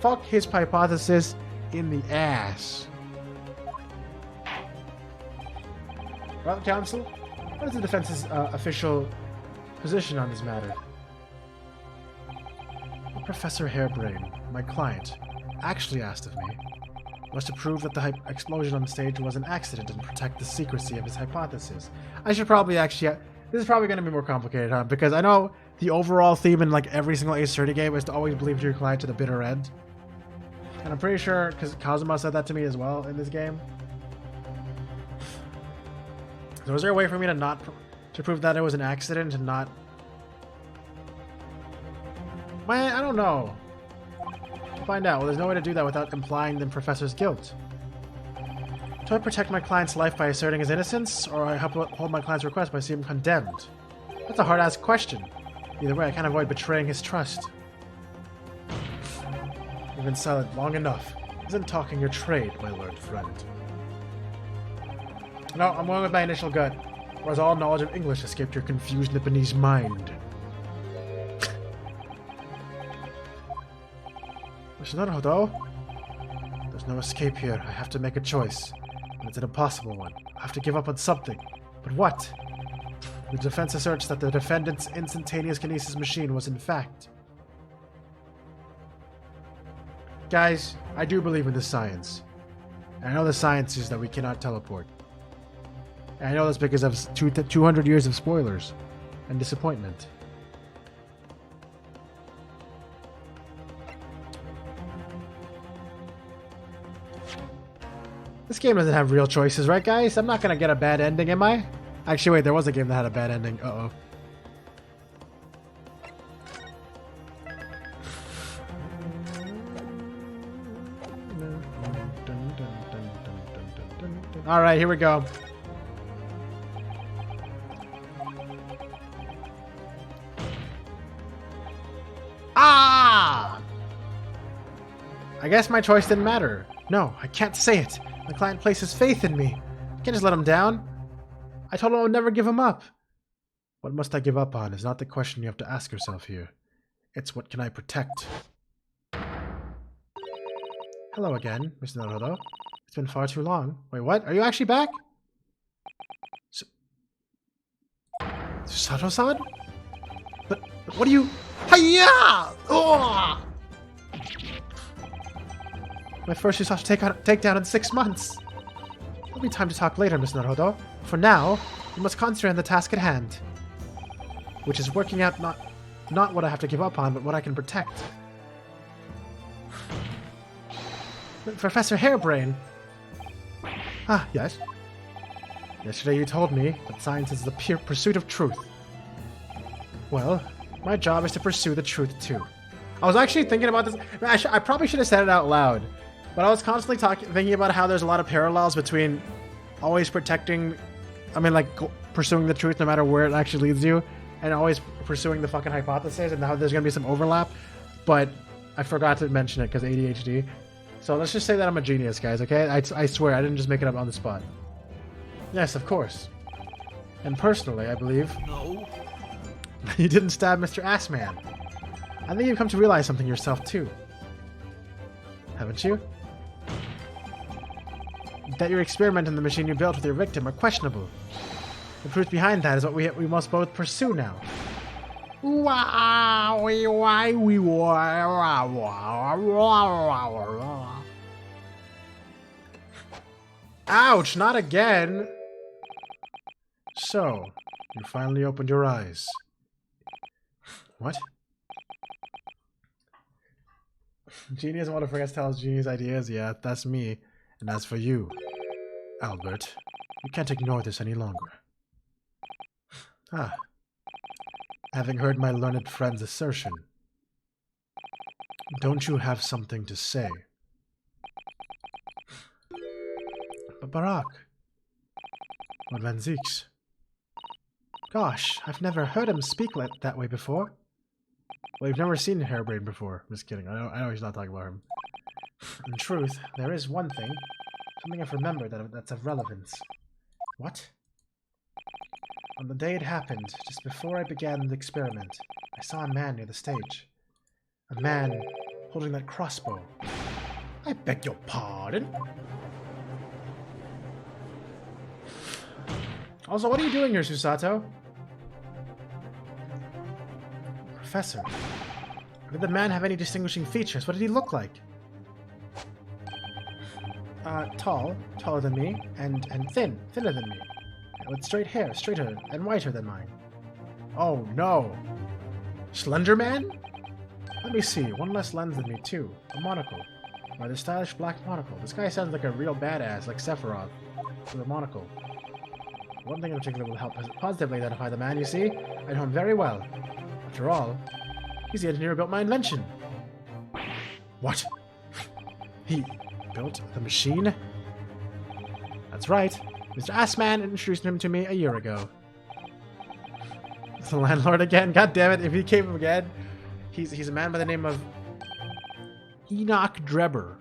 Fuck his hypothesis in the ass. Well, counsel, what is the defense's official position on this matter? Professor Harebrained, my client, actually asked of me was to prove that the explosion on stage was an accident and protect the secrecy of his hypothesis. I should probably actually... This is probably going to be more complicated, huh? Because I know the overall theme in like every single Ace Attorney game is to always believe your client to the bitter end. And I'm pretty sure, because Kazuma said that to me as well in this game. So is there a way for me to prove that it was an accident and not... Man, I don't know. Find out. Well, there's no way to do that without implying the professor's guilt. Do I protect my client's life by asserting his innocence, or I hold my client's request by seeing him condemned? That's a hard-ass question. Either way, I can't avoid betraying his trust. You've been silent long enough. Isn't talking your trade, my learned friend? No, I'm going with my initial gut. Or has all knowledge of English escaped your confused Nipponese mind? There's no escape here. I have to make a choice. And it's an impossible one. I have to give up on something. But what? The defense asserts that the defendant's instantaneous kinesis machine was in fact... Guys, I do believe in this science. And I know the science is that we cannot teleport. And I know that's because of 200 years of spoilers and disappointment. This game doesn't have real choices, right, guys? I'm not gonna get a bad ending, am I? Actually, wait, there was a game that had a bad ending. Uh-oh. Alright, here we go. Ah! I guess my choice didn't matter. No, I can't say it. The client places faith in me. I can't just let him down. I told him I would never give him up. What must I give up on is not the question you have to ask yourself here. It's what can I protect? Hello again, Mr. Naruto. It's been far too long. Wait, what? Are you actually back? Sato-san? But what are you... Hiya! Oh! My first you sought to take down in 6 months. There'll be time to talk later, Mr. Naruto. For now, you must concentrate on the task at hand. Which is working out not what I have to give up on, but what I can protect. Professor Harebrained. Ah, yes. Yesterday you told me that science is the pure pursuit of truth. Well, my job is to pursue the truth too. I was actually thinking about this. I probably should have said it out loud. But I was constantly thinking about how there's a lot of parallels between always protecting... pursuing the truth no matter where it actually leads you. And always pursuing the fucking hypothesis. And how there's going to be some overlap. But I forgot to mention it because ADHD. So let's just say that I'm a genius, guys, okay? I swear, I didn't just make it up on the spot. Yes, of course. And personally, I believe... No. You didn't stab Mr. Assman. I think you've come to realize something yourself, too. Haven't you? That your experiment in the machine you built with your victim are questionable. The truth behind that is what we must both pursue now. Ouch, not again! So, you finally opened your eyes. What? Genie doesn't want to forget to tell his genius ideas. Yeah, that's me. And as for you, Albert, you can't ignore this any longer. Ah. Having heard my learned friend's assertion, don't you have something to say? But Barak, or Van Zieks. Gosh, I've never heard him speak that way before. Well, you've never seen Harebrained before. I'm just kidding. I know he's not talking about him. In truth, there is one thing. Something I've remembered that's of relevance. What? On the day it happened, just before I began the experiment, I saw a man near the stage. A man holding that crossbow. I beg your pardon? Also, what are you doing here, Susato? Professor, did the man have any distinguishing features? What did he look like? Taller than me, and thinner than me. With straight hair, straighter and whiter than mine. Oh no! Slender Man? Let me see, one less lens than me too. A monocle. Rather stylish black monocle. This guy sounds like a real badass, like Sephiroth. With a monocle. One thing in particular will help positively identify the man, you see. I know him very well. After all, he's the engineer who built my invention. What? He built the machine? That's right. Mr. Assman introduced him to me a year ago. The landlord again? God damn it, if he came again. He's a man by the name of Enoch Drebber.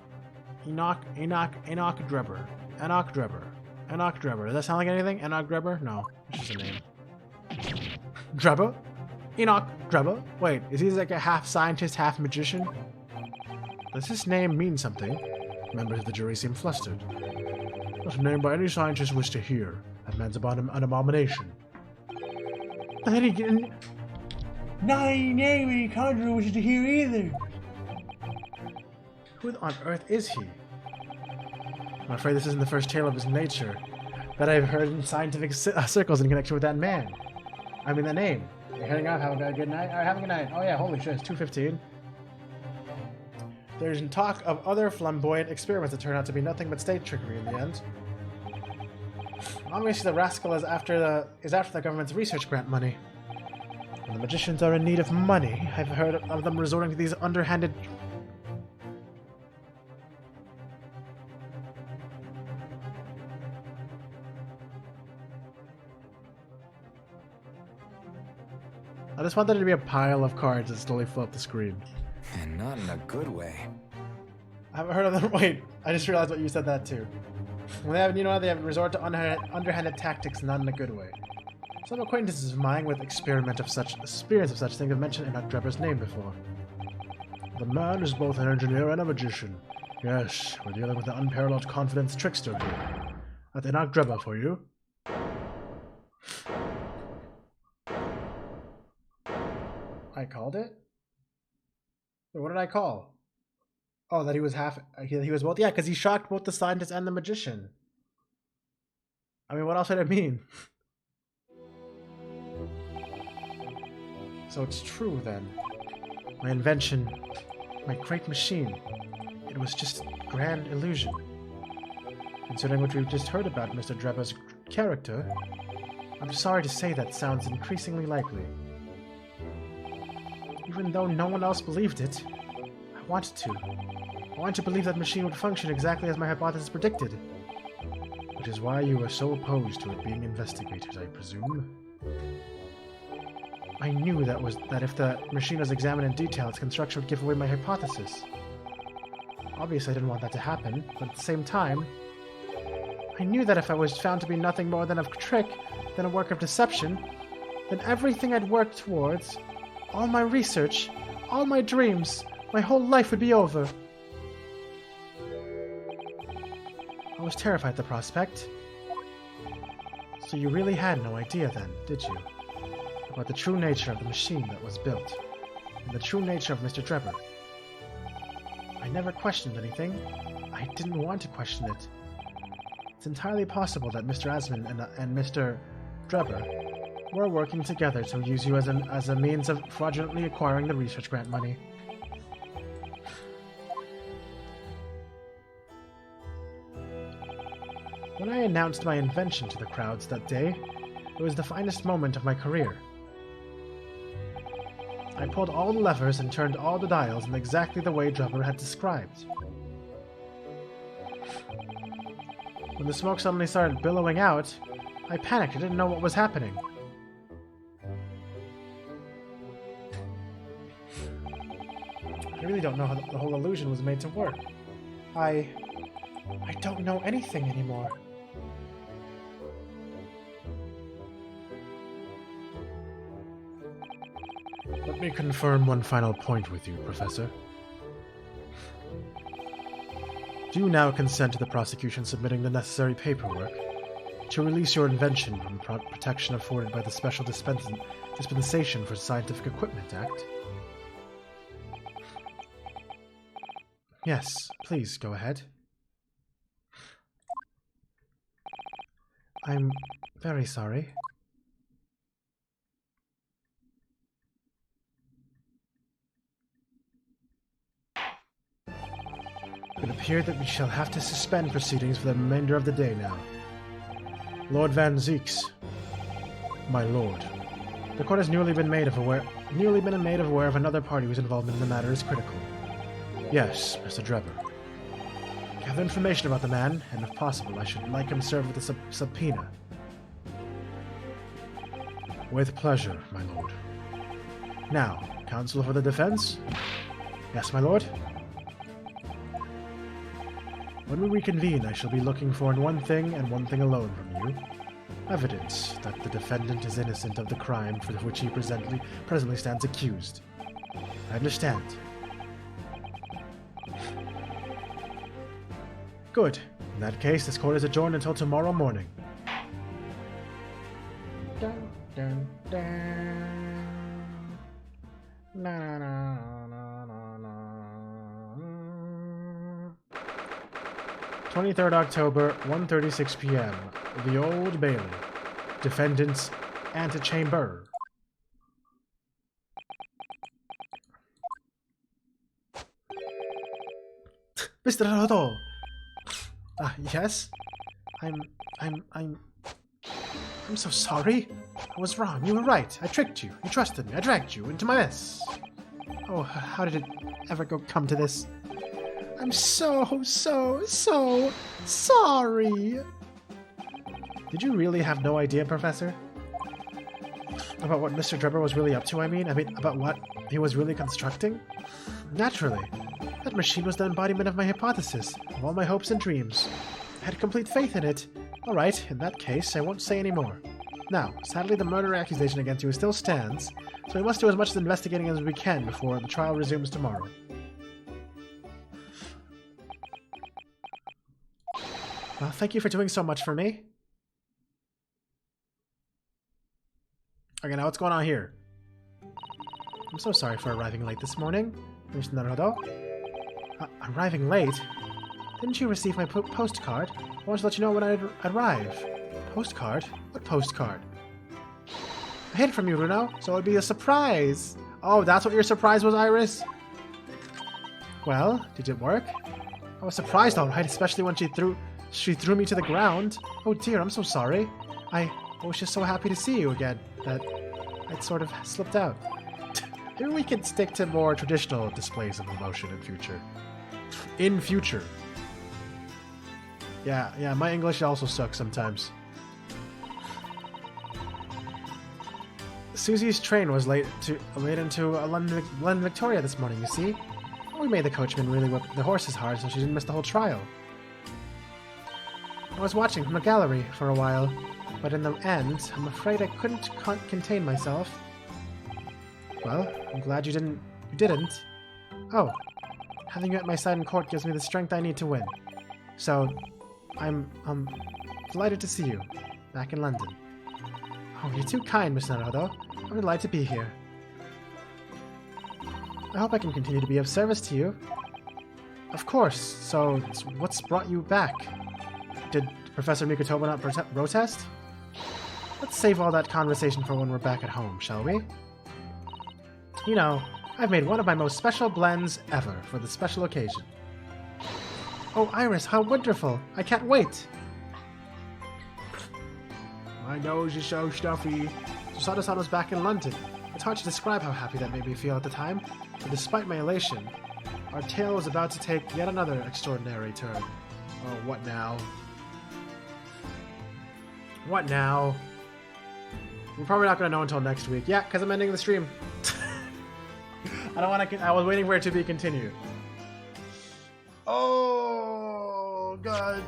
Enoch Drebber. Enoch Drebber. Does that sound like anything? Enoch Drebber? No. It's just a name. Drebber? Enoch Drebber? Wait, is he like a half scientist, half magician? Does his name mean something? Members of the jury seem flustered. Not a name by any scientist wish to hear. That man's about an abomination. Not any name any conjurer wishes to hear either. Who on earth is he? I'm afraid this isn't the first tale of his nature that I've heard in scientific circles in connection with that man. I mean, that name. You're heading off. Have a good night. All right, have a good night. Oh yeah, holy shit, it's 2:15. There's talk of other flamboyant experiments that turn out to be nothing but state trickery in the end. Obviously, the rascal is after the government's research grant money. When the magicians are in need of money, I've heard of them resorting to these underhanded... I just want there to be a pile of cards that slowly fill up the screen. And not in a good way. I haven't heard of them. Wait, I just realized what you said that too. When they have, they have resort to underhanded tactics, not in a good way. Some acquaintances of mine with experience of such things have mentioned Enoch Drebber's name before. The man is both an engineer and a magician. Yes, we're dealing with an unparalleled confidence trickster here. That's Enoch Drebber for you. I called it? Wait, what did I call? Oh, that he was he was both? Yeah, because he shocked both the scientist and the magician. I mean, what else did it mean? So it's true, then. My invention, my great machine, it was just a grand illusion. Considering what we've just heard about Mr. Drebber's character, I'm sorry to say that sounds increasingly likely. Even though no one else believed it, I wanted to. I wanted to believe that machine would function exactly as my hypothesis predicted. Which is why you were so opposed to it being investigated, I presume. I knew that if the machine was examined in detail, its construction would give away my hypothesis. Obviously, I didn't want that to happen, but at the same time, I knew that if I was found to be nothing more than a trick, than a work of deception, then everything I'd worked towards, all my research, all my dreams, my whole life would be over. I was terrified at the prospect. So you really had no idea then, did you? About the true nature of the machine that was built, and the true nature of Mr. Drebber. I never questioned anything. I didn't want to question it. It's entirely possible that Mr. Asman and Mr. Drebber were working together to use you as a means of fraudulently acquiring the research grant money. When I announced my invention to the crowds that day, it was the finest moment of my career. I pulled all the levers and turned all the dials in exactly the way Drebber had described. When the smoke suddenly started billowing out, I panicked. I didn't know what was happening. I really don't know how the whole illusion was made to work. I don't know anything anymore. Let me confirm one final point with you, Professor. Do you now consent to the prosecution submitting the necessary paperwork to release your invention from the protection afforded by the Special Dispensation for Scientific Equipment Act? Yes, please go ahead. I'm very sorry. It appears that we shall have to suspend proceedings for the remainder of the day now. Lord Van Zeeks, my lord, the court has newly been made aware of another party whose involvement in the matter is critical. Yes, Mr. Drebber. Gather information about the man, and if possible, I should like him served with a subpoena. With pleasure, my lord. Now, counsel for the defense? Yes, my lord? When we reconvene, I shall be looking for one thing and one thing alone from you. Evidence that the defendant is innocent of the crime for which he presently stands accused. I understand. Good. In that case, this court is adjourned until tomorrow morning. Dun, dun, dun. Na, na, na, na, na, na. 12 23rd October, 1:36 p.m. The Old Bailey. Defendant's antechamber. Mr. Naruto! Yes? I'm so sorry. I was wrong. You were right. I tricked you. You trusted me. I dragged you into my mess. Oh, how did it ever come to this? I'm so sorry. Did you really have no idea, Professor? About what Mr. Drebber was really up to, I mean, about what he was really constructing? Naturally. That machine was the embodiment of my hypothesis, of all my hopes and dreams. I had complete faith in it. Alright, in that case, I won't say any more. Now, sadly the murder accusation against you still stands, so we must do as much investigating as we can before the trial resumes tomorrow. Well, thank you for doing so much for me. Okay, now what's going on here? I'm so sorry for arriving late this morning, Mr. Naruto. Arriving late? Didn't you receive my postcard? I wanted to let you know when I'd arrive. Postcard? What postcard? I hid it from you, Runo, so it'd be a surprise. Oh, that's what your surprise was, Iris? Well, did it work? I was surprised, all right, especially when she threw me to the ground. Oh dear, I'm so sorry. I was just so happy to see you again that I'd sort of slipped out. Maybe we can stick to more traditional displays of emotion in future. In future. Yeah, my English also sucks sometimes. Susie's train was late into London Victoria this morning, you see? We made the coachman really whip the horses hard so she didn't miss the whole trial. I was watching from the gallery for a while, but in the end, I'm afraid I couldn't contain myself. Well, I'm glad you didn't. Oh, having you at my side in court gives me the strength I need to win. So, I'm delighted to see you back in London. Oh, you're too kind, Miss Naruto. I'm delighted to be here. I hope I can continue to be of service to you. Of course. So, what's brought you back? Did Professor Mikotoba not protest? Let's save all that conversation for when we're back at home, shall we? You know, I've made one of my most special blends ever for this special occasion. Oh, Iris, how wonderful! I can't wait! My nose is so stuffy. Susato-san was back in London. It's hard to describe how happy that made me feel at the time, but despite my elation, our tale was about to take yet another extraordinary turn. Oh, what now? What now? We're probably not going to know until next week. Yeah, because I'm ending the stream. I don't want to... I was waiting for it to be continued. Oh, God.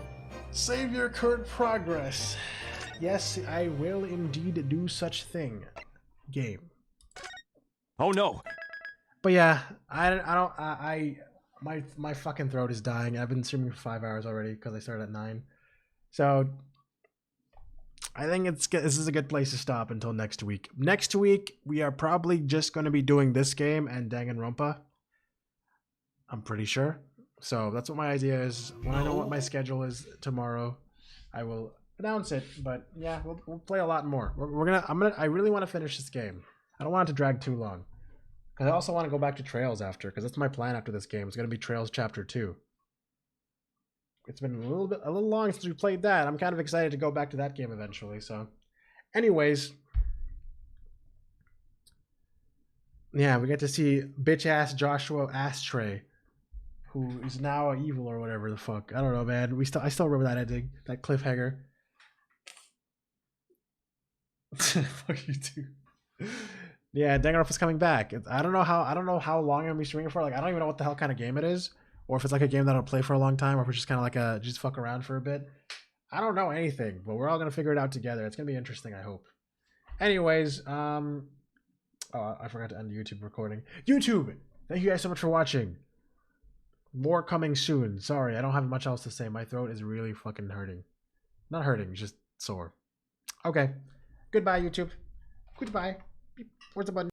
Save your current progress. Yes, I will indeed do such thing. Game. Oh no. But yeah, my fucking throat is dying. I've been streaming for 5 hours already because I started at 9. So I think this is a good place to stop until next week. Next week, we are probably just going to be doing this game and Danganronpa. I'm pretty sure. So that's what my idea is. When I know what my schedule is tomorrow, I will announce it. But yeah, we'll play a lot more. I really want to finish this game. I don't want it to drag too long. Because I also want to go back to Trails after, because that's my plan after this game. It's going to be Trails Chapter 2. It's been a little long since we played that. I'm kind of excited to go back to that game eventually. So, anyways, yeah, we get to see bitch ass Joshua Astray, who is now evil or whatever the fuck. I don't know, man. I still remember that ending, that cliffhanger. Fuck you too. Yeah, Danganronpa's coming back. I don't know how long I'm gonna be streaming for. Like, I don't even know what the hell kind of game it is, or if it's like a game that I'll play for a long time, or if it's just kind of like just fuck around for a bit. I don't know anything, but we're all gonna figure it out together. It's gonna be interesting, I hope. Anyways, oh, I forgot to end the YouTube recording. YouTube, thank you guys so much for watching. More coming soon. Sorry, I don't have much else to say. My throat is really fucking hurting. Not hurting, just sore. Okay. Goodbye, YouTube. Goodbye. Where's the button?